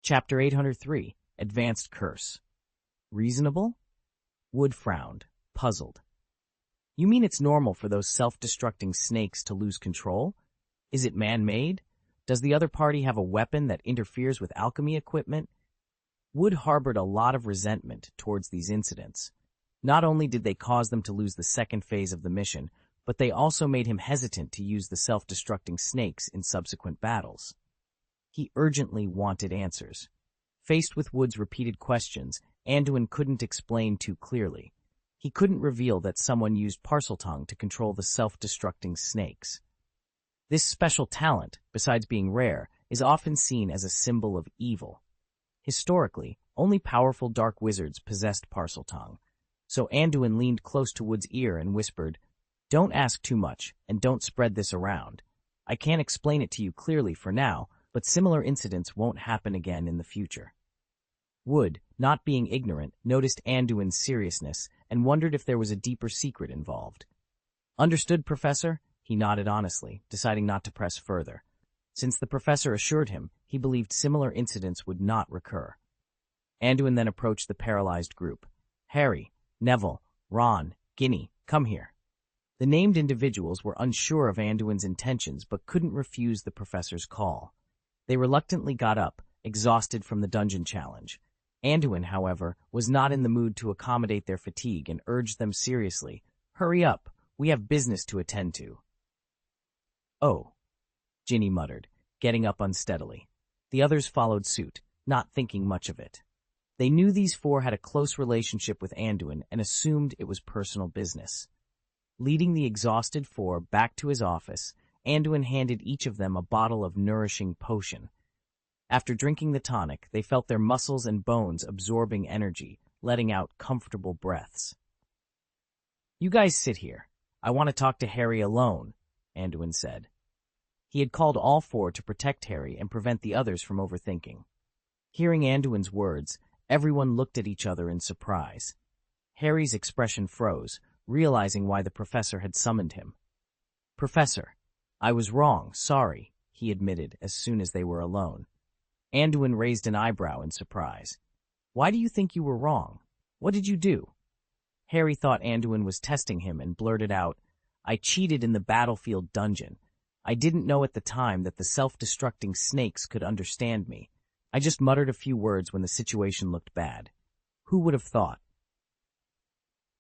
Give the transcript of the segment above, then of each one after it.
Chapter 803, Advanced Curse. Reasonable? Wood frowned, puzzled. You mean it's normal for those self-destructing snakes to lose control? Is it man-made? Does the other party have a weapon that interferes with alchemy equipment? Wood harbored a lot of resentment towards these incidents. Not only did they cause them to lose the second phase of the mission, but they also made him hesitant to use the self-destructing snakes in subsequent battles. He urgently wanted answers. Faced with Wood's repeated questions, Anduin couldn't explain too clearly. He couldn't reveal that someone used Parseltongue to control the self-destructing snakes. This special talent, besides being rare, is often seen as a symbol of evil. Historically, only powerful dark wizards possessed Parseltongue, so Anduin leaned close to Wood's ear and whispered, "Don't ask too much, and don't spread this around. I can't explain it to you clearly for now, but similar incidents won't happen again in the future." Wood, not being ignorant, noticed Anduin's seriousness and wondered if there was a deeper secret involved. "Understood, Professor?" He nodded honestly, deciding not to press further. Since the professor assured him, he believed similar incidents would not recur. Anduin then approached the paralyzed group. "Harry, Neville, Ron, Ginny, come here." The named individuals were unsure of Anduin's intentions but couldn't refuse the professor's call. They reluctantly got up, exhausted from the dungeon challenge. Anduin, however, was not in the mood to accommodate their fatigue and urged them seriously, "Hurry up, we have business to attend to." "Oh," Ginny muttered, getting up unsteadily. The others followed suit, not thinking much of it. They knew these four had a close relationship with Anduin and assumed it was personal business. Leading the exhausted four back to his office, Anduin handed each of them a bottle of nourishing potion. After drinking the tonic, they felt their muscles and bones absorbing energy, letting out comfortable breaths. "You guys sit here. I want to talk to Harry alone," Anduin said. He had called all four to protect Harry and prevent the others from overthinking. Hearing Anduin's words, everyone looked at each other in surprise. Harry's expression froze, realizing why the professor had summoned him. "Professor, I was wrong, sorry," he admitted as soon as they were alone. Anduin raised an eyebrow in surprise. "Why do you think you were wrong? What did you do?" Harry thought Anduin was testing him and blurted out, "I cheated in the battlefield dungeon. I didn't know at the time that the self-destructing snakes could understand me. I just muttered a few words when the situation looked bad. Who would have thought?"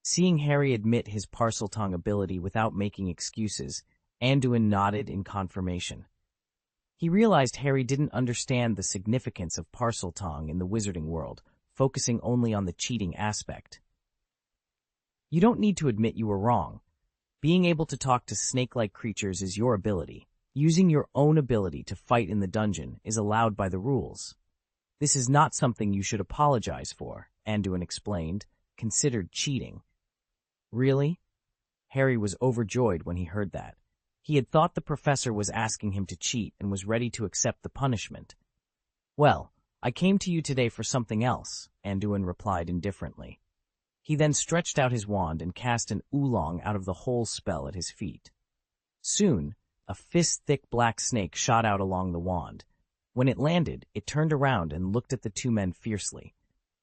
Seeing Harry admit his Parseltongue ability without making excuses, Anduin nodded in confirmation. He realized Harry didn't understand the significance of Parseltongue in the wizarding world, focusing only on the cheating aspect. "You don't need to admit you were wrong. Being able to talk to snake-like creatures is your ability. Using your own ability to fight in the dungeon is allowed by the rules. This is not something you should apologize for," Anduin explained, "considered cheating." "Really?" Harry was overjoyed when he heard that. He had thought the professor was asking him to cheat and was ready to accept the punishment. "Well, I came to you today for something else," Anduin replied indifferently. He then stretched out his wand and cast an oolong out of the whole spell at his feet. Soon, a fist-thick black snake shot out along the wand. When it landed, it turned around and looked at the two men fiercely.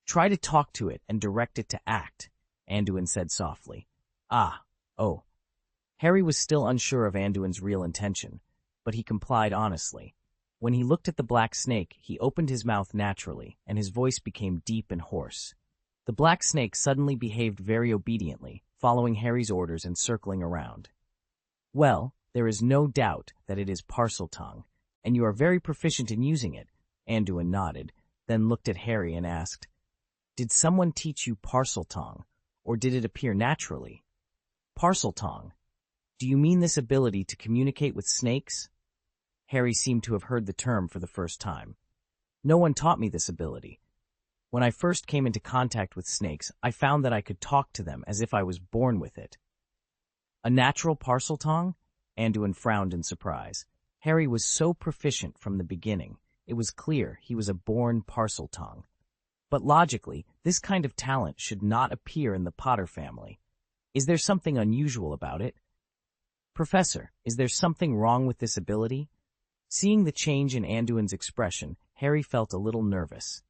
"Try to talk to it and direct it to act," Anduin said softly. "Oh." Harry was still unsure of Anduin's real intention, but he complied honestly. When he looked at the black snake, he opened his mouth naturally, and his voice became deep and hoarse. The black snake suddenly behaved very obediently, following Harry's orders and circling around. "Well, there is no doubt that it is Parseltongue, and you are very proficient in using it," Anduin nodded, then looked at Harry and asked, "Did someone teach you Parseltongue, or did it appear naturally?" "Parseltongue. Do you mean this ability to communicate with snakes?" Harry seemed to have heard the term for the first time. "No one taught me this ability. When I first came into contact with snakes, I found that I could talk to them as if I was born with it." "A natural Parseltongue?" Anduin frowned in surprise. Harry was so proficient from the beginning, it was clear he was a born Parseltongue. But logically, this kind of talent should not appear in the Potter family. Is there something unusual about it? "Professor, is there something wrong with this ability?" Seeing the change in Anduin's expression, Harry felt a little nervous.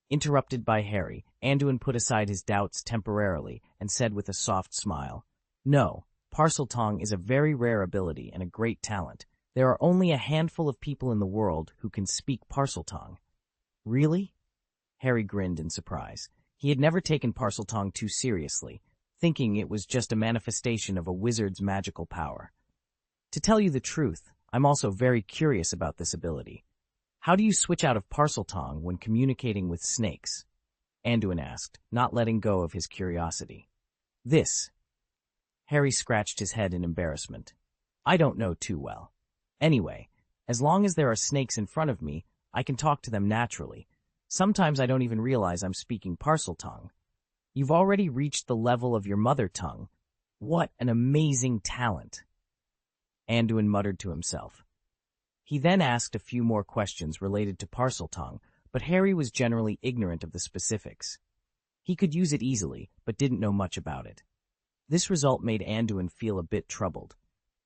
Interrupted by Harry, Anduin put aside his doubts temporarily and said with a soft smile, "No, Parseltongue is a very rare ability and a great talent. There are only a handful of people in the world who can speak Parseltongue." "Really?" Harry grinned in surprise. He had never taken Parseltongue too seriously, thinking it was just a manifestation of a wizard's magical power. "To tell you the truth, I'm also very curious about this ability. How do you switch out of Parseltongue when communicating with snakes?" Anduin asked, not letting go of his curiosity. "This." Harry scratched his head in embarrassment. "I don't know too well. Anyway, as long as there are snakes in front of me, I can talk to them naturally. Sometimes I don't even realize I'm speaking Parseltongue. You've already reached the level of your mother tongue. What an amazing talent!" Anduin muttered to himself. He then asked a few more questions related to Parseltongue, but Harry was generally ignorant of the specifics. He could use it easily, but didn't know much about it. This result made Anduin feel a bit troubled.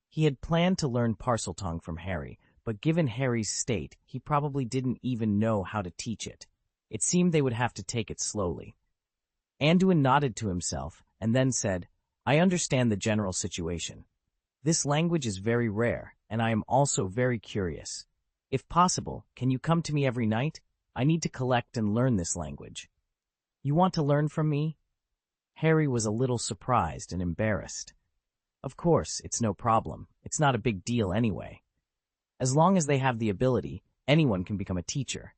He had planned to learn Parseltongue from Harry, but given Harry's state, he probably didn't even know how to teach it. It seemed they would have to take it slowly. Anduin nodded to himself and then said, "I understand the general situation. This language is very rare, and I am also very curious. If possible, can you come to me every night? I need to collect and learn this language." "You want to learn from me?" Harry was a little surprised and embarrassed. "Of course, it's no problem. It's not a big deal anyway. As long as they have the ability, anyone can become a teacher.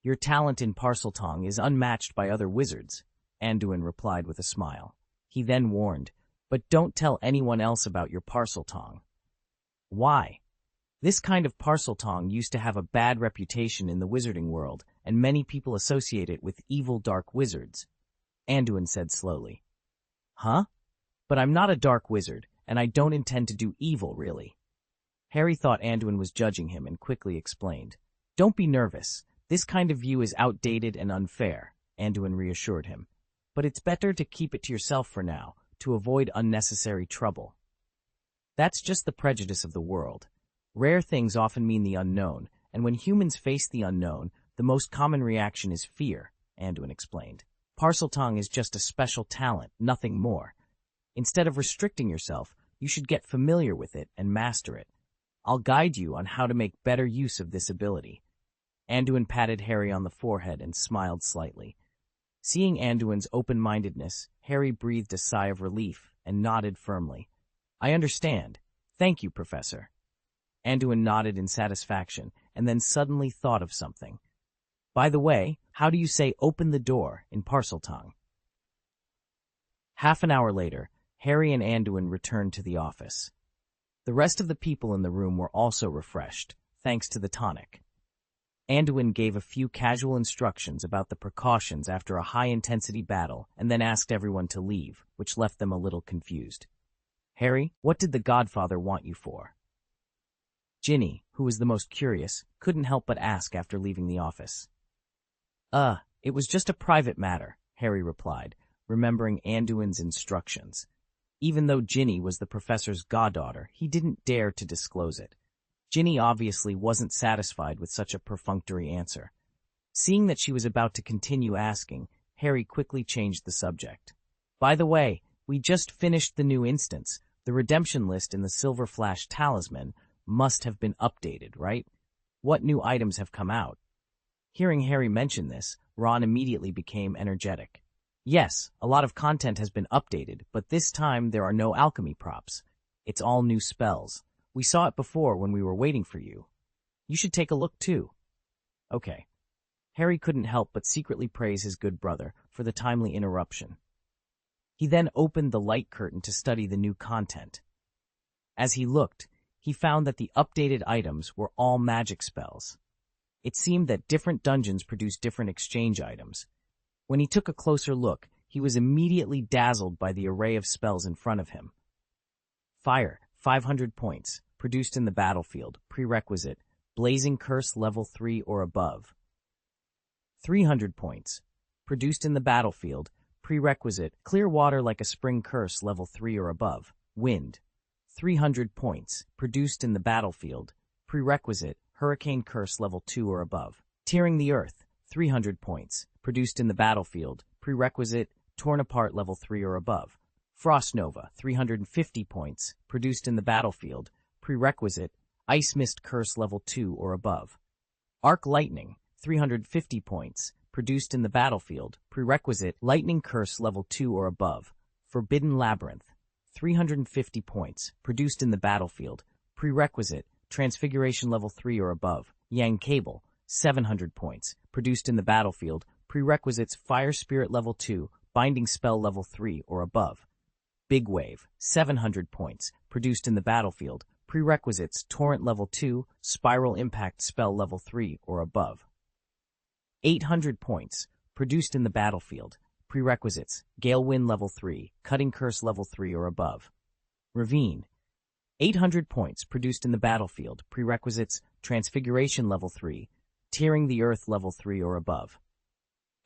Your talent in Parseltongue is unmatched by other wizards," Anduin replied with a smile. He then warned, "But don't tell anyone else about your Parseltongue." "Why?" "This kind of Parseltongue used to have a bad reputation in the wizarding world, and many people associate it with evil dark wizards," Anduin said slowly. "Huh? But I'm not a dark wizard, and I don't intend to do evil, really." Harry thought Anduin was judging him and quickly explained. "Don't be nervous. This kind of view is outdated and unfair," Anduin reassured him. "But it's better to keep it to yourself for now, to avoid unnecessary trouble. That's just the prejudice of the world. Rare things often mean the unknown, and when humans face the unknown, the most common reaction is fear," Anduin explained. "Parseltongue is just a special talent, nothing more. Instead of restricting yourself, you should get familiar with it and master it. I'll guide you on how to make better use of this ability." Anduin patted Harry on the forehead and smiled slightly. Seeing Anduin's open-mindedness, Harry breathed a sigh of relief and nodded firmly. "I understand. Thank you, Professor." Anduin nodded in satisfaction and then suddenly thought of something. "By the way, how do you say 'open the door' in Parseltongue?" Half an hour later, Harry and Anduin returned to the office. The rest of the people in the room were also refreshed, thanks to the tonic. Anduin gave a few casual instructions about the precautions after a high-intensity battle and then asked everyone to leave, which left them a little confused. "Harry, what did the Godfather want you for?" Ginny, who was the most curious, couldn't help but ask after leaving the office. It was just a private matter," Harry replied, remembering Anduin's instructions. Even though Ginny was the professor's goddaughter, he didn't dare to disclose it. Ginny obviously wasn't satisfied with such a perfunctory answer. Seeing that she was about to continue asking, Harry quickly changed the subject. "By the way, we just finished the new instance. The redemption list in the Silver Flash Talisman must have been updated, right? What new items have come out?" Hearing Harry mention this, Ron immediately became energetic. "Yes, a lot of content has been updated, but this time there are no alchemy props. It's all new spells. We saw it before when we were waiting for you. You should take a look too." "Okay." Harry couldn't help but secretly praise his good brother for the timely interruption. He then opened the light curtain to study the new content. As he looked, he found that the updated items were all magic spells. It seemed that different dungeons produced different exchange items. When he took a closer look, he was immediately dazzled by the array of spells in front of him. Fire, 500 points, produced in the battlefield, prerequisite, Blazing Curse level 3 or above. 300 points, produced in the battlefield, prerequisite, Clear Water like a Spring Curse level 3 or above, Wind. 300 points, produced in the battlefield, prerequisite, Hurricane Curse level 2 or above. Tearing the Earth, 300 points, produced in the battlefield, prerequisite, torn apart level 3 or above. Frost Nova, 350 points, produced in the battlefield, prerequisite, Ice Mist Curse level 2 or above. Arc Lightning, 350 points, produced in the battlefield, prerequisite, Lightning Curse level 2 or above. Forbidden Labyrinth, 350 points, produced in the battlefield, prerequisite, Transfiguration level 3 or above. Yang Cable, 700 points, produced in the battlefield, prerequisites Fire Spirit level 2, Binding Spell level 3 or above. Big Wave, 700 points, produced in the battlefield, prerequisites Torrent level 2, Spiral Impact Spell level 3 or above. 800 points, produced in the battlefield, prerequisites Gale Wind level 3, Cutting Curse level 3 or above. Ravine, 800 points, produced in the battlefield, prerequisites Transfiguration level 3, Tearing the Earth level 3 or above.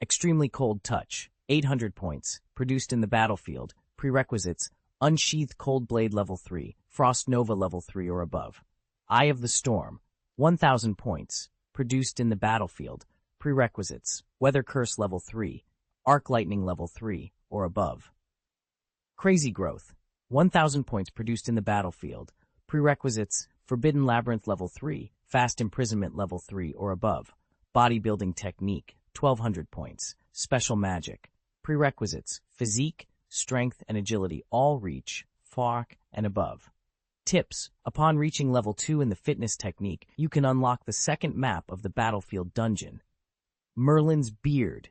Extremely Cold Touch, 800 points, produced in the battlefield, prerequisites Unsheathed Cold Blade level 3, Frost Nova level 3 or above. Eye of the Storm, 1000 points, produced in the battlefield, prerequisites Weather Curse level 3, Arc Lightning level 3 or above. Crazy Growth, 1000 points, produced in the battlefield, prerequisites Forbidden Labyrinth level 3, Fast Imprisonment level 3 or above. Bodybuilding Technique, 1200 points, Special Magic, prerequisites Physique, Strength, and Agility, all reach, FARC, and above. Tips: upon reaching level 2 in the fitness technique, you can unlock the second map of the battlefield dungeon. Merlin's Beard.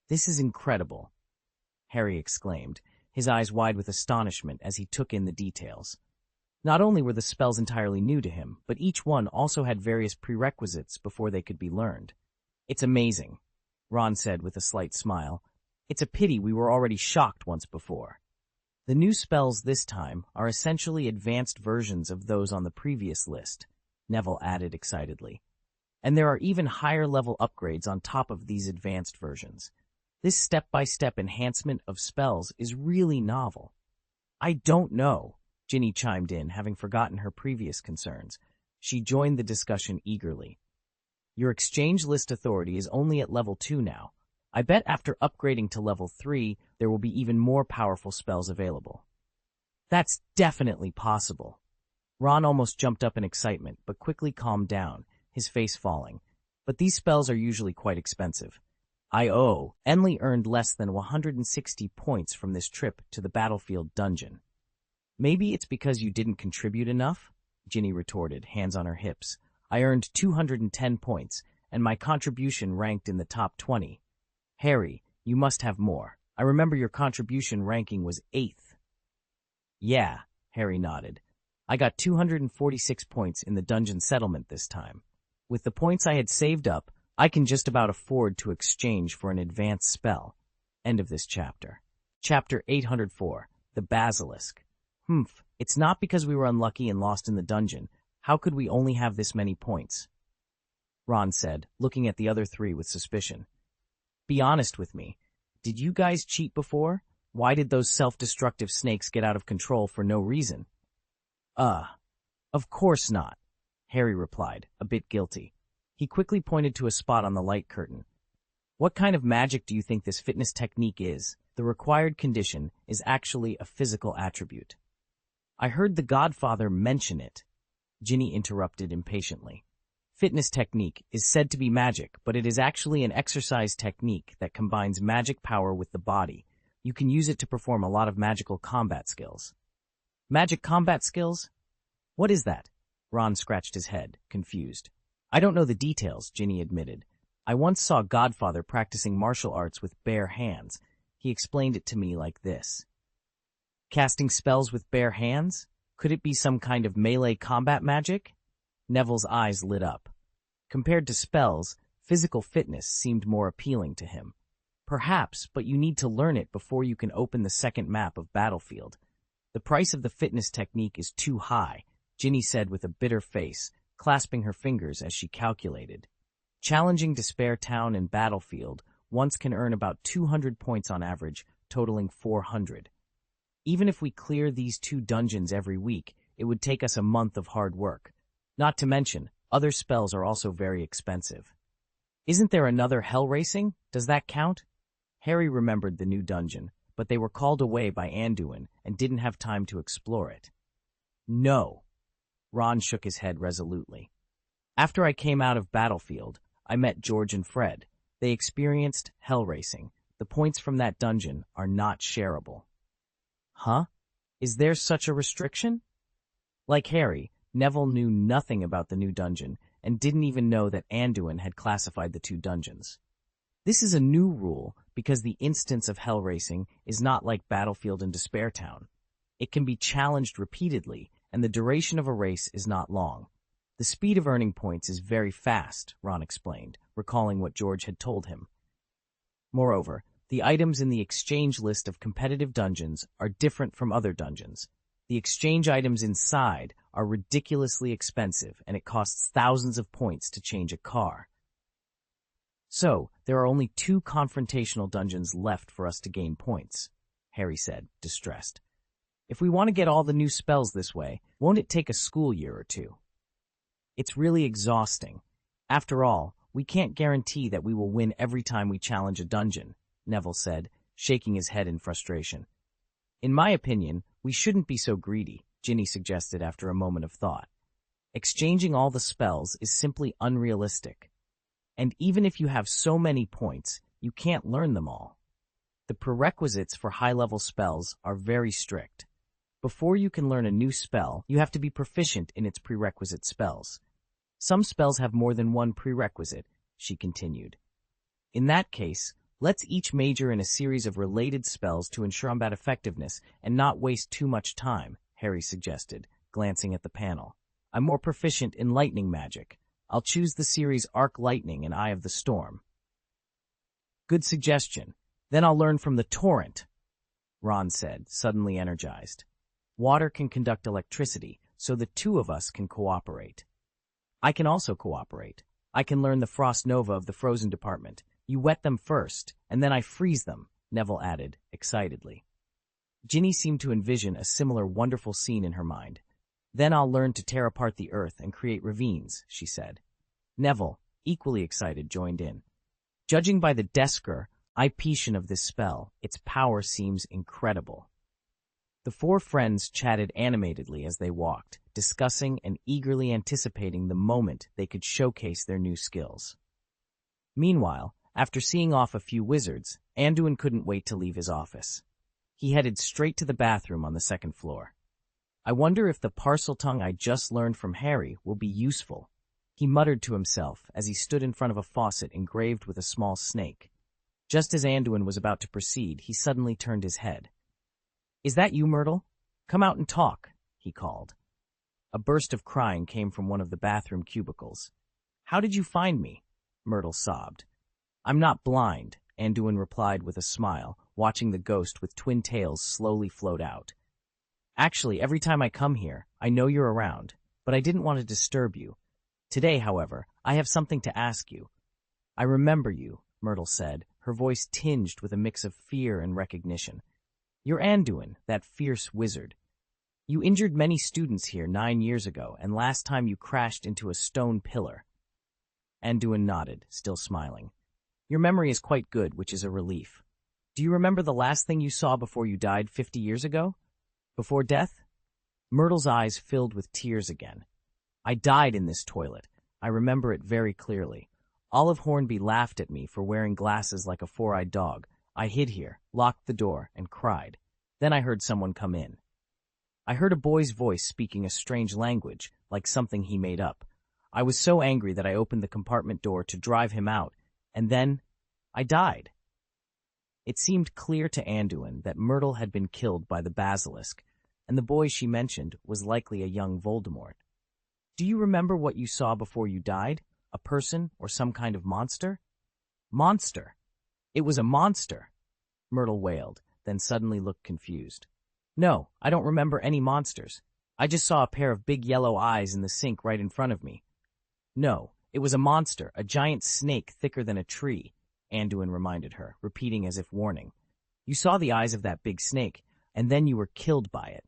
This is incredible, Harry exclaimed, his eyes wide with astonishment as he took in the details. Not only were the spells entirely new to him, but each one also had various prerequisites before they could be learned. It's amazing, Ron said with a slight smile. It's a pity we were already shocked once before. The new spells this time are essentially advanced versions of those on the previous list, Neville added excitedly. And there are even higher-level upgrades on top of these advanced versions. This step-by-step enhancement of spells is really novel. I don't know, Ginny chimed in, having forgotten her previous concerns. She joined the discussion eagerly. Your exchange list authority is only at level 2 now. I bet after upgrading to level 3, there will be even more powerful spells available. That's definitely possible. Ron almost jumped up in excitement, but quickly calmed down, his face falling. But these spells are usually quite expensive. Enley earned less than 160 points from this trip to the battlefield dungeon. Maybe it's because you didn't contribute enough? Ginny retorted, hands on her hips. I earned 210 points, and my contribution ranked in the top 20. Harry, you must have more. I remember your contribution ranking was 8th. Yeah, Harry nodded. I got 246 points in the dungeon settlement this time. With the points I had saved up, I can just about afford to exchange for an advanced spell. End of this chapter. Chapter 804, The Basilisk. It's not because we were unlucky and lost in the dungeon. How could we only have this many points? Ron said, looking at the other three with suspicion. Be honest with me. Did you guys cheat before? Why did those self-destructive snakes get out of control for no reason? Of course not, Harry replied, a bit guilty. He quickly pointed to a spot on the light curtain. What kind of magic do you think this fitness technique is? The required condition is actually a physical attribute. I heard the Godfather mention it, Ginny interrupted impatiently. Fitness technique is said to be magic, but it is actually an exercise technique that combines magic power with the body. You can use it to perform a lot of magical combat skills. Magic combat skills? What is that? Ron scratched his head, confused. I don't know the details, Ginny admitted. I once saw Godfather practicing martial arts with bare hands. He explained it to me like this. Casting spells with bare hands? Could it be some kind of melee combat magic? Neville's eyes lit up. Compared to spells, physical fitness seemed more appealing to him. Perhaps, but you need to learn it before you can open the second map of Battlefield. The price of the fitness technique is too high, Ginny said with a bitter face, clasping her fingers as she calculated. Challenging Despair Town and Battlefield once can earn about 200 points on average, totaling 400. Even if we clear these 2 dungeons every week, it would take us a month of hard work. Not to mention, other spells are also very expensive. Isn't there another hell racing? Does that count? Harry remembered the new dungeon, but they were called away by Anduin and didn't have time to explore it. No. Ron shook his head resolutely. After I came out of Battlefield, I met George and Fred. They experienced hell racing. The points from that dungeon are not shareable. Huh? Is there such a restriction? Like Harry, Neville knew nothing about the new dungeon and didn't even know that Anduin had classified the two dungeons. This is a new rule because the instance of hell racing is not like Battlefield and Despair Town. It can be challenged repeatedly, and the duration of a race is not long. The speed of earning points is very fast, Ron explained, recalling what George had told him. Moreover, the items in the exchange list of competitive dungeons are different from other dungeons. The exchange items inside are ridiculously expensive, and it costs thousands of points to change a car. So, there are only 2 confrontational dungeons left for us to gain points, Harry said, distressed. If we want to get all the new spells this way, won't it take a school year or 2? It's really exhausting. After all, we can't guarantee that we will win every time we challenge a dungeon, Neville said, shaking his head in frustration. In my opinion, we shouldn't be so greedy, Ginny suggested after a moment of thought. Exchanging all the spells is simply unrealistic. And even if you have so many points, you can't learn them all. The prerequisites for high-level spells are very strict. Before you can learn a new spell, you have to be proficient in its prerequisite spells. Some spells have more than one prerequisite, she continued. In that case, let's each major in a series of related spells to ensure combat effectiveness and not waste too much time, Harry suggested, glancing at the panel. I'm more proficient in lightning magic. I'll choose the series Arc Lightning and Eye of the Storm. Good suggestion. Then I'll learn from the torrent, Ron said, suddenly energized. Water can conduct electricity, so the 2 of us can cooperate. I can also cooperate. I can learn the Frost Nova of the Frozen Department. You wet them first, and then I freeze them, Neville added, excitedly. Ginny seemed to envision a similar wonderful scene in her mind. Then I'll learn to tear apart the earth and create ravines, she said. Neville, equally excited, joined in. Judging by the Desker Ipetian of this spell, its power seems incredible. The 4 friends chatted animatedly as they walked, discussing and eagerly anticipating the moment they could showcase their new skills. Meanwhile, after seeing off a few wizards, Anduin couldn't wait to leave his office. He headed straight to the bathroom on the 2nd floor. I wonder if the Parseltongue I just learned from Harry will be useful, he muttered to himself as he stood in front of a faucet engraved with a small snake. Just as Anduin was about to proceed, he suddenly turned his head. Is that you, Myrtle? Come out and talk, he called. A burst of crying came from one of the bathroom cubicles. How did you find me? Myrtle sobbed. I'm not blind, Anduin replied with a smile, watching the ghost with twin tails slowly float out. Actually, every time I come here, I know you're around, but I didn't want to disturb you. Today, however, I have something to ask you. I remember you, Myrtle said, her voice tinged with a mix of fear and recognition. You're Anduin, that fierce wizard. You injured many students here 9 years ago, and last time you crashed into a stone pillar. Anduin nodded, still smiling. Your memory is quite good, which is a relief. Do you remember the last thing you saw before you died 50 years ago? Before death? Myrtle's eyes filled with tears again. I died in this toilet. I remember it very clearly. Olive Hornby laughed at me for wearing glasses like a 4-eyed dog. I hid here, locked the door, and cried. Then I heard someone come in. I heard a boy's voice speaking a strange language, like something he made up. I was so angry that I opened the compartment door to drive him out, and then I died. It seemed clear to Anduin that Myrtle had been killed by the basilisk, and the boy she mentioned was likely a young Voldemort. Do you remember what you saw before you died? A person or some kind of monster? Monster! It was a monster! Myrtle wailed, then suddenly looked confused. No, I don't remember any monsters. I just saw a pair of big yellow eyes in the sink right in front of me. No, it was a monster, a giant snake thicker than a tree, Anduin reminded her, repeating as if warning. You saw the eyes of that big snake, and then you were killed by it.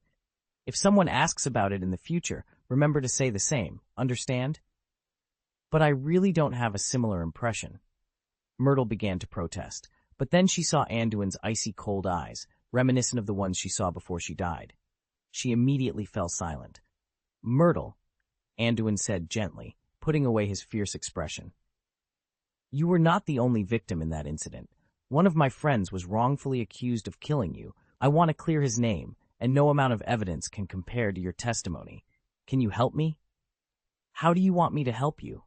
If someone asks about it in the future, remember to say the same, understand? But I really don't have a similar impression, Myrtle began to protest, but then she saw Anduin's icy cold eyes, reminiscent of the ones she saw before she died. She immediately fell silent. "Myrtle," Anduin said gently, putting away his fierce expression. "You were not the only victim in that incident. One of my friends was wrongfully accused of killing you. I want to clear his name, and no amount of evidence can compare to your testimony. Can you help me?" "How do you want me to help you?"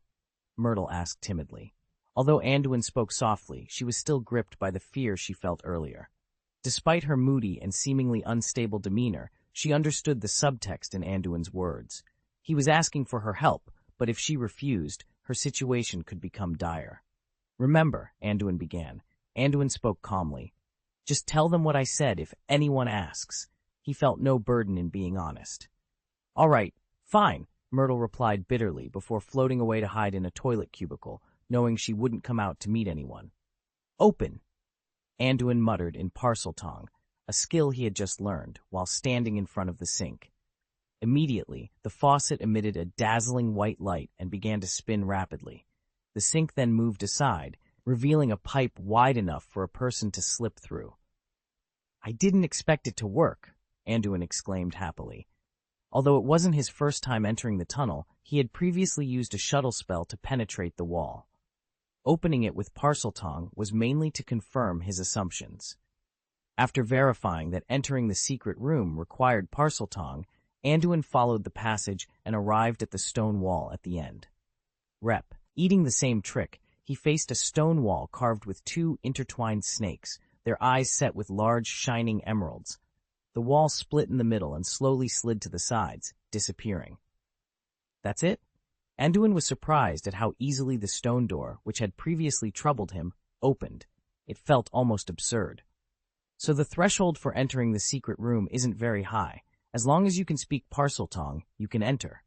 Myrtle asked timidly. Although Anduin spoke softly, she was still gripped by the fear she felt earlier. Despite her moody and seemingly unstable demeanor, she understood the subtext in Anduin's words. He was asking for her help, but if she refused, her situation could become dire. "Remember," Anduin began. Anduin spoke calmly. "Just tell them what I said if anyone asks." He felt no burden in being honest. "All right, fine," Myrtle replied bitterly before floating away to hide in a toilet cubicle, knowing she wouldn't come out to meet anyone. "Open," Anduin muttered in Parseltongue, a skill he had just learned, while standing in front of the sink. Immediately, the faucet emitted a dazzling white light and began to spin rapidly. The sink then moved aside, revealing a pipe wide enough for a person to slip through. "I didn't expect it to work," Anduin exclaimed happily. Although it wasn't his first time entering the tunnel, he had previously used a shuttle spell to penetrate the wall. Opening it with Parseltongue was mainly to confirm his assumptions. After verifying that entering the secret room required Parseltongue, Anduin followed the passage and arrived at the stone wall at the end. Eating the same trick, he faced a stone wall carved with two intertwined snakes, their eyes set with large, shining emeralds. The wall split in the middle and slowly slid to the sides, disappearing. "That's it?" Anduin was surprised at how easily the stone door, which had previously troubled him, opened. It felt almost absurd. So the threshold for entering the secret room isn't very high. As long as you can speak Parseltongue, you can enter.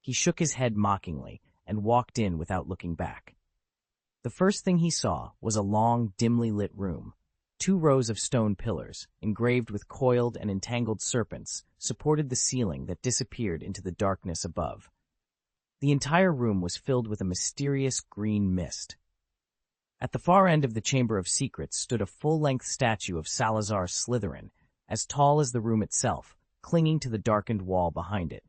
He shook his head mockingly and walked in without looking back. The first thing he saw was a long, dimly lit room. 2 rows of stone pillars, engraved with coiled and entangled serpents, supported the ceiling that disappeared into the darkness above. The entire room was filled with a mysterious green mist. At the far end of the Chamber of Secrets stood a full-length statue of Salazar Slytherin, as tall as the room itself, clinging to the darkened wall behind it.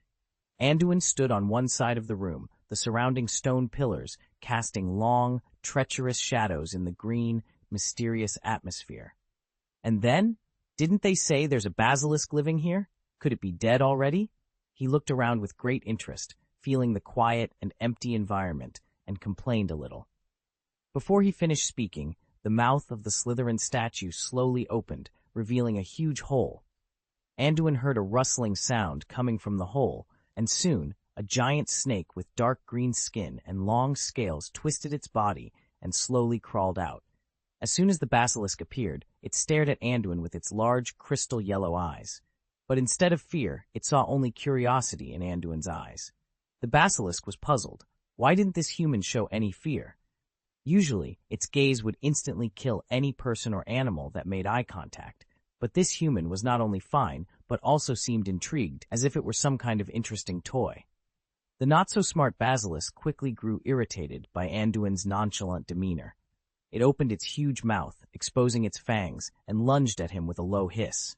Anduin stood on one side of the room, the surrounding stone pillars casting long, treacherous shadows in the green, mysterious atmosphere. And then, didn't they say there's a basilisk living here? Could it be dead already? He looked around with great interest, feeling the quiet and empty environment, and complained a little. Before he finished speaking, the mouth of the Slytherin statue slowly opened, revealing a huge hole. Anduin heard a rustling sound coming from the hole, and soon, a giant snake with dark green skin and long scales twisted its body and slowly crawled out. As soon as the basilisk appeared, it stared at Anduin with its large, crystal yellow eyes. But instead of fear, it saw only curiosity in Anduin's eyes. The basilisk was puzzled. Why didn't this human show any fear? Usually, its gaze would instantly kill any person or animal that made eye contact, but this human was not only fine, but also seemed intrigued, as if it were some kind of interesting toy. The not-so-smart basilisk quickly grew irritated by Anduin's nonchalant demeanor. It opened its huge mouth, exposing its fangs, and lunged at him with a low hiss.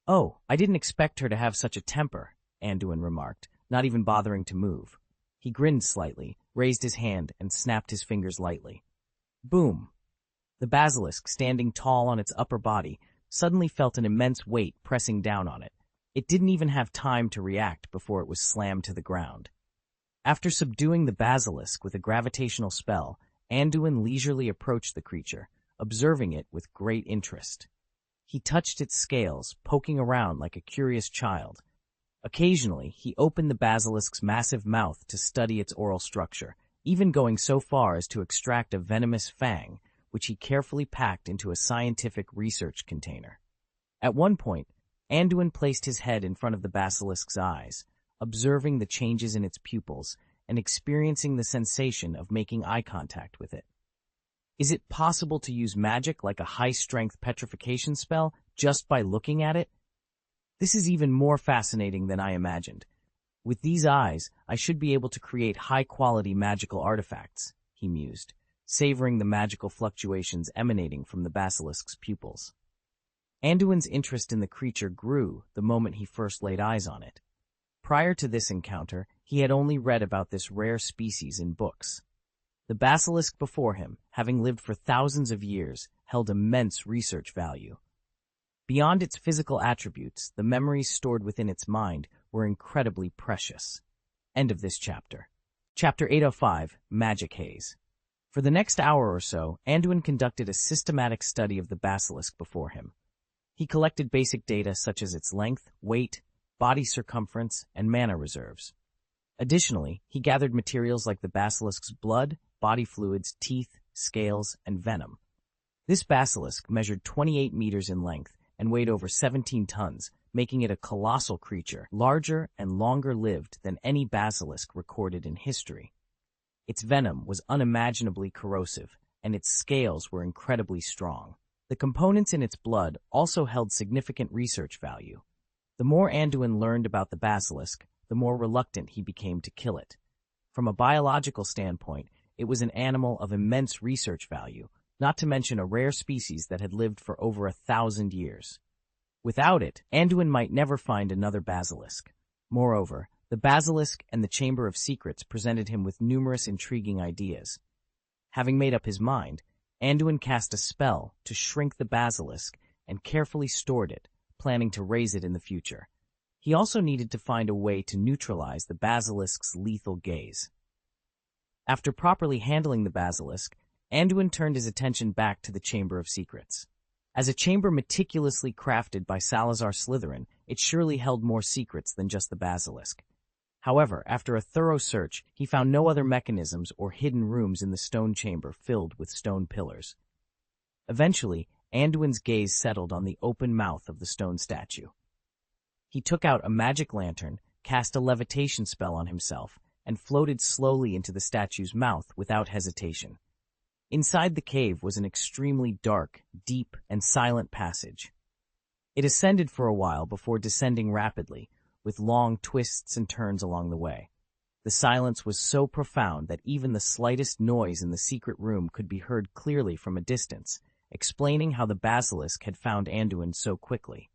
"Oh, I didn't expect her to have such a temper," Anduin remarked, not even bothering to move. He grinned slightly, raised his hand, and snapped his fingers lightly. Boom! The basilisk, standing tall on its upper body, suddenly felt an immense weight pressing down on it. It didn't even have time to react before it was slammed to the ground. After subduing the basilisk with a gravitational spell, Anduin leisurely approached the creature, observing it with great interest. He touched its scales, poking around like a curious child. Occasionally, he opened the basilisk's massive mouth to study its oral structure, even going so far as to extract a venomous fang, which he carefully packed into a scientific research container. At one point, Anduin placed his head in front of the basilisk's eyes, observing the changes in its pupils and experiencing the sensation of making eye contact with it. Is it possible to use magic like a high-strength petrification spell just by looking at it? This is even more fascinating than I imagined. With these eyes, I should be able to create high-quality magical artifacts, he mused. savoring the magical fluctuations emanating from the basilisk's pupils. Anduin's interest in the creature grew the moment he first laid eyes on it. Prior to this encounter, he had only read about this rare species in books. The basilisk before him, having lived for thousands of years, held immense research value. Beyond its physical attributes, the memories stored within its mind were incredibly precious. End of this chapter. Chapter 805, Magic Haze. For the next hour or so, Anduin conducted a systematic study of the basilisk before him. He collected basic data such as its length, weight, body circumference, and mana reserves. Additionally, he gathered materials like the basilisk's blood, body fluids, teeth, scales, and venom. This basilisk measured 28 meters in length and weighed over 17 tons, making it a colossal creature, larger and longer-lived than any basilisk recorded in history. Its venom was unimaginably corrosive, and its scales were incredibly strong. The components in its blood also held significant research value. The more Anduin learned about the basilisk, the more reluctant he became to kill it. From a biological standpoint, it was an animal of immense research value, not to mention a rare species that had lived for over 1,000 years. Without it, Anduin might never find another basilisk. Moreover, the basilisk and the Chamber of Secrets presented him with numerous intriguing ideas. Having made up his mind, Anduin cast a spell to shrink the basilisk and carefully stored it, planning to raise it in the future. He also needed to find a way to neutralize the basilisk's lethal gaze. After properly handling the basilisk, Anduin turned his attention back to the Chamber of Secrets. As a chamber meticulously crafted by Salazar Slytherin, it surely held more secrets than just the basilisk. However, after a thorough search, he found no other mechanisms or hidden rooms in the stone chamber filled with stone pillars. Eventually, Anduin's gaze settled on the open mouth of the stone statue. He took out a magic lantern, cast a levitation spell on himself, and floated slowly into the statue's mouth without hesitation. Inside the cave was an extremely dark, deep, and silent passage. It ascended for a while before descending rapidly, with long twists and turns along the way. The silence was so profound that even the slightest noise in the secret room could be heard clearly from a distance, explaining how the basilisk had found Anduin so quickly.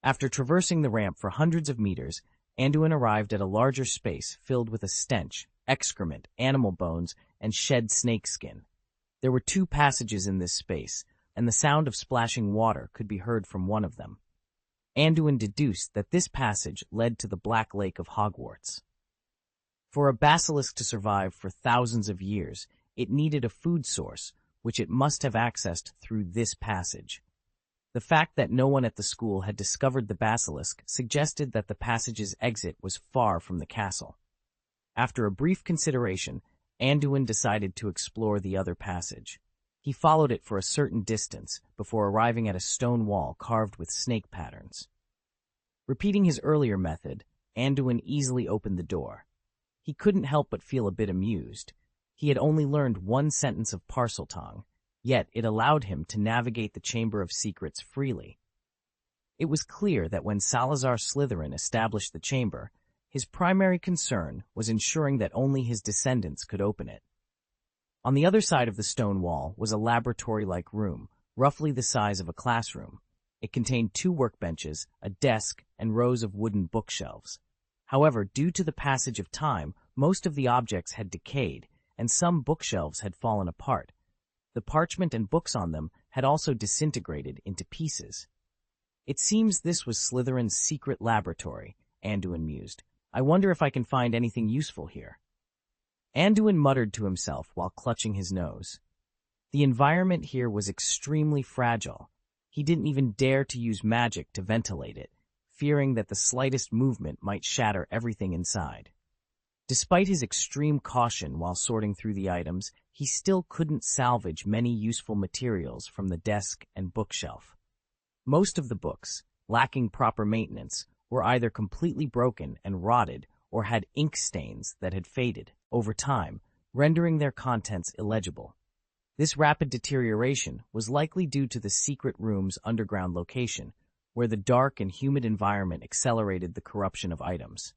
After traversing the ramp for hundreds of meters, Anduin arrived at a larger space filled with a stench, excrement, animal bones, and shed snakeskin. There were 2 passages in this space, and the sound of splashing water could be heard from one of them. Anduin deduced that this passage led to the Black Lake of Hogwarts. For a basilisk to survive for thousands of years, it needed a food source, which it must have accessed through this passage. The fact that no one at the school had discovered the basilisk suggested that the passage's exit was far from the castle. After a brief consideration, Anduin decided to explore the other passage. He followed it for a certain distance before arriving at a stone wall carved with snake patterns. Repeating his earlier method, Anduin easily opened the door. He couldn't help but feel a bit amused. He had only learned 1 sentence of Parseltongue, yet it allowed him to navigate the Chamber of Secrets freely. It was clear that when Salazar Slytherin established the chamber, his primary concern was ensuring that only his descendants could open it. On the other side of the stone wall was a laboratory-like room, roughly the size of a classroom. It contained 2 workbenches, a desk, and rows of wooden bookshelves. However, due to the passage of time, most of the objects had decayed, and some bookshelves had fallen apart. The parchment and books on them had also disintegrated into pieces. It seems this was Slytherin's secret laboratory, Anduin mused. I wonder if I can find anything useful here. Anduin muttered to himself while clutching his nose. The environment here was extremely fragile. He didn't even dare to use magic to ventilate it, fearing that the slightest movement might shatter everything inside. Despite his extreme caution while sorting through the items, he still couldn't salvage many useful materials from the desk and bookshelf. Most of the books, lacking proper maintenance, were either completely broken and rotted or had ink stains that had faded over time, rendering their contents illegible. This rapid deterioration was likely due to the secret room's underground location, where the dark and humid environment accelerated the corruption of items.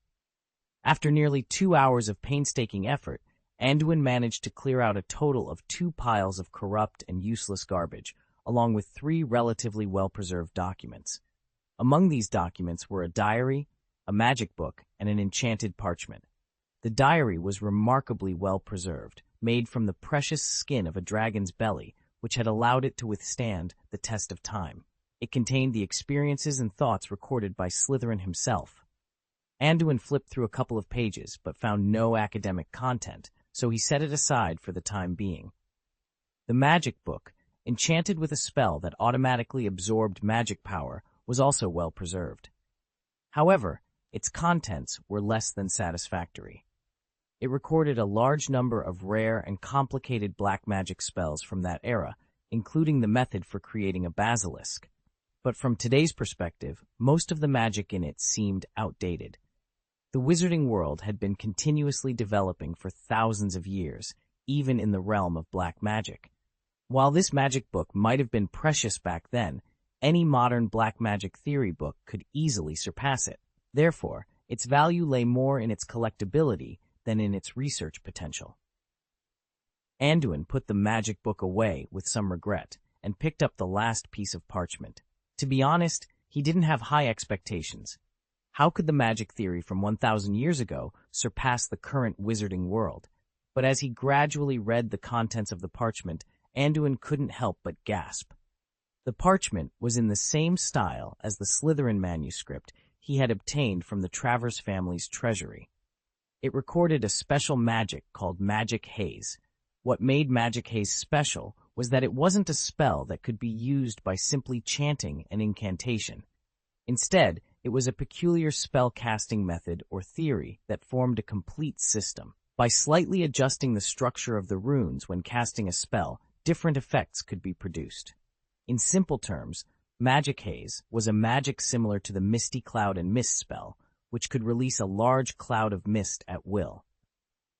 After nearly 2 hours of painstaking effort, Anduin managed to clear out a total of 2 piles of corrupt and useless garbage, along with 3 relatively well-preserved documents. Among these documents were a diary, a magic book, and an enchanted parchment. The diary was remarkably well preserved, made from the precious skin of a dragon's belly, which had allowed it to withstand the test of time. It contained the experiences and thoughts recorded by Slytherin himself. Anduin flipped through a couple of pages, but found no academic content, so he set it aside for the time being. The magic book, enchanted with a spell that automatically absorbed magic power, was also well preserved. However, its contents were less than satisfactory. It recorded a large number of rare and complicated black magic spells from that era, including the method for creating a basilisk. But from today's perspective, most of the magic in it seemed outdated. The wizarding world had been continuously developing for thousands of years, even in the realm of black magic. While this magic book might have been precious back then, any modern black magic theory book could easily surpass it. Therefore, its value lay more in its collectability than in its research potential. Anduin put the magic book away with some regret and picked up the last piece of parchment. To be honest, he didn't have high expectations. How could the magic theory from 1,000 years ago surpass the current wizarding world? But as he gradually read the contents of the parchment, Anduin couldn't help but gasp. The parchment was in the same style as the Slytherin manuscript he had obtained from the Travers family's treasury. It recorded a special magic called Magic Haze. What made Magic Haze special was that it wasn't a spell that could be used by simply chanting an incantation. Instead, it was a peculiar spell-casting method or theory that formed a complete system. By slightly adjusting the structure of the runes when casting a spell, different effects could be produced. In simple terms, Magic Haze was a magic similar to the Misty Cloud and Mist spell, which could release a large cloud of mist at will.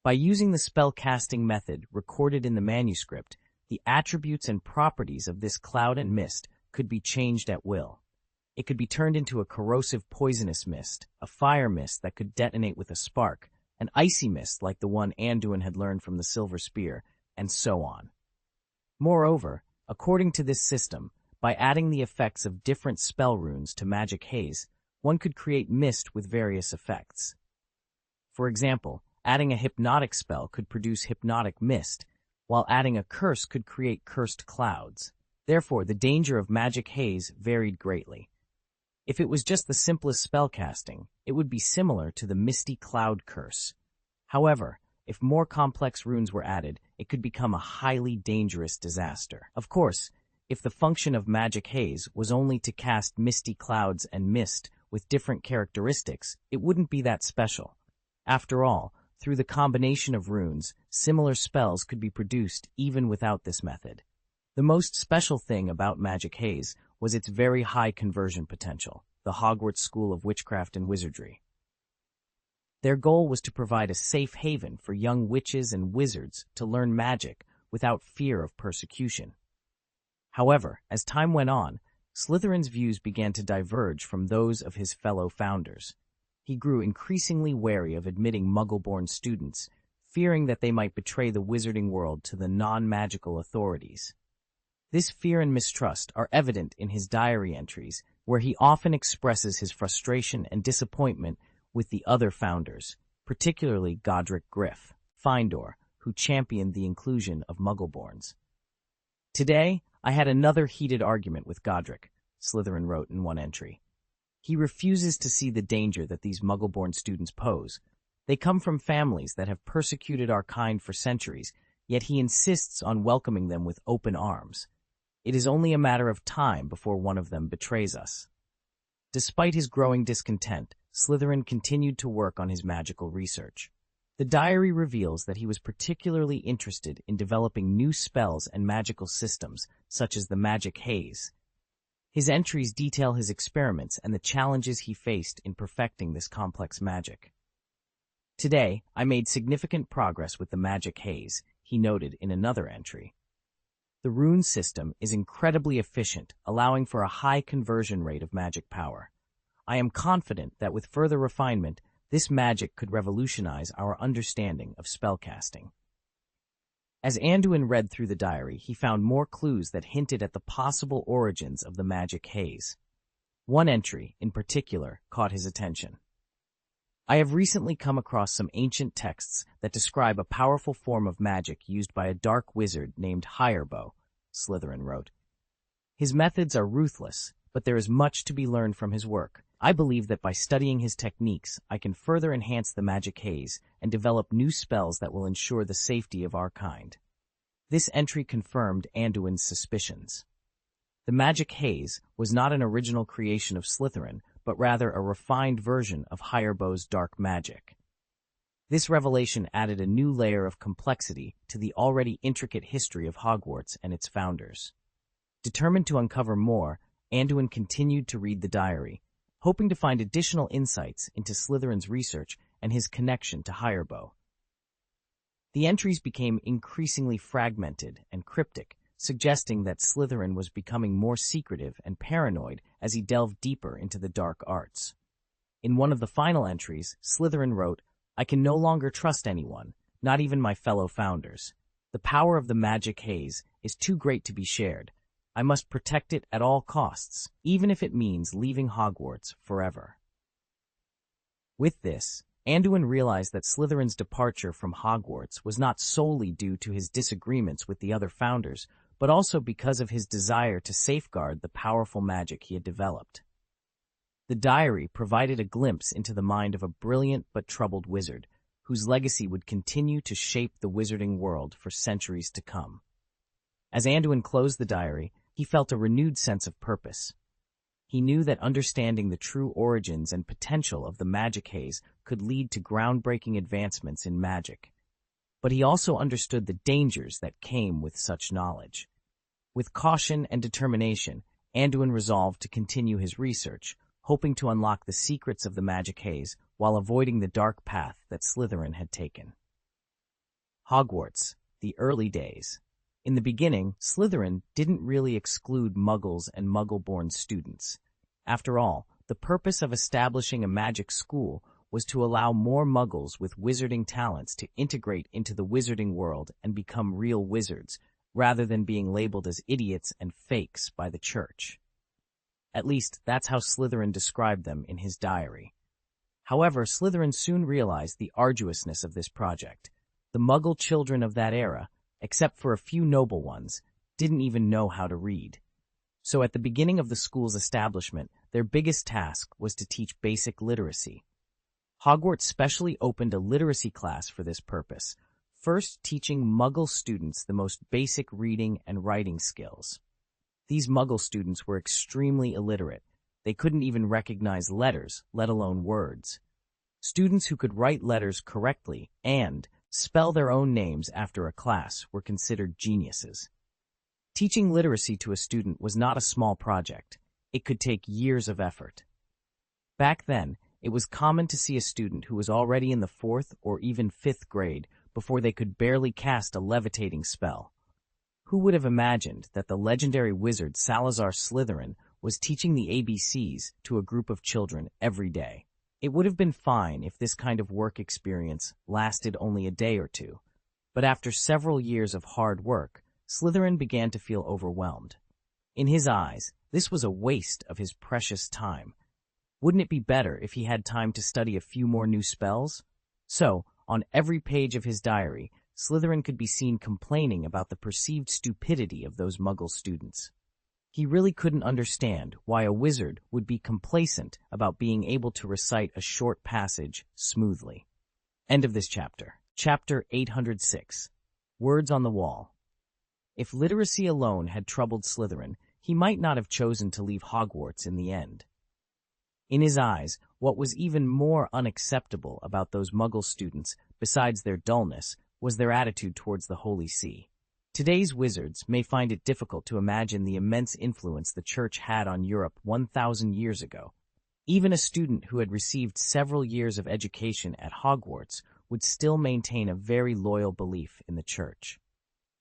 By using the spell-casting method recorded in the manuscript, the attributes and properties of this cloud and mist could be changed at will. It could be turned into a corrosive poisonous mist, a fire mist that could detonate with a spark, an icy mist like the one Anduin had learned from the Silver Spear, and so on. Moreover, according to this system, by adding the effects of different spell runes to Magic Haze, one could create mist with various effects. For example, adding a hypnotic spell could produce hypnotic mist, while adding a curse could create cursed clouds. Therefore, the danger of Magic Haze varied greatly. If it was just the simplest spell casting, it would be similar to the Misty Cloud curse. However, if more complex runes were added, it could become a highly dangerous disaster. Of course, if the function of Magic Haze was only to cast misty clouds and mist with different characteristics, it wouldn't be that special. After all, through the combination of runes, similar spells could be produced even without this method. The most special thing about Magic Haze was its very high conversion potential, the Hogwarts School of Witchcraft and Wizardry. Their goal was to provide a safe haven for young witches and wizards to learn magic without fear of persecution. However, as time went on, Slytherin's views began to diverge from those of his fellow founders. He grew increasingly wary of admitting Muggle-born students, fearing that they might betray the wizarding world to the non-magical authorities. This fear and mistrust are evident in his diary entries, where he often expresses his frustration and disappointment with the other founders, particularly Godric Gryff, Findor, who championed the inclusion of Muggleborns. "Today, I had another heated argument with Godric," Slytherin wrote in one entry. "He refuses to see the danger that these Muggle-born students pose. They come from families that have persecuted our kind for centuries, yet he insists on welcoming them with open arms. It is only a matter of time before one of them betrays us." Despite his growing discontent, Slytherin continued to work on his magical research. The diary reveals that he was particularly interested in developing new spells and magical systems, such as the Magic Haze. His entries detail his experiments and the challenges he faced in perfecting this complex magic. "Today, I made significant progress with the Magic Haze," he noted in another entry. "The rune system is incredibly efficient, allowing for a high conversion rate of magic power. I am confident that with further refinement, this magic could revolutionize our understanding of spellcasting." As Anduin read through the diary, he found more clues that hinted at the possible origins of the magic haze. One entry, in particular, caught his attention. I have recently come across some ancient texts that describe a powerful form of magic used by a dark wizard named Hirebo, Slytherin wrote. His methods are ruthless, but there is much to be learned from his work. I believe that by studying his techniques, I can further enhance the magic haze and develop new spells that will ensure the safety of our kind. This entry confirmed Anduin's suspicions. The magic haze was not an original creation of Slytherin, but rather a refined version of Hirebo's dark magic. This revelation added a new layer of complexity to the already intricate history of Hogwarts and its founders. Determined to uncover more, Anduin continued to read the diary, hoping to find additional insights into Slytherin's research and his connection to Hirebo. The entries became increasingly fragmented and cryptic, suggesting that Slytherin was becoming more secretive and paranoid as he delved deeper into the dark arts. In one of the final entries, Slytherin wrote, "I can no longer trust anyone, not even my fellow founders. The power of the magic haze is too great to be shared. I must protect it at all costs, even if it means leaving Hogwarts forever." With this, Anduin realized that Slytherin's departure from Hogwarts was not solely due to his disagreements with the other founders, but also because of his desire to safeguard the powerful magic he had developed. The diary provided a glimpse into the mind of a brilliant but troubled wizard, whose legacy would continue to shape the wizarding world for centuries to come. As Anduin closed the diary, he felt a renewed sense of purpose. He knew that understanding the true origins and potential of the magic haze could lead to groundbreaking advancements in magic. But he also understood the dangers that came with such knowledge. With caution and determination, Anduin resolved to continue his research, hoping to unlock the secrets of the magic haze while avoiding the dark path that Slytherin had taken. Hogwarts, the early days. In the beginning, Slytherin didn't really exclude Muggles and Muggle-born students. After all, the purpose of establishing a magic school was to allow more Muggles with wizarding talents to integrate into the wizarding world and become real wizards, rather than being labeled as idiots and fakes by the Church. At least, that's how Slytherin described them in his diary. However, Slytherin soon realized the arduousness of this project. The Muggle children of that era, except for a few noble ones, didn't even know how to read. So at the beginning of the school's establishment, their biggest task was to teach basic literacy. Hogwarts specially opened a literacy class for this purpose, first teaching Muggle students the most basic reading and writing skills. These Muggle students were extremely illiterate. They couldn't even recognize letters, let alone words. Students who could write letters correctly and spell their own names after a class were considered geniuses. Teaching literacy to a student was not a small project. It could take years of effort. Back then, it was common to see a student who was already in the 4th or even 5th grade before they could barely cast a levitating spell. Who would have imagined that the legendary wizard Salazar Slytherin was teaching the ABCs to a group of children every day? It would have been fine if this kind of work experience lasted only a day or two, but after several years of hard work, Slytherin began to feel overwhelmed. In his eyes, this was a waste of his precious time. Wouldn't it be better if he had time to study a few more new spells? So, on every page of his diary, Slytherin could be seen complaining about the perceived stupidity of those Muggle students. He really couldn't understand why a wizard would be complacent about being able to recite a short passage smoothly. End of this chapter. Chapter 806. Words on the Wall. If literacy alone had troubled Slytherin, he might not have chosen to leave Hogwarts in the end. In his eyes, what was even more unacceptable about those Muggle students, besides their dullness, was their attitude towards the Holy See. Today's wizards may find it difficult to imagine the immense influence the Church had on Europe 1,000 years ago. Even a student who had received several years of education at Hogwarts would still maintain a very loyal belief in the Church.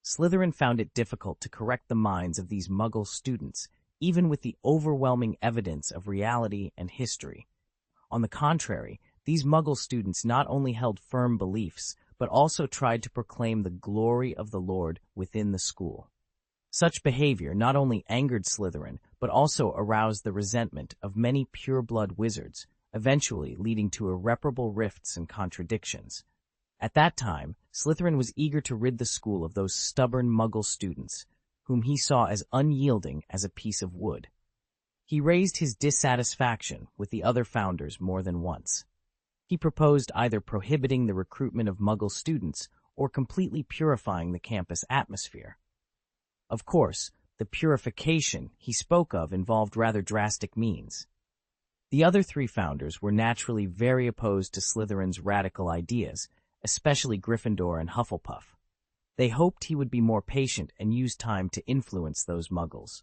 Slytherin found it difficult to correct the minds of these Muggle students, even with the overwhelming evidence of reality and history. On the contrary, these Muggle students not only held firm beliefs, but also tried to proclaim the glory of the Lord within the school. Such behavior not only angered Slytherin, but also aroused the resentment of many pure-blood wizards, eventually leading to irreparable rifts and contradictions. At that time, Slytherin was eager to rid the school of those stubborn Muggle students, whom he saw as unyielding as a piece of wood. He raised his dissatisfaction with the other founders more than once. He proposed either prohibiting the recruitment of Muggle students or completely purifying the campus atmosphere. Of course, the purification he spoke of involved rather drastic means. The other three founders were naturally very opposed to Slytherin's radical ideas, especially Gryffindor and Hufflepuff. They hoped he would be more patient and use time to influence those Muggles.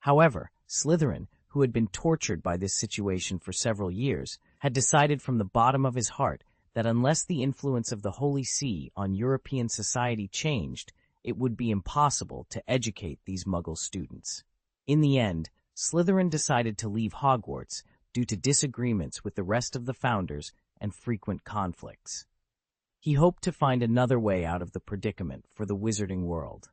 However, Slytherin, who had been tortured by this situation for several years, had decided from the bottom of his heart that unless the influence of the Holy See on European society changed, it would be impossible to educate these Muggle students. In the end, Slytherin decided to leave Hogwarts due to disagreements with the rest of the founders and frequent conflicts. He hoped to find another way out of the predicament for the wizarding world.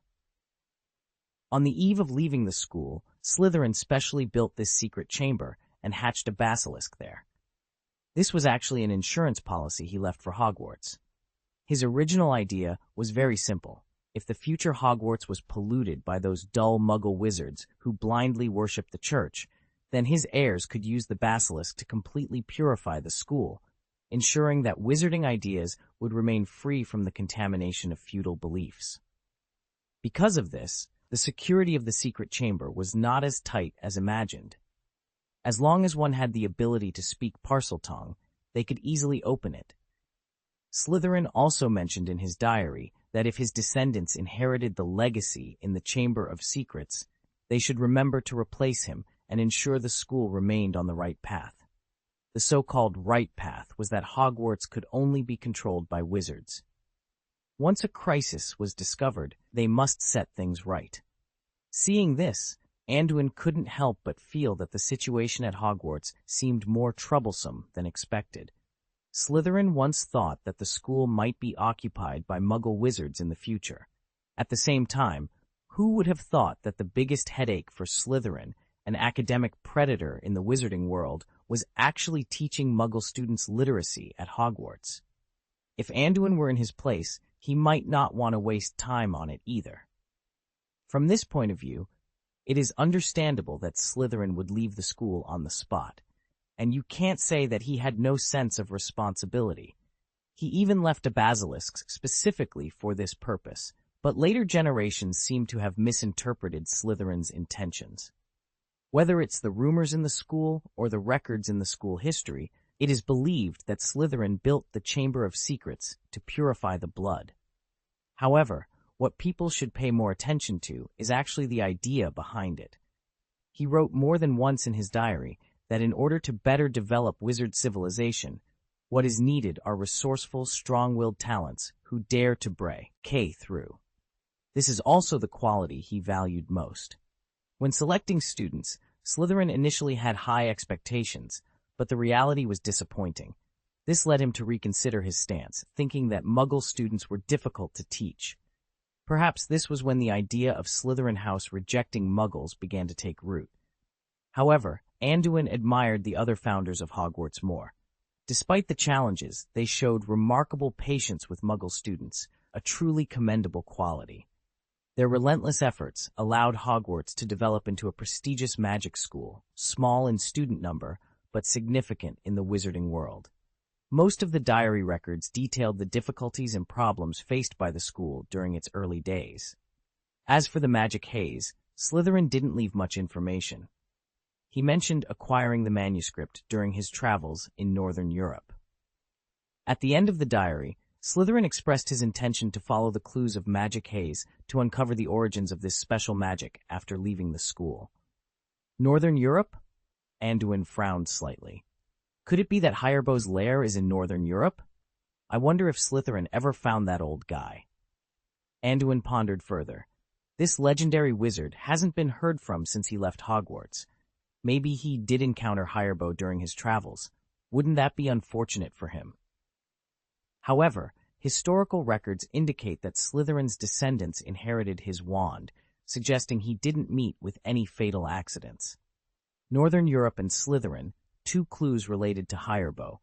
On the eve of leaving the school, Slytherin specially built this secret chamber and hatched a basilisk there. This was actually an insurance policy he left for Hogwarts. His original idea was very simple. If the future Hogwarts was polluted by those dull Muggle wizards who blindly worshipped the church, then his heirs could use the basilisk to completely purify the school, ensuring that wizarding ideas would remain free from the contamination of feudal beliefs. Because of this, the security of the secret chamber was not as tight as imagined. As long as one had the ability to speak Parseltongue, they could easily open it. Slytherin also mentioned in his diary that if his descendants inherited the legacy in the Chamber of Secrets, they should remember to replace him and ensure the school remained on the right path. The so-called right path was that Hogwarts could only be controlled by wizards. Once a crisis was discovered, they must set things right. Seeing this, Anduin couldn't help but feel that the situation at Hogwarts seemed more troublesome than expected. Slytherin once thought that the school might be occupied by Muggle wizards in the future. At the same time, who would have thought that the biggest headache for Slytherin, an academic predator in the wizarding world, was actually teaching Muggle students literacy at Hogwarts? If Anduin were in his place, he might not want to waste time on it either. From this point of view, it is understandable that Slytherin would leave the school on the spot, and you can't say that he had no sense of responsibility. He even left a basilisk specifically for this purpose, but later generations seem to have misinterpreted Slytherin's intentions. Whether it's the rumors in the school or the records in the school history, it is believed that Slytherin built the Chamber of Secrets to purify the blood. However, what people should pay more attention to is actually the idea behind it. He wrote more than once in his diary that in order to better develop wizard civilization, what is needed are resourceful, strong-willed talents who dare to break through. This is also the quality he valued most. When selecting students, Slytherin initially had high expectations, but the reality was disappointing. This led him to reconsider his stance, thinking that Muggle students were difficult to teach. Perhaps this was when the idea of Slytherin House rejecting Muggles began to take root. However, Anduin admired the other founders of Hogwarts more. Despite the challenges, they showed remarkable patience with Muggle students, a truly commendable quality. Their relentless efforts allowed Hogwarts to develop into a prestigious magic school, small in student number, but significant in the wizarding world. Most of the diary records detailed the difficulties and problems faced by the school during its early days. As for the magic haze, Slytherin didn't leave much information. He mentioned acquiring the manuscript during his travels in Northern Europe. At the end of the diary, Slytherin expressed his intention to follow the clues of magic haze to uncover the origins of this special magic after leaving the school. Northern Europe? Anduin frowned slightly. Could it be that Hirebo's lair is in Northern Europe? I wonder if Slytherin ever found that old guy. Anduin pondered further. This legendary wizard hasn't been heard from since he left Hogwarts. Maybe he did encounter Hirebo during his travels. Wouldn't that be unfortunate for him? However, Historical records indicate that Slytherin's descendants inherited his wand, suggesting he didn't meet with any fatal accidents. Northern Europe and Slytherin, two clues related to Hirebow.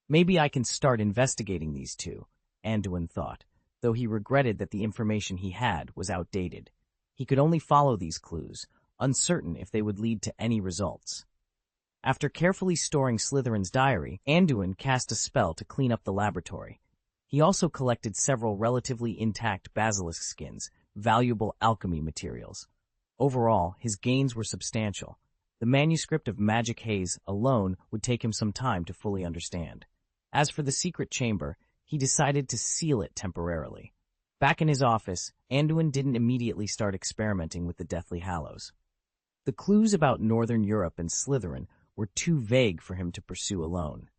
Maybe I can start investigating these two, Anduin thought, though he regretted that the information he had was outdated. He could only follow these clues, uncertain if they would lead to any results. After carefully storing Slytherin's diary, Anduin cast a spell to clean up the laboratory. He also collected several relatively intact basilisk skins, valuable alchemy materials. Overall, his gains were substantial. The manuscript of Magic Haze alone would take him some time to fully understand. As for the secret chamber, he decided to seal it temporarily. Back in his office, Anduin didn't immediately start experimenting with the Deathly Hallows. The clues about Northern Europe and Slytherin were too vague for him to pursue alone.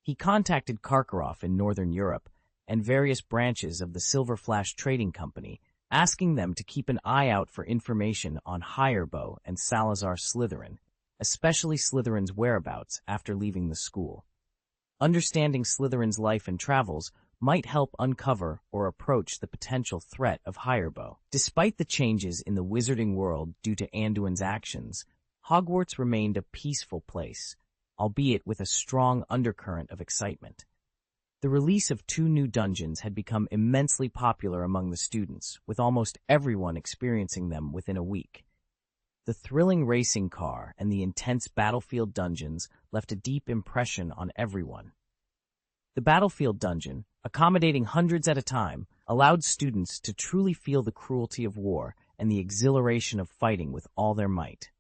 He contacted Karkaroff in Northern Europe and various branches of the Silver Flash Trading Company, asking them to keep an eye out for information on Hirebow and Salazar Slytherin, especially Slytherin's whereabouts after leaving the school. Understanding Slytherin's life and travels might help uncover or approach the potential threat of Hirebow. Despite the changes in the wizarding world due to Anduin's actions, Hogwarts remained a peaceful place, albeit with a strong undercurrent of excitement. The release of 2 new dungeons had become immensely popular among the students, with almost everyone experiencing them within a week. The thrilling racing car and the intense battlefield dungeons left a deep impression on everyone. The battlefield dungeon, accommodating hundreds at a time, allowed students to truly feel the cruelty of war and the exhilaration of fighting with all their might.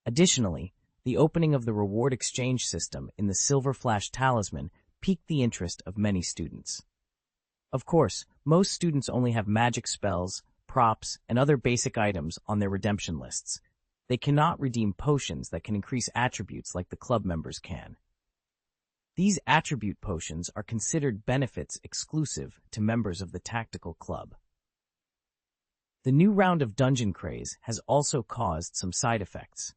Additionally, the opening of the reward exchange system in the Silver Flash Talisman piqued the interest of many students. Of course, most students only have magic spells, props, and other basic items on their redemption lists. They cannot redeem potions that can increase attributes like the club members can. These attribute potions are considered benefits exclusive to members of the Tactical Club. The new round of Dungeon Craze has also caused some side effects.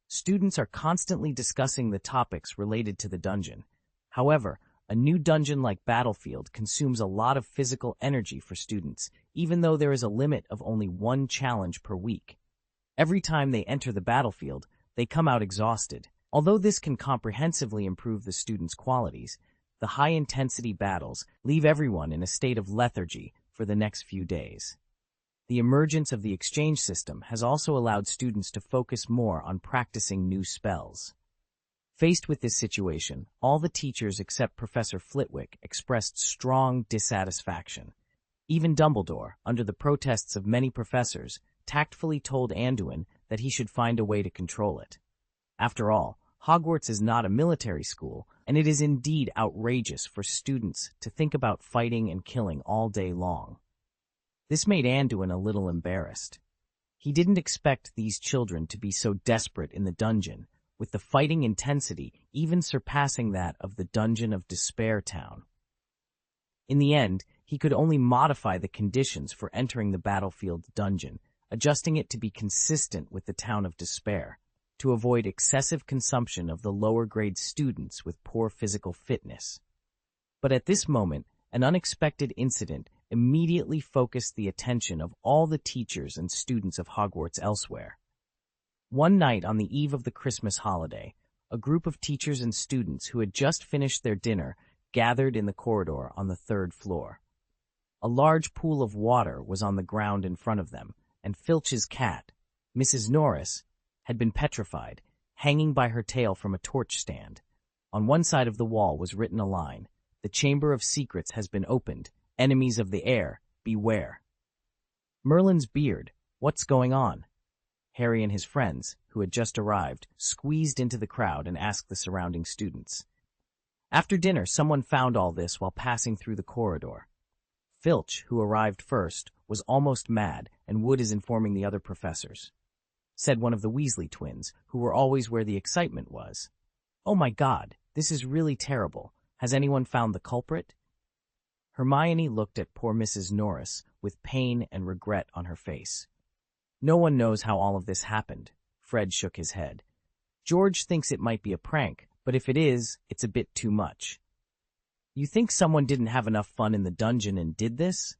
Students are constantly discussing the topics related to the dungeon. However, a new dungeon like Battlefield consumes a lot of physical energy for students, even though there is a limit of only 1 challenge per week. Every time they enter the battlefield, they come out exhausted. Although this can comprehensively improve the students' qualities, the high-intensity battles leave everyone in a state of lethargy for the next few days. The emergence of the exchange system has also allowed students to focus more on practicing new spells. Faced with this situation, all the teachers except Professor Flitwick expressed strong dissatisfaction. Even Dumbledore, under the protests of many professors, tactfully told Anduin that he should find a way to control it. After all, Hogwarts is not a military school, and it is indeed outrageous for students to think about fighting and killing all day long. This made Anduin a little embarrassed. He didn't expect these children to be so desperate in the dungeon, with the fighting intensity even surpassing that of the Dungeon of Despair Town. In the end, he could only modify the conditions for entering the battlefield dungeon, adjusting it to be consistent with the Town of Despair, to avoid excessive consumption of the lower-grade students with poor physical fitness. But at this moment, an unexpected incident immediately focused the attention of all the teachers and students of Hogwarts elsewhere. One night on the eve of the Christmas holiday, a group of teachers and students who had just finished their dinner gathered in the corridor on the 3rd floor. A large pool of water was on the ground in front of them, and Filch's cat, Mrs. Norris, had been petrified, hanging by her tail from a torch stand. On one side of the wall was written a line, "The Chamber of Secrets has been opened. Enemies of the air, beware." Merlin's beard, "What's going on?" Harry and his friends, who had just arrived, squeezed into the crowd and asked the surrounding students. After dinner, someone found all this while passing through the corridor. Filch, who arrived first, was almost mad, and Wood is informing the other professors, said one of the Weasley twins, who were always where the excitement was. "Oh my God, this is really terrible. Has anyone found the culprit?" Hermione looked at poor Mrs. Norris with pain and regret on her face. "No one knows how all of this happened." Fred shook his head. "George thinks it might be a prank, but if it is, it's a bit too much." You think someone didn't have enough fun in the dungeon and did this?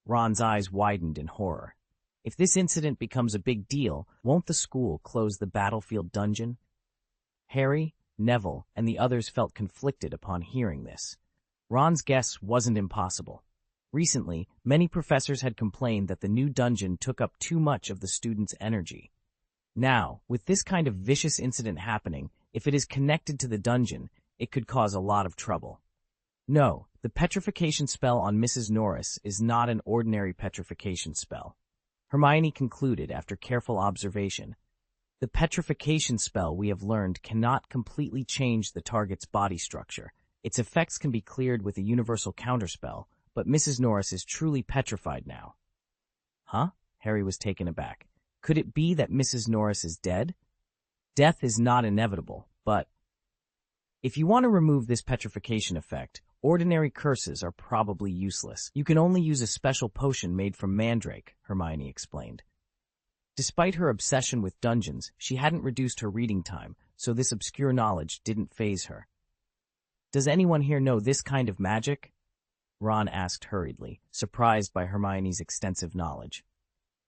Ron's eyes widened in horror. If this incident becomes a big deal, won't the school close the battlefield dungeon? Harry, Neville, and the others felt conflicted upon hearing this. Ron's guess wasn't impossible. Recently, many professors had complained that the new dungeon took up too much of the students' energy. Now, with this kind of vicious incident happening, if it is connected to the dungeon, it could cause a lot of trouble. No, the petrification spell on Mrs. Norris is not an ordinary petrification spell. Hermione concluded after careful observation. The petrification spell, we have learned, cannot completely change the target's body structure. Its effects can be cleared with a universal counterspell, but Mrs. Norris is truly petrified now. Huh? Harry was taken aback. Could it be that Mrs. Norris is dead? Death is not inevitable, but if you want to remove this petrification effect, ordinary curses are probably useless. You can only use a special potion made from mandrake, Hermione explained. Despite her obsession with dungeons, she hadn't reduced her reading time, so this obscure knowledge didn't faze her. Does anyone here know this kind of magic? Ron asked hurriedly, surprised by Hermione's extensive knowledge.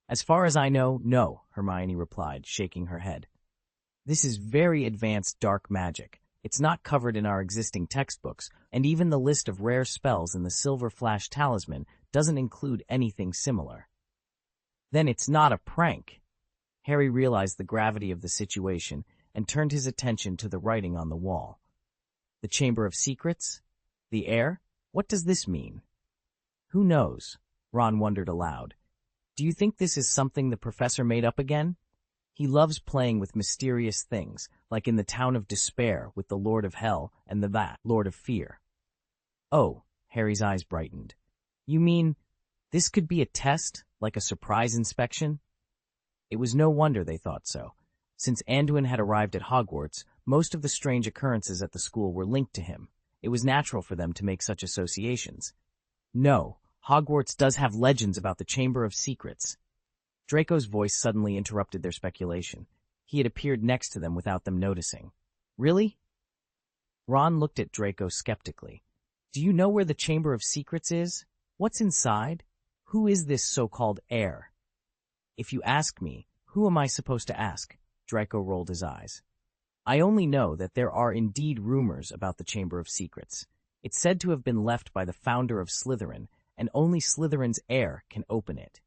As far as I know, no, Hermione replied, shaking her head. This is very advanced dark magic. It's not covered in our existing textbooks, and even the list of rare spells in the Silver Flash Talisman doesn't include anything similar. Then it's not a prank. Harry realized the gravity of the situation and turned his attention to the writing on the wall. The Chamber of Secrets? The heir? What does this mean? Who knows? Ron wondered aloud. Do you think this is something the professor made up again? He loves playing with mysterious things, like in the Town of Despair with the Lord of Hell and the Lord of Fear. Oh, Harry's eyes brightened. You mean this could be a test, like a surprise inspection? It was no wonder they thought so. Since Anduin had arrived at Hogwarts, most of the strange occurrences at the school were linked to him. It was natural for them to make such associations. No, Hogwarts does have legends about the Chamber of Secrets. Draco's voice suddenly interrupted their speculation. He had appeared next to them without them noticing. Really? Ron looked at Draco skeptically. Do you know where the Chamber of Secrets is? What's inside? Who is this so-called heir? If you ask me, who am I supposed to ask? Draco rolled his eyes. I only know that there are indeed rumors about the Chamber of Secrets. It's said to have been left by the founder of Slytherin, and only Slytherin's heir can open it.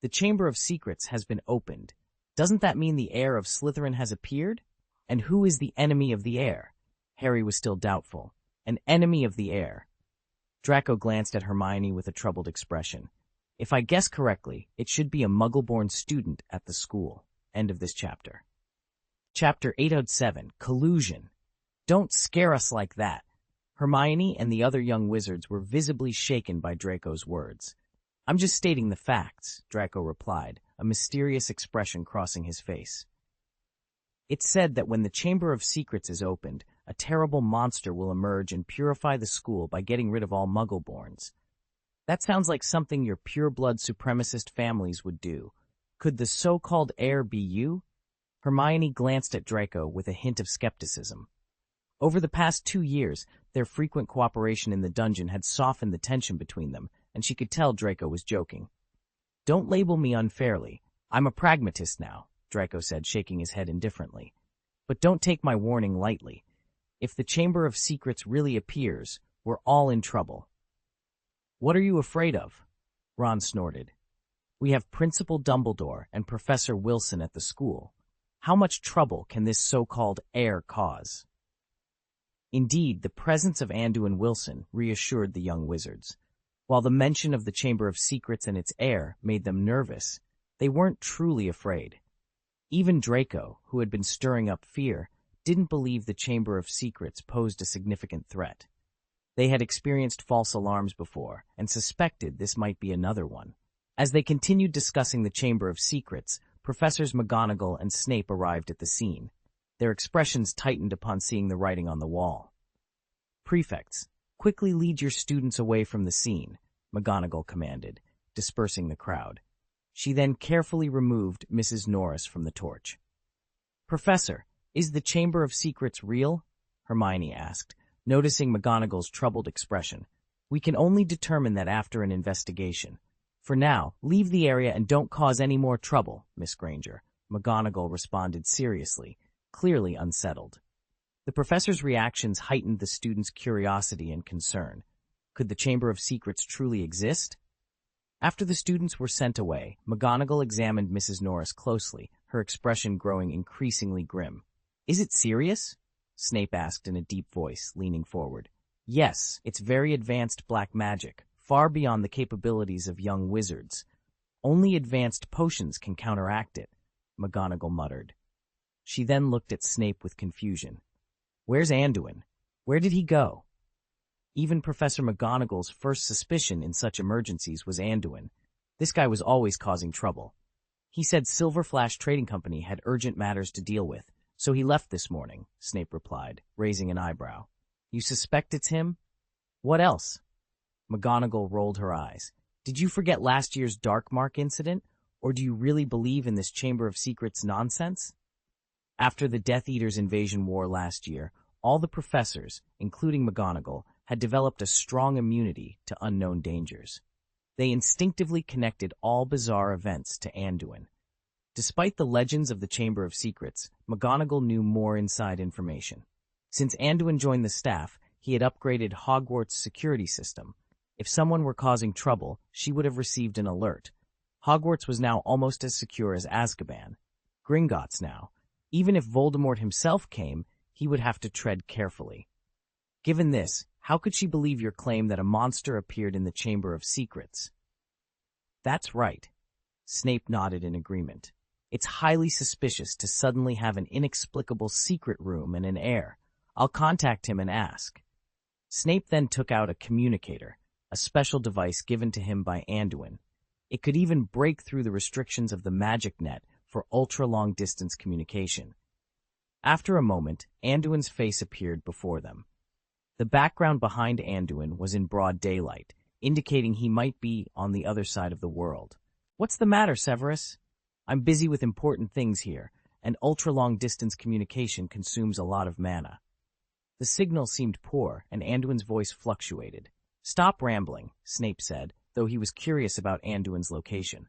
The Chamber of Secrets has been opened. Doesn't that mean the heir of Slytherin has appeared? And who is the enemy of the heir? Harry was still doubtful. An enemy of the heir. Draco glanced at Hermione with a troubled expression. If I guess correctly, it should be a Muggle-born student at the school. End of this chapter. Chapter 807, Collusion. Don't scare us like that. Hermione and the other young wizards were visibly shaken by Draco's words. I'm just stating the facts, Draco replied, a mysterious expression crossing his face. It's said that when the Chamber of Secrets is opened, a terrible monster will emerge and purify the school by getting rid of all Muggle-borns. That sounds like something your pure-blood supremacist families would do. Could the so-called heir be you? Hermione glanced at Draco with a hint of skepticism. Over the past 2 years, their frequent cooperation in the dungeon had softened the tension between them, and she could tell Draco was joking. Don't label me unfairly. I'm a pragmatist now, Draco said, shaking his head indifferently. But don't take my warning lightly. If the Chamber of Secrets really appears, we're all in trouble. What are you afraid of? Ron snorted. We have Principal Dumbledore and Professor Wilson at the school. How much trouble can this so-called heir cause? Indeed, the presence of Anduin Wilson reassured the young wizards. While the mention of the Chamber of Secrets and its heir made them nervous, they weren't truly afraid. Even Draco, who had been stirring up fear, didn't believe the Chamber of Secrets posed a significant threat. They had experienced false alarms before and suspected this might be another one. As they continued discussing the Chamber of Secrets, Professors McGonagall and Snape arrived at the scene. Their expressions tightened upon seeing the writing on the wall. Prefects, quickly lead your students away from the scene, McGonagall commanded, dispersing the crowd. She then carefully removed Mrs. Norris from the torch. Professor, is the Chamber of Secrets real? Hermione asked, Noticing McGonagall's troubled expression, "We can only determine that after an investigation. For now, leave the area and don't cause any more trouble, Miss Granger." McGonagall responded seriously, clearly unsettled. The professor's reactions heightened the students' curiosity and concern. Could the Chamber of Secrets truly exist? After the students were sent away, McGonagall examined Mrs. Norris closely, her expression growing increasingly grim. "Is it serious?" Snape asked in a deep voice, leaning forward. "Yes, it's very advanced black magic, far beyond the capabilities of young wizards. Only advanced potions can counteract it," McGonagall muttered. She then looked at Snape with confusion. "Where's Anduin? Where did he go?" Even Professor McGonagall's first suspicion in such emergencies was Anduin. This guy was always causing trouble. "He said Silver Flash Trading Company had urgent matters to deal with, so he left this morning," Snape replied, raising an eyebrow. "You suspect it's him? What else?" McGonagall rolled her eyes. "Did you forget last year's Dark Mark incident, or do you really believe in this Chamber of Secrets nonsense? After the Death Eaters invasion war last year, all the professors, including McGonagall, had developed a strong immunity to unknown dangers. They instinctively connected all bizarre events to Anduin. Despite the legends of the Chamber of Secrets, McGonagall knew more inside information. Since Anduin joined the staff, he had upgraded Hogwarts' security system. If someone were causing trouble, she would have received an alert. Hogwarts was now almost as secure as Azkaban. Gringotts now. Even if Voldemort himself came, he would have to tread carefully. Given this, how could she believe your claim that a monster appeared in the Chamber of Secrets? "That's right." Snape nodded in agreement. "It's highly suspicious to suddenly have an inexplicable secret room and an heir. I'll contact him and ask." Snape then took out a communicator, a special device given to him by Anduin. It could even break through the restrictions of the magic net for ultra-long-distance communication. After a moment, Anduin's face appeared before them. The background behind Anduin was in broad daylight, indicating he might be on the other side of the world. "What's the matter, Severus?" "I'm busy with important things here, and ultra-long-distance communication consumes a lot of mana." The signal seemed poor, and Anduin's voice fluctuated. "Stop rambling," Snape said, though he was curious about Anduin's location.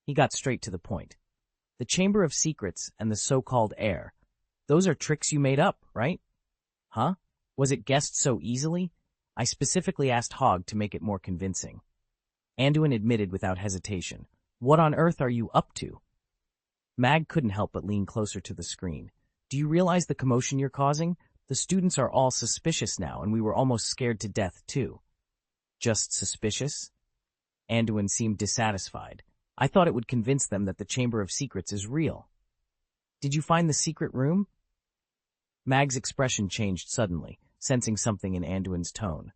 He got straight to the point. "The Chamber of Secrets and the so-called heir. Those are tricks you made up, right?" "Huh? Was it guessed so easily? I specifically asked Hogg to make it more convincing." Anduin admitted without hesitation. "What on earth are you up to?" Mag couldn't help but lean closer to the screen. "Do you realize the commotion you're causing? The students are all suspicious now, and we were almost scared to death, too." "Just suspicious?" Anduin seemed dissatisfied. "I thought it would convince them that the Chamber of Secrets is real." "Did you find the secret room?" Mag's expression changed suddenly, sensing something in Anduin's tone.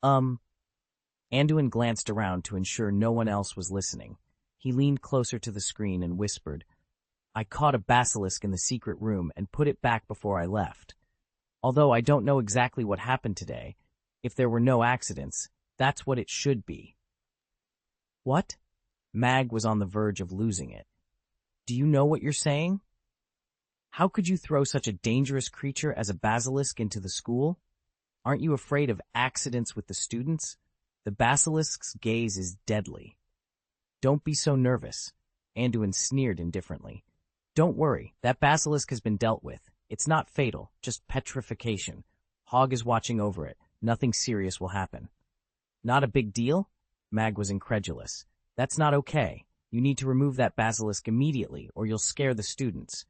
Anduin glanced around to ensure no one else was listening. He leaned closer to the screen and whispered, "I caught a basilisk in the secret room and put it back before I left. Although I don't know exactly what happened today, if there were no accidents, that's what it should be." "What?" Mag was on the verge of losing it. "Do you know what you're saying? How could you throw such a dangerous creature as a basilisk into the school? Aren't you afraid of accidents with the students? The basilisk's gaze is deadly." "Don't be so nervous," Anduin sneered indifferently. "Don't worry, that basilisk has been dealt with. It's not fatal, just petrification. Hogg is watching over it. Nothing serious will happen." "Not a big deal?" Mag was incredulous. "That's not okay. You need to remove that basilisk immediately, or you'll scare the students."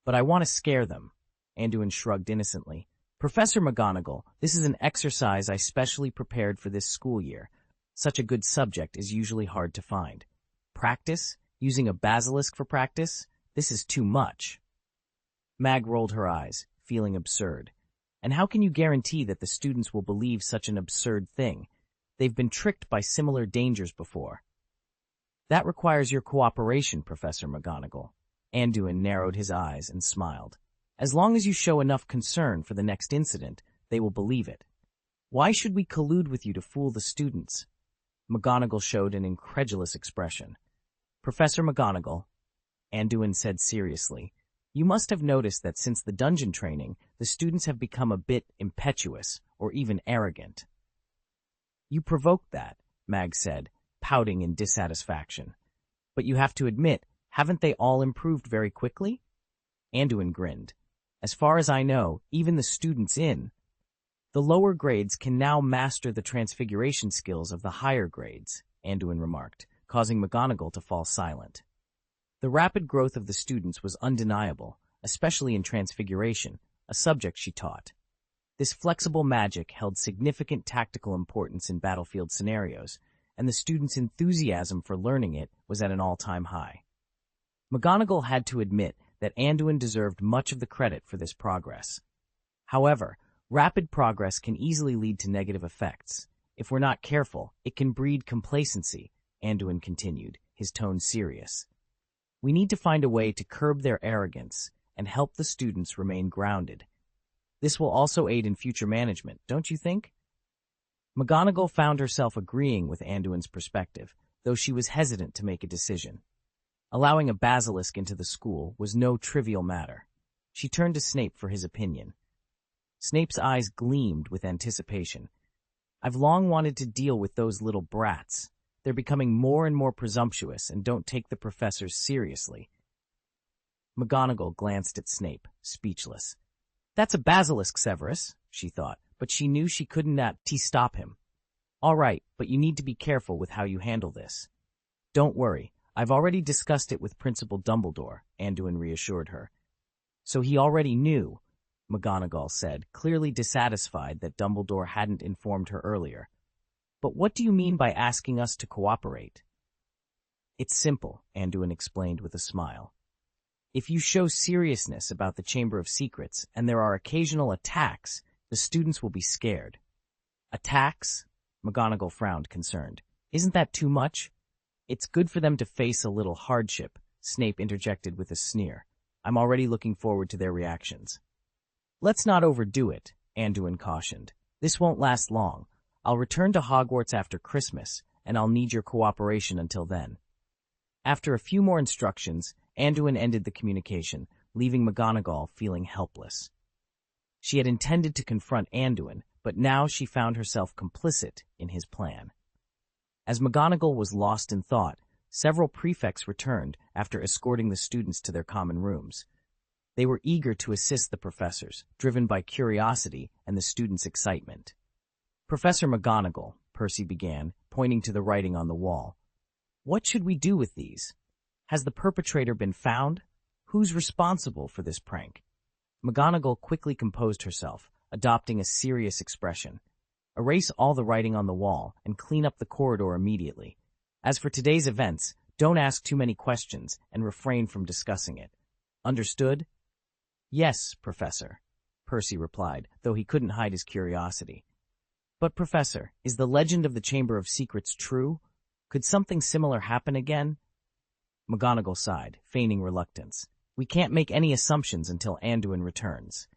"But I want to scare them." Anduin shrugged innocently. "Professor McGonagall, this is an exercise I specially prepared for this school year. Such a good subject is usually hard to find. Practice? Using a basilisk for practice? This is too much." Mag rolled her eyes, feeling absurd. "And how can you guarantee that the students will believe such an absurd thing? They've been tricked by similar dangers before." "That requires your cooperation, Professor McGonagall." Anduin narrowed his eyes and smiled. "As long as you show enough concern for the next incident, they will believe it." "Why should we collude with you to fool the students?" McGonagall showed an incredulous expression. "Professor McGonagall," Anduin said seriously, You must have noticed that since the dungeon training, the students have become a bit impetuous or even arrogant. You provoked that, Mag said, pouting in dissatisfaction. But you have to admit, haven't they all improved very quickly? Anduin grinned. As far as I know, even the students in the lower grades can now master the transfiguration skills of the higher grades, Anduin remarked, causing McGonagall to fall silent. The rapid growth of the students was undeniable, especially in transfiguration, a subject she taught. This flexible magic held significant tactical importance in battlefield scenarios, and the students' enthusiasm for learning it was at an all-time high. McGonagall had to admit that Anduin deserved much of the credit for this progress. However, rapid progress can easily lead to negative effects. If we're not careful, it can breed complacency, Anduin continued, his tone serious. We need to find a way to curb their arrogance and help the students remain grounded. This will also aid in future management, don't you think? McGonagall found herself agreeing with Anduin's perspective, though she was hesitant to make a decision. Allowing a basilisk into the school was no trivial matter. She turned to Snape for his opinion. Snape's eyes gleamed with anticipation. I've long wanted to deal with those little brats. They're becoming more and more presumptuous and don't take the professors seriously. McGonagall glanced at Snape, speechless. That's a basilisk, Severus, she thought, but she knew she couldn't stop him. All right, but you need to be careful with how you handle this. Don't worry, I've already discussed it with Principal Dumbledore, Anduin reassured her. So he already knew, McGonagall said, clearly dissatisfied that Dumbledore hadn't informed her earlier. But what do you mean by asking us to cooperate? It's simple, Anduin explained with a smile. If you show seriousness about the Chamber of Secrets and there are occasional attacks, the students will be scared. Attacks? McGonagall frowned, concerned. Isn't that too much? It's good for them to face a little hardship, Snape interjected with a sneer. I'm already looking forward to their reactions. Let's not overdo it, Anduin cautioned. This won't last long. I'll return to Hogwarts after Christmas, and I'll need your cooperation until then. After a few more instructions, Anduin ended the communication, leaving McGonagall feeling helpless. She had intended to confront Anduin, but now she found herself complicit in his plan. As McGonagall was lost in thought, several prefects returned after escorting the students to their common rooms. They were eager to assist the professors, driven by curiosity and the students' excitement. Professor McGonagall, Percy began, pointing to the writing on the wall. What should we do with these? Has the perpetrator been found? Who's responsible for this prank? McGonagall quickly composed herself, adopting a serious expression. Erase all the writing on the wall and clean up the corridor immediately. As for today's events, don't ask too many questions and refrain from discussing it. Understood? Yes, Professor, Percy replied, though he couldn't hide his curiosity. But, Professor, is the legend of the Chamber of Secrets true? Could something similar happen again? McGonagall sighed, feigning reluctance. We can't make any assumptions until Anduin returns.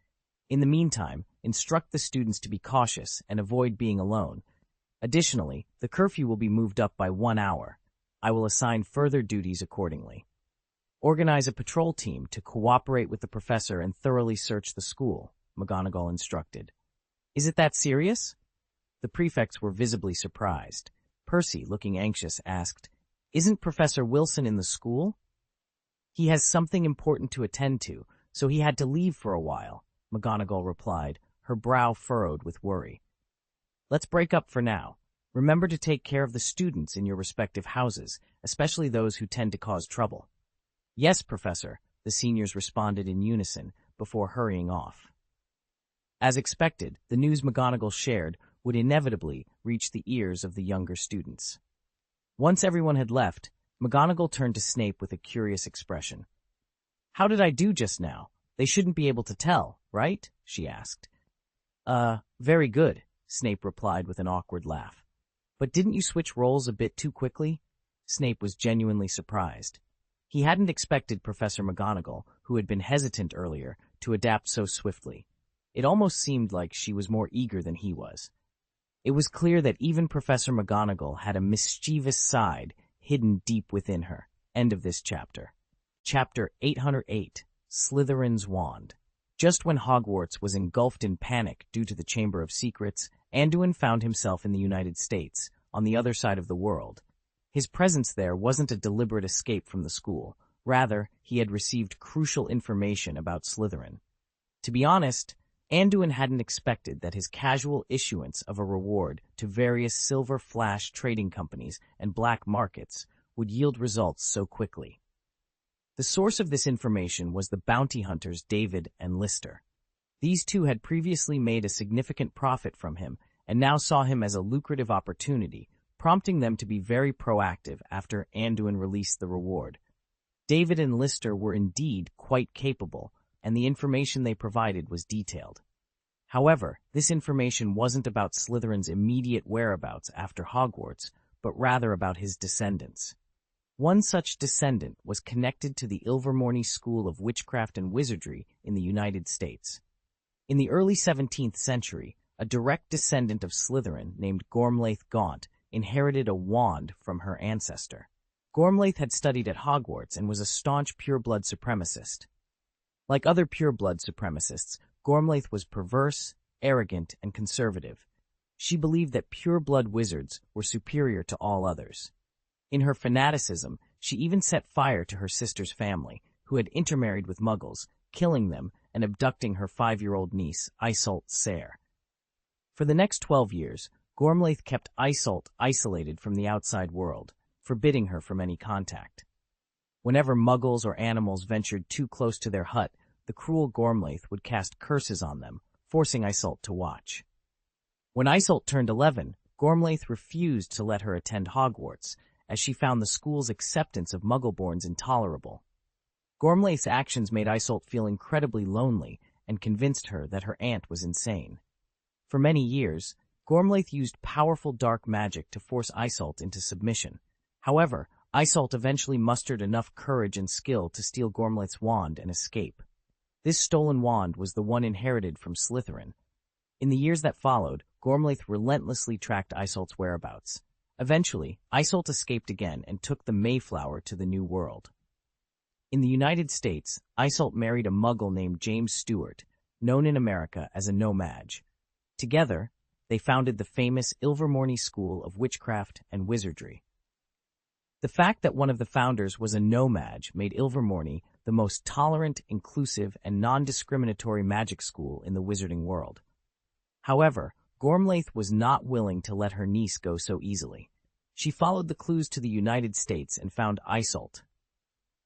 In the meantime, instruct the students to be cautious and avoid being alone. Additionally, the curfew will be moved up by 1 hour. I will assign further duties accordingly. Organize a patrol team to cooperate with the professor and thoroughly search the school, McGonagall instructed. Is it that serious? The prefects were visibly surprised. Percy, looking anxious, asked, Isn't Professor Wilson in the school? He has something important to attend to, so he had to leave for a while, McGonagall replied, her brow furrowed with worry. Let's break up for now. Remember to take care of the students in your respective houses, especially those who tend to cause trouble. Yes, Professor, the seniors responded in unison before hurrying off. As expected, the news McGonagall shared would inevitably reach the ears of the younger students. Once everyone had left, McGonagall turned to Snape with a curious expression. How did I do just now? They shouldn't be able to tell, right? She asked. Very good, Snape replied with an awkward laugh. But didn't you switch roles a bit too quickly? Snape was genuinely surprised. He hadn't expected Professor McGonagall, who had been hesitant earlier, to adapt so swiftly. It almost seemed like she was more eager than he was. It was clear that even Professor McGonagall had a mischievous side hidden deep within her. End of this chapter. Chapter 808, Slytherin's Wand. Just when Hogwarts was engulfed in panic due to the Chamber of Secrets, Anduin found himself in the United States, on the other side of the world. His presence there wasn't a deliberate escape from the school. Rather, he had received crucial information about Slytherin. To be honest, Anduin hadn't expected that his casual issuance of a reward to various Silver Flash trading companies and black markets would yield results so quickly. The source of this information was the bounty hunters David and Lister. These two had previously made a significant profit from him and now saw him as a lucrative opportunity, prompting them to be very proactive after Anduin released the reward. David and Lister were indeed quite capable, and the information they provided was detailed. However, this information wasn't about Slytherin's immediate whereabouts after Hogwarts, but rather about his descendants. One such descendant was connected to the Ilvermorny School of Witchcraft and Wizardry in the United States. In the early 17th century, a direct descendant of Slytherin named Gormlaith Gaunt inherited a wand from her ancestor. Gormlaith had studied at Hogwarts and was a staunch pureblood supremacist. Like other pureblood supremacists, Gormlaith was perverse, arrogant, and conservative. She believed that pureblood wizards were superior to all others. In her fanaticism, she even set fire to her sister's family, who had intermarried with Muggles, killing them and abducting her 5-year-old niece, Iseult Sayre. For the next 12 years, Gormlaith kept Iseult isolated from the outside world, forbidding her from any contact. Whenever Muggles or animals ventured too close to their hut, the cruel Gormlaith would cast curses on them, forcing Iseult to watch. When Iseult turned 11, Gormlaith refused to let her attend Hogwarts, as she found the school's acceptance of Muggleborns intolerable. Gormlaith's actions made Iseult feel incredibly lonely and convinced her that her aunt was insane. For many years, Gormlaith used powerful dark magic to force Iseult into submission. However, Iseult eventually mustered enough courage and skill to steal Gormlaith's wand and escape. This stolen wand was the one inherited from Slytherin. In the years that followed, Gormlaith relentlessly tracked Iseult's whereabouts. Eventually, Iseult escaped again and took the Mayflower to the New World. In the United States, Iseult married a Muggle named James Stewart, known in America as a No-Maj. Together, they founded the famous Ilvermorny School of Witchcraft and Wizardry. The fact that one of the founders was a No-Maj made Ilvermorny the most tolerant, inclusive, and non-discriminatory magic school in the wizarding world. However, Gormlaith was not willing to let her niece go so easily. She followed the clues to the United States and found Iseult.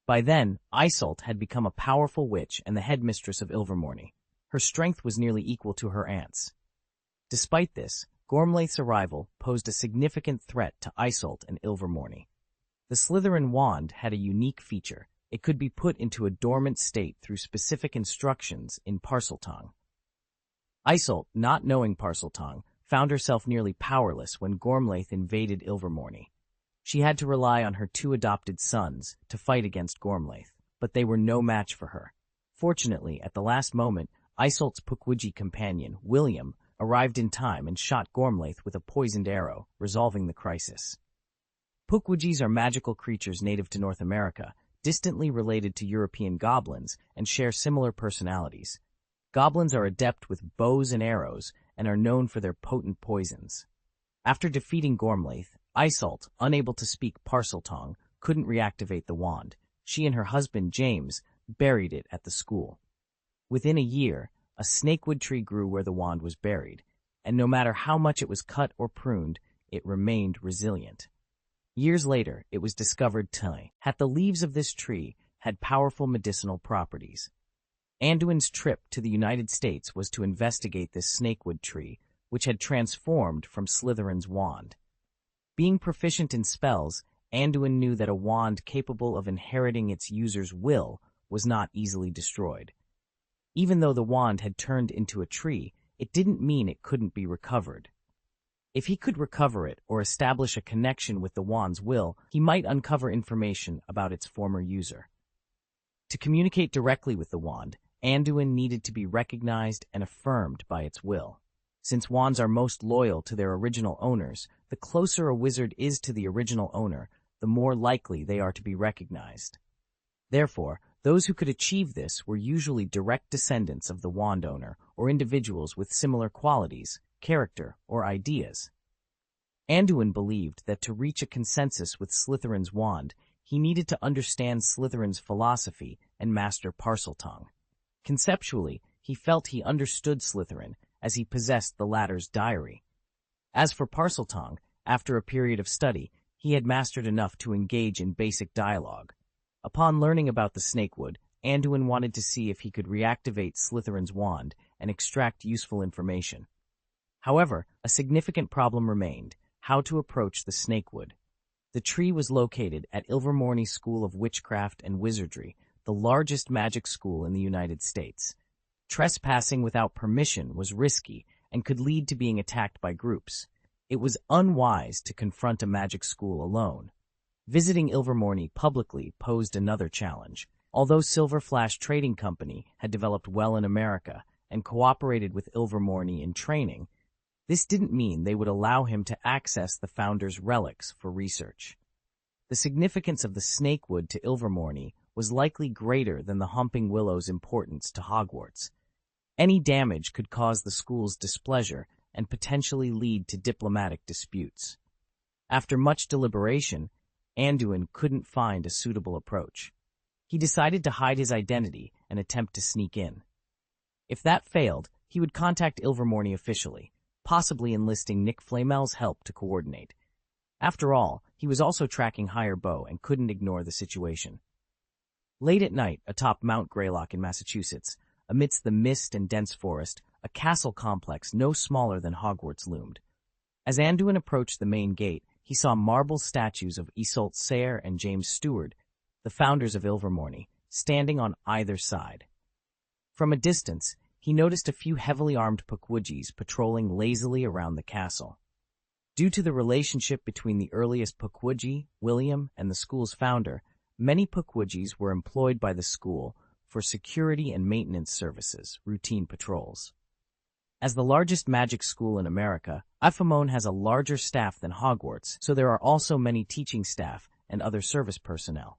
By then, Iseult had become a powerful witch and the headmistress of Ilvermorny. Her strength was nearly equal to her aunt's. Despite this, Gormlaith's arrival posed a significant threat to Iseult and Ilvermorny. The Slytherin wand had a unique feature. It could be put into a dormant state through specific instructions in Parseltongue. Iseult, not knowing Parseltongue, found herself nearly powerless when Gormlaith invaded Ilvermorny. She had to rely on her 2 adopted sons to fight against Gormlaith, but they were no match for her. Fortunately, at the last moment, Iseult's Pukwudgie companion, William, arrived in time and shot Gormlaith with a poisoned arrow, resolving the crisis. Pukwudgies are magical creatures native to North America, distantly related to European goblins, and share similar personalities. Goblins are adept with bows and arrows and are known for their potent poisons. After defeating Gormlaith, Iseult, unable to speak Parseltongue, couldn't reactivate the wand. She and her husband, James, buried it at the school. Within a year, a snakewood tree grew where the wand was buried, and no matter how much it was cut or pruned, it remained resilient. Years later, it was discovered that the leaves of this tree had powerful medicinal properties. Anduin's trip to the United States was to investigate this snakewood tree, which had transformed from Slytherin's wand. Being proficient in spells, Anduin knew that a wand capable of inheriting its user's will was not easily destroyed. Even though the wand had turned into a tree, it didn't mean it couldn't be recovered. If he could recover it or establish a connection with the wand's will, he might uncover information about its former user. To communicate directly with the wand, Anduin needed to be recognized and affirmed by its will. Since wands are most loyal to their original owners, the closer a wizard is to the original owner, the more likely they are to be recognized. Therefore, Those who could achieve this were usually direct descendants of the wand owner or individuals with similar qualities, character, or ideas. Anduin believed that to reach a consensus with Slytherin's wand, he needed to understand Slytherin's philosophy and master Parseltongue. Conceptually, he felt he understood Slytherin as he possessed the latter's diary. As for Parseltongue, after a period of study, he had mastered enough to engage in basic dialogue. Upon learning about the Snakewood, Anduin wanted to see if he could reactivate Slytherin's wand and extract useful information. However, a significant problem remained: how to approach the Snakewood. The tree was located at Ilvermorny School of Witchcraft and Wizardry, the largest magic school in the United States. Trespassing without permission was risky and could lead to being attacked by groups. It was unwise to confront a magic school alone. Visiting Ilvermorny publicly posed another challenge. Although Silver Flash Trading Company had developed well in America and cooperated with Ilvermorny in training, this didn't mean they would allow him to access the founder's relics for research. The significance of the Snakewood to Ilvermorny was likely greater than the Humping Willow's importance to Hogwarts. Any damage could cause the school's displeasure and potentially lead to diplomatic disputes. After much deliberation, Anduin couldn't find a suitable approach. He decided to hide his identity and attempt to sneak in. If that failed, he would contact Ilvermorny officially, possibly enlisting Nick Flamel's help to coordinate. After all, he was also tracking Higher Bow and couldn't ignore the situation. Late at night, atop Mount Greylock in Massachusetts, amidst the mist and dense forest, a castle complex no smaller than Hogwarts loomed. As Anduin approached the main gate, he saw marble statues of Isolde Sayre and James Stewart, the founders of Ilvermorny, standing on either side. From a distance, he noticed a few heavily armed Pukwudgies patrolling lazily around the castle. Due to the relationship between the earliest Pukwudgie, William, and the school's founder, many Pukwudgies were employed by the school for security and maintenance services, routine patrols. As the largest magic school in America, Ifamone has a larger staff than Hogwarts, so there are also many teaching staff and other service personnel.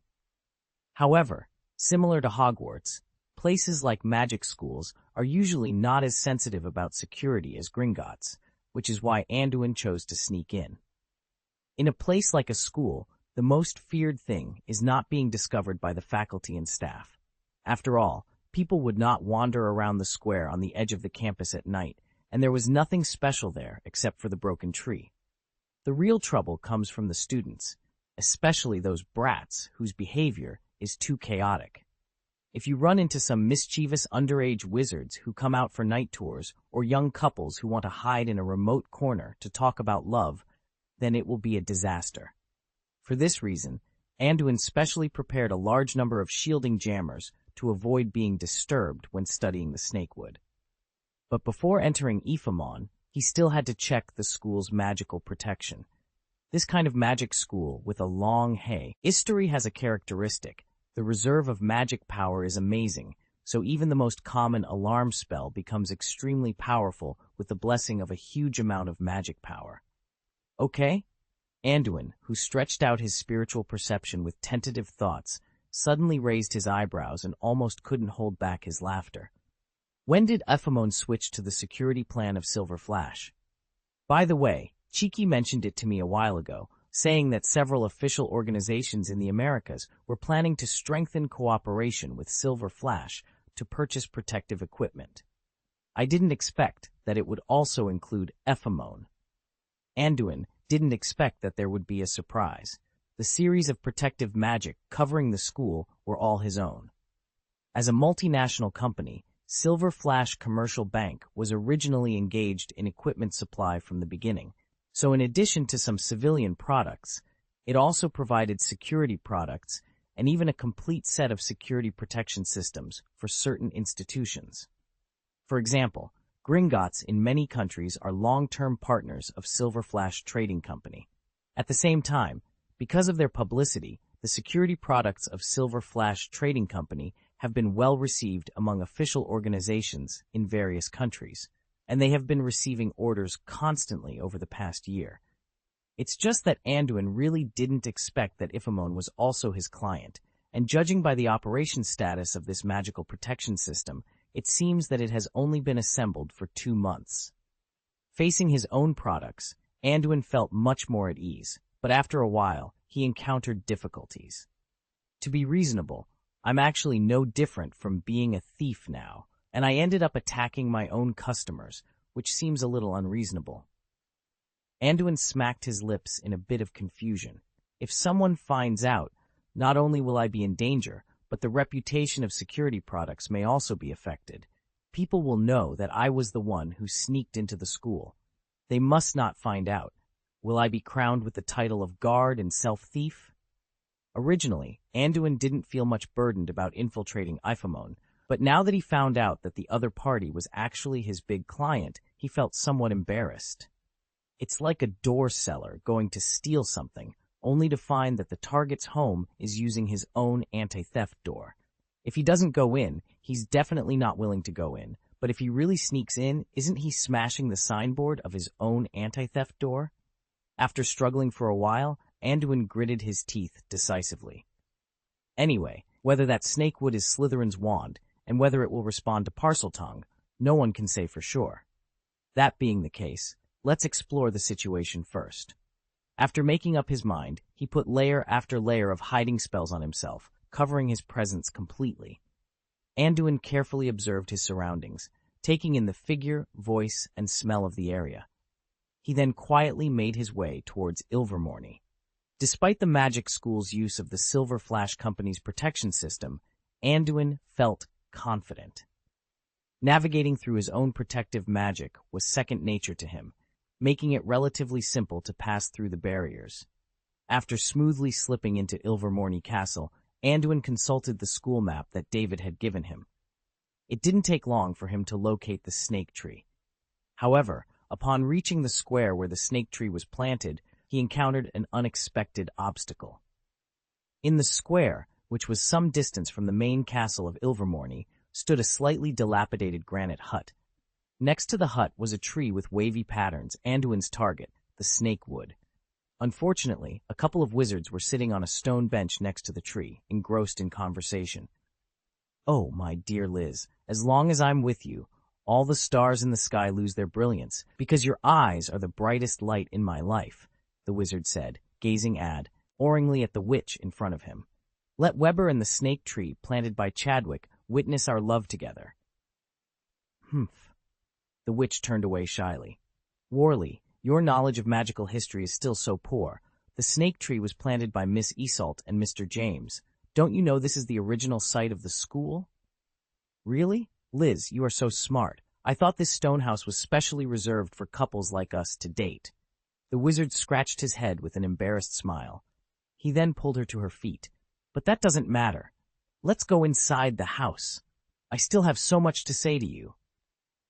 However, similar to Hogwarts, places like magic schools are usually not as sensitive about security as Gringotts, which is why Anduin chose to sneak in. In a place like a school, the most feared thing is not being discovered by the faculty and staff. After all, people would not wander around the square on the edge of the campus at night, and there was nothing special there except for the broken tree. The real trouble comes from the students, especially those brats whose behavior is too chaotic. If you run into some mischievous underage wizards who come out for night tours or young couples who want to hide in a remote corner to talk about love, then it will be a disaster. For this reason, Anduin specially prepared a large number of shielding jammers to avoid being disturbed when studying the Snakewood. But before entering Ifamon, he still had to check the school's magical protection. This kind of magic school with a long history has a characteristic. The reserve of magic power is amazing, so even the most common alarm spell becomes extremely powerful with the blessing of a huge amount of magic power. Okay? Anduin, who stretched out his spiritual perception with tentative thoughts, suddenly raised his eyebrows and almost couldn't hold back his laughter. When did Ifamone switch to the security plan of Silver Flash? By the way, Cheeky mentioned it to me a while ago, saying that several official organizations in the Americas were planning to strengthen cooperation with Silver Flash to purchase protective equipment. I didn't expect that it would also include Ifamone. Anduin didn't expect that there would be a surprise. The series of protective magic covering the school were all his own. As a multinational company, Silver Flash Commercial Bank was originally engaged in equipment supply from the beginning, so in addition to some civilian products, it also provided security products and even a complete set of security protection systems for certain institutions. For example, Gringotts in many countries are long-term partners of Silver Flash Trading Company. At the same time, because of their publicity, the security products of Silver Flash Trading Company have been well received among official organizations in various countries, and they have been receiving orders constantly over the past year. It's just that Anduin really didn't expect that Ifamone was also his client, and judging by the operation status of this magical protection system, it seems that it has only been assembled for 2 months. Facing his own products, Anduin felt much more at ease, but after a while, he encountered difficulties. To be reasonable, I'm actually no different from being a thief now, and I ended up attacking my own customers, which seems a little unreasonable. Anduin smacked his lips in a bit of confusion. If someone finds out, not only will I be in danger, but the reputation of security products may also be affected. People will know that I was the one who sneaked into the school. They must not find out. Will I be crowned with the title of guard and self-thief? Originally, Anduin didn't feel much burdened about infiltrating Ifamon, but now that he found out that the other party was actually his big client, he felt somewhat embarrassed. It's like a door seller going to steal something, only to find that the target's home is using his own anti-theft door. If he doesn't go in, he's definitely not willing to go in, but if he really sneaks in, isn't he smashing the signboard of his own anti-theft door? After struggling for a while, Anduin gritted his teeth decisively. Anyway, whether that snakewood is Slytherin's wand, and whether it will respond to Parseltongue, no one can say for sure. That being the case, let's explore the situation first. After making up his mind, he put layer after layer of hiding spells on himself, covering his presence completely. Anduin carefully observed his surroundings, taking in the figure, voice, and smell of the area. He then quietly made his way towards Ilvermorny. Despite the magic school's use of the Silver Flash Company's protection system, Anduin felt confident. Navigating through his own protective magic was second nature to him, making it relatively simple to pass through the barriers. After smoothly slipping into Ilvermorny Castle, Anduin consulted the school map that David had given him. It didn't take long for him to locate the snake tree. However, upon reaching the square where the snake tree was planted, he encountered an unexpected obstacle. In the square, which was some distance from the main castle of Ilvermorny, stood a slightly dilapidated granite hut. Next to the hut was a tree with wavy patterns, Anduin's target, the snake wood. Unfortunately, a couple of wizards were sitting on a stone bench next to the tree, engrossed in conversation. "Oh, my dear Liz, as long as I'm with you, all the stars in the sky lose their brilliance, because your eyes are the brightest light in my life," the wizard said, gazing adoringly at the witch in front of him. "Let Weber and the snake tree planted by Chadwick witness our love together." "Humph." The witch turned away shyly. "Worley, your knowledge of magical history is still so poor. The snake tree was planted by Miss Iseult and Mr. James. Don't you know this is the original site of the school?" "Really? Liz, you are so smart. I thought this stone house was specially reserved for couples like us to date." The wizard scratched his head with an embarrassed smile. He then pulled her to her feet. "But that doesn't matter. Let's go inside the house. I still have so much to say to you."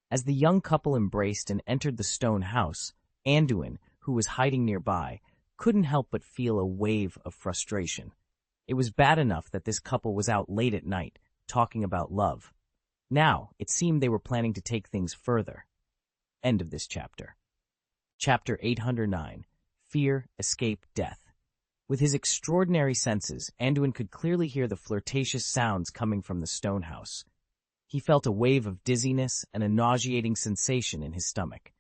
As the young couple embraced and entered the stone house, Anduin, who was hiding nearby, couldn't help but feel a wave of frustration. It was bad enough that this couple was out late at night, talking about love. Now, it seemed they were planning to take things further. End of this chapter. Chapter 809. Fear, Escape, Death. With his extraordinary senses, Anduin could clearly hear the flirtatious sounds coming from the stone house. He felt a wave of dizziness and a nauseating sensation in his stomach.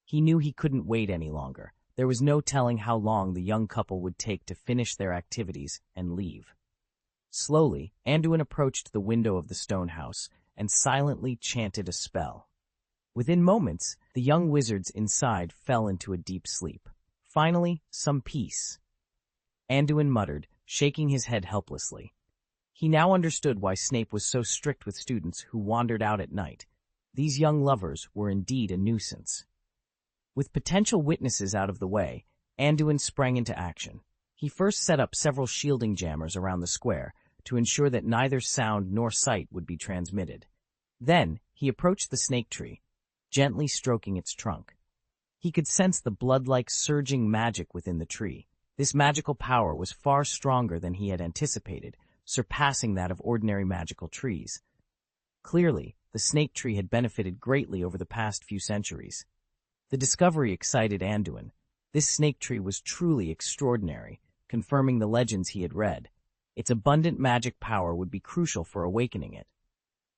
He knew he couldn't wait any longer. There was no telling how long the young couple would take to finish their activities and leave. Slowly, Anduin approached the window of the stone house and silently chanted a spell. Within moments, the young wizards inside fell into a deep sleep. Finally, some peace. Anduin muttered, shaking his head helplessly. He now understood why Snape was so strict with students who wandered out at night. These young lovers were indeed a nuisance. With potential witnesses out of the way, Anduin sprang into action. He first set up several shielding jammers around the square to ensure that neither sound nor sight would be transmitted. Then, he approached the snake tree, gently stroking its trunk. He could sense the blood-like surging magic within the tree. This magical power was far stronger than he had anticipated, surpassing that of ordinary magical trees. Clearly, the snake tree had benefited greatly over the past few centuries. The discovery excited Anduin. This snake tree was truly extraordinary, confirming the legends he had read. Its abundant magic power would be crucial for awakening it.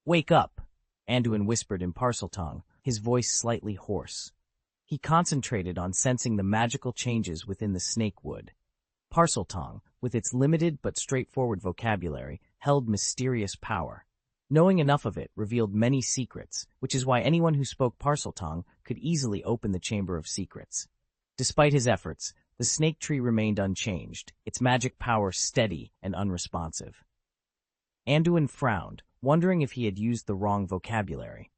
"Wake up," Anduin whispered in Parseltongue, his voice slightly hoarse. He concentrated on sensing the magical changes within the snake wood. Parseltongue, with its limited but straightforward vocabulary, held mysterious power. Knowing enough of it revealed many secrets, which is why anyone who spoke Parseltongue could easily open the Chamber of Secrets. Despite his efforts, the snake tree remained unchanged, its magic power steady and unresponsive. Anduin frowned, wondering if he had used the wrong vocabulary.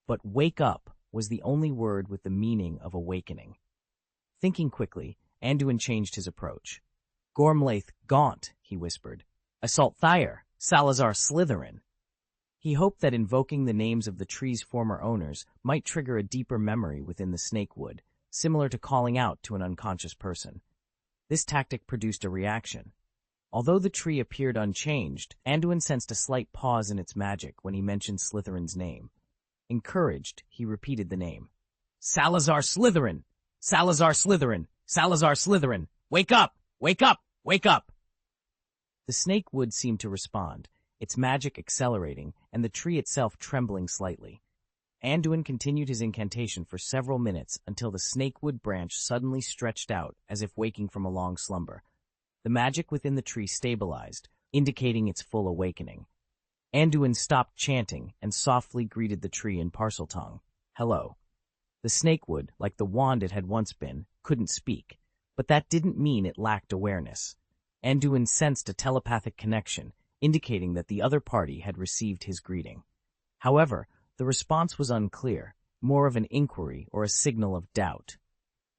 But "wake up" was the only word with the meaning of awakening. Thinking quickly, Anduin changed his approach. "Gormlaith Gaunt," he whispered. "Assault Thyre, Salazar Slytherin." He hoped that invoking the names of the tree's former owners might trigger a deeper memory within the snake wood, similar to calling out to an unconscious person. This tactic produced a reaction. Although the tree appeared unchanged, Anduin sensed a slight pause in its magic when he mentioned Slytherin's name. Encouraged, he repeated the name. "Salazar Slytherin! Salazar Slytherin! Salazar Slytherin! Wake up! Wake up! Wake up!" The snake wood seemed to respond, its magic accelerating and the tree itself trembling slightly. Anduin continued his incantation for several minutes until the snakewood branch suddenly stretched out as if waking from a long slumber. The magic within the tree stabilized, indicating its full awakening. Anduin stopped chanting and softly greeted the tree in Parseltongue. "Hello." The snakewood, like the wand it had once been, couldn't speak, but that didn't mean it lacked awareness. Anduin sensed a telepathic connection, indicating that the other party had received his greeting. However, the response was unclear, more of an inquiry or a signal of doubt.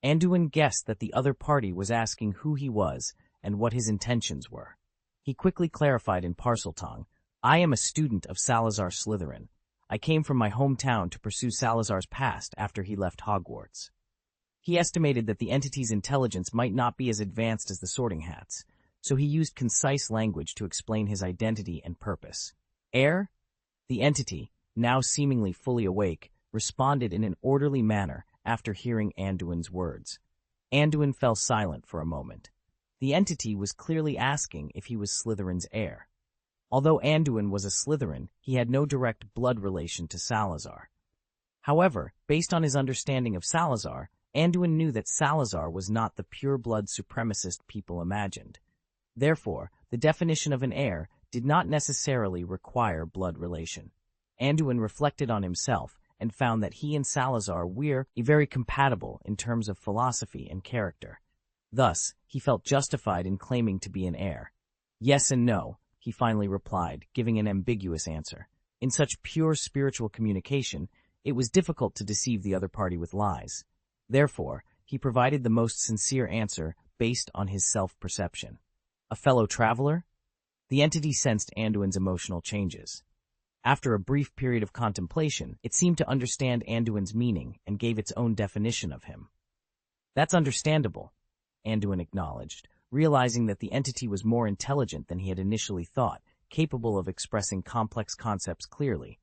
Anduin guessed that the other party was asking who he was and what his intentions were. He quickly clarified in Parseltongue, "I am a student of Salazar Slytherin. I came from my hometown to pursue Salazar's past after he left Hogwarts." He estimated that the entity's intelligence might not be as advanced as the Sorting Hat's, so he used concise language to explain his identity and purpose. "Heir?" The entity, now seemingly fully awake, responded in an orderly manner after hearing Anduin's words. Anduin fell silent for a moment. The entity was clearly asking if he was Slytherin's heir. Although Anduin was a Slytherin, he had no direct blood relation to Salazar. However, based on his understanding of Salazar, Anduin knew that Salazar was not the pure-blood supremacist people imagined. Therefore, the definition of an heir did not necessarily require blood relation. Anduin reflected on himself and found that he and Salazar were very compatible in terms of philosophy and character. Thus, he felt justified in claiming to be an heir. "Yes and no," he finally replied, giving an ambiguous answer. In such pure spiritual communication, it was difficult to deceive the other party with lies. Therefore, he provided the most sincere answer based on his self-perception. "A fellow traveler?" The entity sensed Anduin's emotional changes. After a brief period of contemplation, it seemed to understand Anduin's meaning and gave its own definition of him. "That's understandable," Anduin acknowledged, realizing that the entity was more intelligent than he had initially thought, capable of expressing complex concepts clearly.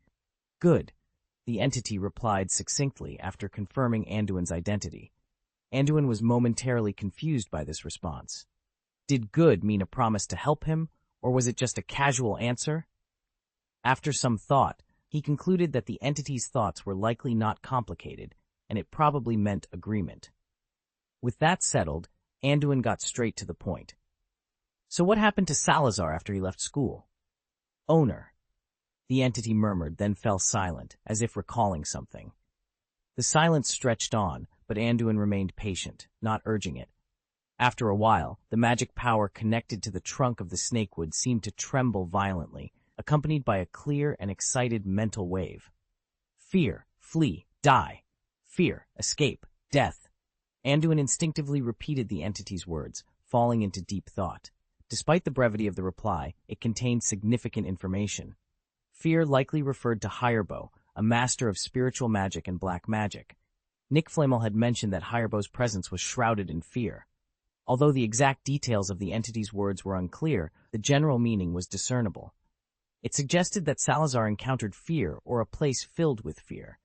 "Good," the entity replied succinctly after confirming Anduin's identity. Anduin was momentarily confused by this response. Did good mean a promise to help him, or was it just a casual answer? After some thought, he concluded that the entity's thoughts were likely not complicated, and it probably meant agreement. With that settled, Anduin got straight to the point. "So what happened to Salazar after he left school?" "Owner," the entity murmured, then fell silent, as if recalling something. The silence stretched on, but Anduin remained patient, not urging it. After a while, the magic power connected to the trunk of the snakewood seemed to tremble violently, accompanied by a clear and excited mental wave. "Fear, flee, die. Fear, escape, death." Anduin instinctively repeated the entity's words, falling into deep thought. Despite the brevity of the reply, it contained significant information. Fear likely referred to Hirebo, a master of spiritual magic and black magic. Nick Flamel had mentioned that Hirebo's presence was shrouded in fear. Although the exact details of the entity's words were unclear, the general meaning was discernible. It suggested that Salazar encountered fear or a place filled with fear.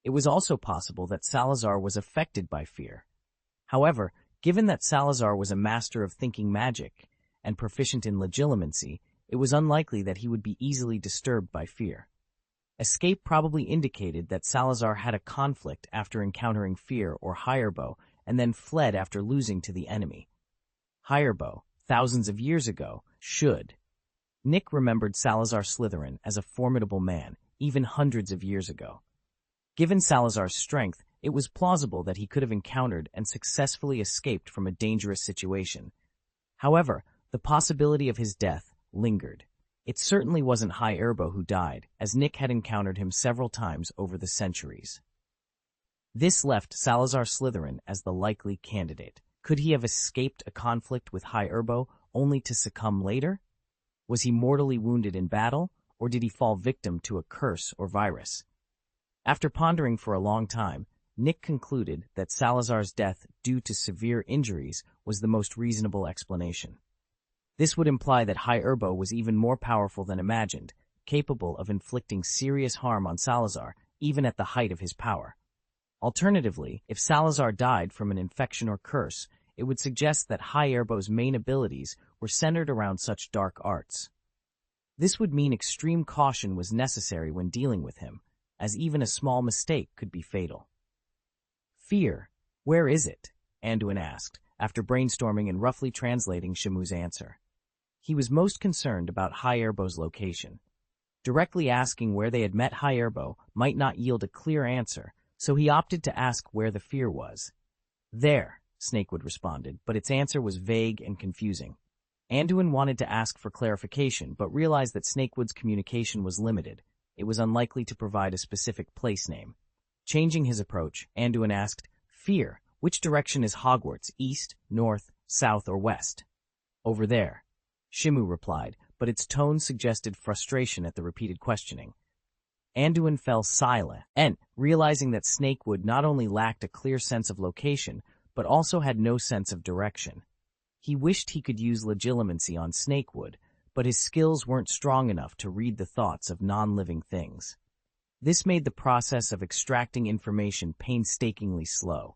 It was also possible that Salazar was affected by fear. However, given that Salazar was a master of thinking magic, and proficient in legilimency, it was unlikely that he would be easily disturbed by fear. Escape probably indicated that Salazar had a conflict after encountering fear or Hirebow and then fled after losing to the enemy. Hirebow, thousands of years ago, should. Nick remembered Salazar Slytherin as a formidable man, even hundreds of years ago. Given Salazar's strength, it was plausible that he could have encountered and successfully escaped from a dangerous situation. However, the possibility of his death lingered. It certainly wasn't Hirebow who died, as Nick had encountered him several times over the centuries. This left Salazar Slytherin as the likely candidate. Could he have escaped a conflict with Hirebow only to succumb later? Was he mortally wounded in battle, or did he fall victim to a curse or virus? After pondering for a long time, Nick concluded that Salazar's death due to severe injuries was the most reasonable explanation. This would imply that Hirebow was even more powerful than imagined, capable of inflicting serious harm on Salazar, even at the height of his power. Alternatively, if Salazar died from an infection or curse, it would suggest that Hirebow's main abilities were centered around such dark arts. This would mean extreme caution was necessary when dealing with him, as even a small mistake could be fatal. Fear, where is it? Anduin asked, after brainstorming and roughly translating Shemu's answer. He was most concerned about Hirebow's location. Directly asking where they had met Hirebow might not yield a clear answer, so he opted to ask where the fear was. There, Snakewood responded, but its answer was vague and confusing. Anduin wanted to ask for clarification, but realized that Snakewood's communication was limited. It was unlikely to provide a specific place name. Changing his approach, Anduin asked, "Fear, which direction is Hogwarts, east, north, south, or west?" "Over there," Shemu replied, but its tone suggested frustration at the repeated questioning. Anduin fell silent, and, realizing that Snakewood not only lacked a clear sense of location, but also had no sense of direction. He wished he could use legilimency on Snakewood, but his skills weren't strong enough to read the thoughts of non-living things. This made the process of extracting information painstakingly slow.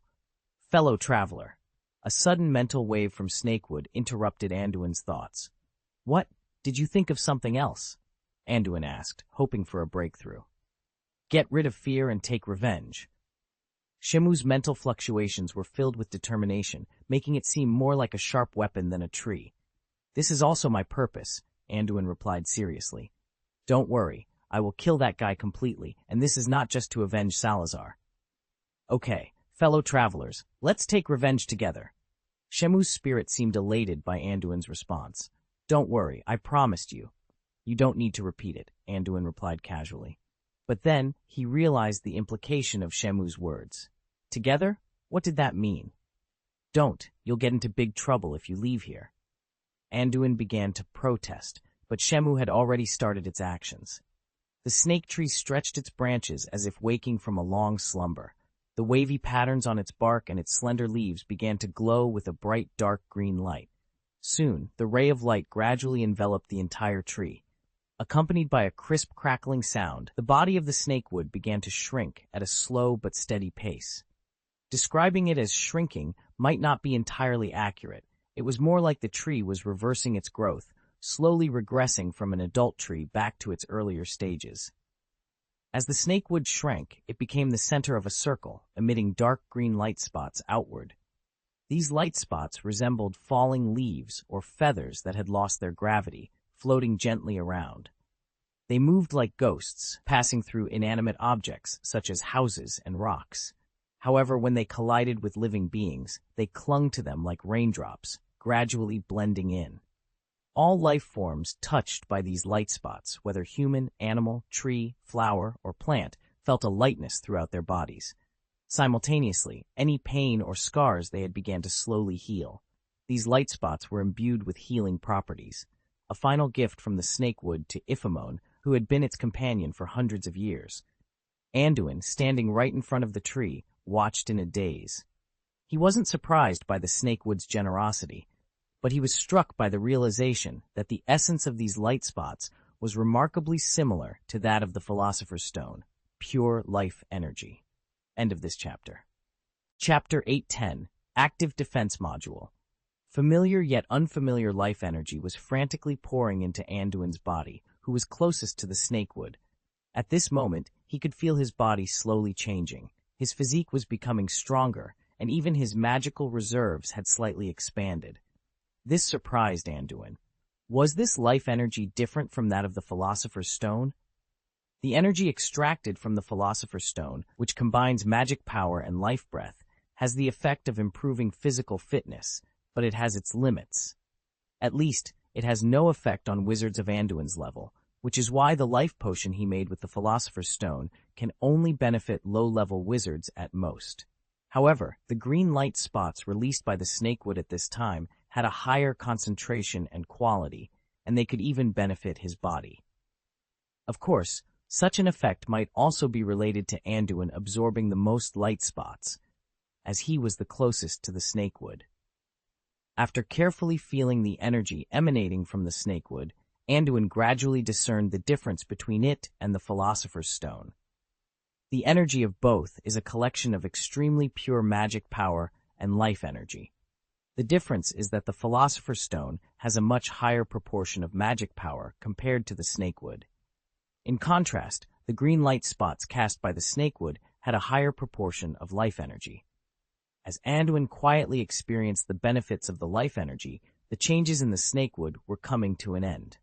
"Fellow traveler." A sudden mental wave from Snakewood interrupted Anduin's thoughts. "What? Did you think of something else?" Anduin asked, hoping for a breakthrough. "Get rid of fear and take revenge." Shemu's mental fluctuations were filled with determination, making it seem more like a sharp weapon than a tree. "This is also my purpose," Anduin replied seriously. "Don't worry, I will kill that guy completely, and this is not just to avenge Salazar." "Okay, fellow travelers, let's take revenge together." Shemu's spirit seemed elated by Anduin's response. "Don't worry, I promised you." "You don't need to repeat it," Anduin replied casually. But then, he realized the implication of Shemu's words. Together? What did that mean? "Don't, you'll get into big trouble if you leave here." Anduin began to protest, but Shemu had already started its actions. The snake tree stretched its branches as if waking from a long slumber. The wavy patterns on its bark and its slender leaves began to glow with a bright dark green light. Soon, the ray of light gradually enveloped the entire tree. Accompanied by a crisp crackling sound, the body of the snakewood began to shrink at a slow but steady pace. Describing it as shrinking might not be entirely accurate. It was more like the tree was reversing its growth, slowly regressing from an adult tree back to its earlier stages. As the snakewood shrank, it became the center of a circle, emitting dark green light spots outward. These light spots resembled falling leaves or feathers that had lost their gravity, floating gently around. They moved like ghosts, passing through inanimate objects such as houses and rocks. However, when they collided with living beings, they clung to them like raindrops, gradually blending in. All life forms touched by these light spots, whether human, animal, tree, flower, or plant, felt a lightness throughout their bodies. Simultaneously, any pain or scars they had began to slowly heal. These light spots were imbued with healing properties, a final gift from the snakewood to Iphamone, who had been its companion for hundreds of years. Anduin, standing right in front of the tree, watched in a daze. He wasn't surprised by the snakewood's generosity, but he was struck by the realization that the essence of these light spots was remarkably similar to that of the Philosopher's Stone, pure life energy. End of this chapter. Chapter 810, Active Defense Module. Familiar yet unfamiliar life energy was frantically pouring into Anduin's body, who was closest to the snakewood. At this moment, he could feel his body slowly changing. His physique was becoming stronger, and even his magical reserves had slightly expanded. This surprised Anduin. Was this life energy different from that of the Philosopher's Stone? The energy extracted from the Philosopher's Stone, which combines magic power and life breath, has the effect of improving physical fitness, but it has its limits. At least, it has no effect on wizards of Anduin's level, which is why the life potion he made with the Philosopher's Stone can only benefit low-level wizards at most. However, the green light spots released by the snakewood at this time had a higher concentration and quality, and they could even benefit his body. Of course, such an effect might also be related to Anduin absorbing the most light spots, as he was the closest to the snakewood. After carefully feeling the energy emanating from the snakewood, Anduin gradually discerned the difference between it and the Philosopher's Stone. The energy of both is a collection of extremely pure magic power and life energy. The difference is that the Philosopher's Stone has a much higher proportion of magic power compared to the snakewood. In contrast, the green light spots cast by the snakewood had a higher proportion of life energy. As Anduin quietly experienced the benefits of the life energy, the changes in the snakewood were coming to an end.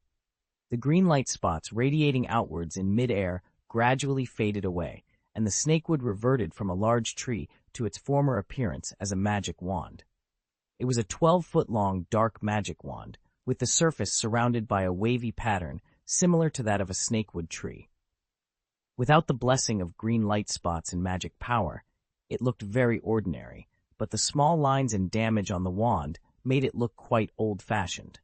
The green light spots radiating outwards in mid-air gradually faded away, and the snakewood reverted from a large tree to its former appearance as a magic wand. It was a 12-foot-long dark magic wand, with the surface surrounded by a wavy pattern similar to that of a snakewood tree. Without the blessing of green light spots and magic power, it looked very ordinary, but the small lines and damage on the wand made it look quite old-fashioned.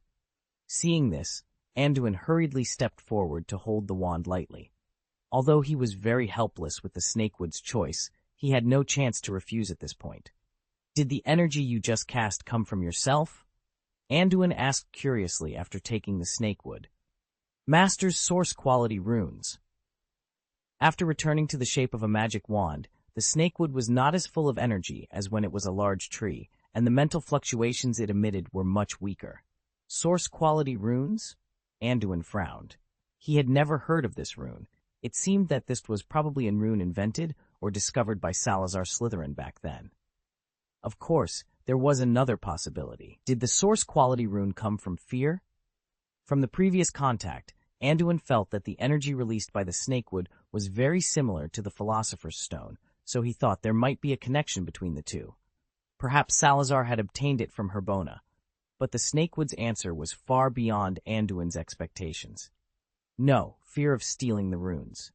Seeing this, Anduin hurriedly stepped forward to hold the wand lightly. Although he was very helpless with the snakewood's choice, he had no chance to refuse at this point. "Did the energy you just cast come from yourself?" Anduin asked curiously after taking the snakewood. "Master's source quality runes." After returning to the shape of a magic wand, the snakewood was not as full of energy as when it was a large tree, and the mental fluctuations it emitted were much weaker. Source quality runes? Anduin frowned. He had never heard of this rune. It seemed that this was probably a rune invented or discovered by Salazar Slytherin back then. Of course, there was another possibility. Did the source quality rune come from fear? From the previous contact, Anduin felt that the energy released by the snakewood was very similar to the Philosopher's Stone, so he thought there might be a connection between the two. Perhaps Salazar had obtained it from Herbona, but the snakewood's answer was far beyond Anduin's expectations. No, fear of stealing the runes.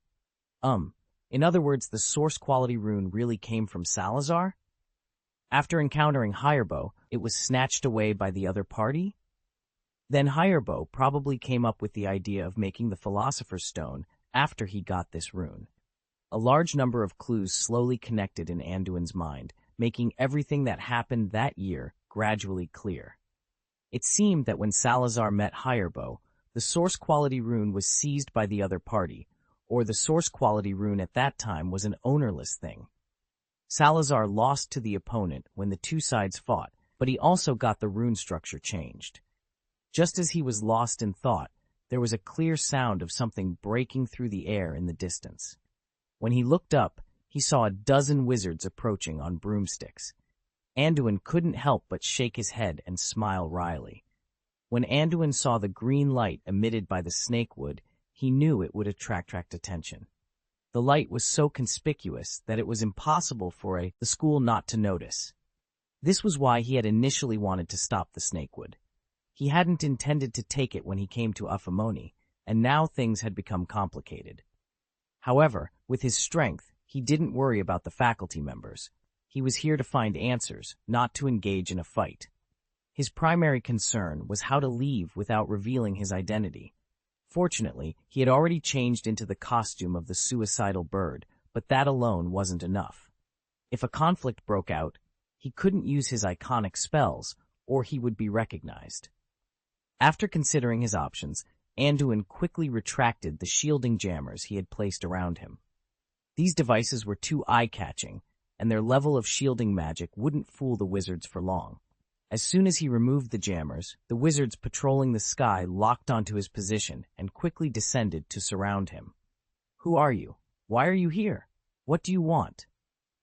In other words, the source quality rune really came from Salazar? After encountering Hirebo, it was snatched away by the other party? Then Hirebo probably came up with the idea of making the Philosopher's Stone after he got this rune. A large number of clues slowly connected in Anduin's mind, making everything that happened that year gradually clear. It seemed that when Salazar met Hirebo, the source quality rune was seized by the other party, or the source quality rune at that time was an ownerless thing. Salazar lost to the opponent when the two sides fought, but he also got the rune structure changed. Just as he was lost in thought, there was a clear sound of something breaking through the air in the distance. When he looked up, he saw a dozen wizards approaching on broomsticks. Anduin couldn't help but shake his head and smile wryly. When Anduin saw the green light emitted by the snakewood, he knew it would attract attention. The light was so conspicuous that it was impossible for the school not to notice. This was why he had initially wanted to stop the snakewood. He hadn't intended to take it when he came to Ufamoni, and now things had become complicated. However, with his strength, he didn't worry about the faculty members. He was here to find answers, not to engage in a fight. His primary concern was how to leave without revealing his identity. Fortunately, he had already changed into the costume of the suicidal bird, but that alone wasn't enough. If a conflict broke out, he couldn't use his iconic spells, or he would be recognized. After considering his options, Anduin quickly retracted the shielding jammers he had placed around him. These devices were too eye-catching, and their level of shielding magic wouldn't fool the wizards for long. As soon as he removed the jammers, the wizards patrolling the sky locked onto his position and quickly descended to surround him. "Who are you? Why are you here? What do you want?"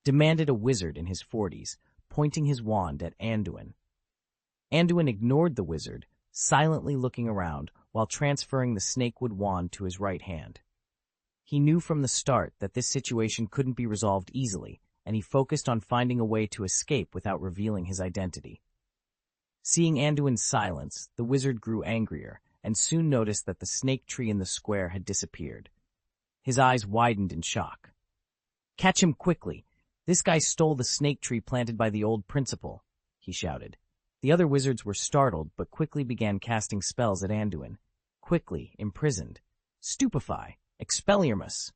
demanded a wizard in his 40s, pointing his wand at Anduin. Anduin ignored the wizard, silently looking around while transferring the snakewood wand to his right hand. He knew from the start that this situation couldn't be resolved easily, and he focused on finding a way to escape without revealing his identity. Seeing Anduin's silence, the wizard grew angrier and soon noticed that the snake tree in the square had disappeared. His eyes widened in shock. "Catch him quickly! This guy stole the snake tree planted by the old principal," he shouted. The other wizards were startled but quickly began casting spells at Anduin. Quickly, imprisoned. Stupefy! Expelliarmus!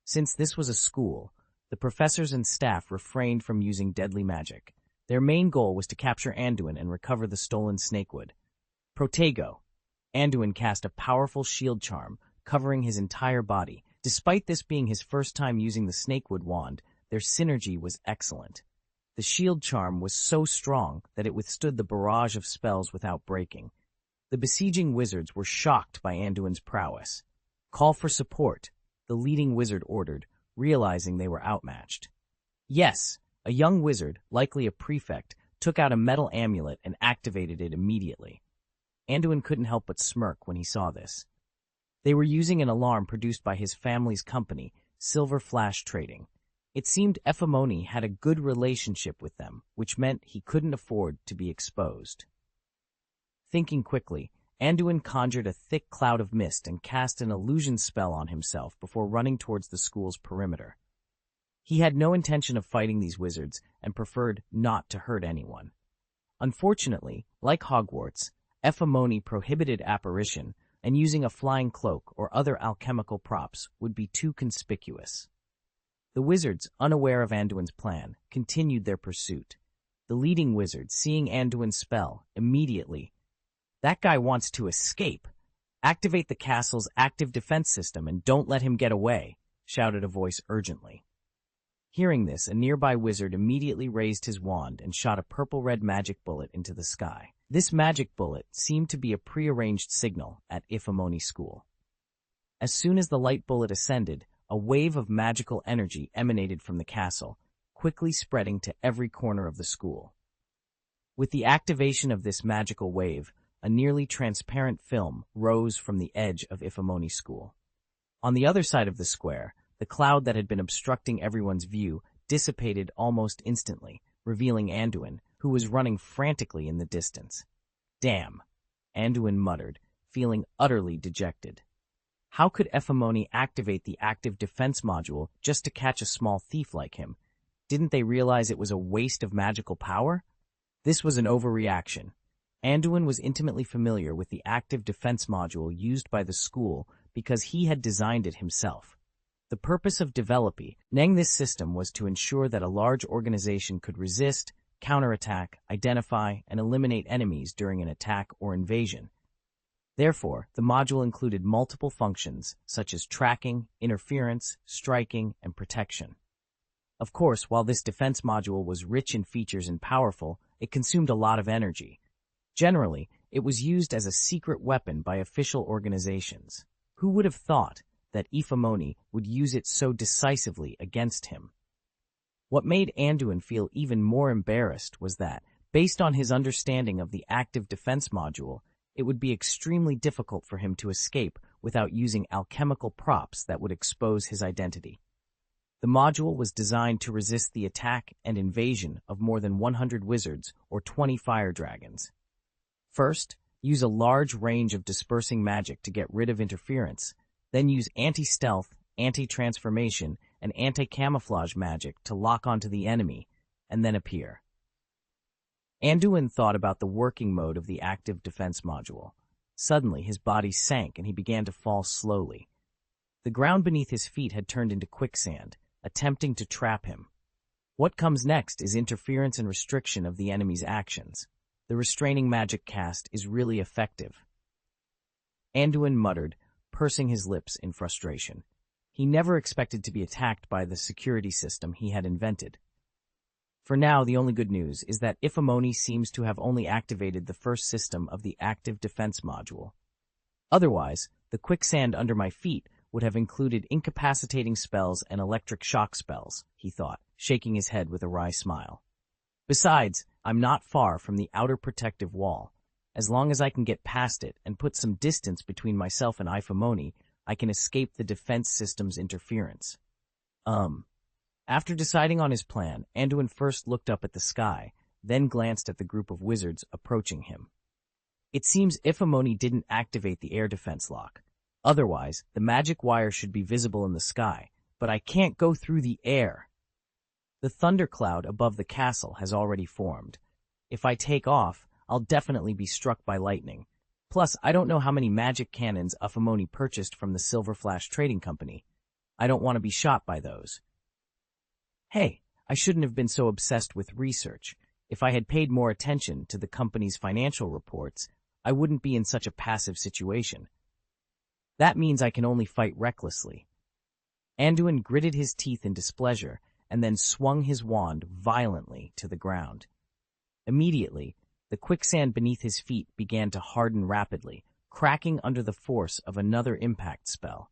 Since this was a school, the professors and staff refrained from using deadly magic. Their main goal was to capture Anduin and recover the stolen snakewood. Protego! Anduin cast a powerful shield charm, covering his entire body. Despite this being his first time using the snakewood wand, their synergy was excellent. The shield charm was so strong that it withstood the barrage of spells without breaking. The besieging wizards were shocked by Anduin's prowess. "Call for support," the leading wizard ordered, realizing they were outmatched. Yes, a young wizard, likely a prefect, took out a metal amulet and activated it immediately. Anduin couldn't help but smirk when he saw this. They were using an alarm produced by his family's company, Silver Flash Trading. It seemed Ephemoni had a good relationship with them, which meant he couldn't afford to be exposed. Thinking quickly, Anduin conjured a thick cloud of mist and cast an illusion spell on himself before running towards the school's perimeter. He had no intention of fighting these wizards and preferred not to hurt anyone. Unfortunately, like Hogwarts, Ephemoni prohibited apparition, and using a flying cloak or other alchemical props would be too conspicuous. The wizards, unaware of Anduin's plan, continued their pursuit. The leading wizard, seeing Anduin's spell, immediately, "That guy wants to escape. Activate the castle's active defense system and don't let him get away," shouted a voice urgently. Hearing this, a nearby wizard immediately raised his wand and shot a purple-red magic bullet into the sky. This magic bullet seemed to be a prearranged signal at Ephemoni School. As soon as the light bullet ascended, a wave of magical energy emanated from the castle, quickly spreading to every corner of the school. With the activation of this magical wave, a nearly transparent film rose from the edge of Ephemoni School. On the other side of the square, the cloud that had been obstructing everyone's view dissipated almost instantly, revealing Anduin, who was running frantically in the distance. "Damn," Anduin muttered, feeling utterly dejected. How could Ephemoni activate the active defense module just to catch a small thief like him? Didn't they realize it was a waste of magical power? This was an overreaction. Anduin was intimately familiar with the active defense module used by the school because he had designed it himself. The purpose of developing this system was to ensure that a large organization could resist, counterattack, identify, and eliminate enemies during an attack or invasion. Therefore, the module included multiple functions such as tracking, interference, striking, and protection. Of course, while this defense module was rich in features and powerful, it consumed a lot of energy. Generally, it was used as a secret weapon by official organizations. Who would have thought that Ephemoni would use it so decisively against him? What made Anduin feel even more embarrassed was that, based on his understanding of the active defense module, it would be extremely difficult for him to escape without using alchemical props that would expose his identity. The module was designed to resist the attack and invasion of more than 100 wizards or 20 fire dragons. First, use a large range of dispersing magic to get rid of interference, then use anti-stealth, anti-transformation, and anti-camouflage magic to lock onto the enemy, and then appear. Anduin thought about the working mode of the active defense module. Suddenly, his body sank and he began to fall slowly. The ground beneath his feet had turned into quicksand, attempting to trap him. What comes next is interference and restriction of the enemy's actions. The restraining magic cast is really effective. Anduin muttered, pursing his lips in frustration. He never expected to be attacked by the security system he had invented. For now, the only good news is that Ifamoni seems to have only activated the first system of the active defense module. Otherwise, the quicksand under my feet would have included incapacitating spells and electric shock spells, he thought, shaking his head with a wry smile. Besides, I'm not far from the outer protective wall. As long as I can get past it and put some distance between myself and Ifamoni, I can escape the defense system's interference. After deciding on his plan, Anduin first looked up at the sky, then glanced at the group of wizards approaching him. It seems Ifamoni didn't activate the air defense lock. Otherwise, the magic wire should be visible in the sky, but I can't go through the air. The thundercloud above the castle has already formed. If I take off, I'll definitely be struck by lightning. Plus, I don't know how many magic cannons Ifamoni purchased from the Silver Flash Trading Company. I don't want to be shot by those. Hey, I shouldn't have been so obsessed with research. If I had paid more attention to the company's financial reports, I wouldn't be in such a passive situation. That means I can only fight recklessly. Anduin gritted his teeth in displeasure and then swung his wand violently to the ground. Immediately, the quicksand beneath his feet began to harden rapidly, cracking under the force of another impact spell.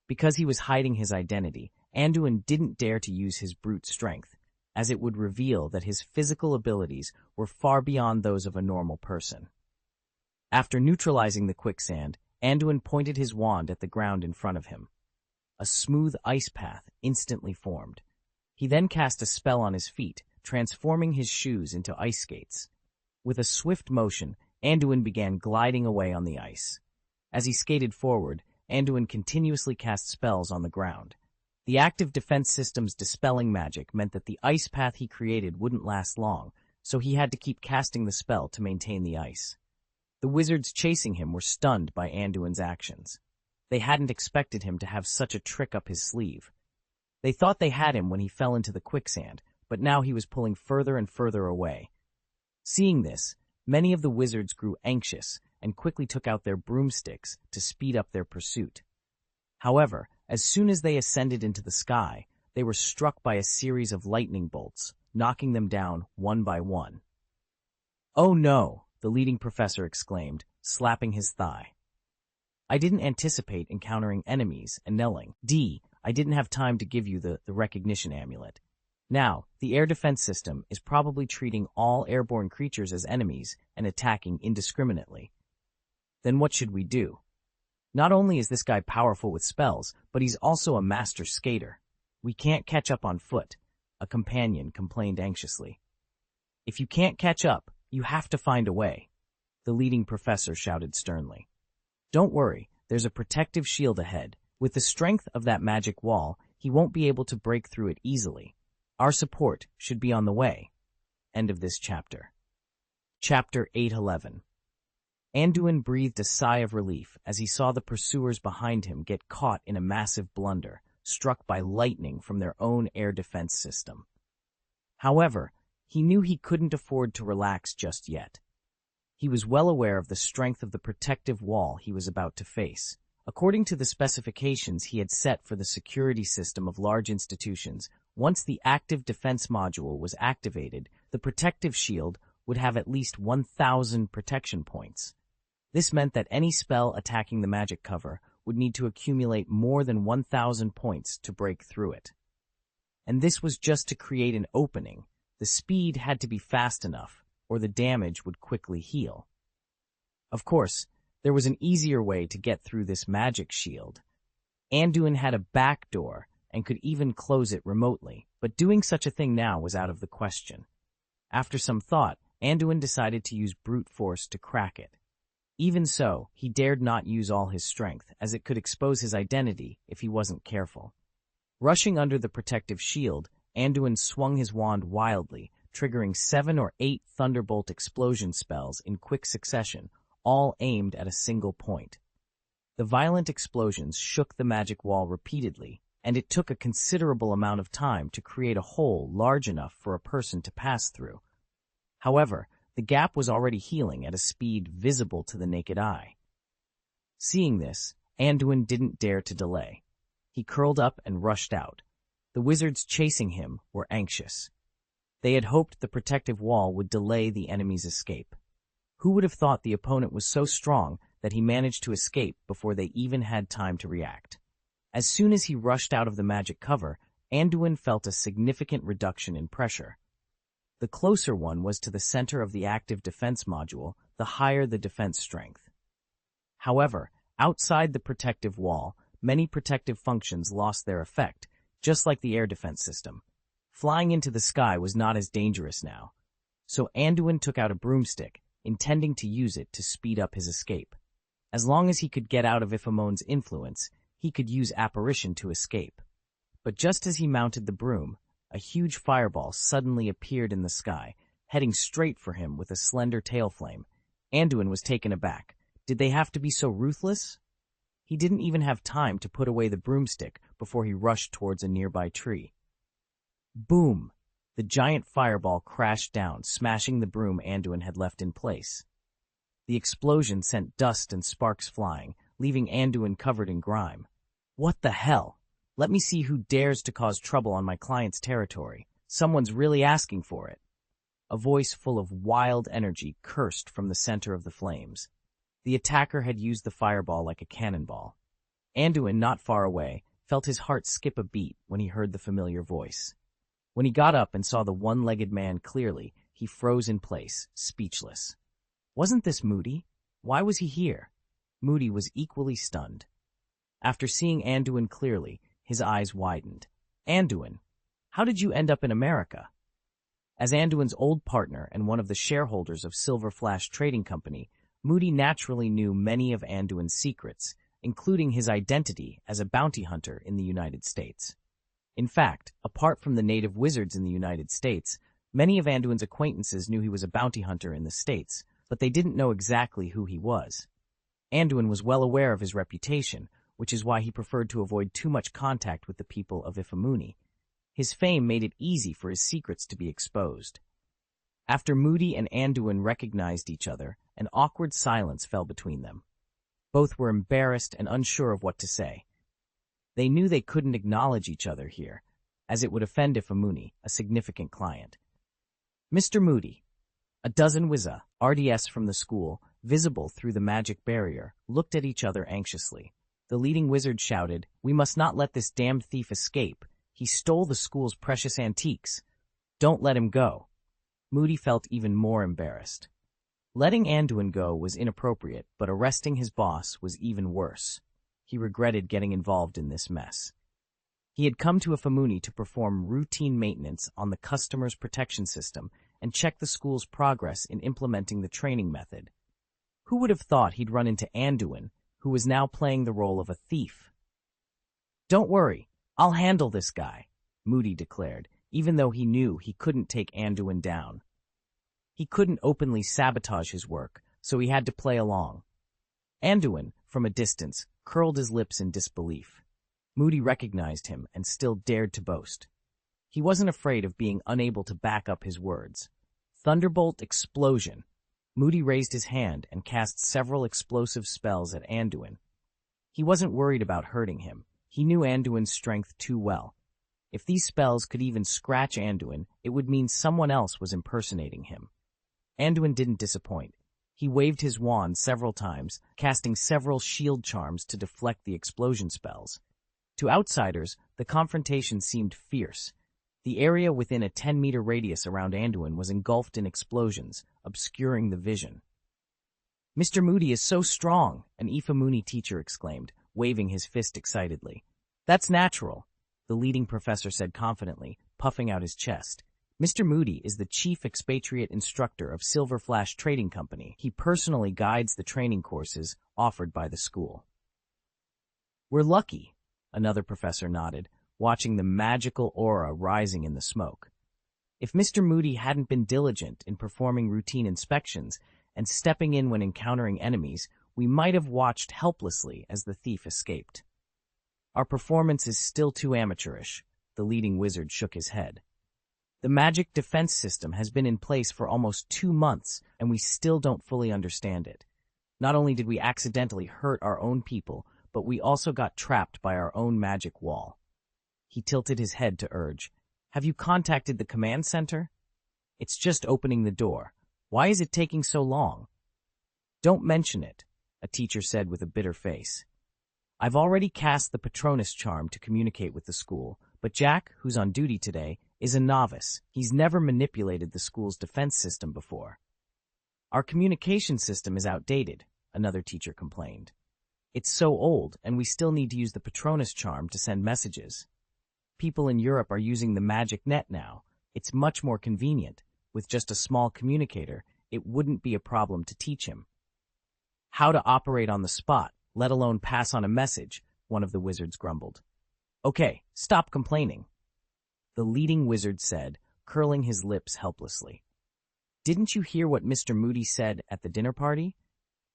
Because he was hiding his identity, Anduin didn't dare to use his brute strength, as it would reveal that his physical abilities were far beyond those of a normal person. After neutralizing the quicksand, Anduin pointed his wand at the ground in front of him. A smooth ice path instantly formed. He then cast a spell on his feet, transforming his shoes into ice skates. With a swift motion, Anduin began gliding away on the ice. As he skated forward, Anduin continuously cast spells on the ground. The active defense system's dispelling magic meant that the ice path he created wouldn't last long, so he had to keep casting the spell to maintain the ice. The wizards chasing him were stunned by Anduin's actions. They hadn't expected him to have such a trick up his sleeve. They thought they had him when he fell into the quicksand, but now he was pulling further and further away. Seeing this, many of the wizards grew anxious and quickly took out their broomsticks to speed up their pursuit. However, as soon as they ascended into the sky, they were struck by a series of lightning bolts, knocking them down one by one. "Oh no!" the leading professor exclaimed, slapping his thigh. "I didn't anticipate encountering enemies and knelling. I didn't have time to give you the recognition amulet. Now, the air defense system is probably treating all airborne creatures as enemies and attacking indiscriminately. Then what should we do? Not only is this guy powerful with spells, but he's also a master skater. We can't catch up on foot," a companion complained anxiously. "If you can't catch up, you have to find a way," the leading professor shouted sternly. "Don't worry, there's a protective shield ahead. With the strength of that magic wall, he won't be able to break through it easily. Our support should be on the way." End of this chapter. Chapter 811. Anduin breathed a sigh of relief as he saw the pursuers behind him get caught in a massive blunder, struck by lightning from their own air defense system. However, he knew he couldn't afford to relax just yet. He was well aware of the strength of the protective wall he was about to face. According to the specifications he had set for the security system of large institutions, once the active defense module was activated, the protective shield would have at least 1,000 protection points. This meant that any spell attacking the magic cover would need to accumulate more than 1,000 points to break through it. And this was just to create an opening. The speed had to be fast enough, or the damage would quickly heal. Of course, there was an easier way to get through this magic shield. Anduin had a back door and could even close it remotely, but doing such a thing now was out of the question. After some thought, Anduin decided to use brute force to crack it. Even so, he dared not use all his strength, as it could expose his identity if he wasn't careful. Rushing under the protective shield, Anduin swung his wand wildly, triggering 7 or 8 thunderbolt explosion spells in quick succession, all aimed at a single point. The violent explosions shook the magic wall repeatedly, and it took a considerable amount of time to create a hole large enough for a person to pass through. However, the gap was already healing at a speed visible to the naked eye. Seeing this, Anduin didn't dare to delay. He curled up and rushed out. The wizards chasing him were anxious. They had hoped the protective wall would delay the enemy's escape. Who would have thought the opponent was so strong that he managed to escape before they even had time to react? As soon as he rushed out of the magic cover, Anduin felt a significant reduction in pressure. The closer one was to the center of the active defense module, the higher the defense strength. However, outside the protective wall, many protective functions lost their effect, just like the air defense system. Flying into the sky was not as dangerous now, so Anduin took out a broomstick, intending to use it to speed up his escape. As long as he could get out of Iphamon's influence, he could use apparition to escape. But just as he mounted the broom, a huge fireball suddenly appeared in the sky, heading straight for him with a slender tail flame. Anduin was taken aback. Did they have to be so ruthless? He didn't even have time to put away the broomstick before he rushed towards a nearby tree. Boom! The giant fireball crashed down, smashing the broom Anduin had left in place. The explosion sent dust and sparks flying, leaving Anduin covered in grime. What the hell? Let me see who dares to cause trouble on my client's territory. Someone's really asking for it. A voice full of wild energy cursed from the center of the flames. The attacker had used the fireball like a cannonball. Anduin, not far away, felt his heart skip a beat when he heard the familiar voice. When he got up and saw the one-legged man clearly, he froze in place, speechless. Wasn't this Moody? Why was he here? Moody was equally stunned. After seeing Anduin clearly, his eyes widened. Anduin, how did you end up in America? As Anduin's old partner and one of the shareholders of Silver Flash Trading Company, Moody naturally knew many of Anduin's secrets, including his identity as a bounty hunter in the United States. In fact, apart from the native wizards in the United States, many of Anduin's acquaintances knew he was a bounty hunter in the States, but they didn't know exactly who he was. Anduin was well aware of his reputation, which is why he preferred to avoid too much contact with the people of Iphamuni. His fame made it easy for his secrets to be exposed. After Moody and Anduin recognized each other, an awkward silence fell between them. Both were embarrassed and unsure of what to say. They knew they couldn't acknowledge each other here, as it would offend Iphamuni, a significant client. Mr. Moody, a dozen Wizza, RDS from the school, visible through the magic barrier, looked at each other anxiously. The leading wizard shouted, "We must not let this damned thief escape. He stole the school's precious antiques. Don't let him go." Moody felt even more embarrassed. Letting Anduin go was inappropriate, but arresting his boss was even worse. He regretted getting involved in this mess. He had come to Iphamuni to perform routine maintenance on the customer's protection system and check the school's progress in implementing the training method. Who would have thought he'd run into Anduin, who was now playing the role of a thief? "Don't worry, I'll handle this guy," Moody declared, even though he knew he couldn't take Anduin down. He couldn't openly sabotage his work, so he had to play along. Anduin, from a distance, curled his lips in disbelief. Moody recognized him and still dared to boast. He wasn't afraid of being unable to back up his words. Thunderbolt explosion! Moody raised his hand and cast several explosive spells at Anduin. He wasn't worried about hurting him. He knew Anduin's strength too well. If these spells could even scratch Anduin, it would mean someone else was impersonating him. Anduin didn't disappoint. He waved his wand several times, casting several shield charms to deflect the explosion spells. To outsiders, the confrontation seemed fierce. The area within a 10-meter radius around Anduin was engulfed in explosions, obscuring the vision. "Mr. Moody is so strong," an Iphamuni teacher exclaimed, waving his fist excitedly. "That's natural," the leading professor said confidently, puffing out his chest. "Mr. Moody is the chief expatriate instructor of Silver Flash Trading Company. He personally guides the training courses offered by the school." "We're lucky," another professor nodded, watching the magical aura rising in the smoke. If Mr. Moody hadn't been diligent in performing routine inspections and stepping in when encountering enemies, we might have watched helplessly as the thief escaped. "Our performance is still too amateurish," the leading wizard shook his head. "The magic defense system has been in place for almost 2 months, and we still don't fully understand it. Not only did we accidentally hurt our own people, but we also got trapped by our own magic wall." He tilted his head to urge, "Have you contacted the command center?" It's just opening the door. Why is it taking so long? Don't mention it, a teacher said with a bitter face. I've already cast the Patronus charm to communicate with the school, but Jack, who's on duty today, is a novice. He's never manipulated the school's defense system before. Our communication system is outdated, another teacher complained. It's so old, and we still need to use the Patronus charm to send messages. People in Europe are using the magic net now. It's much more convenient. With just a small communicator, it wouldn't be a problem to teach him. How to operate on the spot, let alone pass on a message, one of the wizards grumbled. Okay, stop complaining, the leading wizard said, curling his lips helplessly. Didn't you hear what Mr. Moody said at the dinner party?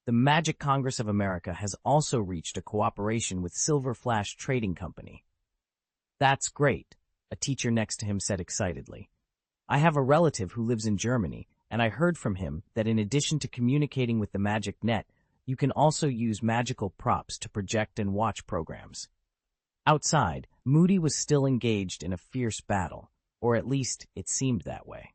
The Magic Congress of America has also reached a cooperation with Silver Flash Trading Company. That's great, a teacher next to him said excitedly. I have a relative who lives in Germany, and I heard from him that in addition to communicating with the magic net, you can also use magical props to project and watch programs. Outside, Moody was still engaged in a fierce battle, or at least it seemed that way.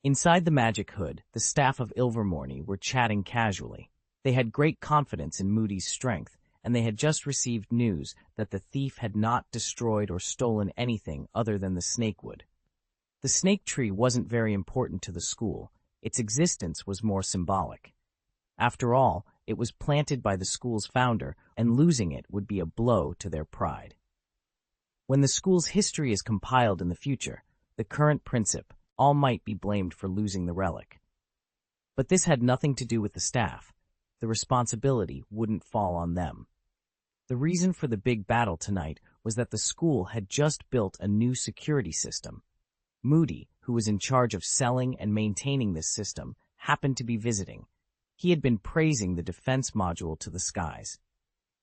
Inside the magic hood, the staff of Ilvermorny were chatting casually. They had great confidence in Moody's strength, and they had just received news that the thief had not destroyed or stolen anything other than the snakewood. The snake tree wasn't very important to the school. Its existence was more symbolic. After all, it was planted by the school's founder, and losing it would be a blow to their pride. When the school's history is compiled in the future, the current principal all might be blamed for losing the relic. But this had nothing to do with the staff. The responsibility wouldn't fall on them. The reason for the big battle tonight was that the school had just built a new security system. Moody, who was in charge of selling and maintaining this system, happened to be visiting. He had been praising the defense module to the skies.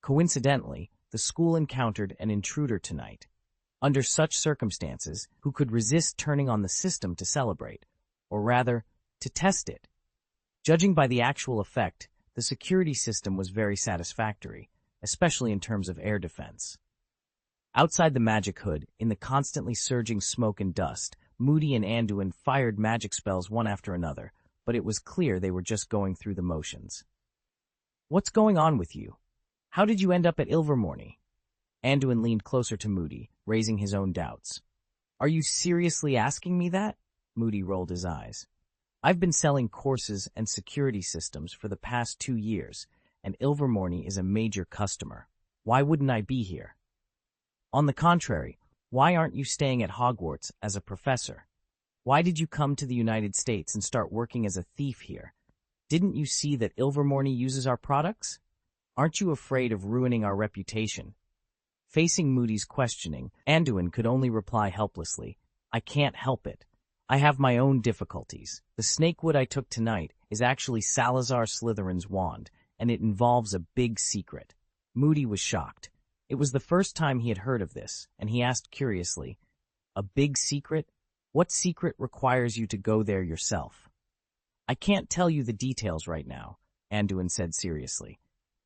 Coincidentally, the school encountered an intruder tonight. Under such circumstances, who could resist turning on the system to celebrate, or rather, to test it? Judging by the actual effect, the security system was very satisfactory, especially in terms of air defense. Outside the magic hood, in the constantly surging smoke and dust, Moody and Anduin fired magic spells one after another, but it was clear they were just going through the motions. What's going on with you? How did you end up at Ilvermorny? Anduin leaned closer to Moody, raising his own doubts. Are you seriously asking me that? Moody rolled his eyes. I've been selling courses and security systems for the past 2 years, and Ilvermorny is a major customer. Why wouldn't I be here? On the contrary, why aren't you staying at Hogwarts as a professor? Why did you come to the United States and start working as a thief here? Didn't you see that Ilvermorny uses our products? Aren't you afraid of ruining our reputation? Facing Moody's questioning, Anduin could only reply helplessly, I can't help it. I have my own difficulties. The snakewood I took tonight is actually Salazar Slytherin's wand, and it involves a big secret. Moody was shocked. It was the first time he had heard of this, and he asked curiously, a big secret? What secret requires you to go there yourself? I can't tell you the details right now, Anduin said seriously.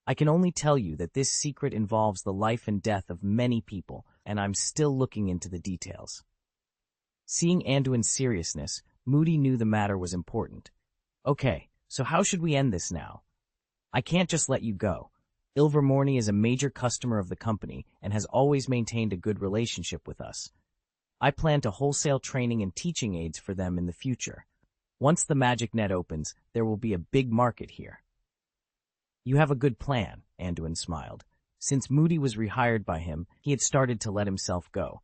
I can only tell you that this secret involves the life and death of many people, and I'm still looking into the details. Seeing Anduin's seriousness, Moody knew the matter was important. Okay, so how should we end this now? I can't just let you go. Ilvermorny is a major customer of the company and has always maintained a good relationship with us. I plan to wholesale training and teaching aids for them in the future. Once the magic net opens, there will be a big market here. You have a good plan, Anduin smiled. Since Moody was rehired by him, he had started to let himself go.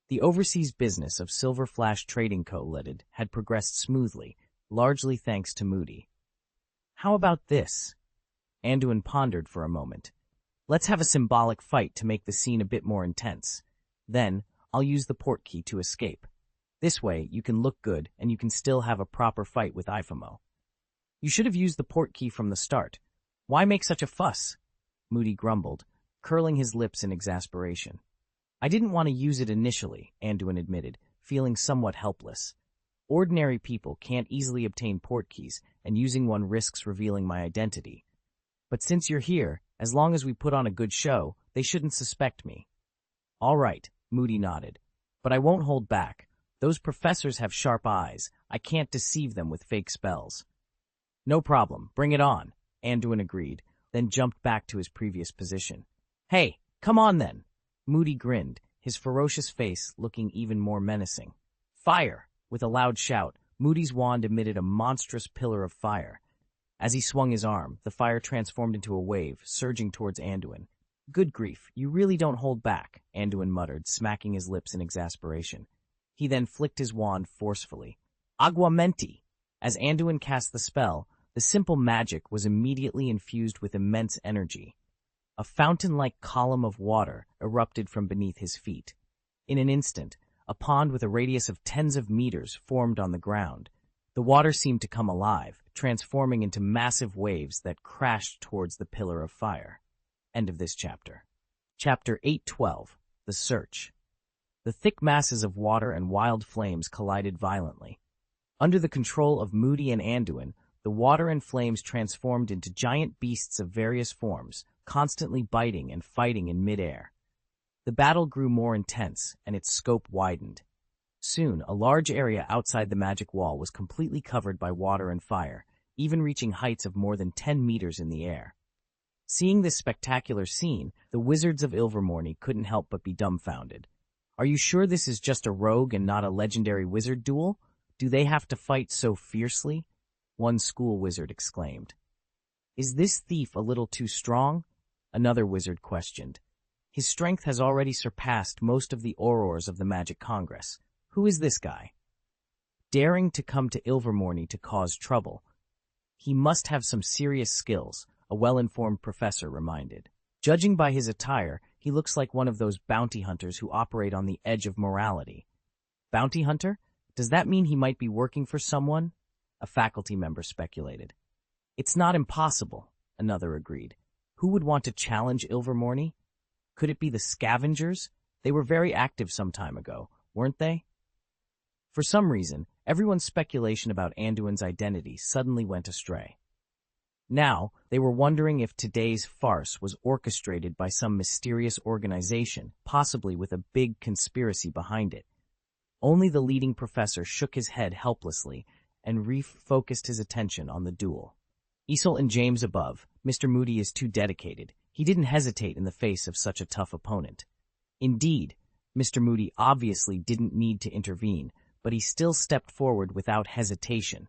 The overseas business of Silver Flash Trading Co. Ltd. had progressed smoothly, largely thanks to Moody. How about this? Anduin pondered for a moment. Let's have a symbolic fight to make the scene a bit more intense. Then, I'll use the portkey to escape. This way, you can look good and you can still have a proper fight with Ifamo. You should have used the portkey from the start. Why make such a fuss? Moody grumbled, curling his lips in exasperation. I didn't want to use it initially, Anduin admitted, feeling somewhat helpless. Ordinary people can't easily obtain portkeys, and using one risks revealing my identity. But since you're here, as long as we put on a good show, they shouldn't suspect me. All right, Moody nodded. But I won't hold back. Those professors have sharp eyes. I can't deceive them with fake spells. No problem. Bring it on, Anduin agreed, then jumped back to his previous position. Hey, come on then. Moody grinned, his ferocious face looking even more menacing. Fire! With a loud shout, Moody's wand emitted a monstrous pillar of fire. As he swung his arm, the fire transformed into a wave, surging towards Anduin. Good grief, you really don't hold back, Anduin muttered, smacking his lips in exasperation. He then flicked his wand forcefully. Aguamenti! As Anduin cast the spell, the simple magic was immediately infused with immense energy. A fountain-like column of water erupted from beneath his feet. In an instant, a pond with a radius of tens of meters formed on the ground. The water seemed to come alive, transforming into massive waves that crashed towards the pillar of fire. End of this chapter. Chapter 812, The Search. The thick masses of water and wild flames collided violently. Under the control of Moody and Anduin, the water and flames transformed into giant beasts of various forms, constantly biting and fighting in midair. The battle grew more intense, and its scope widened. Soon, a large area outside the magic wall was completely covered by water and fire, even reaching heights of more than 10 meters in the air. Seeing this spectacular scene, the wizards of Ilvermorny couldn't help but be dumbfounded. Are you sure this is just a rogue and not a legendary wizard duel? Do they have to fight so fiercely? One school wizard exclaimed. Is this thief a little too strong? Another wizard questioned. His strength has already surpassed most of the aurors of the Magic Congress. Who is this guy? Daring to come to Ilvermorny to cause trouble. He must have some serious skills, a well-informed professor reminded. Judging by his attire, he looks like one of those bounty hunters who operate on the edge of morality. Bounty hunter? Does that mean he might be working for someone? A faculty member speculated. It's not impossible, another agreed. Who would want to challenge Ilvermorny? Could it be the scavengers? They were very active some time ago, weren't they? For some reason, everyone's speculation about Anduin's identity suddenly went astray. Now, they were wondering if today's farce was orchestrated by some mysterious organization, possibly with a big conspiracy behind it. Only the leading professor shook his head helplessly and refocused his attention on the duel. Isol and James above, Mr. Moody is too dedicated. He didn't hesitate in the face of such a tough opponent. Indeed, Mr. Moody obviously didn't need to intervene, but he still stepped forward without hesitation.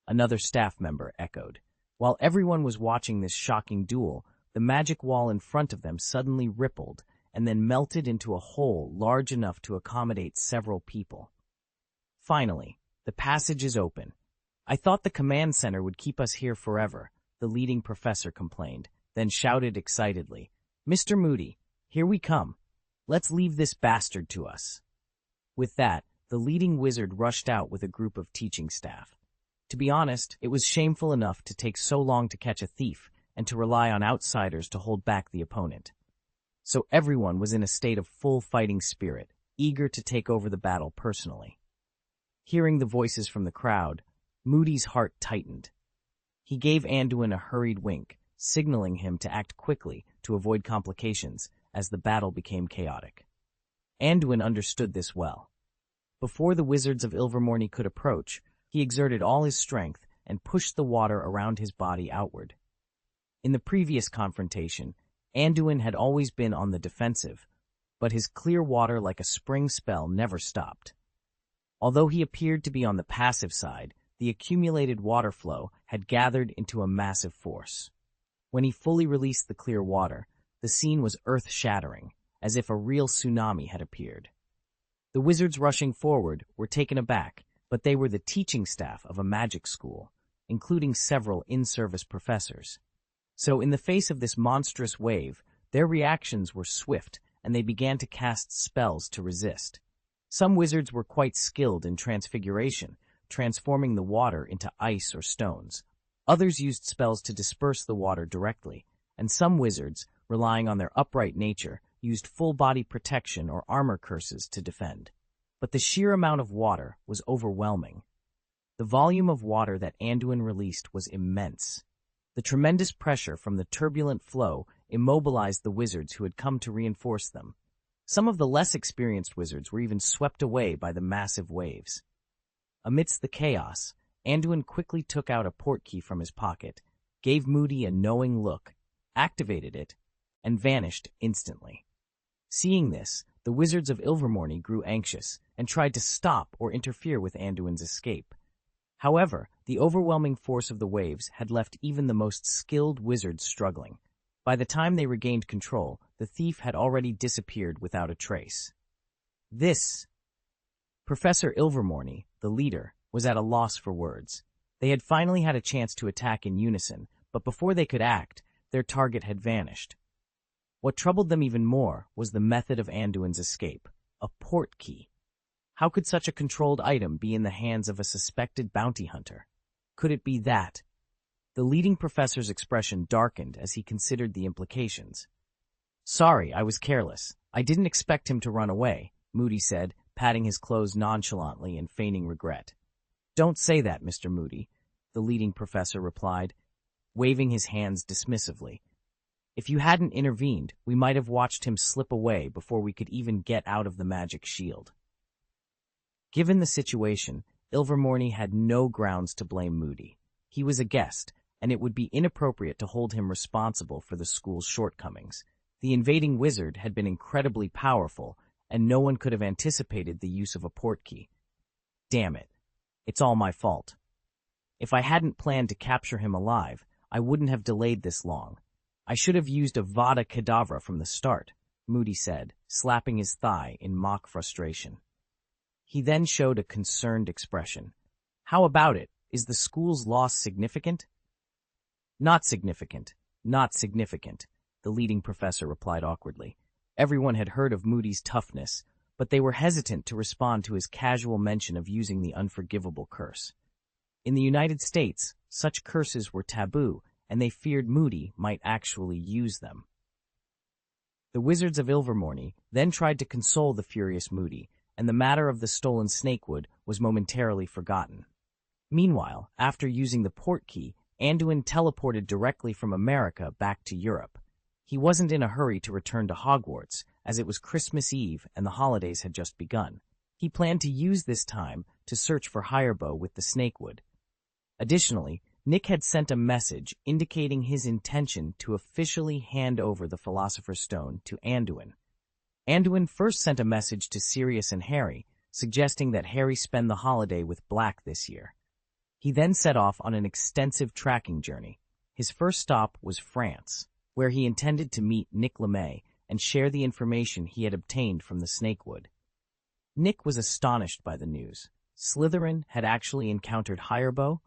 Another staff member echoed. While everyone was watching this shocking duel, the magic wall in front of them suddenly rippled and then melted into a hole large enough to accommodate several people. Finally, the passage is open. I thought the command center would keep us here forever, the leading professor complained, then shouted excitedly, Mr. Moody, here we come. Let's leave this bastard to us. With that, the leading wizard rushed out with a group of teaching staff. To be honest, it was shameful enough to take so long to catch a thief and to rely on outsiders to hold back the opponent. So everyone was in a state of full fighting spirit, eager to take over the battle personally. Hearing the voices from the crowd, Moody's heart tightened. He gave Anduin a hurried wink, signaling him to act quickly to avoid complications as the battle became chaotic. Anduin understood this well. Before the wizards of Ilvermorny could approach, he exerted all his strength and pushed the water around his body outward. In the previous confrontation, Anduin had always been on the defensive, but his clear water like a spring spell never stopped. Although he appeared to be on the passive side, the accumulated water flow had gathered into a massive force. When he fully released the clear water, the scene was earth-shattering, as if a real tsunami had appeared. The wizards rushing forward were taken aback, but they were the teaching staff of a magic school, including several in-service professors. So in the face of this monstrous wave, their reactions were swift, and they began to cast spells to resist. Some wizards were quite skilled in transfiguration, transforming the water into ice or stones. Others used spells to disperse the water directly, and some wizards, relying on their upright nature, used full-body protection or armor curses to defend. But the sheer amount of water was overwhelming. The volume of water that Anduin released was immense. The tremendous pressure from the turbulent flow immobilized the wizards who had come to reinforce them. Some of the less experienced wizards were even swept away by the massive waves. Amidst the chaos, Anduin quickly took out a portkey from his pocket, gave Moody a knowing look, activated it, and vanished instantly. Seeing this, the wizards of Ilvermorny grew anxious and tried to stop or interfere with Anduin's escape. However, the overwhelming force of the waves had left even the most skilled wizards struggling. By the time they regained control, the thief had already disappeared without a trace. Professor Ilvermorny, the leader, was at a loss for words. They had finally had a chance to attack in unison, but before they could act, their target had vanished. What troubled them even more was the method of Anduin's escape, a portkey. How could such a controlled item be in the hands of a suspected bounty hunter? Could it be that? The leading professor's expression darkened as he considered the implications. "Sorry, I was careless. I didn't expect him to run away," Moody said, patting his clothes nonchalantly and feigning regret. "Don't say that, Mr. Moody," the leading professor replied, waving his hands dismissively. "If you hadn't intervened, we might have watched him slip away before we could even get out of the magic shield." Given the situation, Ilvermorny had no grounds to blame Moody. He was a guest, and it would be inappropriate to hold him responsible for the school's shortcomings. The invading wizard had been incredibly powerful, and no one could have anticipated the use of a portkey. Damn it. It's all my fault. If I hadn't planned to capture him alive, I wouldn't have delayed this long. I should have used a Vada Kedavra from the start, Moody said, slapping his thigh in mock frustration. He then showed a concerned expression. "How about it? Is the school's loss significant?" Not significant, the leading professor replied awkwardly. Everyone had heard of Moody's toughness, but they were hesitant to respond to his casual mention of using the unforgivable curse. In the United States, such curses were taboo, and they feared Moody might actually use them. The wizards of Ilvermorny then tried to console the furious Moody, and the matter of the stolen snakewood was momentarily forgotten. Meanwhile, after using the portkey, Anduin teleported directly from America back to Europe. He wasn't in a hurry to return to Hogwarts, as it was Christmas Eve and the holidays had just begun. He planned to use this time to search for Hirebow with the snakewood. Additionally, Nick had sent a message indicating his intention to officially hand over the Philosopher's Stone to Anduin. Anduin first sent a message to Sirius and Harry, suggesting that Harry spend the holiday with Black this year. He then set off on an extensive tracking journey. His first stop was France, where he intended to meet Nick LeMay and share the information he had obtained from the snakewood. Nick was astonished by the news. Slytherin had actually encountered Hirebow.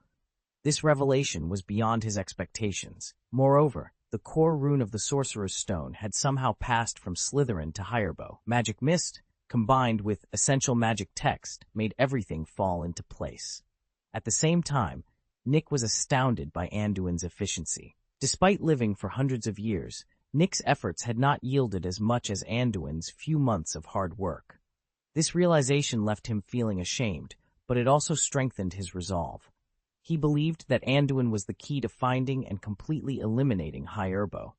This revelation was beyond his expectations. Moreover, the core rune of the Sorcerer's Stone had somehow passed from Slytherin to Hirebow. Magic Mist, combined with essential magic text, made everything fall into place. At the same time, Nick was astounded by Anduin's efficiency. Despite living for hundreds of years, Nick's efforts had not yielded as much as Anduin's few months of hard work. This realization left him feeling ashamed, but it also strengthened his resolve. He believed that Anduin was the key to finding and completely eliminating Hirebow.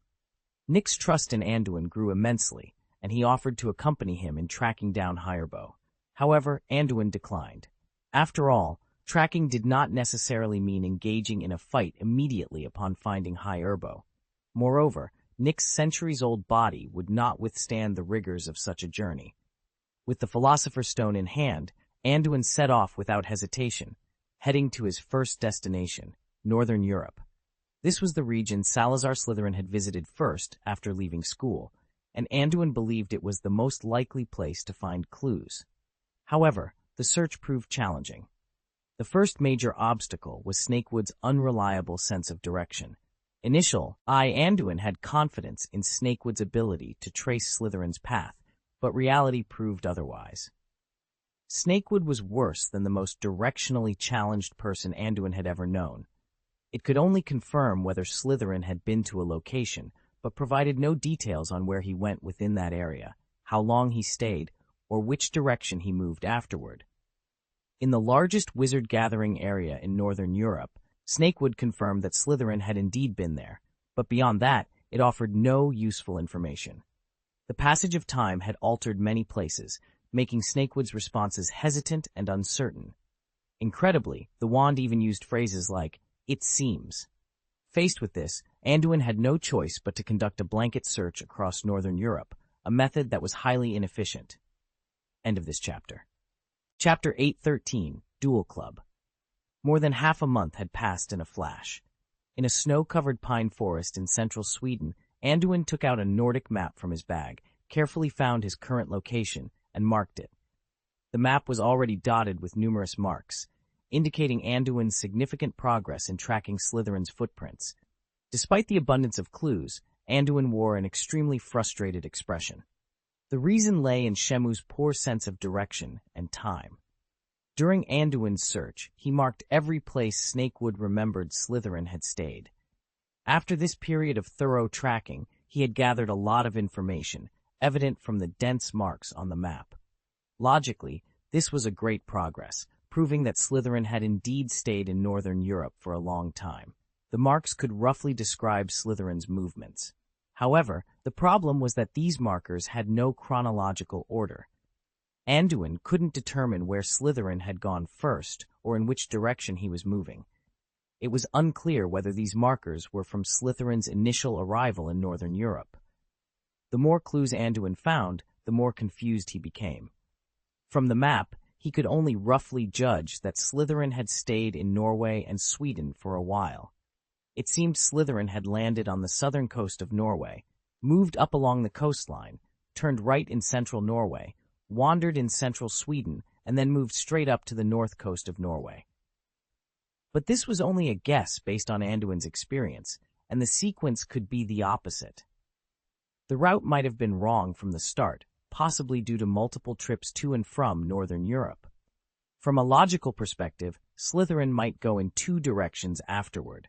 Nick's trust in Anduin grew immensely, and he offered to accompany him in tracking down Hirebow. However, Anduin declined. After all, tracking did not necessarily mean engaging in a fight immediately upon finding Hirebow. Moreover, Nick's centuries-old body would not withstand the rigors of such a journey. With the Philosopher's Stone in hand, Anduin set off without hesitation, heading to his first destination, Northern Europe. This was the region Salazar Slytherin had visited first after leaving school, and Anduin believed it was the most likely place to find clues. However, the search proved challenging. The first major obstacle was Snakewood's unreliable sense of direction. Anduin had confidence in Snakewood's ability to trace Slytherin's path, but reality proved otherwise. Snakewood was worse than the most directionally challenged person Anduin had ever known. It could only confirm whether Slytherin had been to a location, but provided no details on where he went within that area, how long he stayed, or which direction he moved afterward. In the largest wizard gathering area in Northern Europe, Snakewood confirmed that Slytherin had indeed been there, but beyond that, it offered no useful information. The passage of time had altered many places, making Snakewood's responses hesitant and uncertain. Incredibly, the wand even used phrases like, "it seems." Faced with this, Anduin had no choice but to conduct a blanket search across northern Europe, a method that was highly inefficient. End of this chapter. Chapter 813, Duel Club. More than half a month had passed in a flash. In a snow-covered pine forest in central Sweden, Anduin took out a Nordic map from his bag, carefully found his current location, and marked it. The map was already dotted with numerous marks, indicating Anduin's significant progress in tracking Slytherin's footprints. Despite the abundance of clues, Anduin wore an extremely frustrated expression. The reason lay in Shemu's poor sense of direction and time. During Anduin's search, he marked every place Snakewood remembered Slytherin had stayed. After this period of thorough tracking, he had gathered a lot of information, evident from the dense marks on the map. Logically, this was a great progress, proving that Slytherin had indeed stayed in northern Europe for a long time. The marks could roughly describe Slytherin's movements. However, the problem was that these markers had no chronological order. Anduin couldn't determine where Slytherin had gone first or in which direction he was moving. It was unclear whether these markers were from Slytherin's initial arrival in northern Europe. The more clues Anduin found, the more confused he became. From the map, he could only roughly judge that Slytherin had stayed in Norway and Sweden for a while. It seemed Slytherin had landed on the southern coast of Norway, moved up along the coastline, turned right in central Norway, wandered in central Sweden, and then moved straight up to the north coast of Norway. But this was only a guess based on Anduin's experience, and the sequence could be the opposite. The route might have been wrong from the start, possibly due to multiple trips to and from northern Europe. From a logical perspective, Slytherin might go in two directions afterward.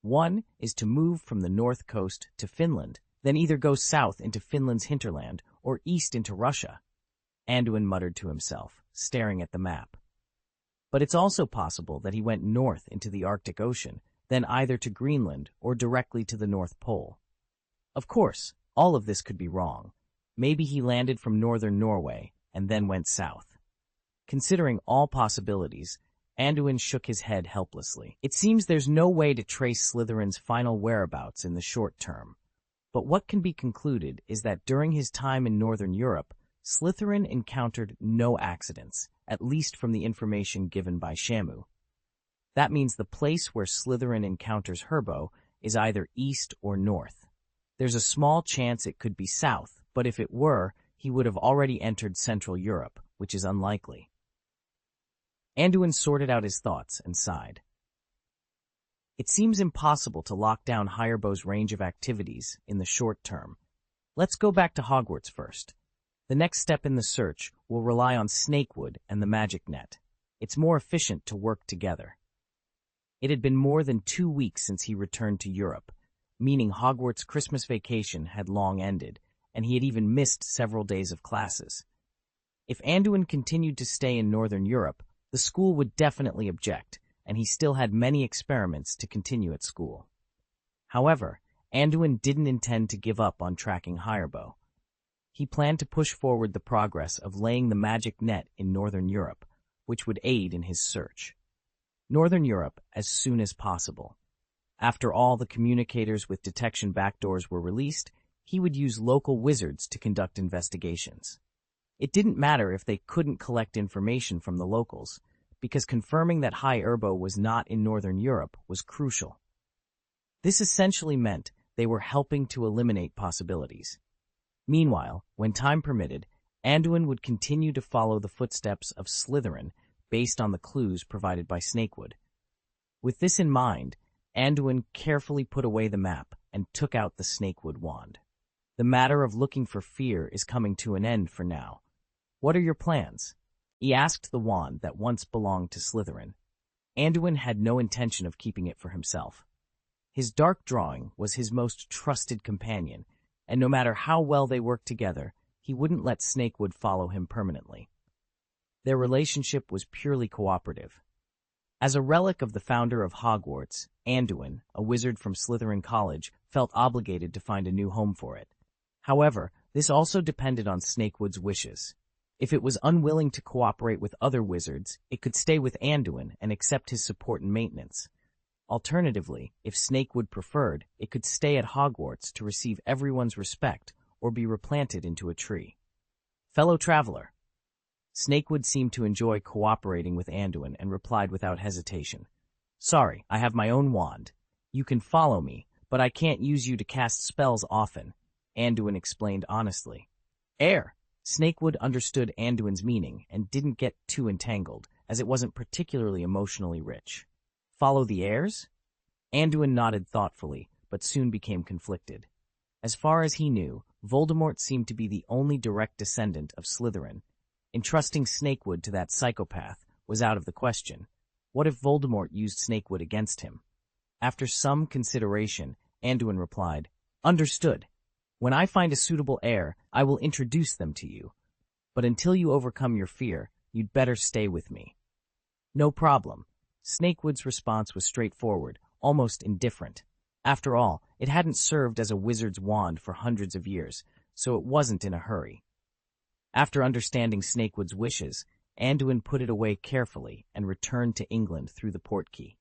One is to move from the north coast to Finland, then either go south into Finland's hinterland or east into Russia. Anduin muttered to himself, staring at the map. But it's also possible that he went north into the Arctic Ocean, then either to Greenland or directly to the North Pole. Of course, all of this could be wrong. Maybe he landed from northern Norway and then went south. Considering all possibilities, Anduin shook his head helplessly. It seems there's no way to trace Slytherin's final whereabouts in the short term. But what can be concluded is that during his time in northern Europe, Slytherin encountered no accidents, at least from the information given by Shemu. That means the place where Slytherin encounters Herbo is either east or north. There's a small chance it could be south, but if it were, he would have already entered Central Europe, which is unlikely. Anduin sorted out his thoughts and sighed. It seems impossible to lock down Herbo's range of activities in the short term. Let's go back to Hogwarts first. The next step in the search will rely on Snakewood and the magic net. It's more efficient to work together. It had been more than 2 weeks since he returned to Europe, meaning Hogwarts' Christmas vacation had long ended, and he had even missed several days of classes. If Anduin continued to stay in northern Europe, the school would definitely object, and he still had many experiments to continue at school. However, Anduin didn't intend to give up on tracking Herbo. He planned to push forward the progress of laying the magic net in northern Europe, which would aid in his search. Northern Europe as soon as possible. After all the communicators with detection backdoors were released, he would use local wizards to conduct investigations. It didn't matter if they couldn't collect information from the locals, because confirming that Herbo was not in northern Europe was crucial. This essentially meant they were helping to eliminate possibilities. Meanwhile, when time permitted, Anduin would continue to follow the footsteps of Slytherin based on the clues provided by Snakewood. With this in mind, Anduin carefully put away the map and took out the Snakewood wand. The matter of looking for fear is coming to an end for now. What are your plans? He asked the wand that once belonged to Slytherin. Anduin had no intention of keeping it for himself. His dark drawing was his most trusted companion, and no matter how well they worked together, he wouldn't let Snakewood follow him permanently. Their relationship was purely cooperative. As a relic of the founder of Hogwarts, Anduin, a wizard from Slytherin College, felt obligated to find a new home for it. However, This also depended on Snakewood's wishes. If it was unwilling to cooperate with other wizards, it could stay with Anduin and accept his support and maintenance. Alternatively, if Snakewood preferred, it could stay at Hogwarts to receive everyone's respect or be replanted into a tree. Fellow traveler. Snakewood seemed to enjoy cooperating with Anduin and replied without hesitation. Sorry, I have my own wand. You can follow me, but I can't use you to cast spells often, Anduin explained honestly. Air. Snakewood understood Anduin's meaning and didn't get too entangled, as it wasn't particularly emotionally rich. Follow the heirs? Anduin nodded thoughtfully, but soon became conflicted. As far as he knew, Voldemort seemed to be the only direct descendant of Slytherin. Entrusting Snakewood to that psychopath was out of the question. What if Voldemort used Snakewood against him? After some consideration, Anduin replied, Understood. When I find a suitable heir, I will introduce them to you. But until you overcome your fear, you'd better stay with me. No problem. Snakewood's response was straightforward, almost indifferent. After all, it hadn't served as a wizard's wand for hundreds of years, so it wasn't in a hurry. After understanding Snakewood's wishes, Anduin put it away carefully and returned to England through the portkey.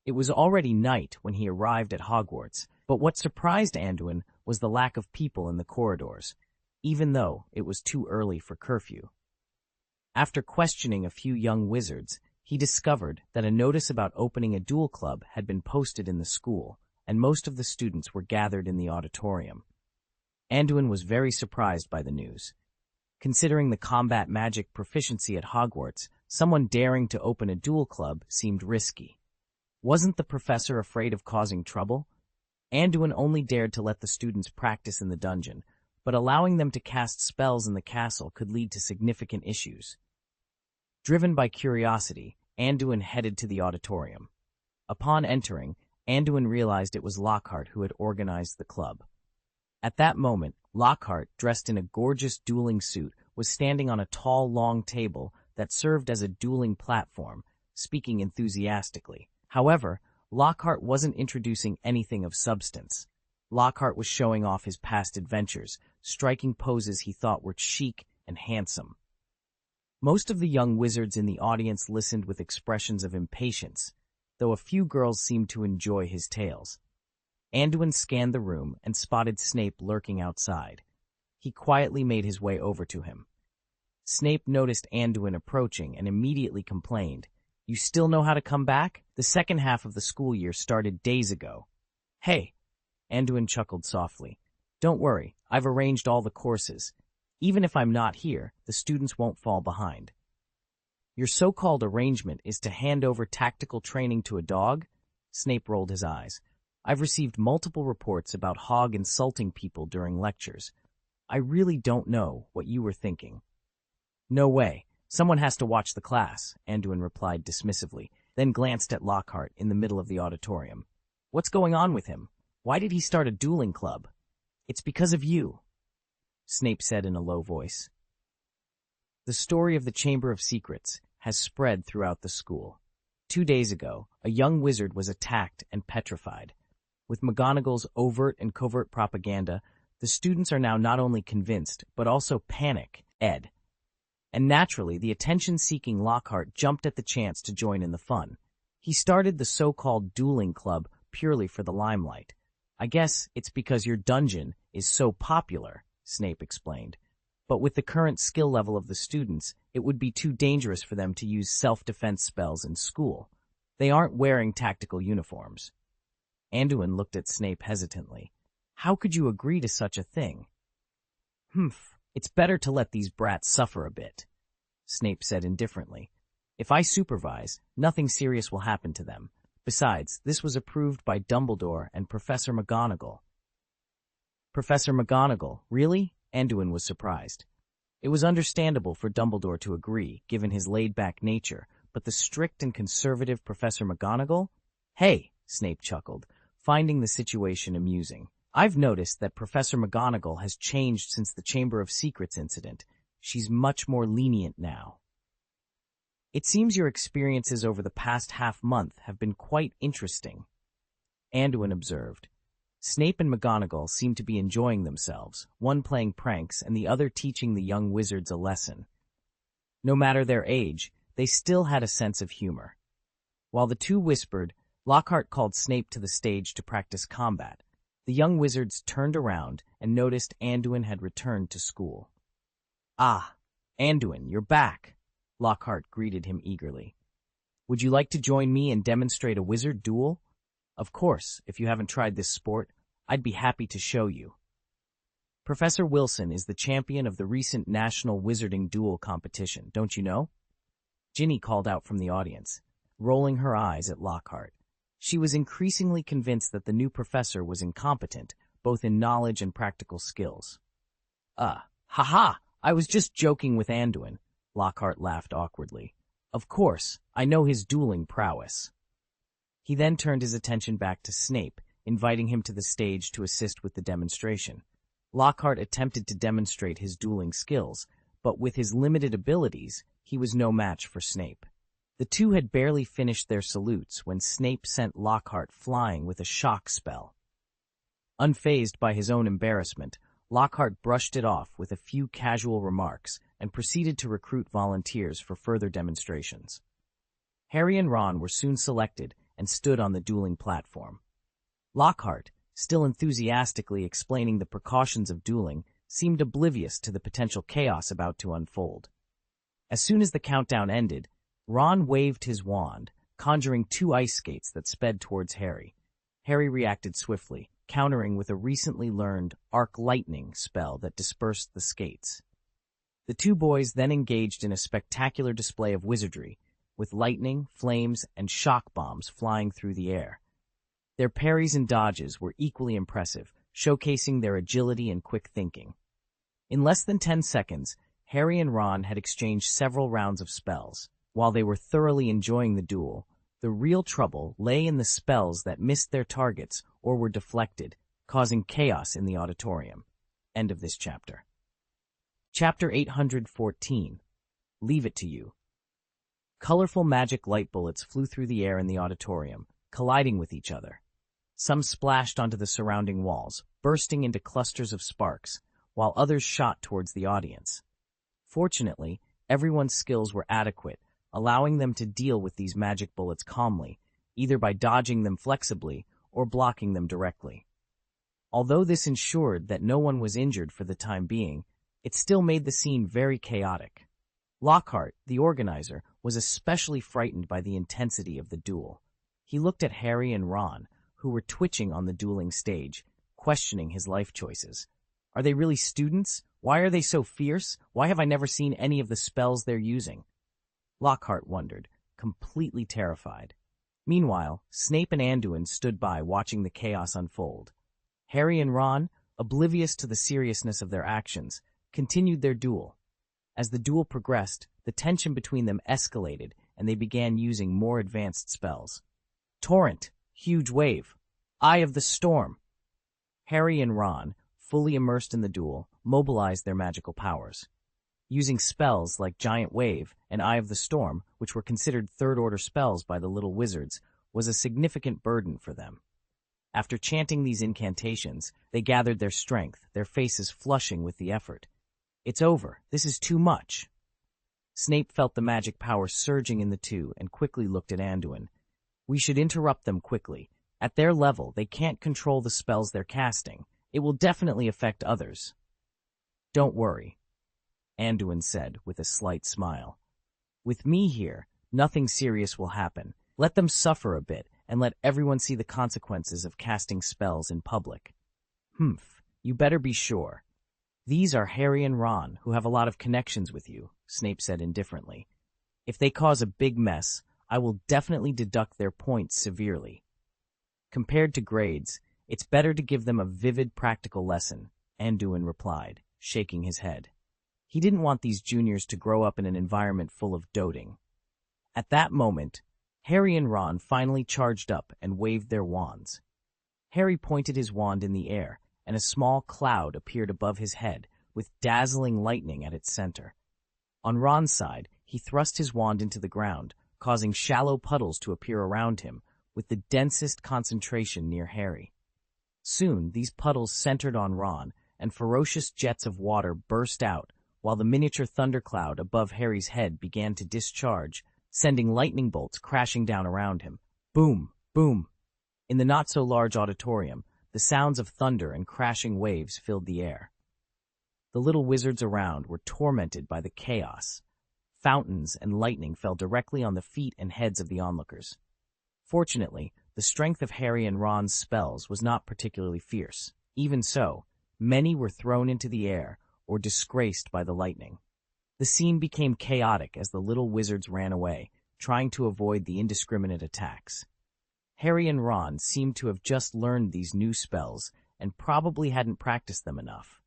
It was already night when he arrived at Hogwarts, but what surprised Anduin was the lack of people in the corridors, even though it was too early for curfew. After questioning a few young wizards, he discovered that a notice about opening a duel club had been posted in the school, and most of the students were gathered in the auditorium. Anduin was very surprised by the news. Considering the combat magic proficiency at Hogwarts, someone daring to open a duel club seemed risky. Wasn't the professor afraid of causing trouble? Anduin only dared to let the students practice in the dungeon, but allowing them to cast spells in the castle could lead to significant issues. Driven by curiosity, Anduin headed to the auditorium. Upon entering, Anduin realized it was Lockhart who had organized the club. At that moment, Lockhart, dressed in a gorgeous dueling suit, was standing on a tall, long table that served as a dueling platform, speaking enthusiastically. However, Lockhart wasn't introducing anything of substance. Lockhart was showing off his past adventures, striking poses he thought were chic and handsome. Most of the young wizards in the audience listened with expressions of impatience, though a few girls seemed to enjoy his tales. Anduin scanned the room and spotted Snape lurking outside. He quietly made his way over to him. Snape noticed Anduin approaching and immediately complained, "You still know how to come back? The second half of the school year started days ago." "Hey," Anduin chuckled softly. "Don't worry, I've arranged all the courses. Even if I'm not here, the students won't fall behind." "Your so-called arrangement is to hand over tactical training to a dog?" Snape rolled his eyes. "I've received multiple reports about Hog insulting people during lectures. I really don't know what you were thinking." "No way. Someone has to watch the class," Anduin replied dismissively, then glanced at Lockhart in the middle of the auditorium. "What's going on with him? Why did he start a dueling club?" "It's because of you," Snape said in a low voice. The story of the Chamber of Secrets has spread throughout the school. 2 days ago, a young wizard was attacked and petrified. With McGonagall's overt and covert propaganda, the students are now not only convinced, but also panic-ed. And naturally, the attention-seeking Lockhart jumped at the chance to join in the fun. He started the so-called dueling club purely for the limelight. "I guess it's because your dungeon is so popular," Snape explained. "But with the current skill level of the students, it would be too dangerous for them to use self-defense spells in school. They aren't wearing tactical uniforms." Anduin looked at Snape hesitantly. "How could you agree to such a thing?" It's better to let these brats suffer a bit," Snape said indifferently. "If I supervise, nothing serious will happen to them. Besides, this was approved by Dumbledore and Professor McGonagall." "Professor McGonagall, really?" Anduin was surprised. It was understandable for Dumbledore to agree, given his laid-back nature, but the strict and conservative Professor McGonagall? "Hey," Snape chuckled, finding the situation amusing. "I've noticed that Professor McGonagall has changed since the Chamber of Secrets incident. She's much more lenient now." "It seems your experiences over the past half-month have been quite interesting," Anduin observed. Snape and McGonagall seemed to be enjoying themselves, one playing pranks and the other teaching the young wizards a lesson. No matter their age, they still had a sense of humor. While the two whispered, Lockhart called Snape to the stage to practice combat. The young wizards turned around and noticed Anduin had returned to school. "Ah, Anduin, you're back," Lockhart greeted him eagerly. "Would you like to join me and demonstrate a wizard duel? Of course, if you haven't tried this sport, I'd be happy to show you." Professor Wilson is the champion of the recent National Wizarding Duel competition, don't you know? Ginny called out from the audience, rolling her eyes at Lockhart. She was increasingly convinced that the new professor was incompetent, both in knowledge and practical skills. Haha, I was just joking with Anduin," Lockhart laughed awkwardly. "Of course, I know his dueling prowess." He then turned his attention back to Snape, inviting him to the stage to assist with the demonstration. Lockhart attempted to demonstrate his dueling skills, but with his limited abilities, he was no match for Snape. The two had barely finished their salutes when Snape sent Lockhart flying with a shock spell. Unfazed by his own embarrassment, Lockhart brushed it off with a few casual remarks and proceeded to recruit volunteers for further demonstrations. Harry and Ron were soon selected and stood on the dueling platform. Lockhart, still enthusiastically explaining the precautions of dueling, seemed oblivious to the potential chaos about to unfold. As soon as the countdown ended, Ron waved his wand, conjuring two ice skates that sped towards Harry. Harry reacted swiftly, countering with a recently learned arc lightning spell that dispersed the skates. The two boys then engaged in a spectacular display of wizardry, with lightning, flames, and shock bombs flying through the air. Their parries and dodges were equally impressive, showcasing their agility and quick thinking. In less than 10 seconds, Harry and Ron had exchanged several rounds of spells. While they were thoroughly enjoying the duel, the real trouble lay in the spells that missed their targets or were deflected, causing chaos in the auditorium. End of this chapter. Chapter 814. Leave It to You. Colorful magic light bullets flew through the air in the auditorium, colliding with each other. Some splashed onto the surrounding walls, bursting into clusters of sparks, while others shot towards the audience. Fortunately, everyone's skills were adequate, allowing them to deal with these magic bullets calmly, either by dodging them flexibly or blocking them directly. Although this ensured that no one was injured for the time being, it still made the scene very chaotic. Lockhart, the organizer, was especially frightened by the intensity of the duel. He looked at Harry and Ron, who were twitching on the dueling stage, questioning his life choices. Are they really students? Why are they so fierce? Why have I never seen any of the spells they're using? Lockhart wondered, completely terrified. Meanwhile, Snape and Anduin stood by watching the chaos unfold. Harry and Ron, oblivious to the seriousness of their actions, continued their duel. As the duel progressed, the tension between them escalated and they began using more advanced spells. Torrent, Huge Wave, Eye of the Storm. Harry and Ron, fully immersed in the duel, mobilized their magical powers. Using spells like Giant Wave and Eye of the Storm, which were considered third-order spells by the little wizards, was a significant burden for them. After chanting these incantations, they gathered their strength, their faces flushing with the effort. It's over. This is too much. Snape felt the magic power surging in the two and quickly looked at Anduin. We should interrupt them quickly. At their level, they can't control the spells they're casting. It will definitely affect others. Don't worry, Anduin said with a slight smile. With me here, nothing serious will happen. Let them suffer a bit and let everyone see the consequences of casting spells in public. You better be sure. These are Harry and Ron, who have a lot of connections with you, Snape said indifferently. If they cause a big mess, I will definitely deduct their points severely. Compared to grades, it's better to give them a vivid practical lesson, Anduin replied, shaking his head. He didn't want these juniors to grow up in an environment full of doting. At that moment, Harry and Ron finally charged up and waved their wands. Harry pointed his wand in the air, and a small cloud appeared above his head, with dazzling lightning at its center. On Ron's side, he thrust his wand into the ground, causing shallow puddles to appear around him, with the densest concentration near Harry. Soon, these puddles centered on Ron, and ferocious jets of water burst out, while the miniature thundercloud above Harry's head began to discharge, sending lightning bolts crashing down around him. Boom! Boom! In the not-so-large auditorium, the sounds of thunder and crashing waves filled the air. The little wizards around were tormented by the chaos. Fountains and lightning fell directly on the feet and heads of the onlookers. Fortunately, the strength of Harry and Ron's spells was not particularly fierce. Even so, many were thrown into the air or disgraced by the lightning. The scene became chaotic as the little wizards ran away, trying to avoid the indiscriminate attacks. Harry and Ron seemed to have just learned these new spells and probably hadn't practiced them enough.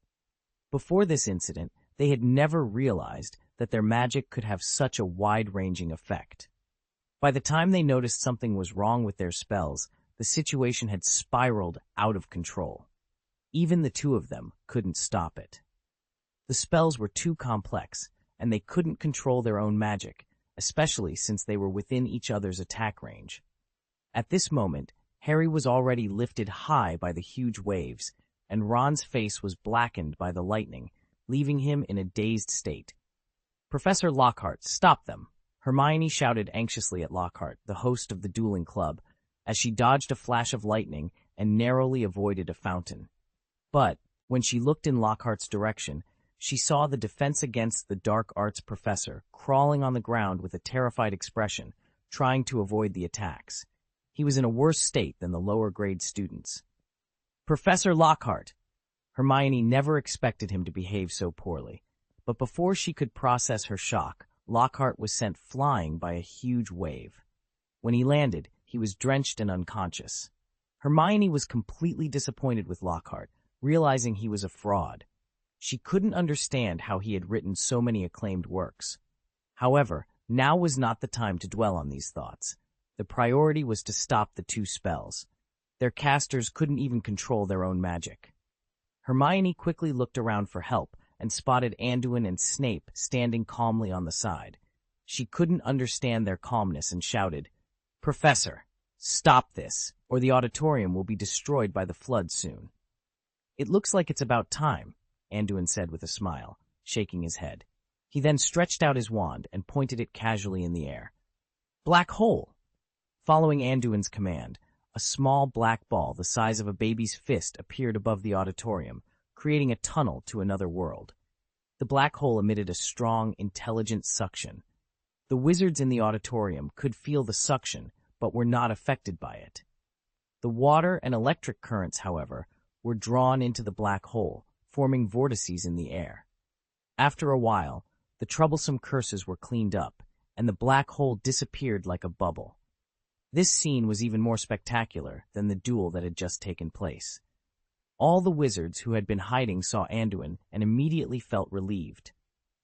Before this incident, they had never realized that their magic could have such a wide-ranging effect. By the time they noticed something was wrong with their spells, the situation had spiraled out of control. Even the two of them couldn't stop it. The spells were too complex, and they couldn't control their own magic, especially since they were within each other's attack range. At this moment, Harry was already lifted high by the huge waves, and Ron's face was blackened by the lightning, leaving him in a dazed state. "Professor Lockhart, stop them!" Hermione shouted anxiously at Lockhart, the host of the dueling club, as she dodged a flash of lightning and narrowly avoided a fountain. But, when she looked in Lockhart's direction, she saw the Defense Against the Dark Arts professor crawling on the ground with a terrified expression, trying to avoid the attacks. He was in a worse state than the lower-grade students. "Professor Lockhart!" Hermione never expected him to behave so poorly, but before she could process her shock, Lockhart was sent flying by a huge wave. When he landed, he was drenched and unconscious. Hermione was completely disappointed with Lockhart, realizing he was a fraud. She couldn't understand how he had written so many acclaimed works. However, now was not the time to dwell on these thoughts. The priority was to stop the two spells. Their casters couldn't even control their own magic. Hermione quickly looked around for help and spotted Anduin and Snape standing calmly on the side. She couldn't understand their calmness and shouted, "Professor, stop this, or the auditorium will be destroyed by the flood soon." "It looks like it's about time," Anduin said with a smile, shaking his head. He then stretched out his wand and pointed it casually in the air. "Black hole!" Following Anduin's command, a small black ball the size of a baby's fist appeared above the auditorium, creating a tunnel to another world. The black hole emitted a strong, intelligent suction. The wizards in the auditorium could feel the suction, but were not affected by it. The water and electric currents, however, were drawn into the black hole, forming vortices in the air. After a while, the troublesome curses were cleaned up, and the black hole disappeared like a bubble. This scene was even more spectacular than the duel that had just taken place. All the wizards who had been hiding saw Anduin and immediately felt relieved.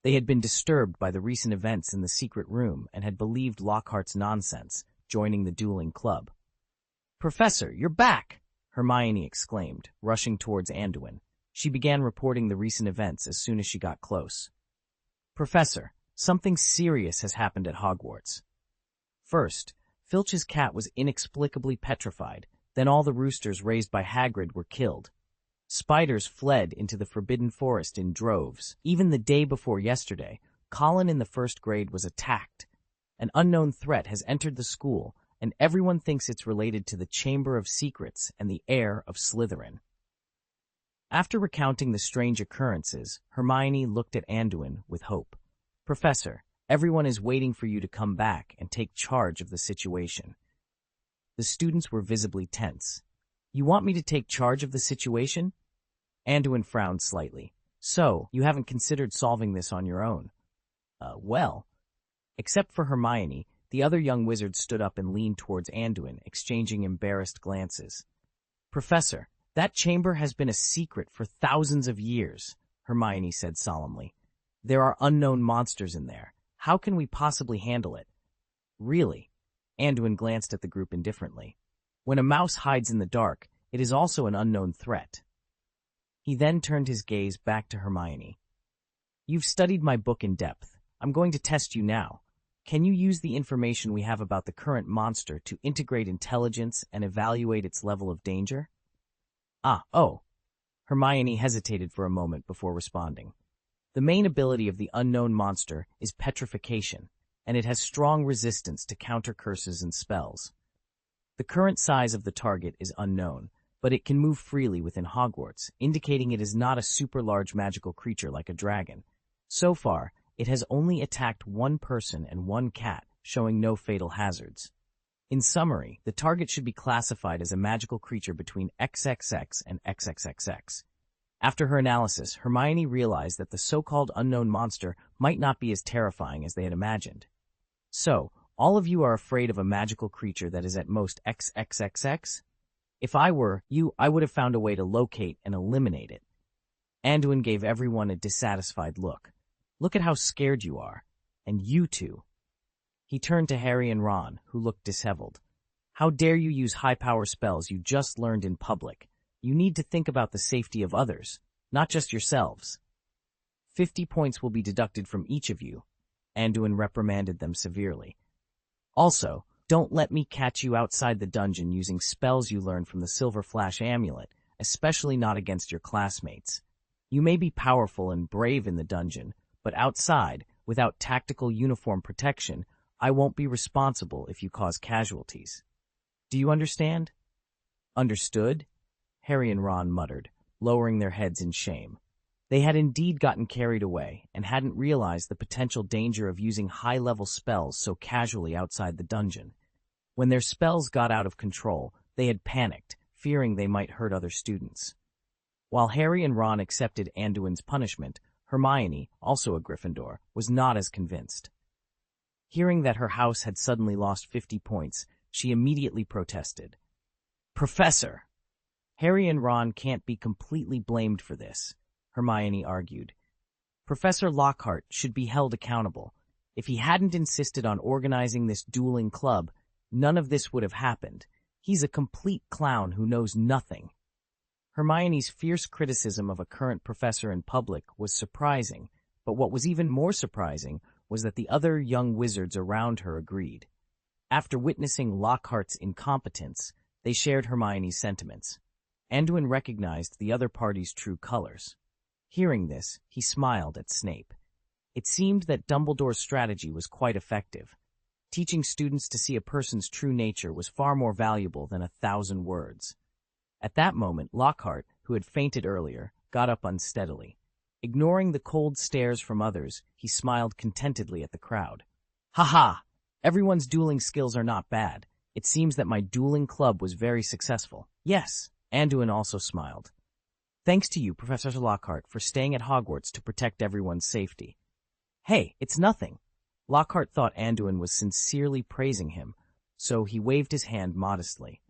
They had been disturbed by the recent events in the secret room and had believed Lockhart's nonsense, joining the dueling club. "Professor, you're back!" Hermione exclaimed, rushing towards Anduin. She began reporting the recent events as soon as she got close. "Professor, something serious has happened at Hogwarts." First, Filch's cat was inexplicably petrified, then all the roosters raised by Hagrid were killed. Spiders fled into the Forbidden Forest in droves. Even the day before yesterday, Colin in the first grade was attacked. An unknown threat has entered the school, and everyone thinks it's related to the Chamber of Secrets and the heir of Slytherin. After recounting the strange occurrences, Hermione looked at Anduin with hope. "Professor, everyone is waiting for you to come back and take charge of the situation." The students were visibly tense. "You want me to take charge of the situation?" Anduin frowned slightly. "So, you haven't considered solving this on your own?" Well. Except for Hermione, the other young wizards stood up and leaned towards Anduin, exchanging embarrassed glances. "Professor, that chamber has been a secret for thousands of years," Hermione said solemnly. "There are unknown monsters in there. How can we possibly handle it?" "Really?" Anduin glanced at the group indifferently. "When a mouse hides in the dark, it is also an unknown threat." He then turned his gaze back to Hermione. "You've studied my book in depth. I'm going to test you now. Can you use the information we have about the current monster to integrate intelligence and evaluate its level of danger?" Oh. Hermione hesitated for a moment before responding. The main ability of the unknown monster is petrification, and it has strong resistance to counter curses and spells. The current size of the target is unknown, but it can move freely within Hogwarts, indicating it is not a super large magical creature like a dragon. So far, it has only attacked one person and one cat, showing no fatal hazards. In summary, the target should be classified as a magical creature between XXX and XXXX. After her analysis, Hermione realized that the so-called unknown monster might not be as terrifying as they had imagined. So, all of you are afraid of a magical creature that is at most XXXX? If I were you, I would have found a way to locate and eliminate it. Anduin gave everyone a dissatisfied look. Look at how scared you are. And you two. He turned to Harry and Ron, who looked disheveled. How dare you use high-power spells you just learned in public? You need to think about the safety of others, not just yourselves. 50 points will be deducted from each of you. Anduin reprimanded them severely. Also, don't let me catch you outside the dungeon using spells you learned from the Silver Flash amulet, especially not against your classmates. You may be powerful and brave in the dungeon, but outside, without tactical uniform protection, I won't be responsible if you cause casualties. Do you understand? Understood? Harry and Ron muttered, lowering their heads in shame. They had indeed gotten carried away and hadn't realized the potential danger of using high-level spells so casually outside the dungeon. When their spells got out of control, they had panicked, fearing they might hurt other students. While Harry and Ron accepted Anduin's punishment, Hermione, also a Gryffindor, was not as convinced. Hearing that her house had suddenly lost 50 points, she immediately protested. Professor! Harry and Ron can't be completely blamed for this, Hermione argued. Professor Lockhart should be held accountable. If he hadn't insisted on organizing this dueling club, none of this would have happened. He's a complete clown who knows nothing. Hermione's fierce criticism of a current professor in public was surprising, but what was even more surprising was that the other young wizards around her agreed. After witnessing Lockhart's incompetence, they shared Hermione's sentiments. Anduin recognized the other party's true colors. Hearing this, he smiled at Snape. It seemed that Dumbledore's strategy was quite effective. Teaching students to see a person's true nature was far more valuable than 1,000 words. At that moment, Lockhart, who had fainted earlier, got up unsteadily. Ignoring the cold stares from others, he smiled contentedly at the crowd. Ha ha! Everyone's dueling skills are not bad. It seems that my dueling club was very successful. Yes, Anduin also smiled. Thanks to you, Professor Lockhart, for staying at Hogwarts to protect everyone's safety. Hey, it's nothing. Lockhart thought Anduin was sincerely praising him, so he waved his hand modestly.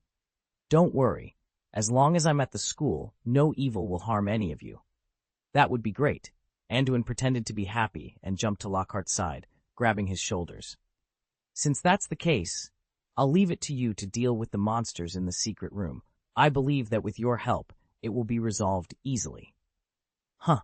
Don't worry. As long as I'm at the school, no evil will harm any of you. That would be great. Anduin pretended to be happy and jumped to Lockhart's side, grabbing his shoulders. Since that's the case, I'll leave it to you to deal with the monsters in the secret room. I believe that with your help, it will be resolved easily. Huh?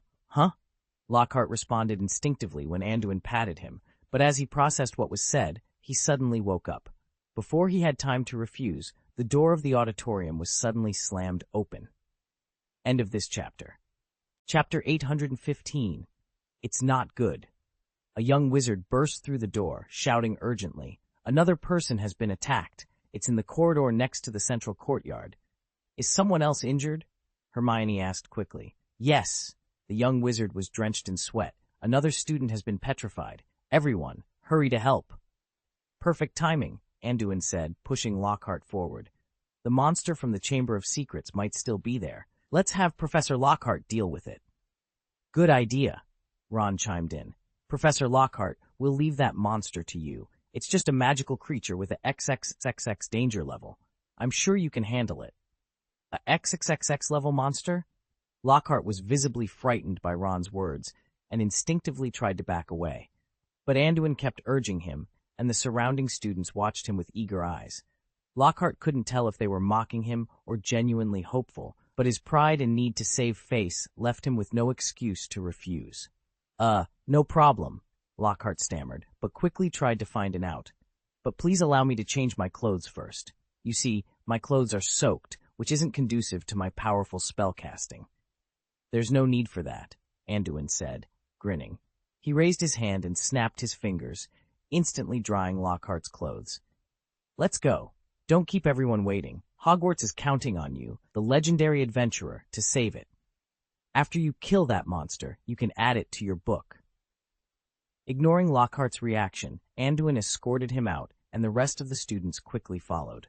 Lockhart responded instinctively when Anduin patted him, but as he processed what was said, he suddenly woke up. Before he had time to refuse, the door of the auditorium was suddenly slammed open. End of this chapter. Chapter 815. It's not good. A young wizard burst through the door, shouting urgently, Another person has been attacked. It's in the corridor next to the central courtyard. Is someone else injured? Hermione asked quickly. Yes. The young wizard was drenched in sweat. Another student has been petrified. Everyone, hurry to help. Perfect timing, Anduin said, pushing Lockhart forward. The monster from the Chamber of Secrets might still be there. Let's have Professor Lockhart deal with it. Good idea, Ron chimed in. Professor Lockhart, we'll leave that monster to you. It's just a magical creature with a XXXX danger level. I'm sure you can handle it. A XXXX level monster? Lockhart was visibly frightened by Ron's words and instinctively tried to back away. But Anduin kept urging him, and the surrounding students watched him with eager eyes. Lockhart couldn't tell if they were mocking him or genuinely hopeful, but his pride and need to save face left him with no excuse to refuse. No problem, Lockhart stammered, but quickly tried to find an out. But please allow me to change my clothes first. You see, my clothes are soaked. which isn't conducive to my powerful spellcasting. There's no need for that, Anduin said, grinning. He raised his hand and snapped his fingers, instantly drying Lockhart's clothes. Let's go. Don't keep everyone waiting. Hogwarts is counting on you, the legendary adventurer, to save it. After you kill that monster, you can add it to your book. Ignoring Lockhart's reaction, Anduin escorted him out, and the rest of the students quickly followed.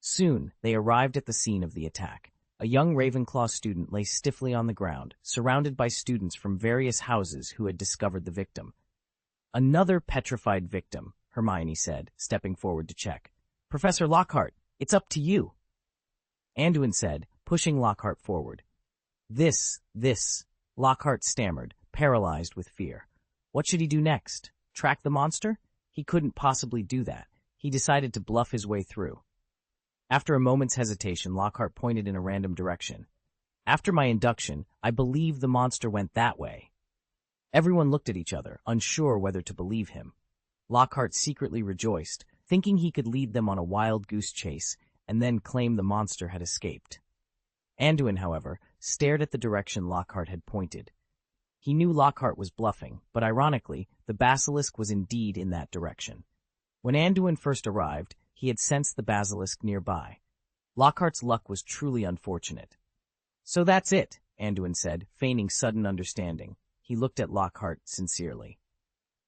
Soon, they arrived at the scene of the attack. A young Ravenclaw student lay stiffly on the ground, surrounded by students from various houses who had discovered the victim. Another petrified victim, Hermione said, stepping forward to check. Professor Lockhart, it's up to you. Anduin said, pushing Lockhart forward. This, Lockhart stammered, paralyzed with fear. What should he do next? Track the monster? He couldn't possibly do that. He decided to bluff his way through. After a moment's hesitation, Lockhart pointed in a random direction. After my induction, I believe the monster went that way. Everyone looked at each other, unsure whether to believe him. Lockhart secretly rejoiced, thinking he could lead them on a wild goose chase and then claim the monster had escaped. Anduin, however, stared at the direction Lockhart had pointed. He knew Lockhart was bluffing, but ironically, the basilisk was indeed in that direction. When Anduin first arrived, he had sensed the basilisk nearby. Lockhart's luck was truly unfortunate. So that's it, Anduin said, feigning sudden understanding. He looked at Lockhart sincerely.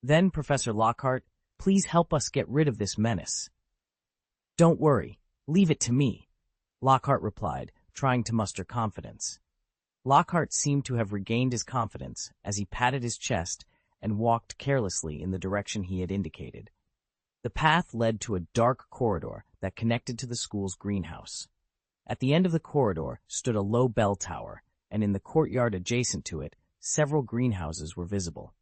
Then, Professor Lockhart, please help us get rid of this menace. Don't worry, leave it to me, Lockhart replied, trying to muster confidence. Lockhart seemed to have regained his confidence as he patted his chest and walked carelessly in the direction he had indicated. The path led to a dark corridor that connected to the school's greenhouse. At the end of the corridor stood a low bell tower, and in the courtyard adjacent to it, several greenhouses were visible.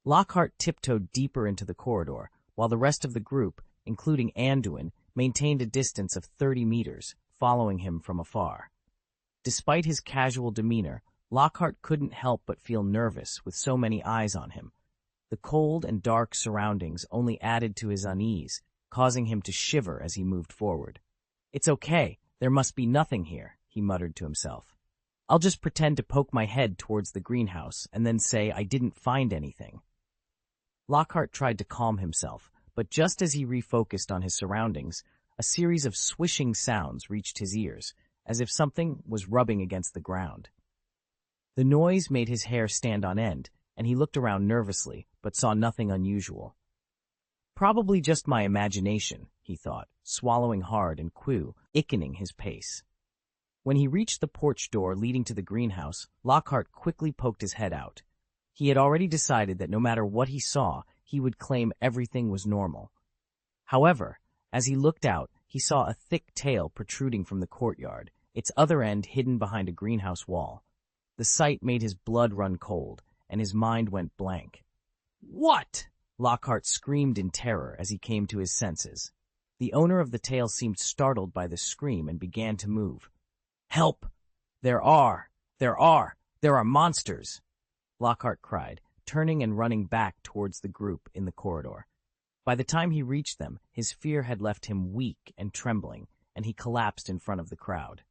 Lockhart tiptoed deeper into the corridor, while the rest of the group, including Anduin, maintained a distance of 30 meters, following him from afar. Despite his casual demeanor, Lockhart couldn't help but feel nervous with so many eyes on him. The cold and dark surroundings only added to his unease, causing him to shiver as he moved forward. It's okay, there must be nothing here, he muttered to himself. I'll just pretend to poke my head towards the greenhouse and then say I didn't find anything. Lockhart tried to calm himself, but just as he refocused on his surroundings, a series of swishing sounds reached his ears, as if something was rubbing against the ground. The noise made his hair stand on end, and he looked around nervously, but saw nothing unusual. Probably just my imagination, he thought, swallowing hard and quickening his pace. When he reached the porch door leading to the greenhouse, Lockhart quickly poked his head out. He had already decided that no matter what he saw, he would claim everything was normal. However, as he looked out, he saw a thick tail protruding from the courtyard, its other end hidden behind a greenhouse wall. The sight made his blood run cold, and his mind went blank. What? Lockhart screamed in terror as he came to his senses. The owner of the tail seemed startled by the scream and began to move. Help! There are monsters! Lockhart cried, turning and running back towards the group in the corridor. By the time he reached them, his fear had left him weak and trembling, and he collapsed in front of the crowd.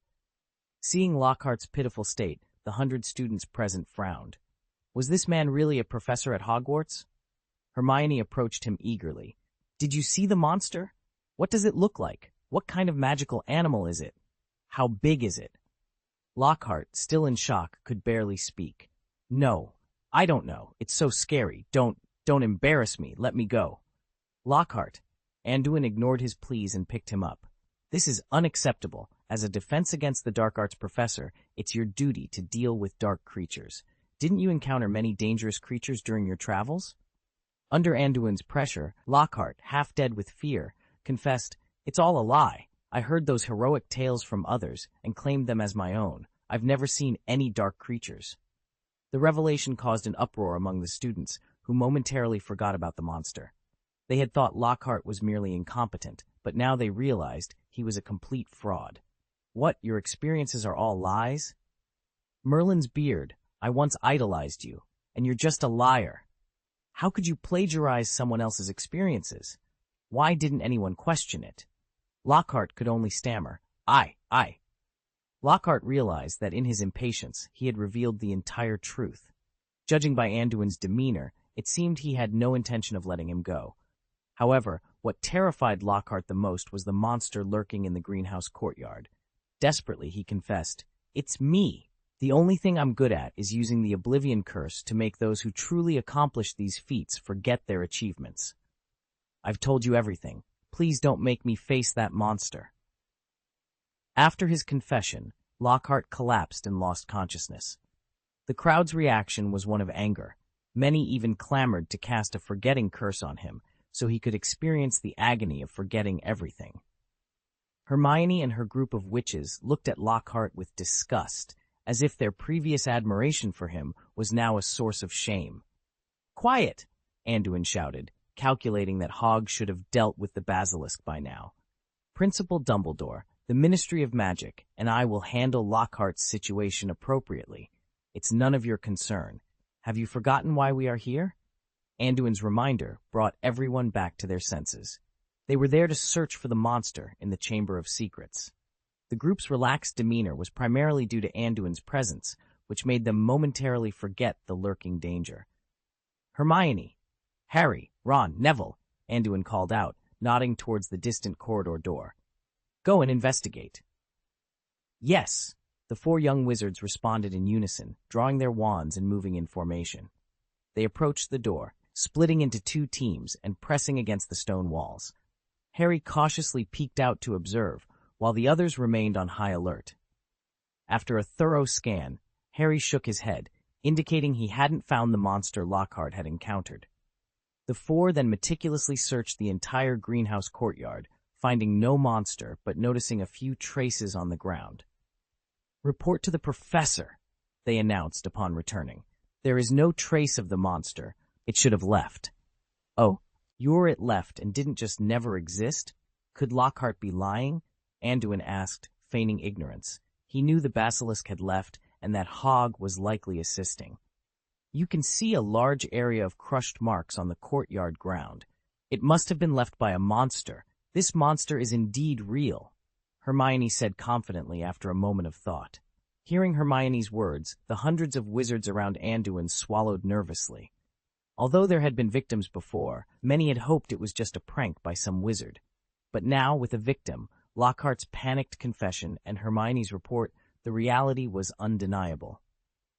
Seeing Lockhart's pitiful state, the 100 students present frowned. Was this man really a professor at Hogwarts? Hermione approached him eagerly. Did you see the monster? What does it look like? What kind of magical animal is it? How big is it? Lockhart, still in shock, could barely speak. No, I don't know. It's so scary. Don't embarrass me. Let me go. Lockhart. Anduin ignored his pleas and picked him up. This is unacceptable. As a defense against the dark arts professor, it's your duty to deal with dark creatures. Didn't you encounter many dangerous creatures during your travels? Under Anduin's pressure, Lockhart, half dead with fear, confessed, It's all a lie. I heard those heroic tales from others and claimed them as my own. I've never seen any dark creatures. The revelation caused an uproar among the students, who momentarily forgot about the monster. They had thought Lockhart was merely incompetent, but now they realized he was a complete fraud. What, your experiences are all lies? Merlin's beard, I once idolized you, and you're just a liar. How could you plagiarize someone else's experiences? Why didn't anyone question it? Lockhart could only stammer, I. Lockhart realized that in his impatience he had revealed the entire truth. Judging by Anduin's demeanor, it seemed he had no intention of letting him go. However, what terrified Lockhart the most was the monster lurking in the greenhouse courtyard. Desperately, he confessed, "It's me. The only thing I'm good at is using the Oblivion Curse to make those who truly accomplish these feats forget their achievements. I've told you everything. Please don't make me face that monster." After his confession, Lockhart collapsed and lost consciousness. The crowd's reaction was one of anger. Many even clamored to cast a forgetting curse on him, so he could experience the agony of forgetting everything. Hermione and her group of witches looked at Lockhart with disgust, as if their previous admiration for him was now a source of shame. "Quiet!" Anduin shouted, calculating that Hogg should have dealt with the basilisk by now. "Principal Dumbledore, the Ministry of Magic, and I will handle Lockhart's situation appropriately. It's none of your concern. Have you forgotten why we are here?" Anduin's reminder brought everyone back to their senses. They were there to search for the monster in the Chamber of Secrets. The group's relaxed demeanor was primarily due to Anduin's presence, which made them momentarily forget the lurking danger. "Hermione, Harry, Ron, Neville," Anduin called out, nodding towards the distant corridor door. "Go and investigate." "Yes," the four young wizards responded in unison, drawing their wands and moving in formation. They approached the door, splitting into two teams and pressing against the stone walls. Harry cautiously peeked out to observe, while the others remained on high alert. After a thorough scan, Harry shook his head, indicating he hadn't found the monster Lockhart had encountered. The four then meticulously searched the entire greenhouse courtyard, finding no monster but noticing a few traces on the ground. "Report to the professor," they announced upon returning. "There is no trace of the monster. It should have left." "Oh, it left and didn't just never exist? Could Lockhart be lying?" Anduin asked, feigning ignorance. He knew the basilisk had left and that Hogg was likely assisting. "You can see a large area of crushed marks on the courtyard ground. It must have been left by a monster. This monster is indeed real," Hermione said confidently after a moment of thought. Hearing Hermione's words, the hundreds of wizards around Anduin swallowed nervously. Although there had been victims before, many had hoped it was just a prank by some wizard. But now, with a victim, Lockhart's panicked confession, and Hermione's report, the reality was undeniable.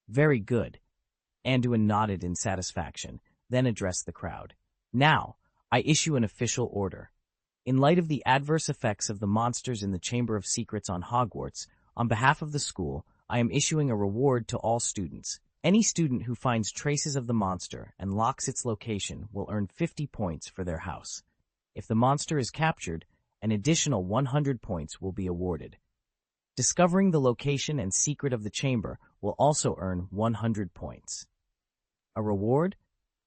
"Very good." Anduin nodded in satisfaction, then addressed the crowd. "Now, I issue an official order. In light of the adverse effects of the monsters in the Chamber of Secrets on Hogwarts, on behalf of the school, I am issuing a reward to all students. Any student who finds traces of the monster and locks its location will earn 50 points for their house. If the monster is captured, an additional 100 points will be awarded. Discovering the location and secret of the chamber will also earn 100 points. A reward?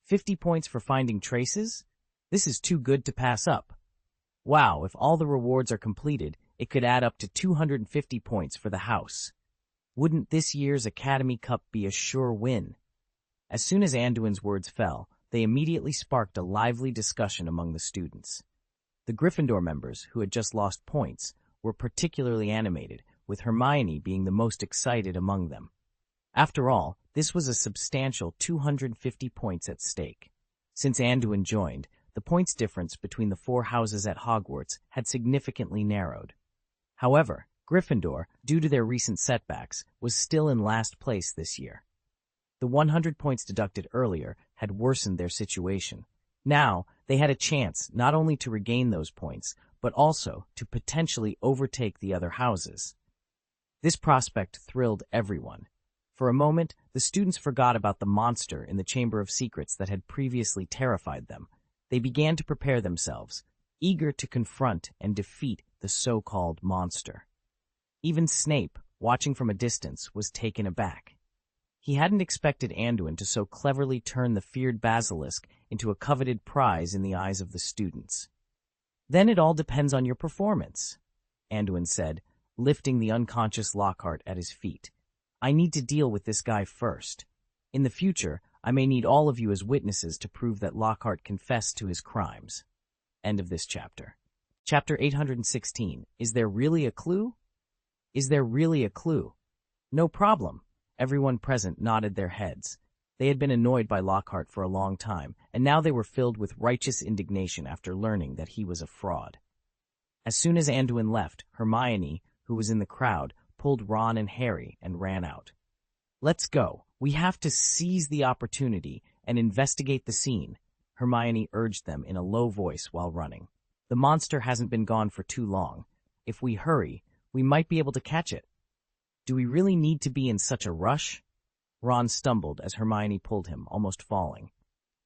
50 points for finding traces? This is too good to pass up. Wow, if all the rewards are completed, it could add up to 250 points for the house. Wouldn't this year's Academy Cup be a sure win?" As soon as Anduin's words fell, they immediately sparked a lively discussion among the students. The Gryffindor members, who had just lost points, were particularly animated, with Hermione being the most excited among them. After all, this was a substantial 250 points at stake. Since Anduin joined, the points difference between the four houses at Hogwarts had significantly narrowed. However, Gryffindor, due to their recent setbacks, was still in last place this year. The 100 points deducted earlier had worsened their situation. Now, they had a chance not only to regain those points, but also to potentially overtake the other houses. This prospect thrilled everyone. For a moment, the students forgot about the monster in the Chamber of Secrets that had previously terrified them. They began to prepare themselves, eager to confront and defeat the so-called monster. Even Snape, watching from a distance, was taken aback. He hadn't expected Anduin to so cleverly turn the feared basilisk into a coveted prize in the eyes of the students. "Then it all depends on your performance," Anduin said, lifting the unconscious Lockhart at his feet. "I need to deal with this guy first. In the future, I may need all of you as witnesses to prove that Lockhart confessed to his crimes." End of this chapter. Chapter 816. Is there really a clue? Is there really a clue? No problem. Everyone present nodded their heads. They had been annoyed by Lockhart for a long time, and now they were filled with righteous indignation after learning that he was a fraud. As soon as Anduin left, Hermione, who was in the crowd, pulled Ron and Harry and ran out. Let's go. We have to seize the opportunity and investigate the scene, Hermione urged them in a low voice while running. The monster hasn't been gone for too long. If we hurry, we might be able to catch it. Do we really need to be in such a rush? Ron stumbled as Hermione pulled him, almost falling.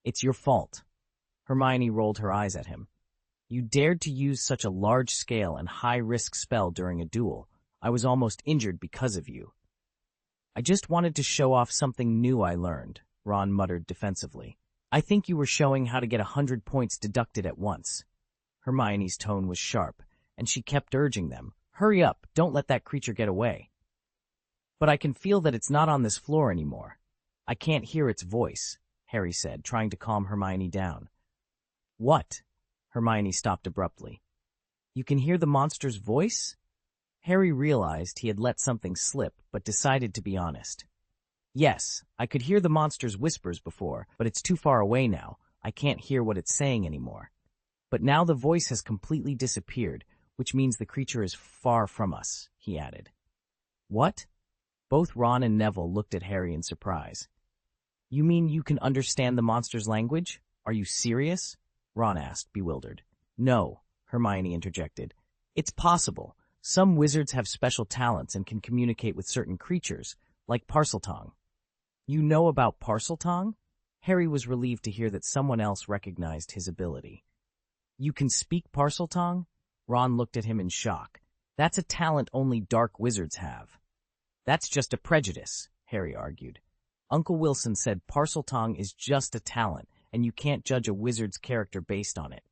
It's your fault. Hermione rolled her eyes at him. You dared to use such a large-scale and high-risk spell during a duel. I was almost injured because of you. I just wanted to show off something new I learned, Ron muttered defensively. I think you were showing how to get 100 points deducted at once. Hermione's tone was sharp, and she kept urging them. Hurry up, don't let that creature get away. But I can feel that it's not on this floor anymore. I can't hear its voice, Harry said, trying to calm Hermione down. What? Hermione stopped abruptly. You can hear the monster's voice? Harry realized he had let something slip, but decided to be honest. Yes, I could hear the monster's whispers before, but it's too far away now. I can't hear what it's saying anymore. But now the voice has completely disappeared, which means the creature is far from us, he added. What? Both Ron and Neville looked at Harry in surprise. You mean you can understand the monster's language? Are you serious? Ron asked, bewildered. No, Hermione interjected. It's possible. Some wizards have special talents and can communicate with certain creatures, like Parseltongue. You know about Parseltongue? Harry was relieved to hear that someone else recognized his ability. You can speak Parseltongue? Ron looked at him in shock. That's a talent only dark wizards have. That's just a prejudice, Harry argued. Uncle Wilson said Parseltongue is just a talent, and you can't judge a wizard's character based on it.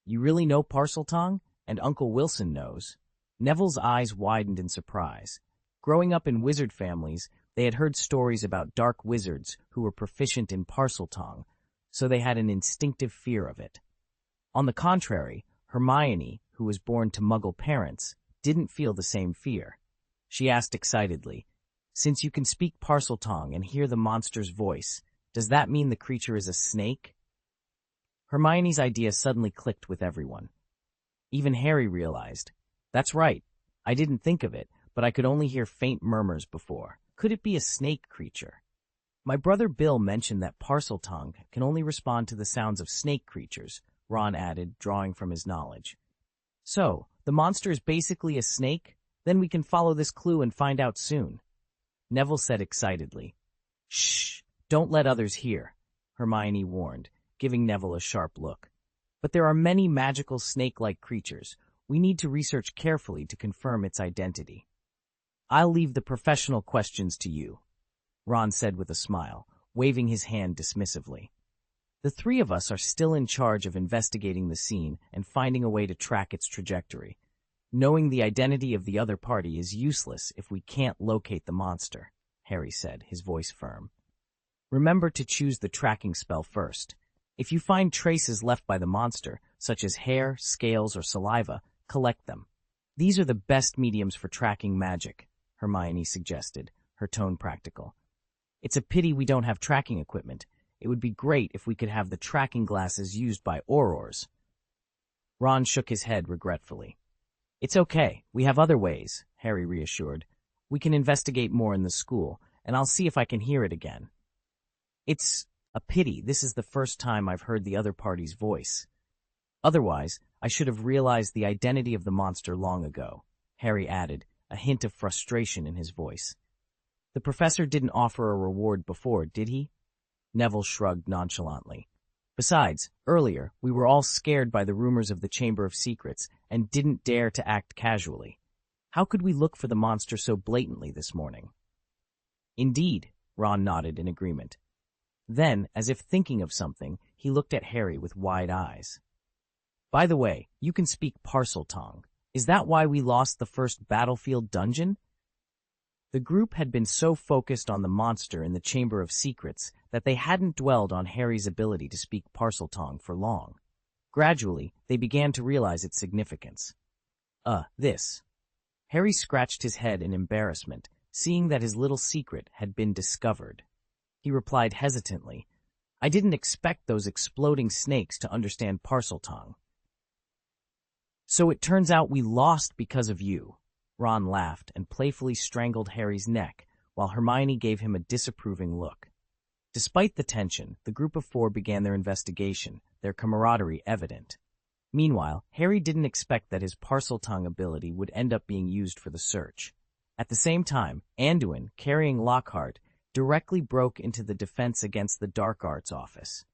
You really know Parseltongue? And Uncle Wilson knows. Neville's eyes widened in surprise. Growing up in wizard families, they had heard stories about dark wizards who were proficient in Parseltongue, so they had an instinctive fear of it. On the contrary, Hermione, who was born to Muggle parents, didn't feel the same fear. She asked excitedly, Since you can speak Parseltongue and hear the monster's voice, does that mean the creature is a snake? Hermione's idea suddenly clicked with everyone. Even Harry realized. That's right. I didn't think of it, but I could only hear faint murmurs before. Could it be a snake creature? My brother Bill mentioned that Parseltongue can only respond to the sounds of snake creatures, Ron added, drawing from his knowledge. So, the monster is basically a snake? Then we can follow this clue and find out soon. Neville said excitedly. Shh, don't let others hear, Hermione warned, giving Neville a sharp look. But there are many magical snake-like creatures. We need to research carefully to confirm its identity. I'll leave the professional questions to you, Ron said with a smile, waving his hand dismissively. The three of us are still in charge of investigating the scene and finding a way to track its trajectory. Knowing the identity of the other party is useless if we can't locate the monster, Harry said, his voice firm. Remember to choose the tracking spell first. If you find traces left by the monster, such as hair, scales, or saliva, collect them. These are the best mediums for tracking magic, Hermione suggested, her tone practical. It's a pity we don't have tracking equipment. It would be great if we could have the tracking glasses used by Aurors. Ron shook his head regretfully. It's okay. We have other ways, Harry reassured. We can investigate more in the school, and I'll see if I can hear it again. It's a pity this is the first time I've heard the other party's voice. Otherwise, I should have realized the identity of the monster long ago, Harry added, a hint of frustration in his voice. The professor didn't offer a reward before, did he? Neville shrugged nonchalantly. Besides, earlier, we were all scared by the rumors of the Chamber of Secrets and didn't dare to act casually. How could we look for the monster so blatantly this morning? Indeed, Ron nodded in agreement. Then, as if thinking of something, he looked at Harry with wide eyes. By the way, you can speak Parseltongue. Is that why we lost the first battlefield dungeon? The group had been so focused on the monster in the Chamber of Secrets that they hadn't dwelled on Harry's ability to speak Parseltongue for long. Gradually, they began to realize its significance. This. Harry scratched his head in embarrassment, seeing that his little secret had been discovered. He replied hesitantly, "I didn't expect those exploding snakes to understand Parseltongue." "So it turns out we lost because of you." Ron laughed and playfully strangled Harry's neck, while Hermione gave him a disapproving look. Despite the tension, the group of four began their investigation, their camaraderie evident. Meanwhile, Harry didn't expect that his Parseltongue ability would end up being used for the search. At the same time, Anduin, carrying Lockhart, directly broke into the Defense Against the Dark Arts office.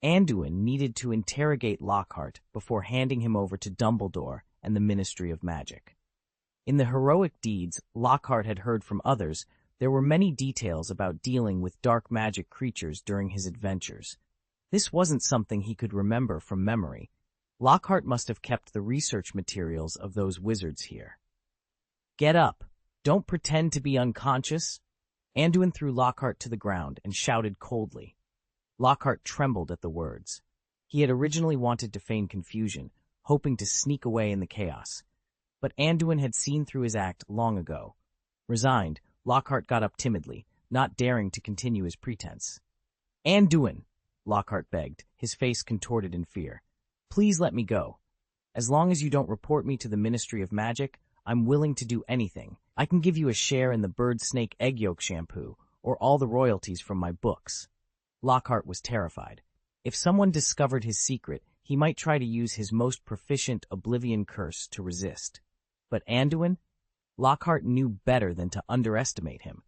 Anduin needed to interrogate Lockhart before handing him over to Dumbledore and the Ministry of Magic. In the heroic deeds Lockhart had heard from others, there were many details about dealing with dark magic creatures during his adventures. This wasn't something he could remember from memory. Lockhart must have kept the research materials of those wizards here. "Get up! Don't pretend to be unconscious!" Anduin threw Lockhart to the ground and shouted coldly. Lockhart trembled at the words. He had originally wanted to feign confusion, hoping to sneak away in the chaos. But Anduin had seen through his act long ago. Resigned, Lockhart got up timidly, not daring to continue his pretense. "Anduin!" Lockhart begged, his face contorted in fear. "Please let me go. As long as you don't report me to the Ministry of Magic, I'm willing to do anything. I can give you a share in the bird snake egg yolk shampoo, or all the royalties from my books." Lockhart was terrified. If someone discovered his secret, he might try to use his most proficient Oblivion curse to resist. But Anduin? Lockhart knew better than to underestimate him.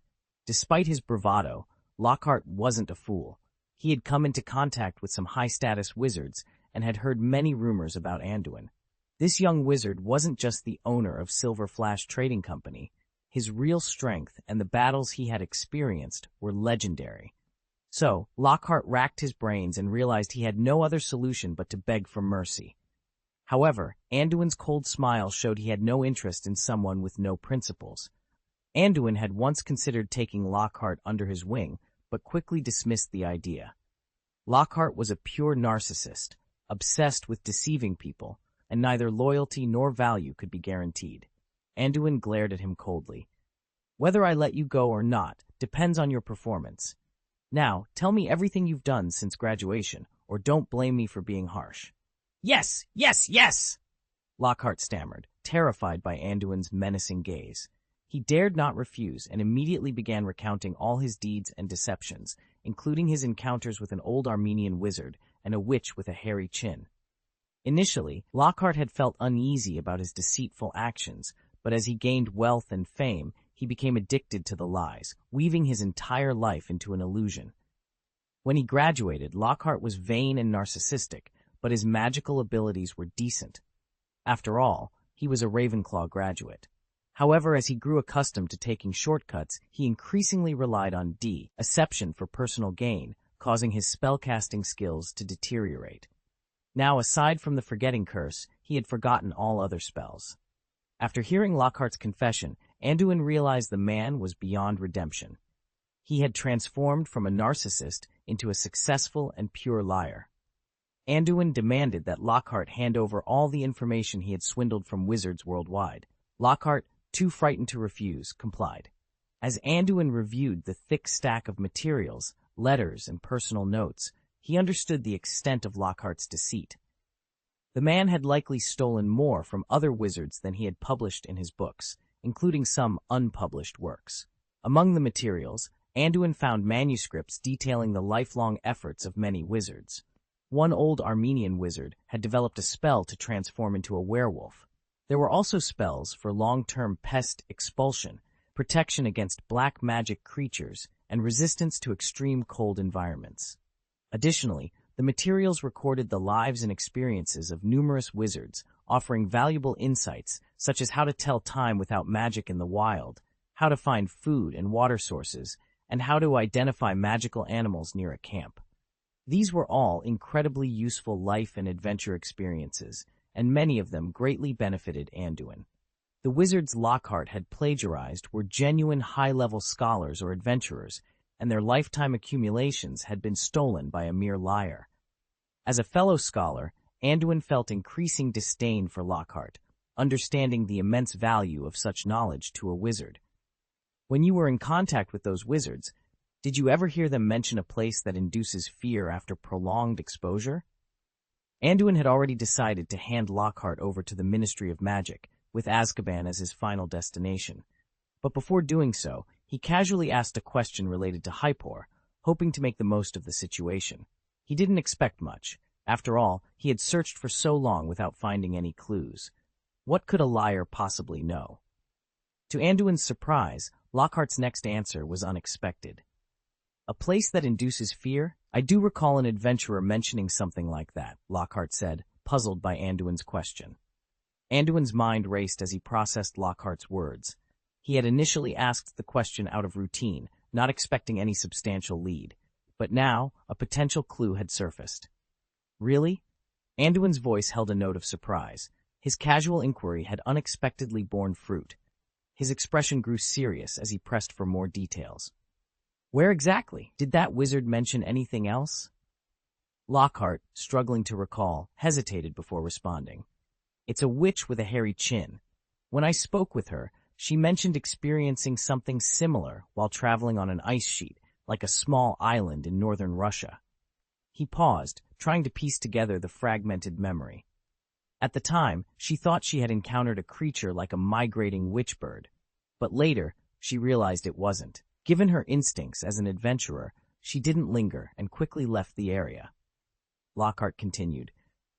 Despite his bravado, Lockhart wasn't a fool. He had come into contact with some high-status wizards and had heard many rumors about Anduin. This young wizard wasn't just the owner of Silver Flash Trading Company. His real strength and the battles he had experienced were legendary. So, Lockhart racked his brains and realized he had no other solution but to beg for mercy. However, Anduin's cold smile showed he had no interest in someone with no principles. Anduin had once considered taking Lockhart under his wing, but quickly dismissed the idea. Lockhart was a pure narcissist, obsessed with deceiving people, and neither loyalty nor value could be guaranteed. Anduin glared at him coldly. "Whether I let you go or not depends on your performance. Now, tell me everything you've done since graduation, or don't blame me for being harsh." "Yes, yes, yes!" Lockhart stammered, terrified by Anduin's menacing gaze. He dared not refuse and immediately began recounting all his deeds and deceptions, including his encounters with an old Armenian wizard and a witch with a hairy chin. Initially, Lockhart had felt uneasy about his deceitful actions, but as he gained wealth and fame, he became addicted to the lies, weaving his entire life into an illusion. When he graduated, Lockhart was vain and narcissistic, but his magical abilities were decent. After all, he was a Ravenclaw graduate. However, as he grew accustomed to taking shortcuts, he increasingly relied on deception for personal gain, causing his spellcasting skills to deteriorate. Now, aside from the forgetting curse, he had forgotten all other spells. After hearing Lockhart's confession, Anduin realized the man was beyond redemption. He had transformed from a narcissist into a successful and pure liar. Anduin demanded that Lockhart hand over all the information he had swindled from wizards worldwide. Lockhart, too frightened to refuse, complied. As Anduin reviewed the thick stack of materials, letters, and personal notes, he understood the extent of Lockhart's deceit. The man had likely stolen more from other wizards than he had published in his books, including some unpublished works. Among the materials, Anduin found manuscripts detailing the lifelong efforts of many wizards. One old Armenian wizard had developed a spell to transform into a werewolf. There were also spells for long-term pest expulsion, protection against black magic creatures, and resistance to extreme cold environments. Additionally, the materials recorded the lives and experiences of numerous wizards, offering valuable insights such as how to tell time without magic in the wild, how to find food and water sources, and how to identify magical animals near a camp. These were all incredibly useful life and adventure experiences, and many of them greatly benefited Anduin. The wizards Lockhart had plagiarized were genuine high-level scholars or adventurers, and their lifetime accumulations had been stolen by a mere liar. As a fellow scholar, Anduin felt increasing disdain for Lockhart. understanding the immense value of such knowledge to a wizard. When you were in contact with those wizards, did you ever hear them mention a place that induces fear after prolonged exposure? Anduin had already decided to hand Lockhart over to the Ministry of Magic, with Azkaban as his final destination. But before doing so, he casually asked a question related to Hypor, hoping to make the most of the situation. He didn't expect much. After all, he had searched for so long without finding any clues. What could a liar possibly know? To Anduin's surprise, Lockhart's next answer was unexpected. A place that induces fear? I do recall an adventurer mentioning something like that, Lockhart said, puzzled by Anduin's question. Anduin's mind raced as he processed Lockhart's words. He had initially asked the question out of routine, not expecting any substantial lead. But now, a potential clue had surfaced. Really? Anduin's voice held a note of surprise. His casual inquiry had unexpectedly borne fruit. His expression grew serious as he pressed for more details. Where exactly? Did that wizard mention anything else? Lockhart, struggling to recall, hesitated before responding. It's a witch with a hairy chin. When I spoke with her, she mentioned experiencing something similar while traveling on an ice sheet, like a small island in northern Russia. He paused, trying to piece together the fragmented memory. At the time, she thought she had encountered a creature like a migrating witch bird, but later, she realized it wasn't. Given her instincts as an adventurer, she didn't linger and quickly left the area. Lockhart continued.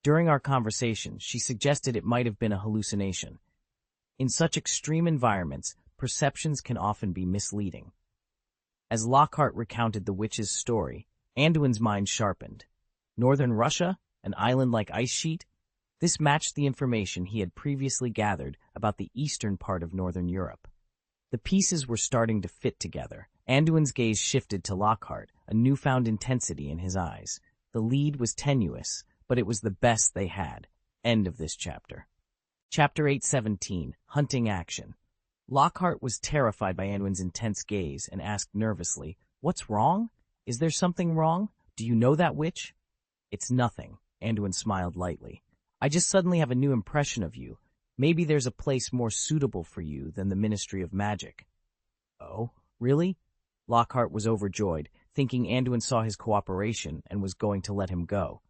During our conversation, she suggested it might have been a hallucination. In such extreme environments, perceptions can often be misleading. As Lockhart recounted the witch's story, Anduin's mind sharpened. Northern Russia? An island-like ice sheet? This matched the information he had previously gathered about the eastern part of northern Europe. The pieces were starting to fit together. Anduin's gaze shifted to Lockhart, a newfound intensity in his eyes. The lead was tenuous, but it was the best they had. End of this chapter. Chapter 817, Hunting Action. Lockhart was terrified by Anduin's intense gaze and asked nervously, "What's wrong? Is there something wrong? Do you know that witch?" "It's nothing," Anduin smiled lightly. "I just suddenly have a new impression of you. Maybe there's a place more suitable for you than the Ministry of Magic." "Oh, really?" Lockhart was overjoyed, thinking Anduin saw his cooperation and was going to let him go.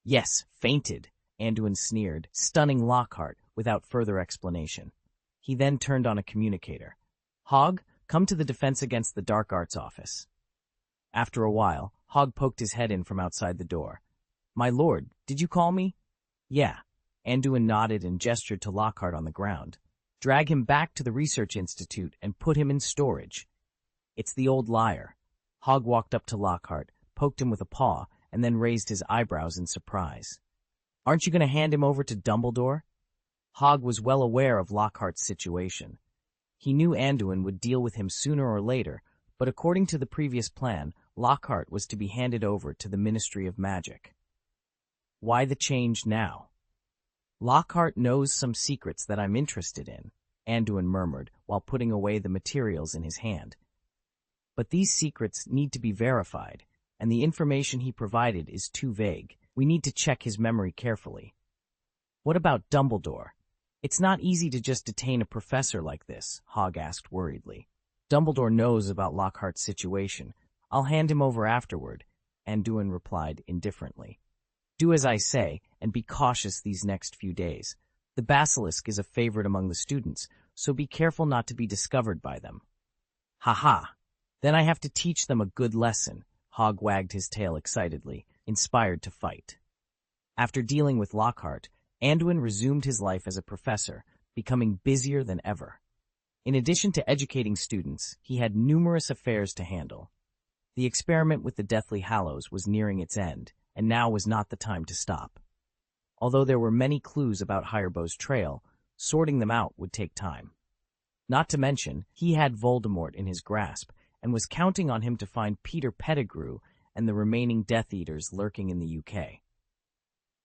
"Yes, fainted," Anduin sneered, stunning Lockhart without further explanation. He then turned on a communicator. "Hog, come to the Defense Against the Dark Arts office." After a while, Hog poked his head in from outside the door. "My lord, did you call me?" "Yeah." Anduin nodded and gestured to Lockhart on the ground. "Drag him back to the Research Institute and put him in storage." "It's the old liar." Hog walked up to Lockhart, poked him with a paw, and then raised his eyebrows in surprise. "Aren't you going to hand him over to Dumbledore?" Hog was well aware of Lockhart's situation. He knew Anduin would deal with him sooner or later, but according to the previous plan, Lockhart was to be handed over to the Ministry of Magic. Why the change now? "Lockhart knows some secrets that I'm interested in," Anduin murmured while putting away the materials in his hand. "But these secrets need to be verified, and the information he provided is too vague. We need to check his memory carefully." "What about Dumbledore? It's not easy to just detain a professor like this," Hog asked worriedly. "Dumbledore knows about Lockhart's situation. I'll hand him over afterward," Anduin replied indifferently. "Do as I say, and be cautious these next few days. The basilisk is a favorite among the students, so be careful not to be discovered by them." "Ha-ha! Then I have to teach them a good lesson," Hog wagged his tail excitedly, inspired to fight. After dealing with Lockhart, Anduin resumed his life as a professor, becoming busier than ever. In addition to educating students, he had numerous affairs to handle. The experiment with the Deathly Hallows was nearing its end, and now was not the time to stop. Although there were many clues about Hirebow's trail, sorting them out would take time. Not to mention, he had Voldemort in his grasp, and was counting on him to find Peter Pettigrew and the remaining Death Eaters lurking in the UK.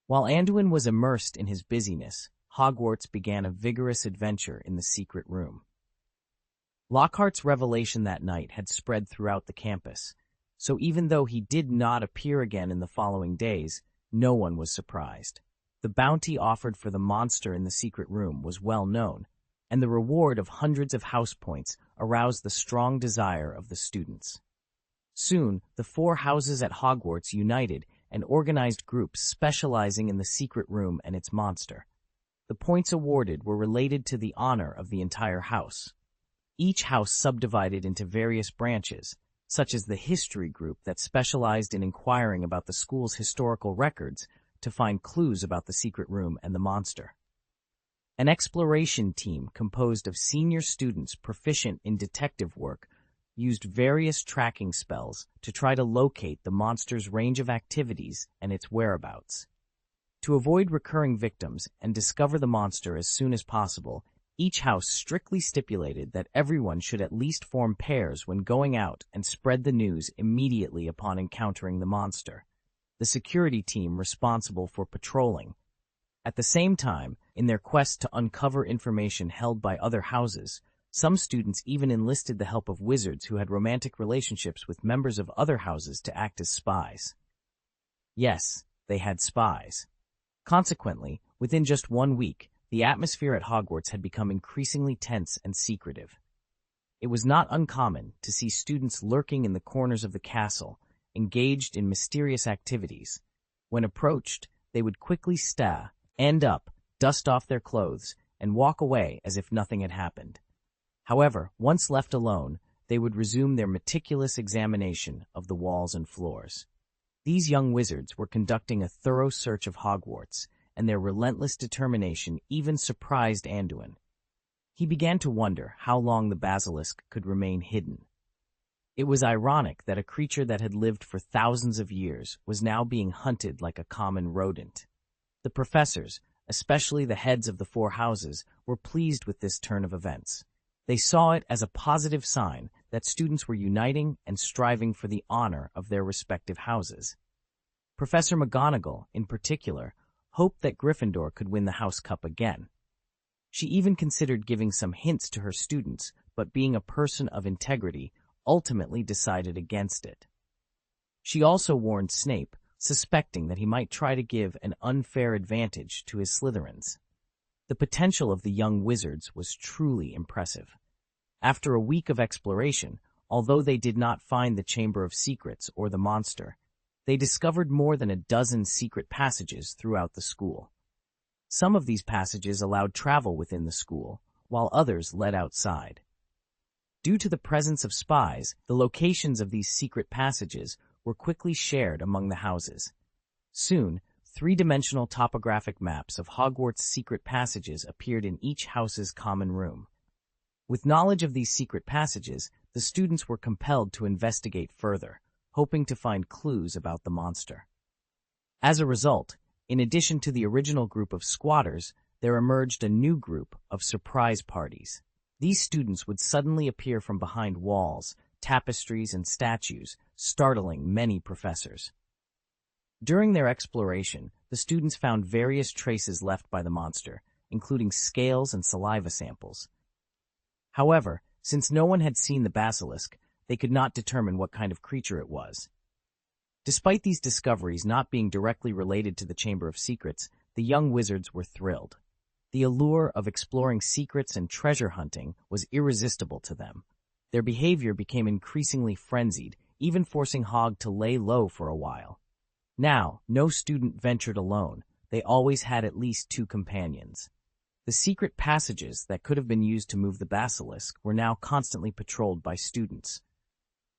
While Anduin was immersed in his busyness, Hogwarts began a vigorous adventure in the secret room. Lockhart's revelation that night had spread throughout the campus, so even though he did not appear again in the following days, no one was surprised. The bounty offered for the monster in the secret room was well known, and the reward of hundreds of house points aroused the strong desire of the students. Soon, the 4 houses at Hogwarts united and organized groups specializing in the secret room and its monster. The points awarded were related to the honor of the entire house. Each house subdivided into various branches, such as the history group that specialized in inquiring about the school's historical records to find clues about the secret room and the monster. An exploration team composed of senior students proficient in detective work used various tracking spells to try to locate the monster's range of activities and its whereabouts. To avoid recurring victims and discover the monster as soon as possible, each house strictly stipulated that everyone should at least form pairs when going out and spread the news immediately upon encountering the monster. The security team responsible for patrolling. At the same time, in their quest to uncover information held by other houses, some students even enlisted the help of wizards who had romantic relationships with members of other houses to act as spies. Yes, they had spies. Consequently, within just 1 week, the atmosphere at Hogwarts had become increasingly tense and secretive. It was not uncommon to see students lurking in the corners of the castle, engaged in mysterious activities. When approached, they would quickly end up, dust off their clothes, and walk away as if nothing had happened. However, once left alone, they would resume their meticulous examination of the walls and floors. These young wizards were conducting a thorough search of Hogwarts, and their relentless determination even surprised Anduin. He began to wonder how long the basilisk could remain hidden. It was ironic that a creature that had lived for thousands of years was now being hunted like a common rodent. The professors, especially the heads of the 4 houses, were pleased with this turn of events. They saw it as a positive sign that students were uniting and striving for the honor of their respective houses. Professor McGonagall, in particular, hoped that Gryffindor could win the House Cup again. She even considered giving some hints to her students, but being a person of integrity, ultimately decided against it. She also warned Snape, suspecting that he might try to give an unfair advantage to his Slytherins. The potential of the young wizards was truly impressive. After a week of exploration, although they did not find the Chamber of Secrets or the monster, they discovered more than a dozen secret passages throughout the school. Some of these passages allowed travel within the school, while others led outside. Due to the presence of spies, the locations of these secret passages were quickly shared among the houses. Soon, 3-dimensional topographic maps of Hogwarts' secret passages appeared in each house's common room. With knowledge of these secret passages, the students were compelled to investigate further, hoping to find clues about the monster. As a result, in addition to the original group of squatters, there emerged a new group of surprise parties. These students would suddenly appear from behind walls, tapestries, and statues, startling many professors. During their exploration, the students found various traces left by the monster, including scales and saliva samples. However, since no one had seen the basilisk, they could not determine what kind of creature it was. Despite these discoveries not being directly related to the Chamber of Secrets, the young wizards were thrilled. The allure of exploring secrets and treasure hunting was irresistible to them. Their behavior became increasingly frenzied, even forcing Hog to lay low for a while. Now, no student ventured alone. They always had at least 2 companions. The secret passages that could have been used to move the basilisk were now constantly patrolled by students.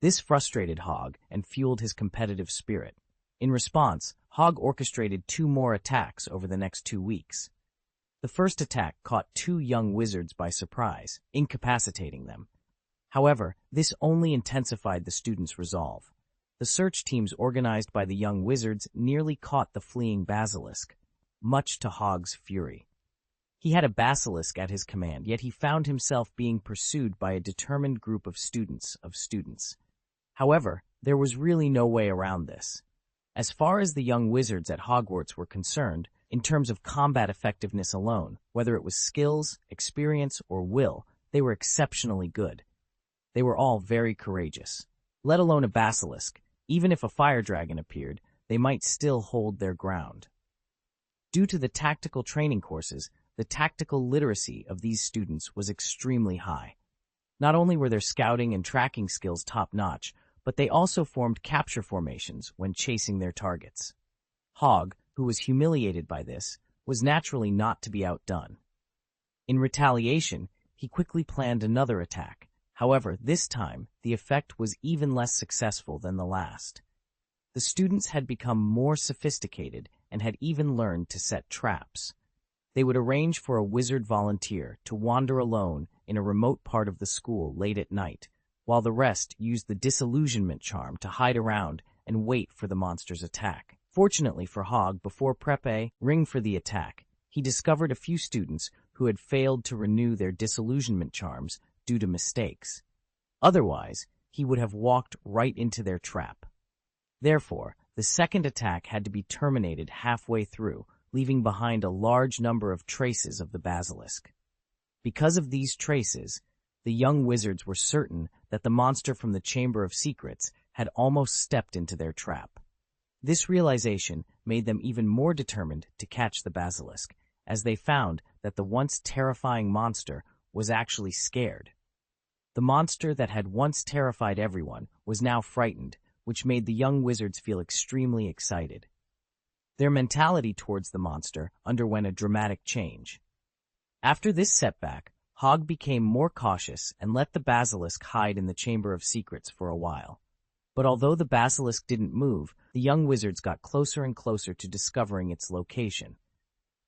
This frustrated Hog and fueled his competitive spirit. In response, Hog orchestrated 2 more attacks over the next 2 weeks. The first attack caught 2 young wizards by surprise, incapacitating them. However, this only intensified the students' resolve. The search teams organized by the young wizards nearly caught the fleeing basilisk, much to Hog's fury. He had a basilisk at his command, yet he found himself being pursued by a determined group of students. However, there was really no way around this. As far as the young wizards at Hogwarts were concerned, in terms of combat effectiveness alone, whether it was skills, experience, or will, they were exceptionally good. They were all very courageous. Let alone a basilisk, even if a fire dragon appeared, they might still hold their ground. Due to the tactical training courses, the tactical literacy of these students was extremely high. Not only were their scouting and tracking skills top-notch, but they also formed capture formations when chasing their targets. Hogg, who was humiliated by this, was naturally not to be outdone. In retaliation, he quickly planned another attack. However, this time, the effect was even less successful than the last. The students had become more sophisticated and had even learned to set traps. They would arrange for a wizard volunteer to wander alone in a remote part of the school late at night, while the rest used the disillusionment charm to hide around and wait for the monster's attack. Fortunately for Hogg, before preparing for the attack, he discovered a few students who had failed to renew their disillusionment charms due to mistakes. Otherwise, he would have walked right into their trap. Therefore, the second attack had to be terminated halfway through, leaving behind a large number of traces of the basilisk. Because of these traces, the young wizards were certain that the monster from the Chamber of Secrets had almost stepped into their trap. This realization made them even more determined to catch the basilisk, as they found that the once terrifying monster was actually scared. The monster that had once terrified everyone was now frightened, which made the young wizards feel extremely excited. Their mentality towards the monster underwent a dramatic change. After this setback, Hogg became more cautious and let the basilisk hide in the Chamber of Secrets for a while. But although the basilisk didn't move, the young wizards got closer and closer to discovering its location.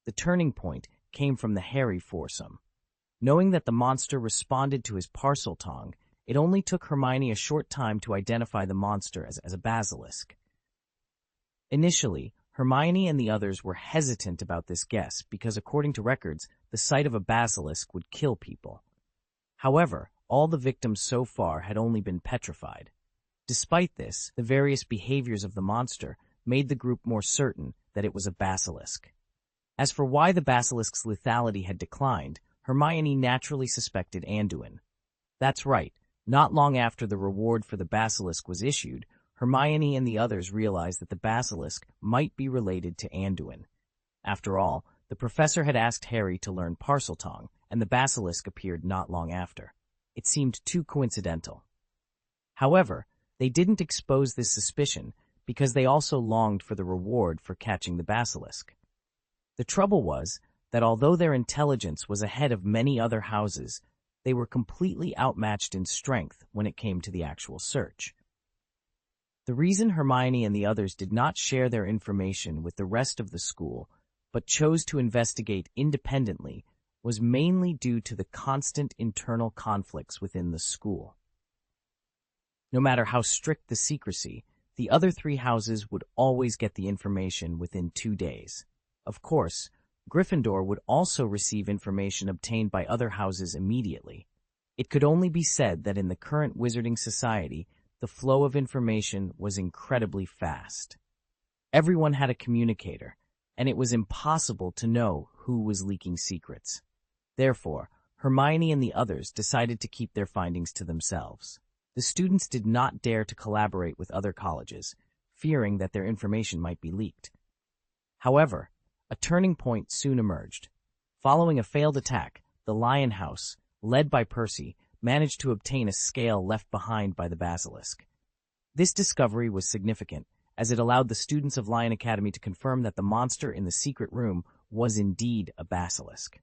The turning point came from the Harry foursome. Knowing that the monster responded to his parcel tongue, it only took Hermione a short time to identify the monster as a basilisk. Initially, Hermione and the others were hesitant about this guess because, according to records, the sight of a basilisk would kill people. However, all the victims so far had only been petrified. Despite this, the various behaviors of the monster made the group more certain that it was a basilisk. As for why the basilisk's lethality had declined, Hermione naturally suspected Anduin. That's right, not long after the reward for the basilisk was issued, Hermione and the others realized that the basilisk might be related to Anduin. After all, the professor had asked Harry to learn Parseltongue, and the basilisk appeared not long after. It seemed too coincidental. However, they didn't expose this suspicion because they also longed for the reward for catching the basilisk. The trouble was that although their intelligence was ahead of many other houses, they were completely outmatched in strength when it came to the actual search. The reason Hermione and the others did not share their information with the rest of the school, but chose to investigate independently, was mainly due to the constant internal conflicts within the school. No matter how strict the secrecy, the other three houses would always get the information within 2 days. Of course, Gryffindor would also receive information obtained by other houses immediately. It could only be said that in the current Wizarding Society, the flow of information was incredibly fast. Everyone had a communicator, and it was impossible to know who was leaking secrets. Therefore, Hermione and the others decided to keep their findings to themselves. The students did not dare to collaborate with other colleges, fearing that their information might be leaked. However, a turning point soon emerged. Following a failed attack, the Lion House, led by Percy, managed to obtain a scale left behind by the basilisk. This discovery was significant, as it allowed the students of Lion Academy to confirm that the monster in the secret room was indeed a basilisk.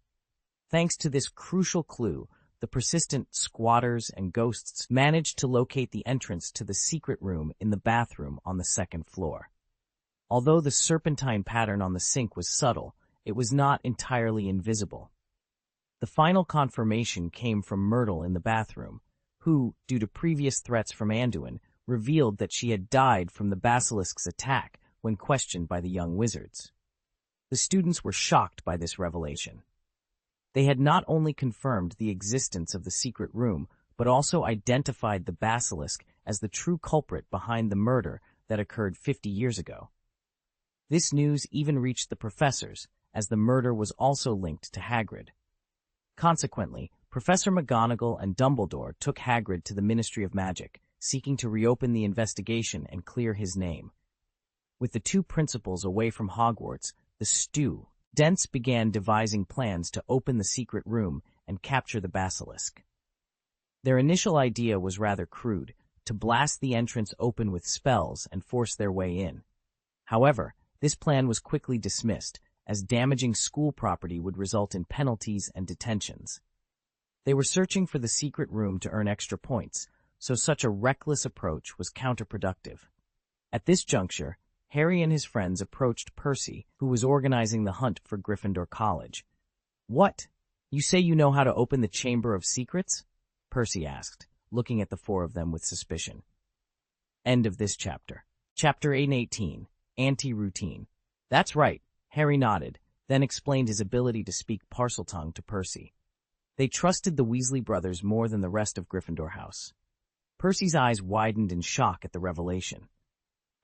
Thanks to this crucial clue, the persistent squatters and ghosts managed to locate the entrance to the secret room in the bathroom on the 2nd floor. Although the serpentine pattern on the sink was subtle, it was not entirely invisible. The final confirmation came from Myrtle in the bathroom, who, due to previous threats from Anduin, revealed that she had died from the basilisk's attack when questioned by the young wizards. The students were shocked by this revelation. They had not only confirmed the existence of the secret room, but also identified the basilisk as the true culprit behind the murder that occurred 50 years ago. This news even reached the professors, as the murder was also linked to Hagrid. Consequently, Professor McGonagall and Dumbledore took Hagrid to the Ministry of Magic, seeking to reopen the investigation and clear his name. With the two principals away from Hogwarts, the stew Dents began devising plans to open the secret room and capture the basilisk. Their initial idea was rather crude, to blast the entrance open with spells and force their way in. However, this plan was quickly dismissed, as damaging school property would result in penalties and detentions. They were searching for the secret room to earn extra points, so such a reckless approach was counterproductive. At this juncture, Harry and his friends approached Percy, who was organizing the hunt for Gryffindor College. "What? You say you know how to open the Chamber of Secrets?" Percy asked, looking at the four of them with suspicion. End of this chapter. Chapter 818, Anti-Routine. "That's right," Harry nodded, then explained his ability to speak Parseltongue to Percy. They trusted the Weasley brothers more than the rest of Gryffindor House. Percy's eyes widened in shock at the revelation.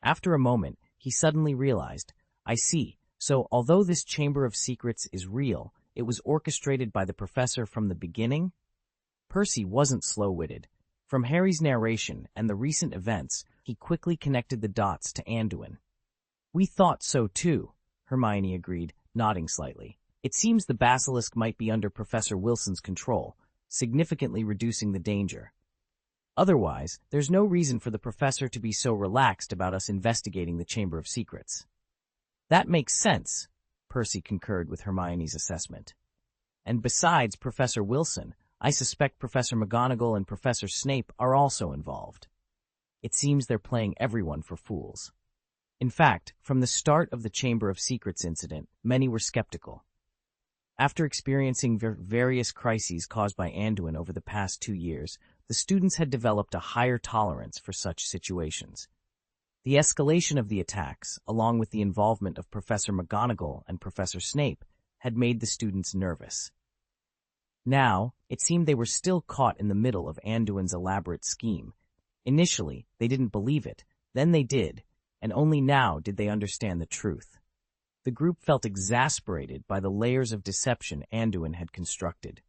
After a moment, he suddenly realized, "I see, so although this Chamber of Secrets is real, it was orchestrated by the professor from the beginning?" Percy wasn't slow-witted. From Harry's narration and the recent events, he quickly connected the dots to Anduin. "We thought so too," Hermione agreed, nodding slightly. "It seems the basilisk might be under Professor Wilson's control, significantly reducing the danger. Otherwise, there's no reason for the professor to be so relaxed about us investigating the Chamber of Secrets." "That makes sense," Percy concurred with Hermione's assessment. "And besides Professor Wilson, I suspect Professor McGonagall and Professor Snape are also involved. It seems they're playing everyone for fools." In fact, from the start of the Chamber of Secrets incident, many were skeptical. After experiencing various crises caused by Anduin over the past 2 years, the students had developed a higher tolerance for such situations. The escalation of the attacks, along with the involvement of Professor McGonagall and Professor Snape, had made the students nervous. Now, it seemed they were still caught in the middle of Anduin's elaborate scheme. Initially, they didn't believe it, then they did, and only now did they understand the truth. The group felt exasperated by the layers of deception Anduin had constructed.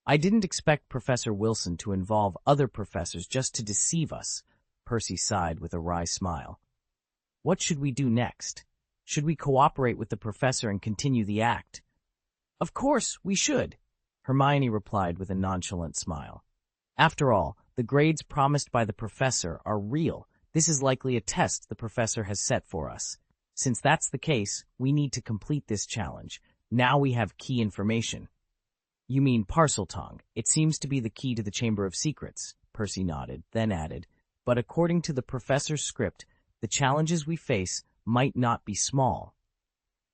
"I didn't expect Professor Wilson to involve other professors just to deceive us," Percy sighed with a wry smile. "What should we do next? Should we cooperate with the professor and continue the act?" "Of course, we should," Hermione replied with a nonchalant smile. "After all, the grades promised by the professor are real. This is likely a test the professor has set for us. Since that's the case, we need to complete this challenge. Now we have key information." "You mean Parseltongue. It seems to be the key to the Chamber of Secrets," Percy nodded, then added, "But according to the professor's script, the challenges we face might not be small."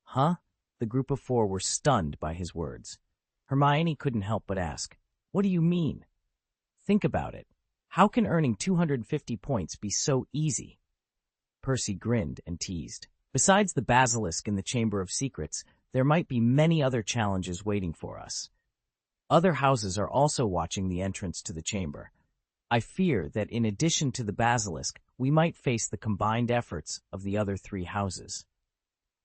"Huh?" The group of four were stunned by his words. Hermione couldn't help but ask, "What do you mean?" "Think about it. How can earning 250 points be so easy?" Percy grinned and teased. "Besides the basilisk in the Chamber of Secrets, there might be many other challenges waiting for us. Other houses are also watching the entrance to the chamber. I fear that in addition to the basilisk, we might face the combined efforts of the other 3 houses.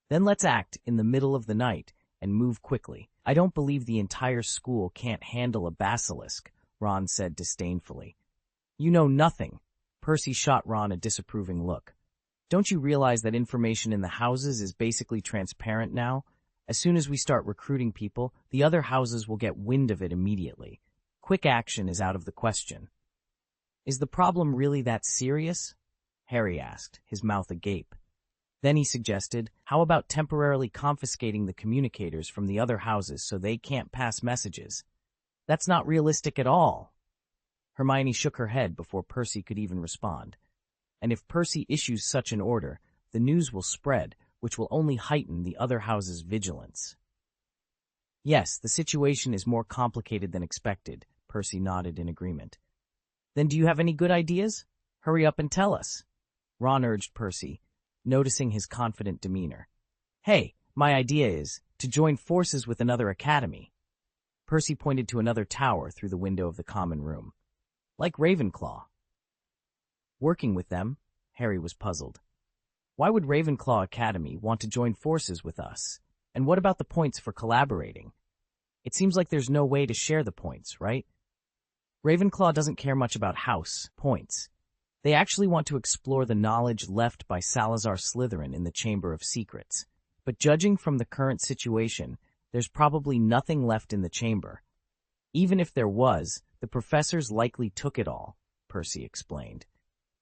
Then let's act in the middle of the night and move quickly. I don't believe the entire school can't handle a basilisk," Ron said disdainfully. "You know nothing." Percy shot Ron a disapproving look. "Don't you realize that information in the houses is basically transparent now? As soon as we start recruiting people, the other houses will get wind of it immediately. Quick action is out of the question." "Is the problem really that serious?" Harry asked, his mouth agape. Then he suggested, "How about temporarily confiscating the communicators from the other houses so they can't pass messages?" "That's not realistic at all." Hermione shook her head before Percy could even respond. "And if Percy issues such an order, the news will spread, which will only heighten the other houses' vigilance." "Yes, the situation is more complicated than expected," Percy nodded in agreement. "Then do you have any good ideas? Hurry up and tell us," Ron urged Percy, noticing his confident demeanor. "Hey, my idea is to join forces with another academy." Percy pointed to another tower through the window of the common room. "Like Ravenclaw." "Working with them?" Harry was puzzled. "Why would Ravenclaw Academy want to join forces with us? And what about the points for collaborating? It seems like there's no way to share the points, right?" "Ravenclaw doesn't care much about house points. They actually want to explore the knowledge left by Salazar Slytherin in the Chamber of Secrets. But judging from the current situation, there's probably nothing left in the chamber. Even if there was, the professors likely took it all, Percy explained.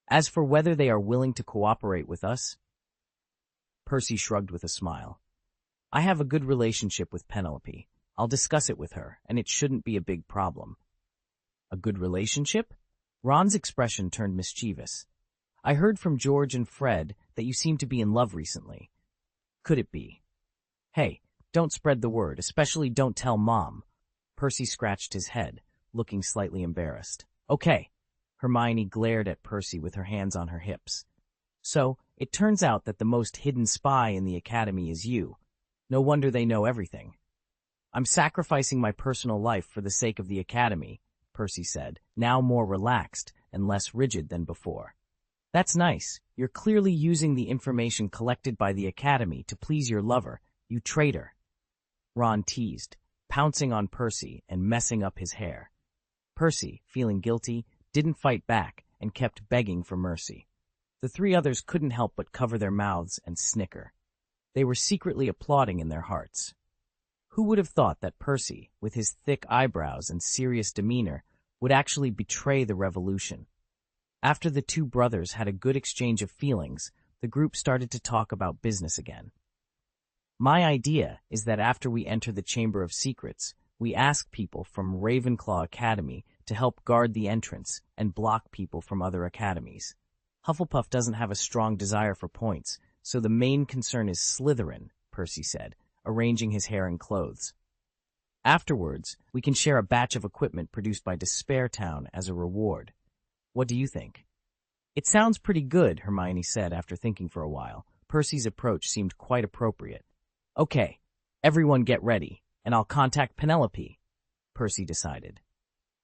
As for whether they are willing to cooperate with us, Percy shrugged with a smile. I have a good relationship with Penelope. I'll discuss it with her, and it shouldn't be a big problem. A good relationship? Ron's expression turned mischievous. I heard from George and Fred that you seem to be in love recently. Could it be? Hey, don't spread the word, especially don't tell Mom. Percy scratched his head, looking slightly embarrassed. Okay. Hermione glared at Percy with her hands on her hips. So, it turns out that the most hidden spy in the academy is you. No wonder they know everything. I'm sacrificing my personal life for the sake of the academy, Percy said, now more relaxed and less rigid than before. That's nice. You're clearly using the information collected by the academy to please your lover, you traitor. Ron teased, pouncing on Percy and messing up his hair. Percy, feeling guilty, didn't fight back and kept begging for mercy. The three others couldn't help but cover their mouths and snicker. They were secretly applauding in their hearts. Who would have thought that Percy, with his thick eyebrows and serious demeanor, would actually betray the revolution? After the two brothers had a good exchange of feelings, the group started to talk about business again. My idea is that after we enter the Chamber of Secrets, we ask people from Ravenclaw Academy to help guard the entrance and block people from other academies. Hufflepuff doesn't have a strong desire for points, so the main concern is Slytherin, Percy said, arranging his hair and clothes. Afterwards, we can share a batch of equipment produced by Despair Town as a reward. What do you think? It sounds pretty good, Hermione said after thinking for a while. Percy's approach seemed quite appropriate. Okay, everyone get ready, and I'll contact Penelope, Percy decided.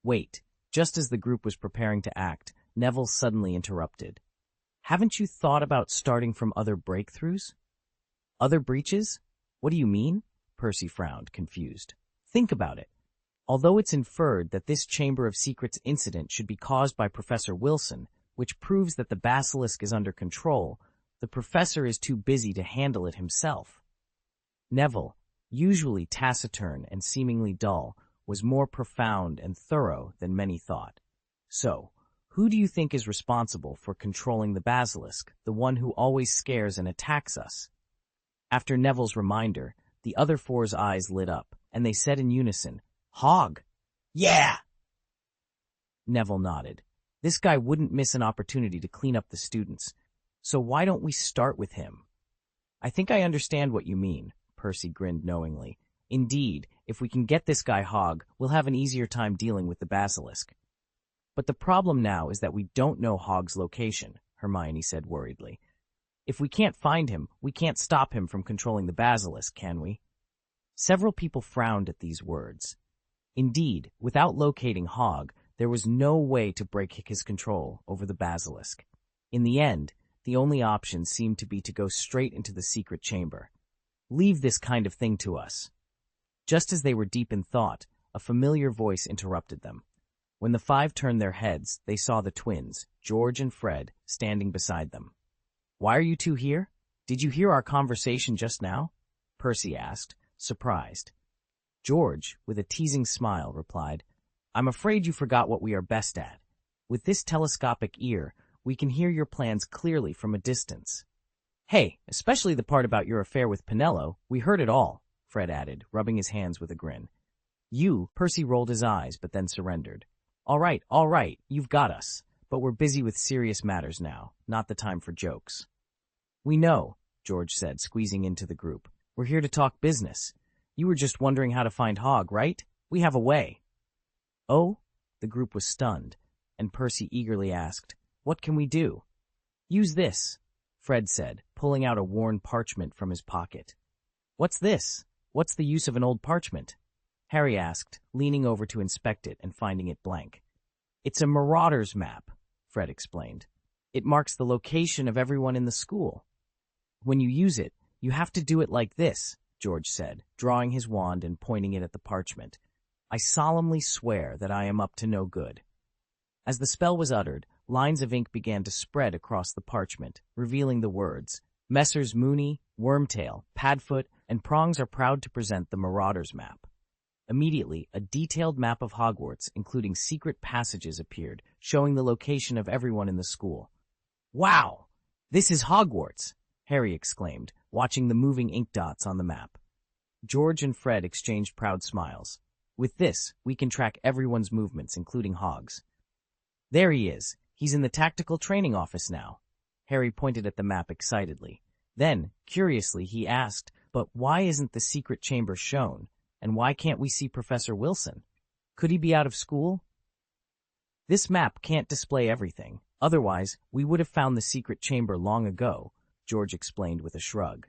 Wait, just as the group was preparing to act, Neville suddenly interrupted. Haven't you thought about starting from other breakthroughs? Other breaches? What do you mean? Percy frowned, confused. Think about it. Although it's inferred that this Chamber of Secrets incident should be caused by Professor Wilson, which proves that the basilisk is under control, the professor is too busy to handle it himself. Neville, usually taciturn and seemingly dull, was more profound and thorough than many thought. So, who do you think is responsible for controlling the basilisk, the one who always scares and attacks us? After Neville's reminder, the other four's eyes lit up, and they said in unison, Hog! Yeah! Neville nodded. This guy wouldn't miss an opportunity to clean up the students, so why don't we start with him? I think I understand what you mean, Percy grinned knowingly. Indeed, if we can get this guy Hog, we'll have an easier time dealing with the basilisk. But the problem now is that we don't know Hog's location, Hermione said worriedly. If we can't find him, we can't stop him from controlling the basilisk, can we? Several people frowned at these words. Indeed, without locating Hog, there was no way to break his control over the basilisk. In the end, the only option seemed to be to go straight into the secret chamber. Leave this kind of thing to us. Just as they were deep in thought, a familiar voice interrupted them. When the five turned their heads, they saw the twins, George and Fred, standing beside them. Why are you two here? Did you hear our conversation just now? Percy asked, surprised. George, with a teasing smile, replied, I'm afraid you forgot what we are best at. With this telescopic ear, we can hear your plans clearly from a distance. Hey, especially the part about your affair with Penelope, we heard it all, Fred added, rubbing his hands with a grin. Percy rolled his eyes, but then surrendered. All right, you've got us. But we're busy with serious matters now, not the time for jokes. We know, George said, squeezing into the group. We're here to talk business. You were just wondering how to find Hog, right? We have a way. Oh? The group was stunned, and Percy eagerly asked, What can we do? Use this, Fred said, pulling out a worn parchment from his pocket. What's this? What's the use of an old parchment? Harry asked, leaning over to inspect it and finding it blank. It's a Marauder's map, Fred explained. It marks the location of everyone in the school. When you use it, you have to do it like this, George said, drawing his wand and pointing it at the parchment. I solemnly swear that I am up to no good. As the spell was uttered, lines of ink began to spread across the parchment, revealing the words, Messrs. Mooney, Wormtail, Padfoot, and Prongs are proud to present the Marauders map. Immediately, a detailed map of Hogwarts, including secret passages, appeared, showing the location of everyone in the school. "Wow! This is Hogwarts!" Harry exclaimed, watching the moving ink dots on the map. George and Fred exchanged proud smiles. "With this, we can track everyone's movements, including Hog's." "There he is. He's in the tactical training office now." Harry pointed at the map excitedly. Then, curiously, he asked, "But why isn't the secret chamber shown? And why can't we see Professor Wilson? Could he be out of school?" "This map can't display everything. Otherwise, we would have found the secret chamber long ago," George explained with a shrug.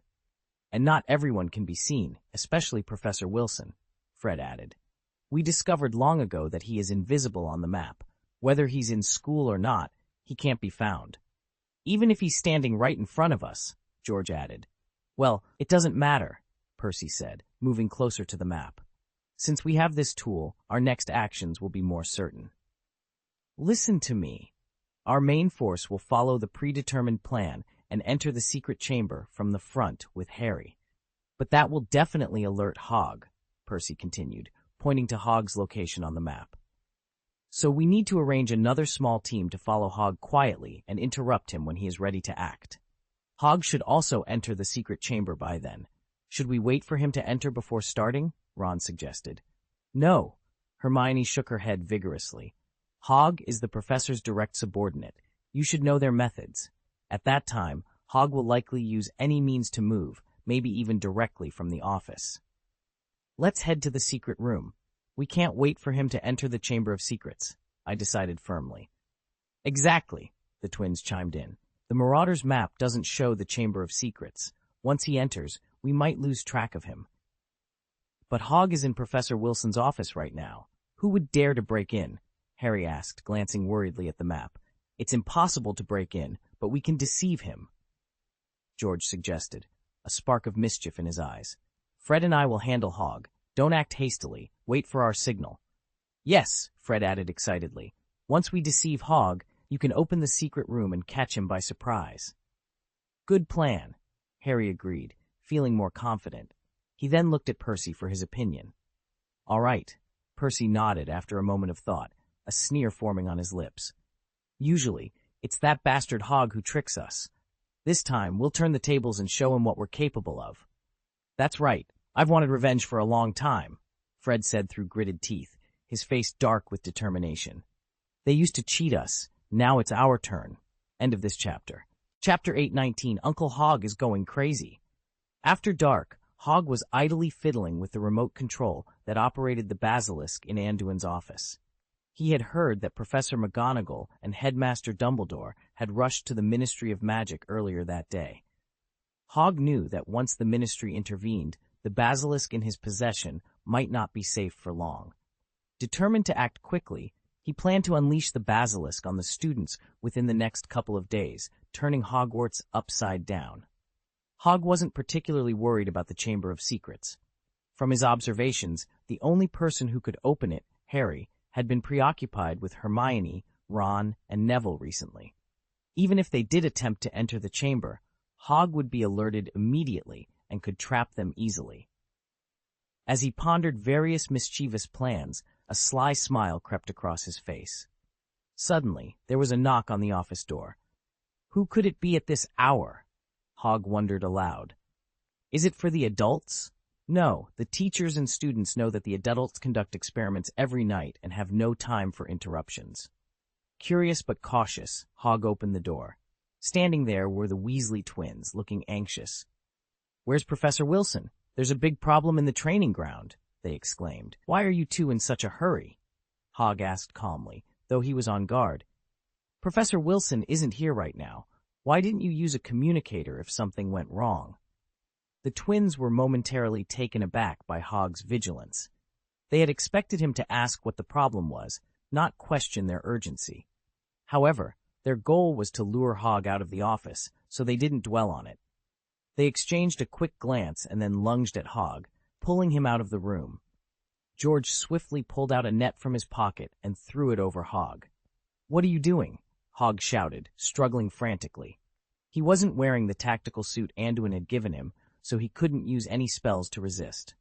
"And not everyone can be seen, especially Professor Wilson," Fred added. "We discovered long ago that he is invisible on the map. Whether he's in school or not, he can't be found." "Even if he's standing right in front of us," George added. "Well, it doesn't matter," Percy said, moving closer to the map. "Since we have this tool, our next actions will be more certain. Listen to me. Our main force will follow the predetermined plan and enter the secret chamber from the front with Harry. But that will definitely alert Hog," Percy continued, pointing to Hog's location on the map. "So we need to arrange another small team to follow Hog quietly and interrupt him when he is ready to act. Hog should also enter the secret chamber by then. Should we wait for him to enter before starting?" Ron suggested. "No." Hermione shook her head vigorously. "Hog is the professor's direct subordinate. You should know their methods. At that time, Hog will likely use any means to move, maybe even directly from the office. Let's head to the secret room. We can't wait for him to enter the Chamber of Secrets," I decided firmly. "Exactly," the twins chimed in. "The Marauder's map doesn't show the Chamber of Secrets. Once he enters, we might lose track of him." "But Hog is in Professor Wilson's office right now. Who would dare to break in?" Harry asked, glancing worriedly at the map. "It's impossible to break in, but we can deceive him," George suggested, a spark of mischief in his eyes. "Fred and I will handle Hog. Don't act hastily. Wait for our signal." "Yes," Fred added excitedly. "Once we deceive Hog, you can open the secret room and catch him by surprise." "Good plan," Harry agreed, feeling more confident. He then looked at Percy for his opinion. "All right," Percy nodded after a moment of thought, a sneer forming on his lips. "Usually, it's that bastard Hog who tricks us. This time, we'll turn the tables and show him what we're capable of." "That's right. I've wanted revenge for a long time," Fred said through gritted teeth, his face dark with determination. "They used to cheat us. Now it's our turn." End of this chapter. Chapter 819, Uncle Hog is going crazy. After dark, Hog was idly fiddling with the remote control that operated the basilisk in Anduin's office. He had heard that Professor McGonagall and Headmaster Dumbledore had rushed to the Ministry of Magic earlier that day. Hog knew that once the Ministry intervened, the basilisk in his possession might not be safe for long. Determined to act quickly, he planned to unleash the basilisk on the students within the next couple of days, turning Hogwarts upside down. Hog wasn't particularly worried about the Chamber of Secrets. From his observations, the only person who could open it, Harry, had been preoccupied with Hermione, Ron, and Neville recently. Even if they did attempt to enter the chamber, Hog would be alerted immediately and could trap them easily. As he pondered various mischievous plans, a sly smile crept across his face. Suddenly, there was a knock on the office door. Who could it be at this hour? Hog wondered aloud. Is it for the adults? No, the teachers and students know that the adults conduct experiments every night and have no time for interruptions. Curious but cautious, Hog opened the door. Standing there were the Weasley twins, looking anxious. "Where's Professor Wilson? There's a big problem in the training ground," they exclaimed. "Why are you two in such a hurry?" Hog asked calmly, though he was on guard. "Professor Wilson isn't here right now. Why didn't you use a communicator if something went wrong?" The twins were momentarily taken aback by Hog's vigilance. They had expected him to ask what the problem was, not question their urgency. However, their goal was to lure Hog out of the office, so they didn't dwell on it. They exchanged a quick glance and then lunged at Hog, pulling him out of the room. George swiftly pulled out a net from his pocket and threw it over Hog. "What are you doing?" Hog shouted, struggling frantically. He wasn't wearing the tactical suit Anduin had given him, so he couldn't use any spells to resist.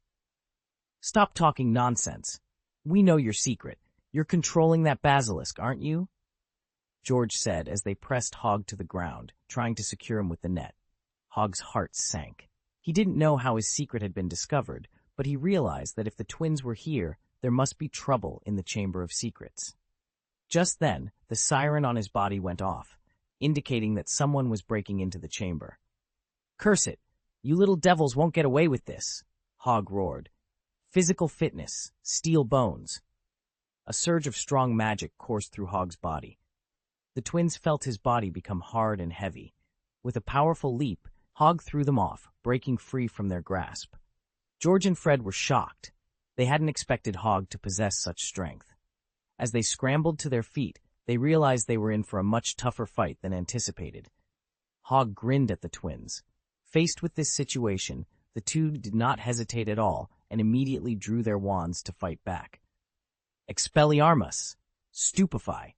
"Stop talking nonsense. We know your secret. You're controlling that basilisk, aren't you?" George said as they pressed Hog to the ground, trying to secure him with the net. Hog's heart sank. He didn't know how his secret had been discovered, but he realized that if the twins were here, there must be trouble in the Chamber of Secrets. Just then, the siren on his body went off, indicating that someone was breaking into the chamber. "Curse it! You little devils won't get away with this!" Hog roared. "Physical fitness, steel bones." A surge of strong magic coursed through Hog's body. The twins felt his body become hard and heavy. With a powerful leap, Hog threw them off, breaking free from their grasp. George and Fred were shocked. They hadn't expected Hog to possess such strength. As they scrambled to their feet, they realized they were in for a much tougher fight than anticipated. Hog grinned at the twins. Faced with this situation, the two did not hesitate at all and immediately drew their wands to fight back. Expelliarmus! Stupefy!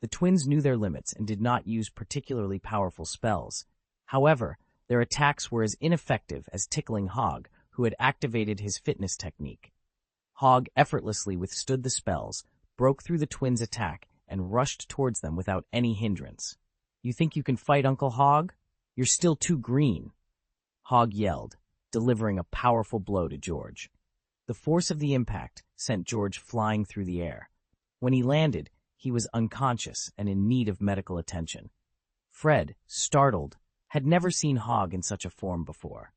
The twins knew their limits and did not use particularly powerful spells. However, their attacks were as ineffective as tickling Hog, who had activated his fitness technique. Hog effortlessly withstood the spells, broke through the twins' attack, and rushed towards them without any hindrance. "You think you can fight, Uncle Hog? You're still too green," Hog yelled, delivering a powerful blow to George. The force of the impact sent George flying through the air. When he landed, he was unconscious and in need of medical attention. Fred, startled, had never seen Hog in such a form before.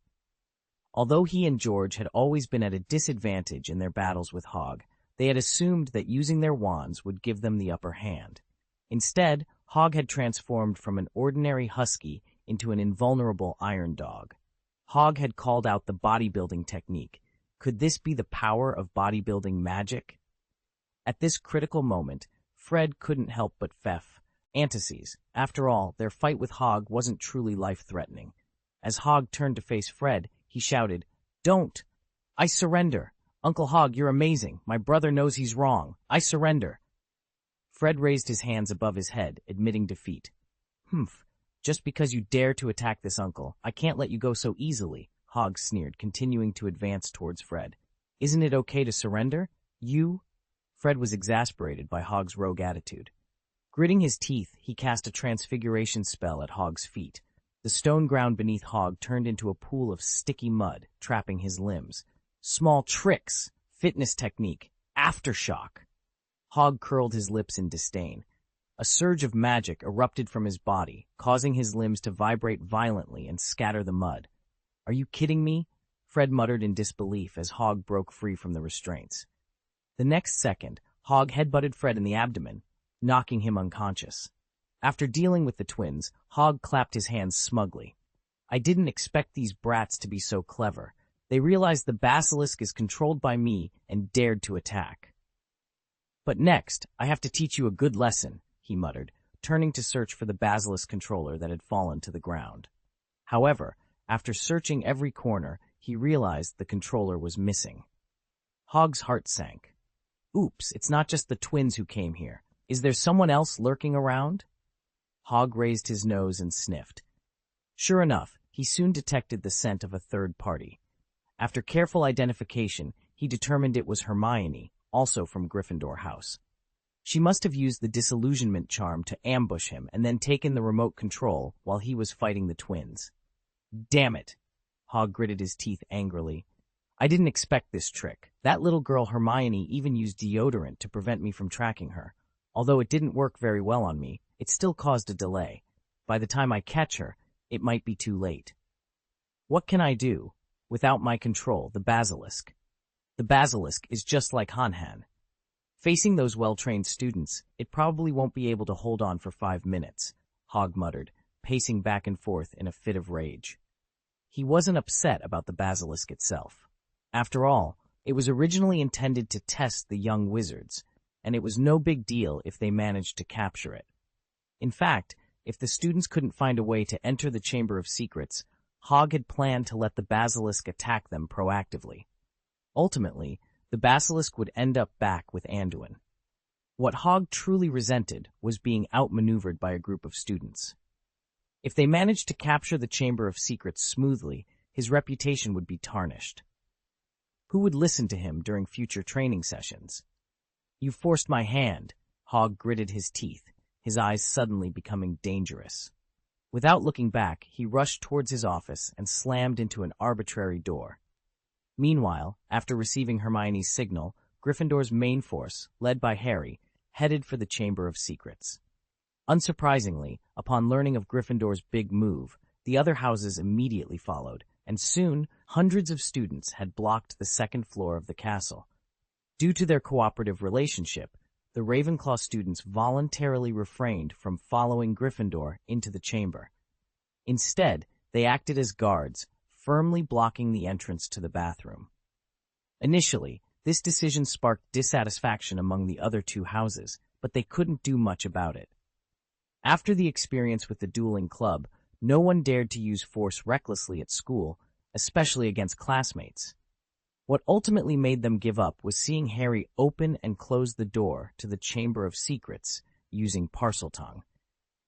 Although he and George had always been at a disadvantage in their battles with Hog, they had assumed that using their wands would give them the upper hand. Instead, Hog had transformed from an ordinary husky into an invulnerable iron dog. Hog had called out the bodybuilding technique. Could this be the power of bodybuilding magic? At this critical moment, Fred couldn't help but antitheses. After all, their fight with Hog wasn't truly life-threatening. As Hog turned to face Fred, he shouted, "Don't! I surrender! Uncle Hog, you're amazing. My brother knows he's wrong. I surrender." Fred raised his hands above his head, admitting defeat. "Humph. Just because you dare to attack this uncle, I can't let you go so easily," Hog sneered, continuing to advance towards Fred. "Isn't it okay to surrender? You?" Fred was exasperated by Hog's rogue attitude. Gritting his teeth, he cast a transfiguration spell at Hog's feet. The stone ground beneath Hog turned into a pool of sticky mud, trapping his limbs. "Small tricks, fitness technique, aftershock." Hog curled his lips in disdain. A surge of magic erupted from his body, causing his limbs to vibrate violently and scatter the mud. "Are you kidding me?" Fred muttered in disbelief as Hog broke free from the restraints. The next second, Hog headbutted Fred in the abdomen, knocking him unconscious. After dealing with the twins, Hog clapped his hands smugly. "I didn't expect these brats to be so clever. They realized the basilisk is controlled by me and dared to attack. But next, I have to teach you a good lesson," he muttered, turning to search for the basilisk controller that had fallen to the ground. However, after searching every corner, he realized the controller was missing. Hog's heart sank. "Oops, it's not just the twins who came here. Is there someone else lurking around?" Hog raised his nose and sniffed. Sure enough, he soon detected the scent of a third party. After careful identification, he determined it was Hermione, also from Gryffindor House. She must have used the disillusionment charm to ambush him and then taken the remote control while he was fighting the twins. "Damn it!" Hog gritted his teeth angrily. "I didn't expect this trick. That little girl Hermione even used deodorant to prevent me from tracking her. Although it didn't work very well on me, it still caused a delay. By the time I catch her, it might be too late. What can I do? Without my control, the basilisk. The basilisk is just like Han. Facing those well-trained students, it probably won't be able to hold on for 5 minutes, Hog muttered, pacing back and forth in a fit of rage. He wasn't upset about the basilisk itself. After all, it was originally intended to test the young wizards, and it was no big deal if they managed to capture it. In fact, if the students couldn't find a way to enter the Chamber of Secrets, Hog had planned to let the basilisk attack them proactively. Ultimately, the basilisk would end up back with Anduin. What Hog truly resented was being outmaneuvered by a group of students. If they managed to capture the Chamber of Secrets smoothly, his reputation would be tarnished. Who would listen to him during future training sessions? "You forced my hand." Hogg gritted his teeth, his eyes suddenly becoming dangerous. Without looking back, he rushed towards his office and slammed into an arbitrary door. Meanwhile, after receiving Hermione's signal, Gryffindor's main force, led by Harry, headed for the Chamber of Secrets. Unsurprisingly, upon learning of Gryffindor's big move, the other houses immediately followed, and soon hundreds of students had blocked the second floor of the castle. Due to their cooperative relationship, the Ravenclaw students voluntarily refrained from following Gryffindor into the chamber. Instead, they acted as guards, firmly blocking the entrance to the bathroom. Initially, this decision sparked dissatisfaction among the other two houses, but they couldn't do much about it. After the experience with the dueling club, no one dared to use force recklessly at school, especially against classmates. What ultimately made them give up was seeing Harry open and close the door to the Chamber of Secrets using Parseltongue.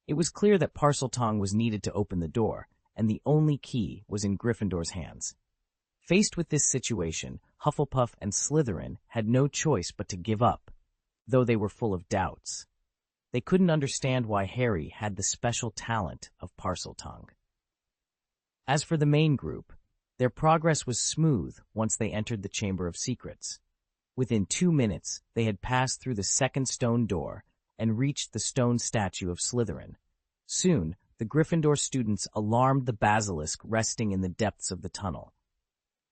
It was clear that Parseltongue was needed to open the door, and the only key was in Gryffindor's hands. Faced with this situation, Hufflepuff and Slytherin had no choice but to give up, though they were full of doubts. They couldn't understand why Harry had the special talent of Parseltongue. As for the main group, their progress was smooth once they entered the Chamber of Secrets. Within 2 minutes, they had passed through the second stone door and reached the stone statue of Slytherin. Soon, the Gryffindor students alarmed the basilisk resting in the depths of the tunnel.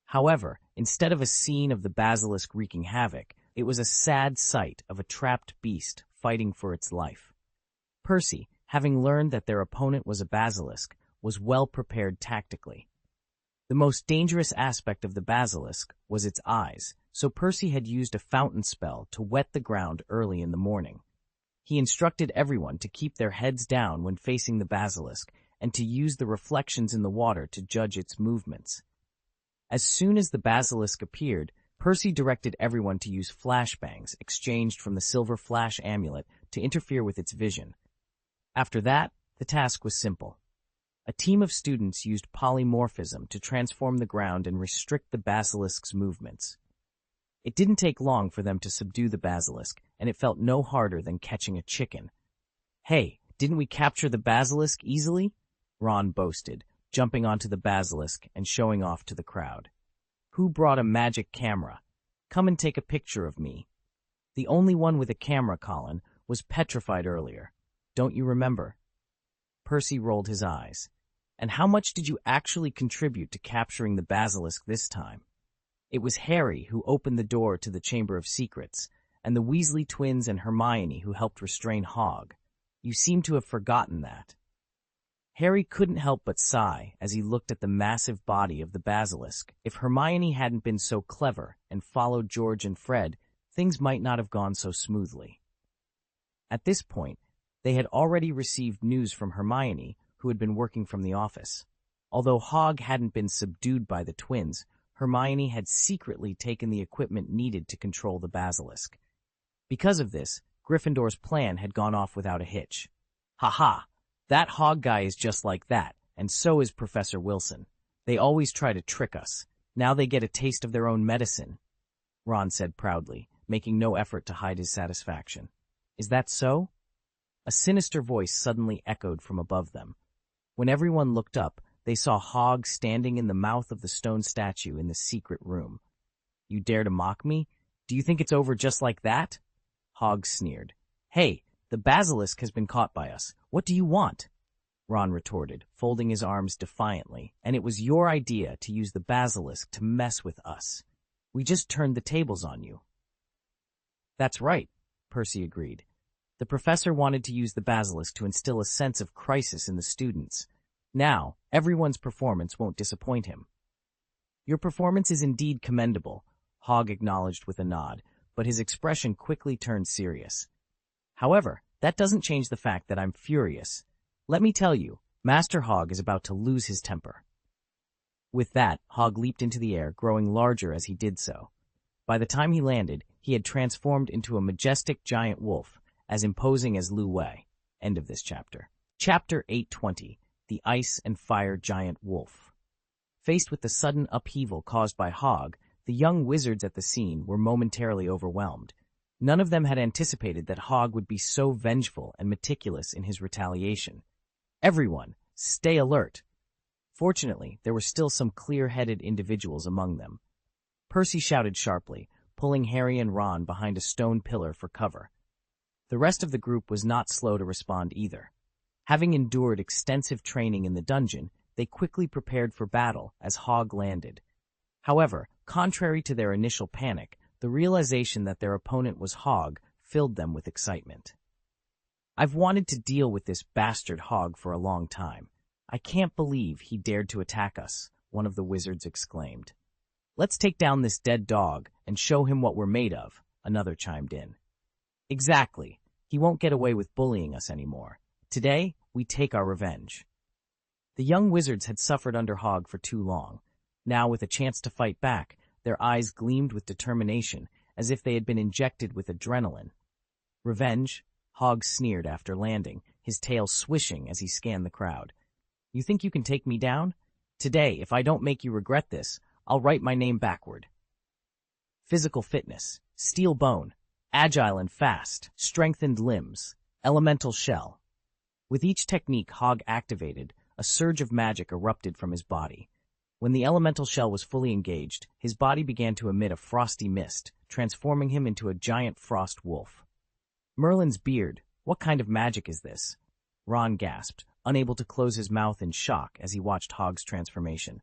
However, instead of a scene of the basilisk wreaking havoc, it was a sad sight of a trapped beast fighting for its life. Percy, having learned that their opponent was a basilisk, was well prepared tactically. The most dangerous aspect of the basilisk was its eyes, so Percy had used a fountain spell to wet the ground early in the morning. He instructed everyone to keep their heads down when facing the basilisk and to use the reflections in the water to judge its movements. As soon as the basilisk appeared, Percy directed everyone to use flashbangs exchanged from the silver flash amulet to interfere with its vision. After that, the task was simple. A team of students used polymorphism to transform the ground and restrict the basilisk's movements. It didn't take long for them to subdue the basilisk, and it felt no harder than catching a chicken. "Hey, didn't we capture the basilisk easily?" Ron boasted, jumping onto the basilisk and showing off to the crowd. "Who brought a magic camera? Come and take a picture of me." The only one with a camera, Colin, was petrified earlier. Don't you remember? Percy rolled his eyes. "And how much did you actually contribute to capturing the basilisk this time?" It was Harry who opened the door to the Chamber of Secrets, and the Weasley twins and Hermione who helped restrain Hogg. You seem to have forgotten that. Harry couldn't help but sigh as he looked at the massive body of the basilisk. If Hermione hadn't been so clever and followed George and Fred, things might not have gone so smoothly. At this point, they had already received news from Hermione, who had been working from the office. Although Hogg hadn't been subdued by the twins, Hermione had secretly taken the equipment needed to control the basilisk. Because of this, Gryffindor's plan had gone off without a hitch. "Ha-ha! That Hogg guy is just like that, and so is Professor Wilson. They always try to trick us. Now they get a taste of their own medicine," Ron said proudly, making no effort to hide his satisfaction. "Is that so?" A sinister voice suddenly echoed from above them. When everyone looked up, they saw Hogg standing in the mouth of the stone statue in the secret room. "You dare to mock me? Do you think it's over just like that?" Hogg sneered. "Hey, the basilisk has been caught by us. What do you want?" Ron retorted, folding his arms defiantly. "And it was your idea to use the basilisk to mess with us. We just turned the tables on you." "That's right," Percy agreed. "The professor wanted to use the basilisk to instill a sense of crisis in the students. Now, everyone's performance won't disappoint him." "Your performance is indeed commendable," Hogg acknowledged with a nod, but his expression quickly turned serious. "However, that doesn't change the fact that I'm furious. Let me tell you, Master Hogg is about to lose his temper." With that, Hogg leaped into the air, growing larger as he did so. By the time he landed, he had transformed into a majestic giant wolf, as imposing as Lu Wei. End of this chapter. Chapter 820. the ice and fire giant wolf. Faced with the sudden upheaval caused by Hog, the young wizards at the scene were momentarily overwhelmed. None of them had anticipated that Hog would be so vengeful and meticulous in his retaliation. Everyone, stay alert! Fortunately, there were still some clear-headed individuals among them. Percy shouted sharply, pulling Harry and Ron behind a stone pillar for cover. The rest of the group was not slow to respond either. Having endured extensive training in the dungeon, they quickly prepared for battle as Hog landed. However, contrary to their initial panic, the realization that their opponent was Hog filled them with excitement. "I've wanted to deal with this bastard Hog for a long time. I can't believe he dared to attack us," one of the wizards exclaimed. "Let's take down this dead dog and show him what we're made of," another chimed in. "Exactly. He won't get away with bullying us anymore. Today, we take our revenge." The young wizards had suffered under Hog for too long. Now, with a chance to fight back, their eyes gleamed with determination, as if they had been injected with adrenaline. "Revenge?" Hog sneered after landing, his tail swishing as he scanned the crowd. "You think you can take me down? Today, if I don't make you regret this, I'll write my name backward." Physical fitness, steel bone, agile and fast, strengthened limbs, elemental shell. With each technique Hog activated, a surge of magic erupted from his body. When the elemental shell was fully engaged, his body began to emit a frosty mist, transforming him into a giant frost wolf. "Merlin's beard, what kind of magic is this?" Ron gasped, unable to close his mouth in shock as he watched Hog's transformation.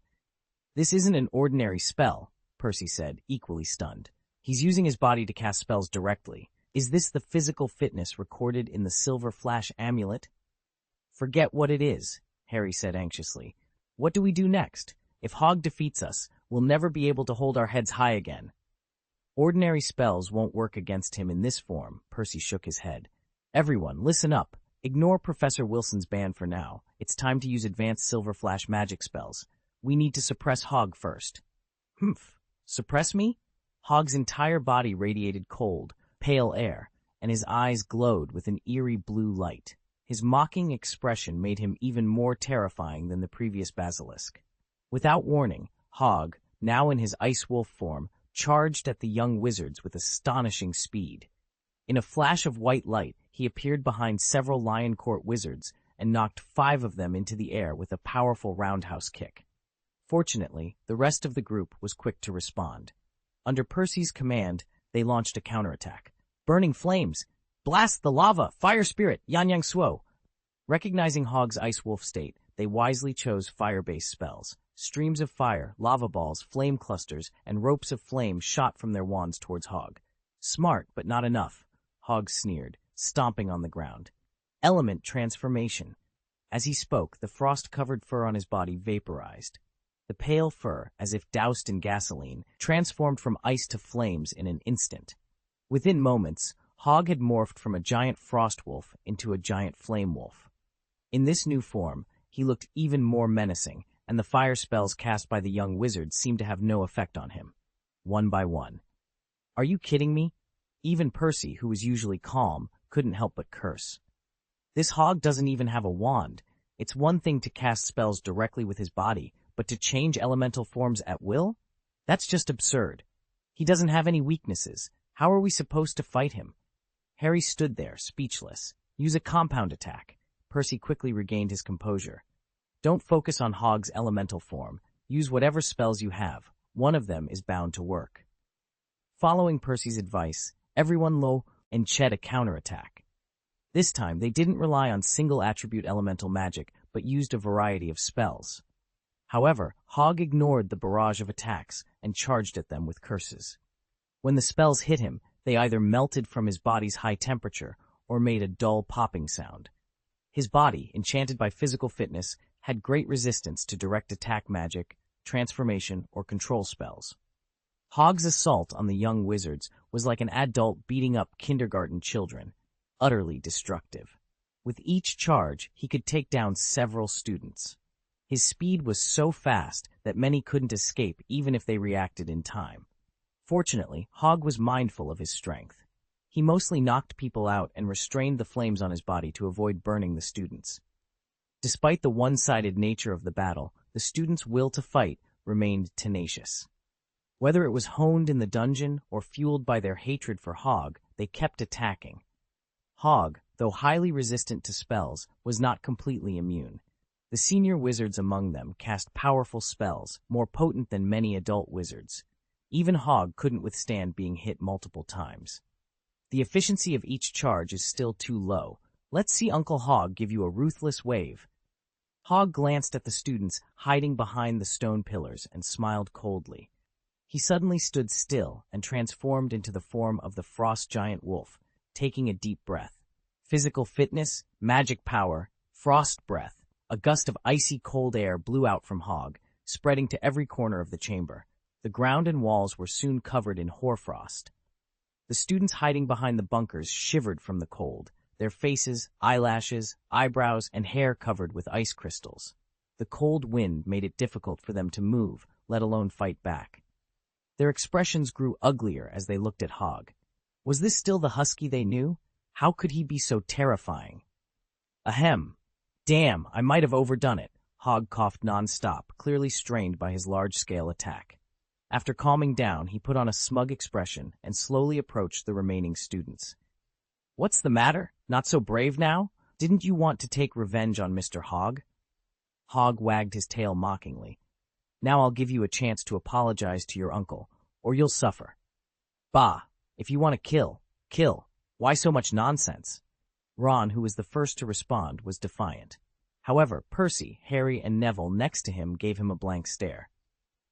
"This isn't an ordinary spell," Percy said, equally stunned. "He's using his body to cast spells directly. Is this the physical fitness recorded in the Silver Flash amulet?" "Forget what it is," Harry said anxiously. "What do we do next? If Hog defeats us, we'll never be able to hold our heads high again." "Ordinary spells won't work against him in this form," Percy shook his head. "Everyone, listen up. Ignore Professor Wilson's ban for now. It's time to use advanced Silver Flash magic spells. We need to suppress Hog first." "Humph. Suppress me?" Hog's entire body radiated cold, pale air, and his eyes glowed with an eerie blue light. His mocking expression made him even more terrifying than the previous basilisk. Without warning, Hog, now in his ice wolf form, charged at the young wizards with astonishing speed. In a flash of white light, he appeared behind several Lion Court wizards and knocked 5 of them into the air with a powerful roundhouse kick. Fortunately, the rest of the group was quick to respond. Under Percy's command, they launched a counterattack. "Burning flames! Blast the lava! Fire spirit! Yan Yang Suo!" Recognizing Hog's ice wolf state, they wisely chose fire-based spells. Streams of fire, lava balls, flame clusters, and ropes of flame shot from their wands towards Hog. "Smart, but not enough," Hog sneered, stomping on the ground. "Element transformation." As he spoke, the frost-covered fur on his body vaporized. The pale fur, as if doused in gasoline, transformed from ice to flames in an instant. Within moments, Hog had morphed from a giant frost wolf into a giant flame wolf. In this new form, he looked even more menacing, and the fire spells cast by the young wizard seemed to have no effect on him. One by one. "Are you kidding me?" Even Percy, who was usually calm, couldn't help but curse. "This Hog doesn't even have a wand. It's one thing to cast spells directly with his body, but to change elemental forms at will? That's just absurd. He doesn't have any weaknesses. How are we supposed to fight him?" Harry stood there, speechless. "Use a compound attack." Percy quickly regained his composure. "Don't focus on Hog's elemental form. Use whatever spells you have. One of them is bound to work." Following Percy's advice, everyone and Ched a counterattack. This time, they didn't rely on single-attribute elemental magic, but used a variety of spells. However, Hog ignored the barrage of attacks and charged at them with curses. When the spells hit him, they either melted from his body's high temperature or made a dull popping sound. His body, enchanted by physical fitness, had great resistance to direct attack magic, transformation, or control spells. Hog's assault on the young wizards was like an adult beating up kindergarten children, utterly destructive. With each charge, he could take down several students. His speed was so fast that many couldn't escape even if they reacted in time. Fortunately, Hog was mindful of his strength. He mostly knocked people out and restrained the flames on his body to avoid burning the students. Despite the one-sided nature of the battle, the students' will to fight remained tenacious. Whether it was honed in the dungeon or fueled by their hatred for Hog, they kept attacking. Hog, though highly resistant to spells, was not completely immune. The senior wizards among them cast powerful spells, more potent than many adult wizards. Even Hog couldn't withstand being hit multiple times. The efficiency of each charge is still too low. Let's see Uncle Hog give you a ruthless wave. Hog glanced at the students hiding behind the stone pillars and smiled coldly. He suddenly stood still and transformed into the form of the frost giant wolf, taking a deep breath. Physical fitness, magic power, frost breath. A gust of icy cold air blew out from Hog, spreading to every corner of the chamber. The ground and walls were soon covered in hoarfrost. The students hiding behind the bunkers shivered from the cold, their faces, eyelashes, eyebrows, and hair covered with ice crystals. The cold wind made it difficult for them to move, let alone fight back. Their expressions grew uglier as they looked at Hog. Was this still the husky they knew? How could he be so terrifying? Ahem. Damn, I might have overdone it. Hog coughed non-stop, clearly strained by his large-scale attack. After calming down, he put on a smug expression and slowly approached the remaining students. What's the matter? Not so brave now? Didn't you want to take revenge on Mr. Hog? Hog wagged his tail mockingly. Now I'll give you a chance to apologize to your uncle, or you'll suffer. Bah! If you want to kill, kill. Why so much nonsense? Ron, who was the first to respond, was defiant. However, Percy, Harry, and Neville next to him gave him a blank stare.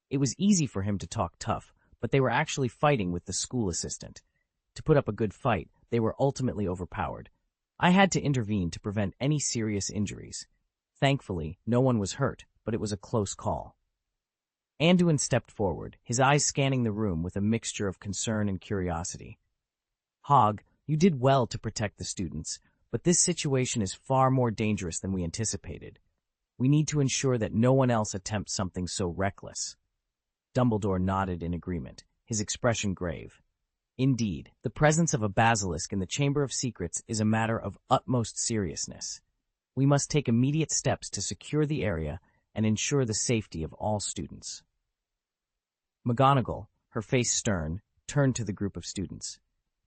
It was easy for him to talk tough, but they were actually fighting with the school assistant. To put up a good fight, they were ultimately overpowered. I had to intervene to prevent any serious injuries. Thankfully, no one was hurt, but it was a close call. Anduin stepped forward, his eyes scanning the room with a mixture of concern and curiosity. Hog, you did well to protect the students, but this situation is far more dangerous than we anticipated. We need to ensure that no one else attempts something so reckless. Dumbledore nodded in agreement, his expression grave. Indeed, the presence of a basilisk in the Chamber of Secrets is a matter of utmost seriousness. We must take immediate steps to secure the area and ensure the safety of all students. McGonagall, her face stern, turned to the group of students.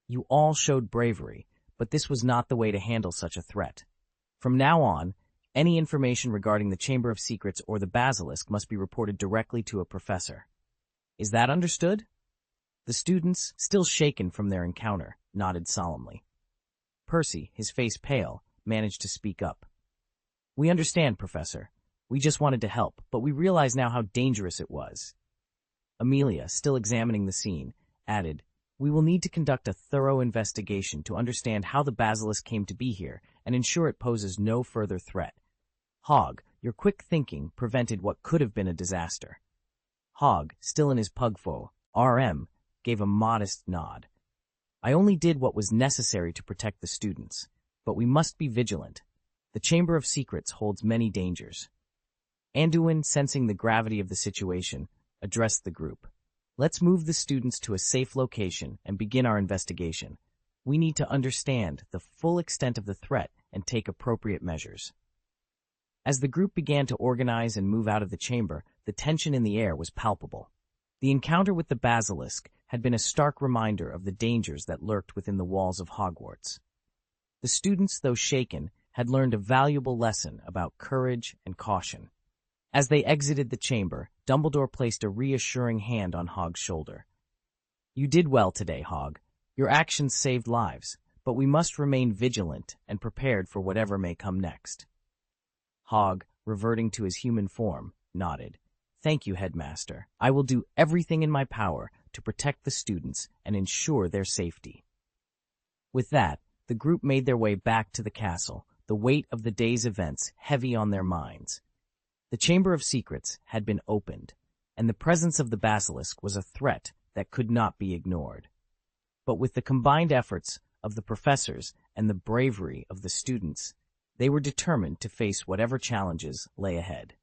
You all showed bravery, but this was not the way to handle such a threat. From now on, any information regarding the Chamber of Secrets or the basilisk must be reported directly to a professor. Is that understood? The students, still shaken from their encounter, nodded solemnly. Percy, his face pale, managed to speak up. We understand, Professor. We just wanted to help, but we realize now how dangerous it was. Amelia, still examining the scene, added, We will need to conduct a thorough investigation to understand how the basilisk came to be here and ensure it poses no further threat. Hog, your quick thinking prevented what could have been a disaster. Hog, still in his pugfo, RM, gave a modest nod. I only did what was necessary to protect the students, but we must be vigilant. The Chamber of Secrets holds many dangers. Anduin, sensing the gravity of the situation, addressed the group. Let's move the students to a safe location and begin our investigation. We need to understand the full extent of the threat and take appropriate measures. As the group began to organize and move out of the chamber, the tension in the air was palpable. The encounter with the basilisk had been a stark reminder of the dangers that lurked within the walls of Hogwarts. The students, though shaken, had learned a valuable lesson about courage and caution. As they exited the chamber, Dumbledore placed a reassuring hand on Hog's shoulder. You did well today, Hog. Your actions saved lives, but we must remain vigilant and prepared for whatever may come next. Hog, reverting to his human form, nodded. Thank you, Headmaster. I will do everything in my power to protect the students and ensure their safety. With that, the group made their way back to the castle, the weight of the day's events heavy on their minds. The Chamber of Secrets had been opened, and the presence of the basilisk was a threat that could not be ignored. But with the combined efforts of the professors and the bravery of the students, they were determined to face whatever challenges lay ahead.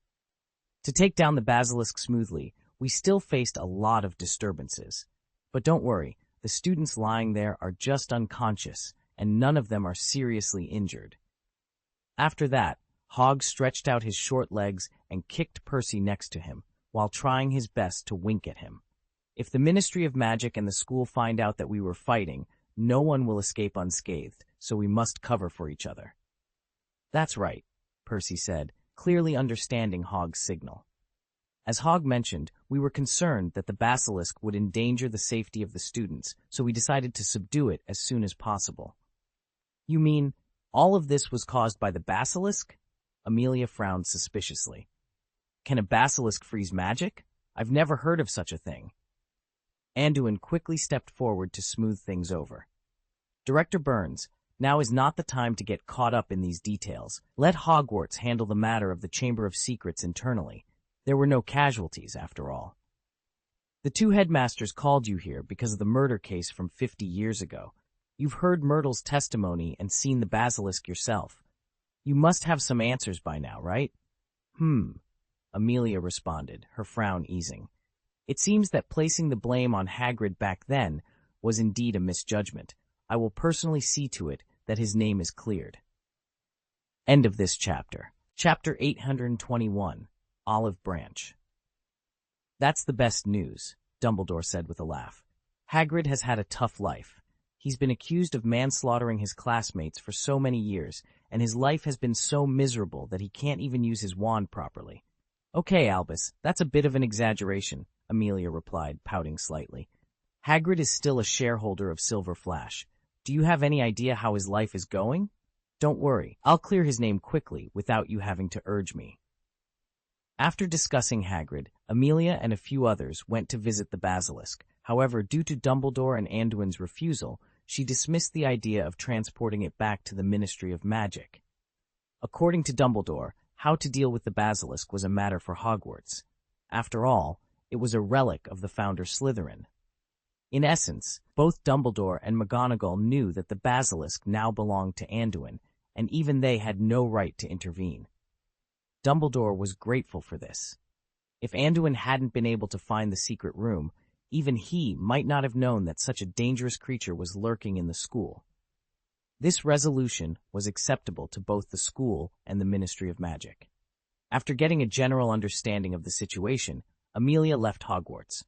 To take down the basilisk smoothly, we still faced a lot of disturbances. But don't worry, the students lying there are just unconscious, and none of them are seriously injured. After that, Hogg stretched out his short legs and kicked Percy next to him, while trying his best to wink at him. If the Ministry of Magic and the school find out that we were fighting, no one will escape unscathed, so we must cover for each other. That's right, Percy said, clearly understanding Hogg's signal. As Hogg mentioned, we were concerned that the basilisk would endanger the safety of the students, so we decided to subdue it as soon as possible. You mean, all of this was caused by the basilisk? Amelia frowned suspiciously. Can a basilisk freeze magic? I've never heard of such a thing. Anduin quickly stepped forward to smooth things over. Director Burns, now is not the time to get caught up in these details. Let Hogwarts handle the matter of the Chamber of Secrets internally. There were no casualties, after all. The two headmasters called you here because of the murder case from 50 years ago. You've heard Myrtle's testimony and seen the basilisk yourself. You must have some answers by now, right? Amelia responded, her frown easing. It seems that placing the blame on Hagrid back then was indeed a misjudgment. I will personally see to it that his name is cleared. End of this chapter. Chapter 821. Olive Branch. That's the best news, Dumbledore said with a laugh. Hagrid has had a tough life. He's been accused of manslaughtering his classmates for so many years, and his life has been so miserable that he can't even use his wand properly. Okay, Albus, that's a bit of an exaggeration, Amelia replied, pouting slightly. Hagrid is still a shareholder of Silver Flash. Do you have any idea how his life is going? Don't worry, I'll clear his name quickly without you having to urge me. After discussing Hagrid, Amelia and a few others went to visit the basilisk. However, due to Dumbledore and Anduin's refusal, she dismissed the idea of transporting it back to the Ministry of Magic. According to Dumbledore, how to deal with the basilisk was a matter for Hogwarts. After all, it was a relic of the founder Slytherin. In essence, both Dumbledore and McGonagall knew that the basilisk now belonged to Anduin, and even they had no right to intervene. Dumbledore was grateful for this. If Anduin hadn't been able to find the secret room, even he might not have known that such a dangerous creature was lurking in the school. This resolution was acceptable to both the school and the Ministry of Magic. After getting a general understanding of the situation, Amelia left Hogwarts.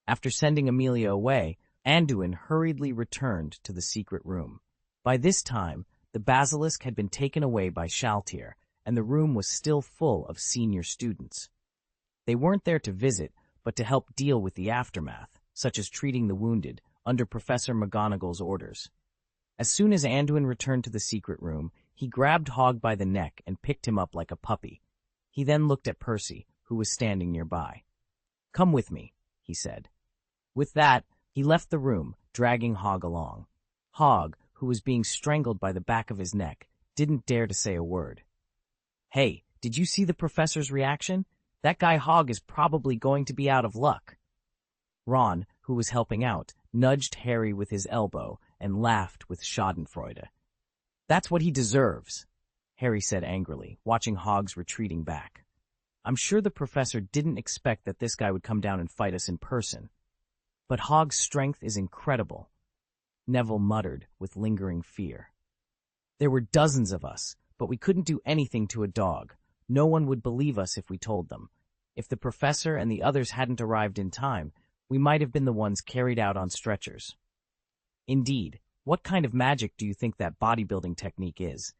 After sending Amelia away, Anduin hurriedly returned to the secret room. By this time, the basilisk had been taken away by Shaltir, and the room was still full of senior students. They weren't there to visit, but to help deal with the aftermath, such as treating the wounded, under Professor McGonagall's orders. As soon as Anduin returned to the secret room, he grabbed Hogg by the neck and picked him up like a puppy. He then looked at Percy, who was standing nearby. "Come with me," he said. With that, he left the room, dragging Hogg along. Hogg, who was being strangled by the back of his neck, didn't dare to say a word. "Hey, did you see the professor's reaction? That guy Hogg is probably going to be out of luck." Ron, who was helping out, nudged Harry with his elbow and laughed with schadenfreude. "That's what he deserves," Harry said angrily, watching Hogg's retreating back. "I'm sure the professor didn't expect that this guy would come down and fight us in person. But Hogg's strength is incredible," Neville muttered with lingering fear. "There were dozens of us, but we couldn't do anything to a dog. No one would believe us if we told them. If the professor and the others hadn't arrived in time, we might have been the ones carried out on stretchers." "Indeed, what kind of magic do you think that bodybuilding technique is?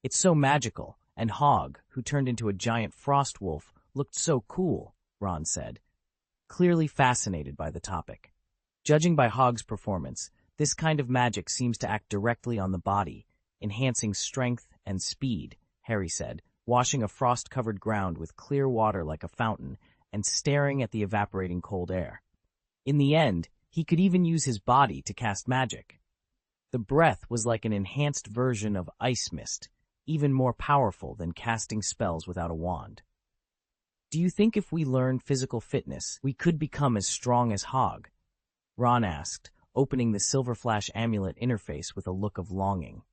It's so magical, and Hogg, who turned into a giant frost wolf, looked so cool," Ron said, clearly fascinated by the topic. Judging by Hogg's performance, this kind of magic seems to act directly on the body, enhancing strength and speed, Harry said, washing a frost-covered ground with clear water like a fountain and staring at the evaporating cold air. In the end, he could even use his body to cast magic. The breath was like an enhanced version of ice mist, even more powerful than casting spells without a wand. "Do you think if we learned physical fitness, we could become as strong as Hogg?" Ron asked, opening the Silver Flash amulet interface with a look of longing.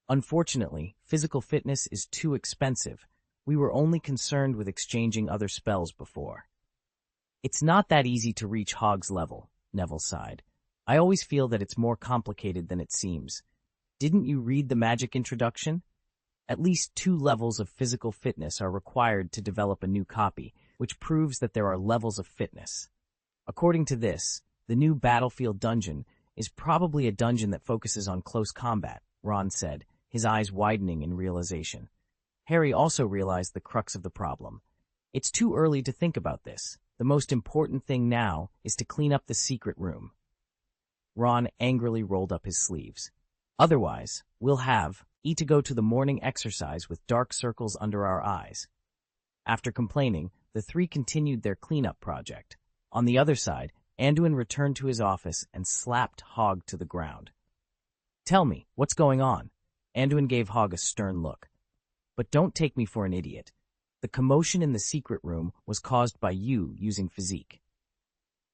"Unfortunately, physical fitness is too expensive. We were only concerned with exchanging other spells before." "It's not that easy to reach Hogg's level," Neville sighed. "I always feel that it's more complicated than it seems. Didn't you read the magic introduction? At least 2 levels of physical fitness are required to develop a new copy, which proves that there are levels of fitness. According to this, the new battlefield dungeon is probably a dungeon that focuses on close combat, Ron said, his eyes widening in realization. Harry also realized the crux of the problem. It's too early to think about this. The most important thing now is to clean up the secret room. Ron angrily rolled up his sleeves. Otherwise, we'll have to go to the morning exercise with dark circles under our eyes. After complaining, the 3 continued their cleanup project. On the other side, Anduin returned to his office and slapped Hog to the ground. "Tell me, what's going on?" Anduin gave Hog a stern look. "But don't take me for an idiot. The commotion in the secret room was caused by you using physique."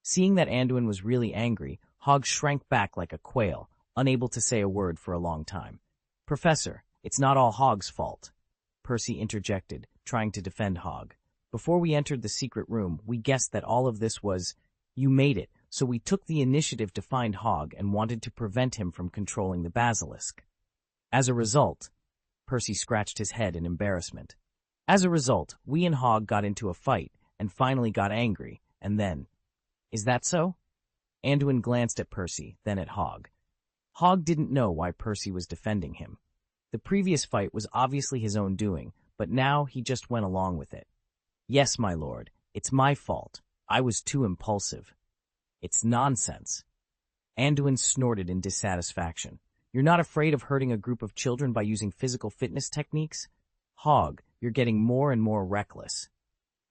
Seeing that Anduin was really angry, Hog shrank back like a quail, unable to say a word for a long time. "Professor, it's not all Hog's fault," Percy interjected, trying to defend Hog. "Before we entered the secret room, we guessed that all of this was... You made it, so we took the initiative to find Hog and wanted to prevent him from controlling the basilisk. As a result..." Percy scratched his head in embarrassment. "As a result, we and Hog got into a fight and finally got angry, and then... Is that so?" Anduin glanced at Percy, then at Hog. Hog didn't know why Percy was defending him. The previous fight was obviously his own doing, but now he just went along with it. "Yes, my lord, it's my fault. I was too impulsive." "It's nonsense." Anduin snorted in dissatisfaction. "You're not afraid of hurting a group of children by using physical fitness techniques? Hog, you're getting more and more reckless."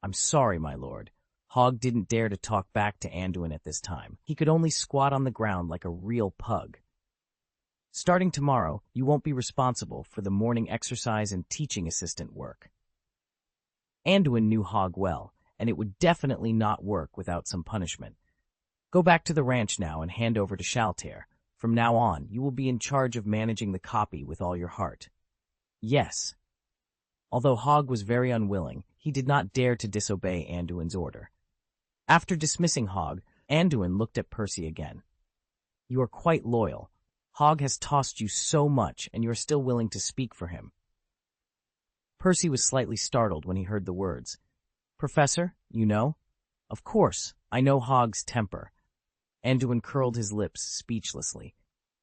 "I'm sorry, my lord." Hog didn't dare to talk back to Anduin at this time. He could only squat on the ground like a real pug. "Starting tomorrow, you won't be responsible for the morning exercise and teaching assistant work." Anduin knew Hog well, and it would definitely not work without some punishment. "Go back to the ranch now and hand over to Shaltair. From now on, you will be in charge of managing the copy with all your heart." "Yes." Although Hog was very unwilling, he did not dare to disobey Anduin's order. After dismissing Hog, Anduin looked at Percy again. "You are quite loyal. Hog has tossed you so much, and you are still willing to speak for him." Percy was slightly startled when he heard the words. "Professor, you know?" "Of course, I know Hog's temper." Anduin curled his lips speechlessly.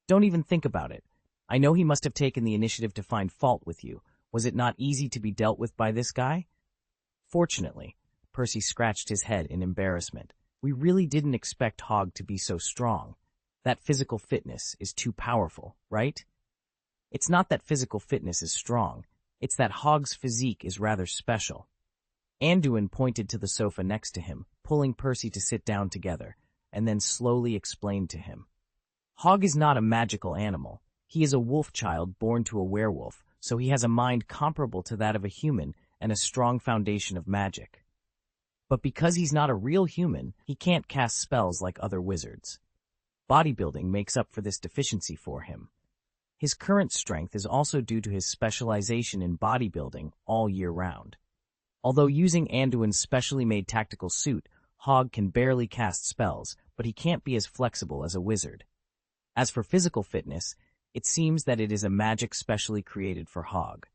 "Don't even think about it. I know he must have taken the initiative to find fault with you. Was it not easy to be dealt with by this guy?" "Fortunately," Percy scratched his head in embarrassment, "we really didn't expect Hog to be so strong. That physical fitness is too powerful, right?" "It's not that physical fitness is strong. It's that Hog's physique is rather special." Anduin pointed to the sofa next to him, pulling Percy to sit down together, and then slowly explained to him. "Hog is not a magical animal. He is a wolf child born to a werewolf, so he has a mind comparable to that of a human and a strong foundation of magic. But because he's not a real human, he can't cast spells like other wizards. Bodybuilding makes up for this deficiency for him. His current strength is also due to his specialization in bodybuilding all year round. Although using Anduin's specially made tactical suit, Hog can barely cast spells, but he can't be as flexible as a wizard. As for physical fitness, it seems that it is a magic specially created for Hog.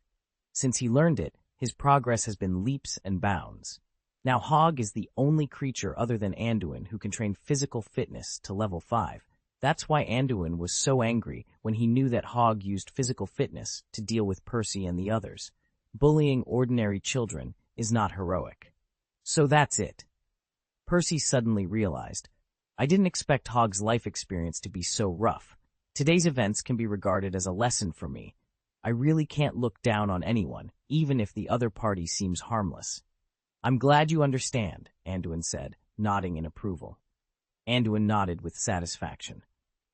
Since he learned it, his progress has been leaps and bounds. Now Hog is the only creature other than Anduin who can train physical fitness to level 5. That's why Anduin was so angry when he knew that Hog used physical fitness to deal with Percy and the others. Bullying ordinary children is not heroic. So that's it. Percy suddenly realized, I didn't expect Hog's life experience to be so rough. Today's events can be regarded as a lesson for me. I really can't look down on anyone, even if the other party seems harmless. I'm glad you understand, Anduin said, nodding in approval. Anduin nodded with satisfaction.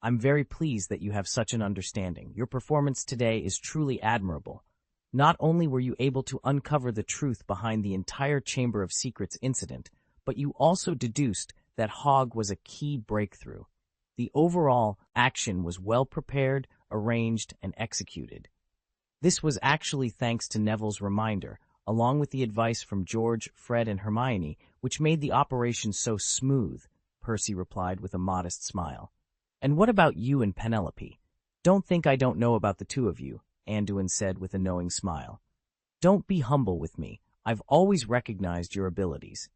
I'm very pleased that you have such an understanding. Your performance today is truly admirable. Not only were you able to uncover the truth behind the entire Chamber of Secrets incident, but you also deduced that Hog was a key breakthrough. The overall action was well prepared, arranged, and executed. This was actually thanks to Neville's reminder, along with the advice from George, Fred, and Hermione, which made the operation so smooth, Percy replied with a modest smile. And what about you and Penelope? Don't think I don't know about the two of you. Anduin said with a knowing smile. Don't be humble with me. I've always recognized your abilities.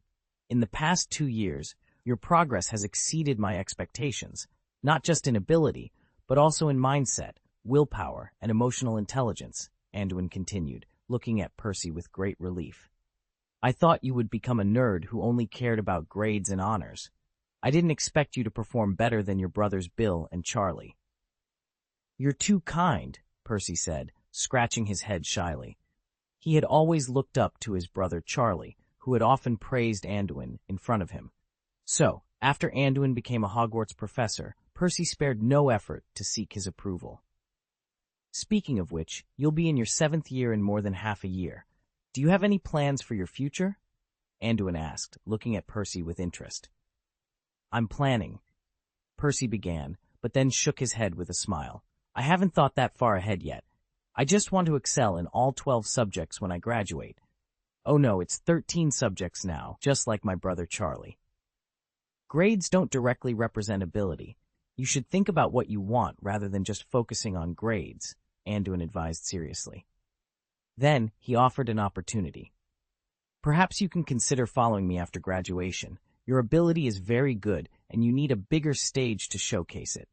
In the past 2 years, your progress has exceeded my expectations, not just in ability, but also in mindset, willpower, and emotional intelligence, Anduin continued, looking at Percy with great relief. I thought you would become a nerd who only cared about grades and honors. I didn't expect you to perform better than your brothers Bill and Charlie. You're too kind, Percy said, scratching his head shyly. He had always looked up to his brother Charlie, who had often praised Anduin in front of him. So, after Anduin became a Hogwarts professor, Percy spared no effort to seek his approval. Speaking of which, you'll be in your 7th year in more than half a year. Do you have any plans for your future? Anduin asked, looking at Percy with interest. I'm planning, Percy began, but then shook his head with a smile. I haven't thought that far ahead yet. I just want to excel in all 12 subjects when I graduate. Oh no, it's 13 subjects now, just like my brother Charlie. Grades don't directly represent ability. You should think about what you want rather than just focusing on grades, Anduin advised seriously. Then he offered an opportunity. Perhaps you can consider following me after graduation. Your ability is very good, and you need a bigger stage to showcase it.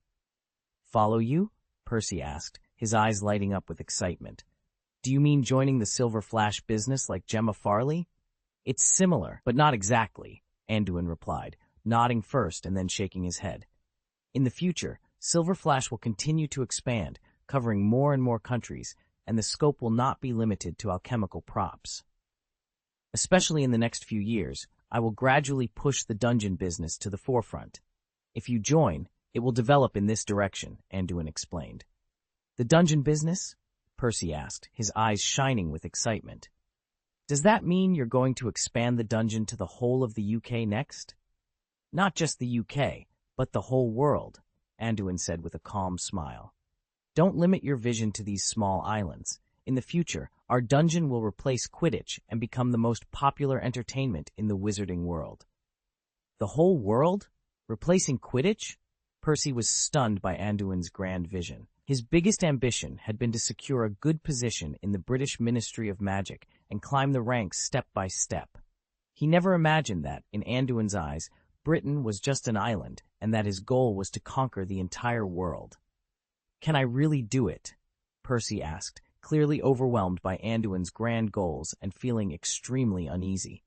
Follow you? Percy asked, his eyes lighting up with excitement. Do you mean joining the Silver Flash business like Gemma Farley? It's similar, but not exactly, Anduin replied, nodding first and then shaking his head. In the future, Silver Flash will continue to expand, covering more and more countries, and the scope will not be limited to alchemical props. Especially in the next few years, I will gradually push the dungeon business to the forefront. If you join, it will develop in this direction, Anduin explained. The dungeon business? Percy asked, his eyes shining with excitement. Does that mean you're going to expand the dungeon to the whole of the UK next? Not just the UK, but the whole world, Anduin said with a calm smile. Don't limit your vision to these small islands. In the future, our dungeon will replace Quidditch and become the most popular entertainment in the wizarding world. The whole world? Replacing Quidditch? Percy was stunned by Anduin's grand vision. His biggest ambition had been to secure a good position in the British Ministry of Magic and climb the ranks step by step. He never imagined that, in Anduin's eyes, Britain was just an island and that his goal was to conquer the entire world. Can I really do it? Percy asked, clearly overwhelmed by Anduin's grand goals and feeling extremely uneasy.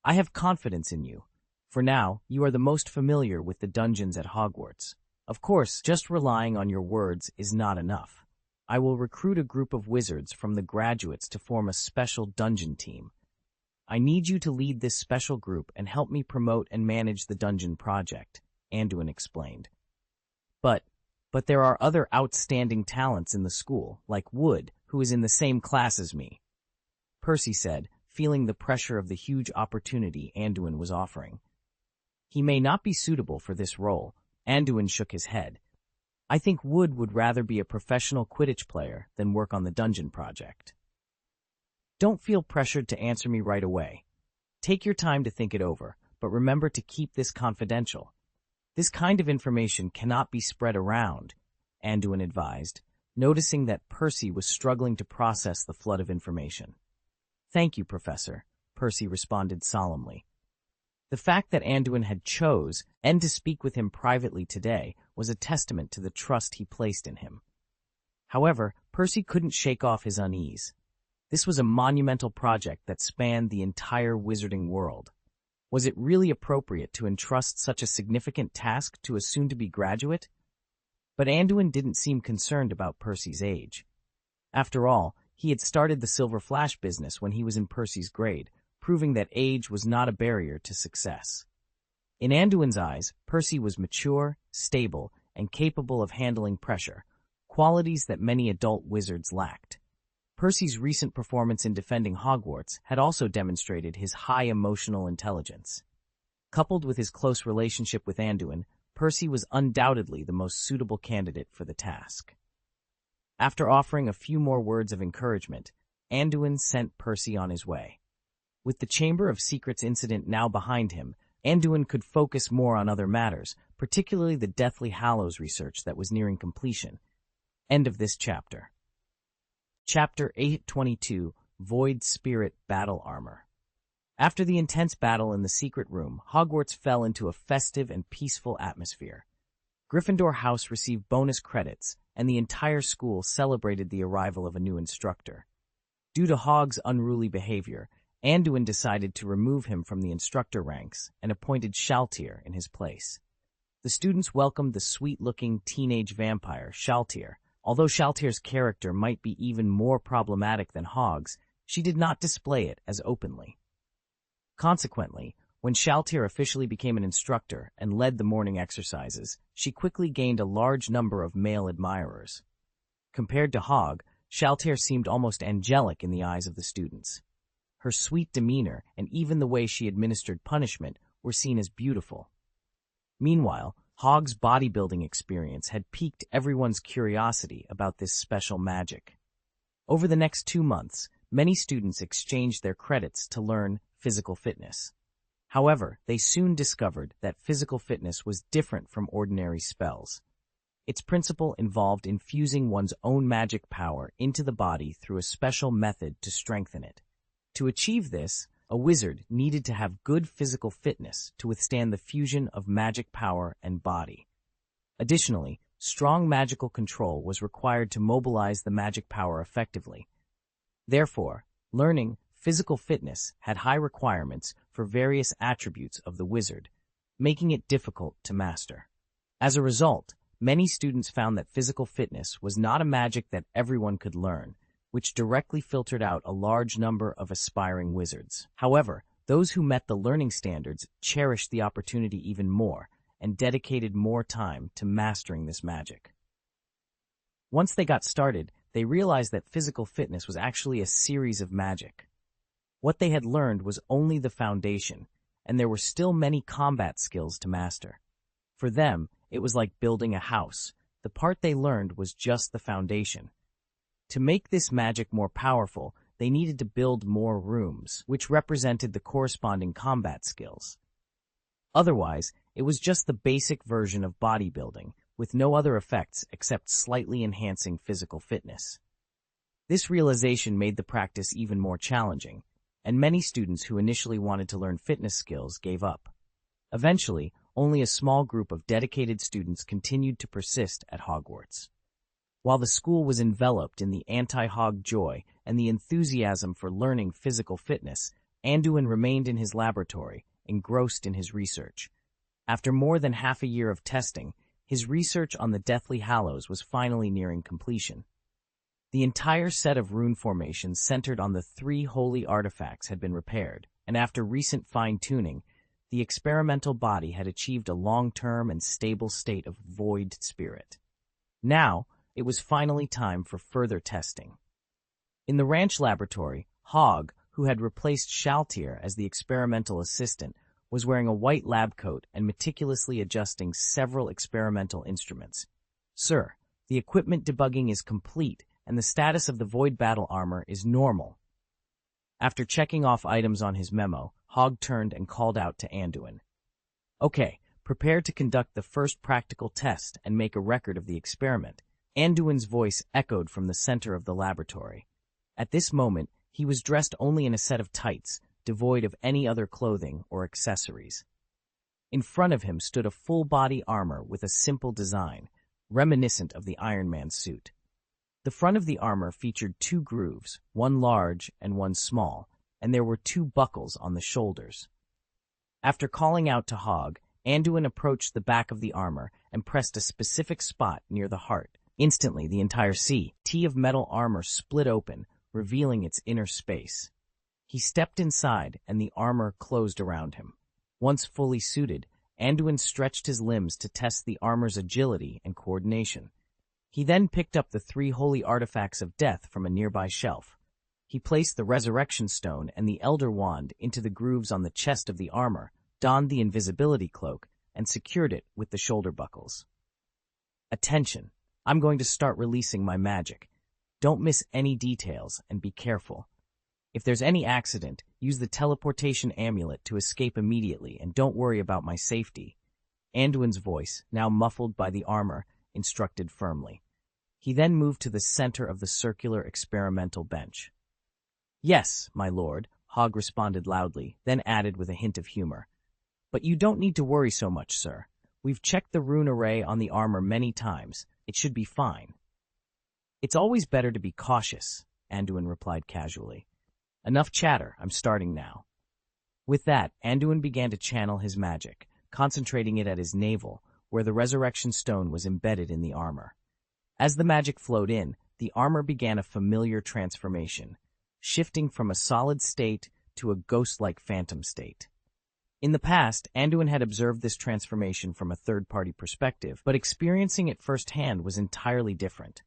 I have confidence in you. For now, you are the most familiar with the dungeons at Hogwarts. Of course, just relying on your words is not enough. I will recruit a group of wizards from the graduates to form a special dungeon team. I need you to lead this special group and help me promote and manage the dungeon project, Anduin explained. But there are other outstanding talents in the school, like Wood, who is in the same class as me, Percy said, feeling the pressure of the huge opportunity Anduin was offering. He may not be suitable for this role, Anduin shook his head. I think Wood would rather be a professional Quidditch player than work on the dungeon project. Don't feel pressured to answer me right away. Take your time to think it over, but remember to keep this confidential. This kind of information cannot be spread around, Anduin advised, noticing that Percy was struggling to process the flood of information. Thank you, Professor, Percy responded solemnly. The fact that Anduin had chose and to speak with him privately today was a testament to the trust he placed in him. However, Percy couldn't shake off his unease. This was a monumental project that spanned the entire wizarding world. Was it really appropriate to entrust such a significant task to a soon-to-be graduate? But Anduin didn't seem concerned about Percy's age. After all, he had started the Silver Flash business when he was in Percy's grade, proving that age was not a barrier to success. In Anduin's eyes, Percy was mature, stable, and capable of handling pressure, qualities that many adult wizards lacked. Percy's recent performance in defending Hogwarts had also demonstrated his high emotional intelligence. Coupled with his close relationship with Anduin, Percy was undoubtedly the most suitable candidate for the task. After offering a few more words of encouragement, Anduin sent Percy on his way. With the Chamber of Secrets incident now behind him, Anduin could focus more on other matters, particularly the Deathly Hallows research that was nearing completion. End of this chapter. Chapter 822, Void Spirit Battle Armor. After the intense battle in the secret room, Hogwarts fell into a festive and peaceful atmosphere. Gryffindor House received bonus credits, and the entire school celebrated the arrival of a new instructor. Due to Hog's unruly behavior, Anduin decided to remove him from the instructor ranks and appointed Shaltir in his place. The students welcomed the sweet-looking teenage vampire, Shaltir. Although Shaltir's character might be even more problematic than Hog's, she did not display it as openly. Consequently, when Shaltir officially became an instructor and led the morning exercises, she quickly gained a large number of male admirers. Compared to Hog, Shaltir seemed almost angelic in the eyes of the students. Her sweet demeanor and even the way she administered punishment were seen as beautiful. Meanwhile, Hog's bodybuilding experience had piqued everyone's curiosity about this special magic. Over the next 2 months, many students exchanged their credits to learn physical fitness. However, they soon discovered that physical fitness was different from ordinary spells. Its principle involved infusing one's own magic power into the body through a special method to strengthen it. To achieve this, a wizard needed to have good physical fitness to withstand the fusion of magic power and body. Additionally, strong magical control was required to mobilize the magic power effectively. Therefore, learning physical fitness had high requirements for various attributes of the wizard, making it difficult to master. As a result, many students found that physical fitness was not a magic that everyone could learn, which directly filtered out a large number of aspiring wizards. However, those who met the learning standards cherished the opportunity even more and dedicated more time to mastering this magic. Once they got started, they realized that physical fitness was actually a series of magic. What they had learned was only the foundation, and there were still many combat skills to master. For them, it was like building a house. The part they learned was just the foundation. To make this magic more powerful, they needed to build more rooms, which represented the corresponding combat skills. Otherwise, it was just the basic version of bodybuilding, with no other effects except slightly enhancing physical fitness. This realization made the practice even more challenging, and many students who initially wanted to learn fitness skills gave up. Eventually, only a small group of dedicated students continued to persist at Hogwarts. While the school was enveloped in the anti-Hog joy and the enthusiasm for learning physical fitness, Anduin remained in his laboratory, engrossed in his research. After more than half a year of testing, his research on the Deathly Hallows was finally nearing completion. The entire set of rune formations centered on the 3 holy artifacts had been repaired, and after recent fine-tuning, the experimental body had achieved a long-term and stable state of void spirit. Now, it was finally time for further testing. In the ranch laboratory, Hog, who had replaced Shaltir as the experimental assistant, was wearing a white lab coat and meticulously adjusting several experimental instruments. "Sir, the equipment debugging is complete, and the status of the void battle armor is normal." After checking off items on his memo, Hog turned and called out to Anduin. "Okay, prepare to conduct the first practical test and make a record of the experiment." Anduin's voice echoed from the center of the laboratory. At this moment, he was dressed only in a set of tights, devoid of any other clothing or accessories. In front of him stood a full-body armor with a simple design, reminiscent of the Iron Man suit. The front of the armor featured 2 grooves, one large and one small, and there were 2 buckles on the shoulders. After calling out to Hog, Anduin approached the back of the armor and pressed a specific spot near the heart. Instantly, the entire T of metal armor split open, revealing its inner space. He stepped inside, and the armor closed around him. Once fully suited, Anduin stretched his limbs to test the armor's agility and coordination. He then picked up the 3 holy artifacts of death from a nearby shelf. He placed the Resurrection Stone and the Elder Wand into the grooves on the chest of the armor, donned the invisibility cloak, and secured it with the shoulder buckles. "Attention! I'm going to start releasing my magic. Don't miss any details and be careful. If there's any accident, use the teleportation amulet to escape immediately and don't worry about my safety." Anduin's voice, now muffled by the armor, instructed firmly. He then moved to the center of the circular experimental bench. "Yes, my lord," Hogg responded loudly, then added with a hint of humor. "But you don't need to worry so much, sir. We've checked the rune array on the armor many times. It should be fine." "It's always better to be cautious," Anduin replied casually. "Enough chatter, I'm starting now." With that, Anduin began to channel his magic, concentrating it at his navel, where the resurrection stone was embedded in the armor. As the magic flowed in, the armor began a familiar transformation, shifting from a solid state to a ghost-like phantom state. In the past, Anduin had observed this transformation from a third-party perspective, but experiencing it firsthand was entirely different.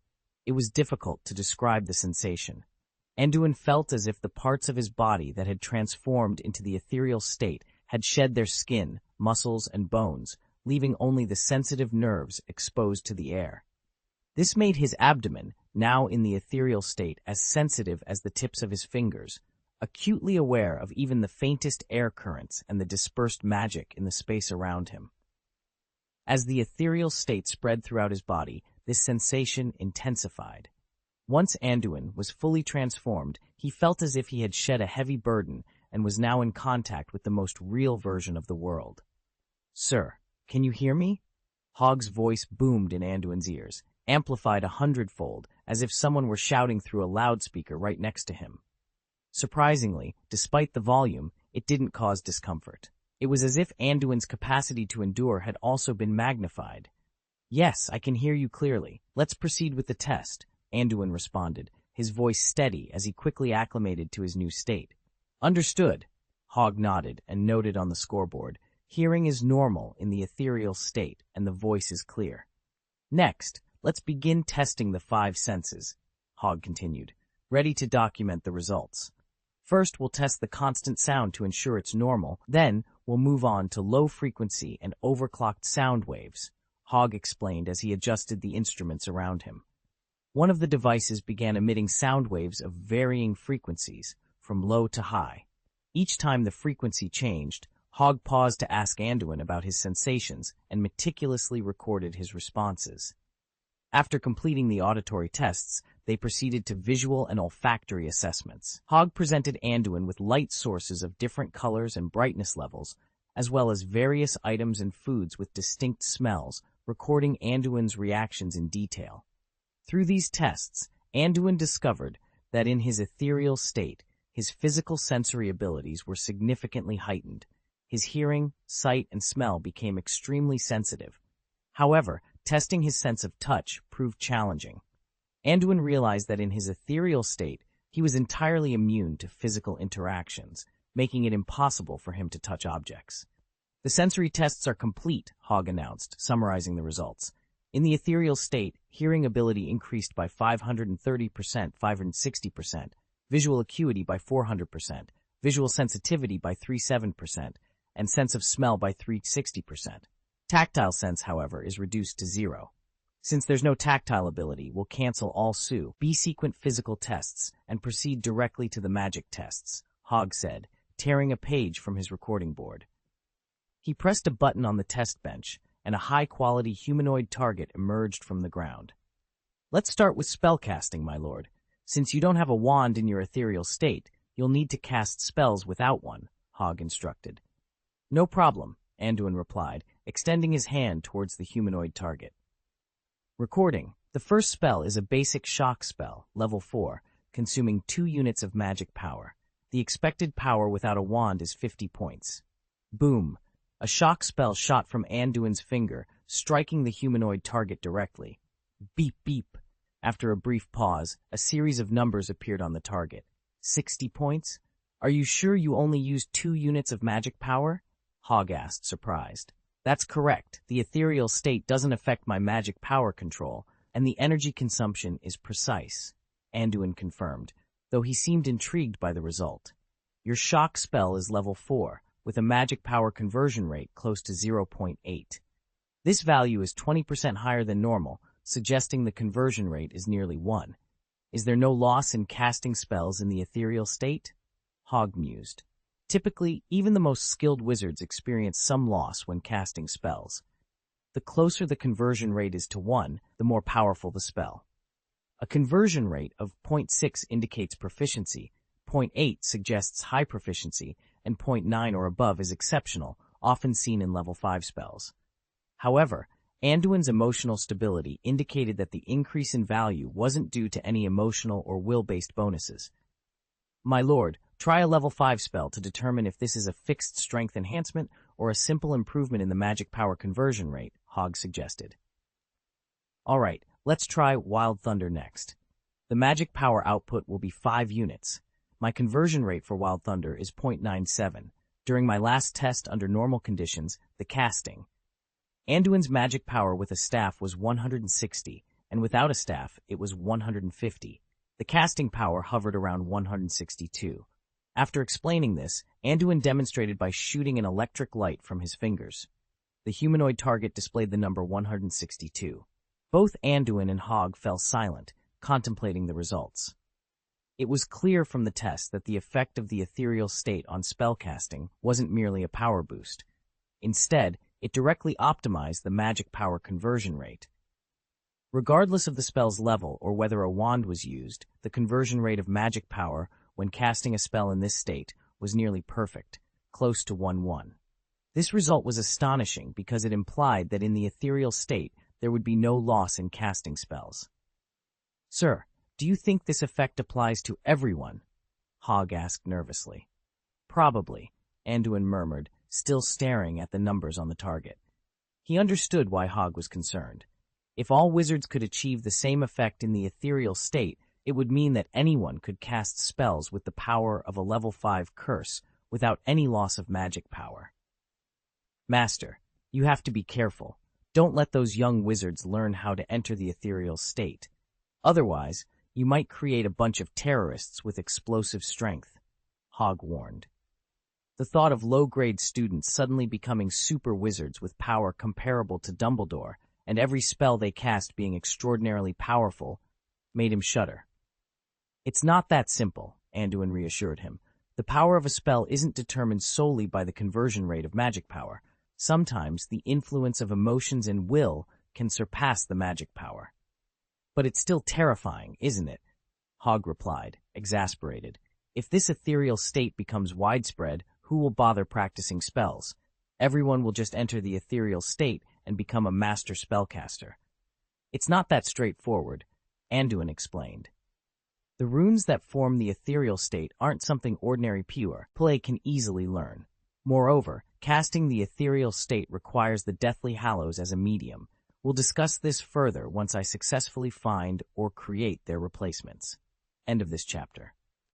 It was difficult to describe the sensation. Anduin felt as if the parts of his body that had transformed into the ethereal state had shed their skin, muscles, and bones, leaving only the sensitive nerves exposed to the air. This made his abdomen, now in the ethereal state, as sensitive as the tips of his fingers, acutely aware of even the faintest air currents and the dispersed magic in the space around him. As the ethereal state spread throughout his body, this sensation intensified. Once Anduin was fully transformed, he felt as if he had shed a heavy burden and was now in contact with the most real version of the world. "Sir, can you hear me?" Hogg's voice boomed in Anduin's ears, amplified 100-fold, as if someone were shouting through a loudspeaker right next to him. Surprisingly, despite the volume, it didn't cause discomfort. It was as if Anduin's capacity to endure had also been magnified. "Yes, I can hear you clearly. Let's proceed with the test," Anduin responded, his voice steady as he quickly acclimated to his new state. "Understood," Hogg nodded and noted on the scoreboard. "Hearing is normal in the ethereal state, and the voice is clear. Next, let's begin testing the 5 senses," Hogg continued, ready to document the results. "First, we'll test the constant sound to ensure it's normal. Then, we'll move on to low-frequency and overclocked sound waves," Hogg explained as he adjusted the instruments around him. One of the devices began emitting sound waves of varying frequencies, from low to high. Each time the frequency changed, Hogg paused to ask Anduin about his sensations and meticulously recorded his responses. After completing the auditory tests, they proceeded to visual and olfactory assessments. Hogg presented Anduin with light sources of different colors and brightness levels, as well as various items and foods with distinct smells, recording Anduin's reactions in detail. Through these tests, Anduin discovered that in his ethereal state, his physical sensory abilities were significantly heightened. His hearing, sight, and smell became extremely sensitive. However, testing his sense of touch proved challenging. Anduin realized that in his ethereal state, he was entirely immune to physical interactions, making it impossible for him to touch objects. "The sensory tests are complete," Hogg announced, summarizing the results. In the ethereal state, hearing ability increased by 530%, 560%, visual acuity by 400%, visual sensitivity by 307%, and sense of smell by 360%. Tactile sense, however, is reduced to 0. Since there's no tactile ability, we'll cancel all B-sequent physical tests and proceed directly to the magic tests, Hogg said, tearing a page from his recording board. He pressed a button on the test bench, and a high-quality humanoid target emerged from the ground. "Let's start with spellcasting, my lord. Since you don't have a wand in your ethereal state, you'll need to cast spells without one," Hogg instructed. "No problem," Anduin replied, extending his hand towards the humanoid target. Recording. The first spell is a basic shock spell, level 4, consuming 2 units of magic power. The expected power without a wand is 50 points. Boom. A shock spell shot from Anduin's finger, striking the humanoid target directly. Beep, beep. After a brief pause, a series of numbers appeared on the target. 60 points? Are you sure you only used 2 units of magic power? Hogg asked, surprised. That's correct. The ethereal state doesn't affect my magic power control, and the energy consumption is precise, Anduin confirmed, though he seemed intrigued by the result. Your shock spell is level 4, with a magic power conversion rate close to 0.8. This value is 20% higher than normal, suggesting the conversion rate is nearly 1. Is there no loss in casting spells in the ethereal state? Hogg mused. Typically, even the most skilled wizards experience some loss when casting spells. The closer the conversion rate is to 1, the more powerful the spell. A conversion rate of 0.6 indicates proficiency, 0.8 suggests high proficiency, and 0.9 or above is exceptional, often seen in level 5 spells. However, Anduin's emotional stability indicated that the increase in value wasn't due to any emotional or will-based bonuses. My lord, try a level 5 spell to determine if this is a fixed strength enhancement or a simple improvement in the magic power conversion rate, Hogg suggested. Alright, let's try Wild Thunder next. The magic power output will be 5 units. My conversion rate for Wild Thunder is 0.97. During my last test under normal conditions, the casting. Anduin's magic power with a staff was 160, and without a staff, it was 150. The casting power hovered around 162. After explaining this, Anduin demonstrated by shooting an electric light from his fingers. The humanoid target displayed the number 162. Both Anduin and Hogg fell silent, contemplating the results. It was clear from the test that the effect of the ethereal state on spellcasting wasn't merely a power boost. Instead, it directly optimized the magic power conversion rate. Regardless of the spell's level or whether a wand was used, the conversion rate of magic power when casting a spell in this state was nearly perfect, close to 1-1. This result was astonishing because it implied that in the ethereal state there would be no loss in casting spells. Sir, do you think this effect applies to everyone? Hogg asked nervously. Probably, Anduin murmured, still staring at the numbers on the target. He understood why Hogg was concerned. If all wizards could achieve the same effect in the ethereal state, it would mean that anyone could cast spells with the power of a level 5 curse without any loss of magic power. Master, you have to be careful. Don't let those young wizards learn how to enter the ethereal state. Otherwise, you might create a bunch of terrorists with explosive strength, Hogg warned. The thought of low-grade students suddenly becoming super wizards with power comparable to Dumbledore and every spell they cast being extraordinarily powerful made him shudder. It's not that simple, Anduin reassured him. The power of a spell isn't determined solely by the conversion rate of magic power. Sometimes the influence of emotions and will can surpass the magic power. But it's still terrifying, isn't it? Hogg replied, exasperated. If this ethereal state becomes widespread, who will bother practicing spells? Everyone will just enter the ethereal state and become a master spellcaster. It's not that straightforward, Anduin explained. The runes that form the ethereal state aren't something ordinary pure play can easily learn. Moreover, casting the ethereal state requires the Deathly Hallows as a medium. We'll discuss this further once I successfully find or create their replacements. End of this chapter.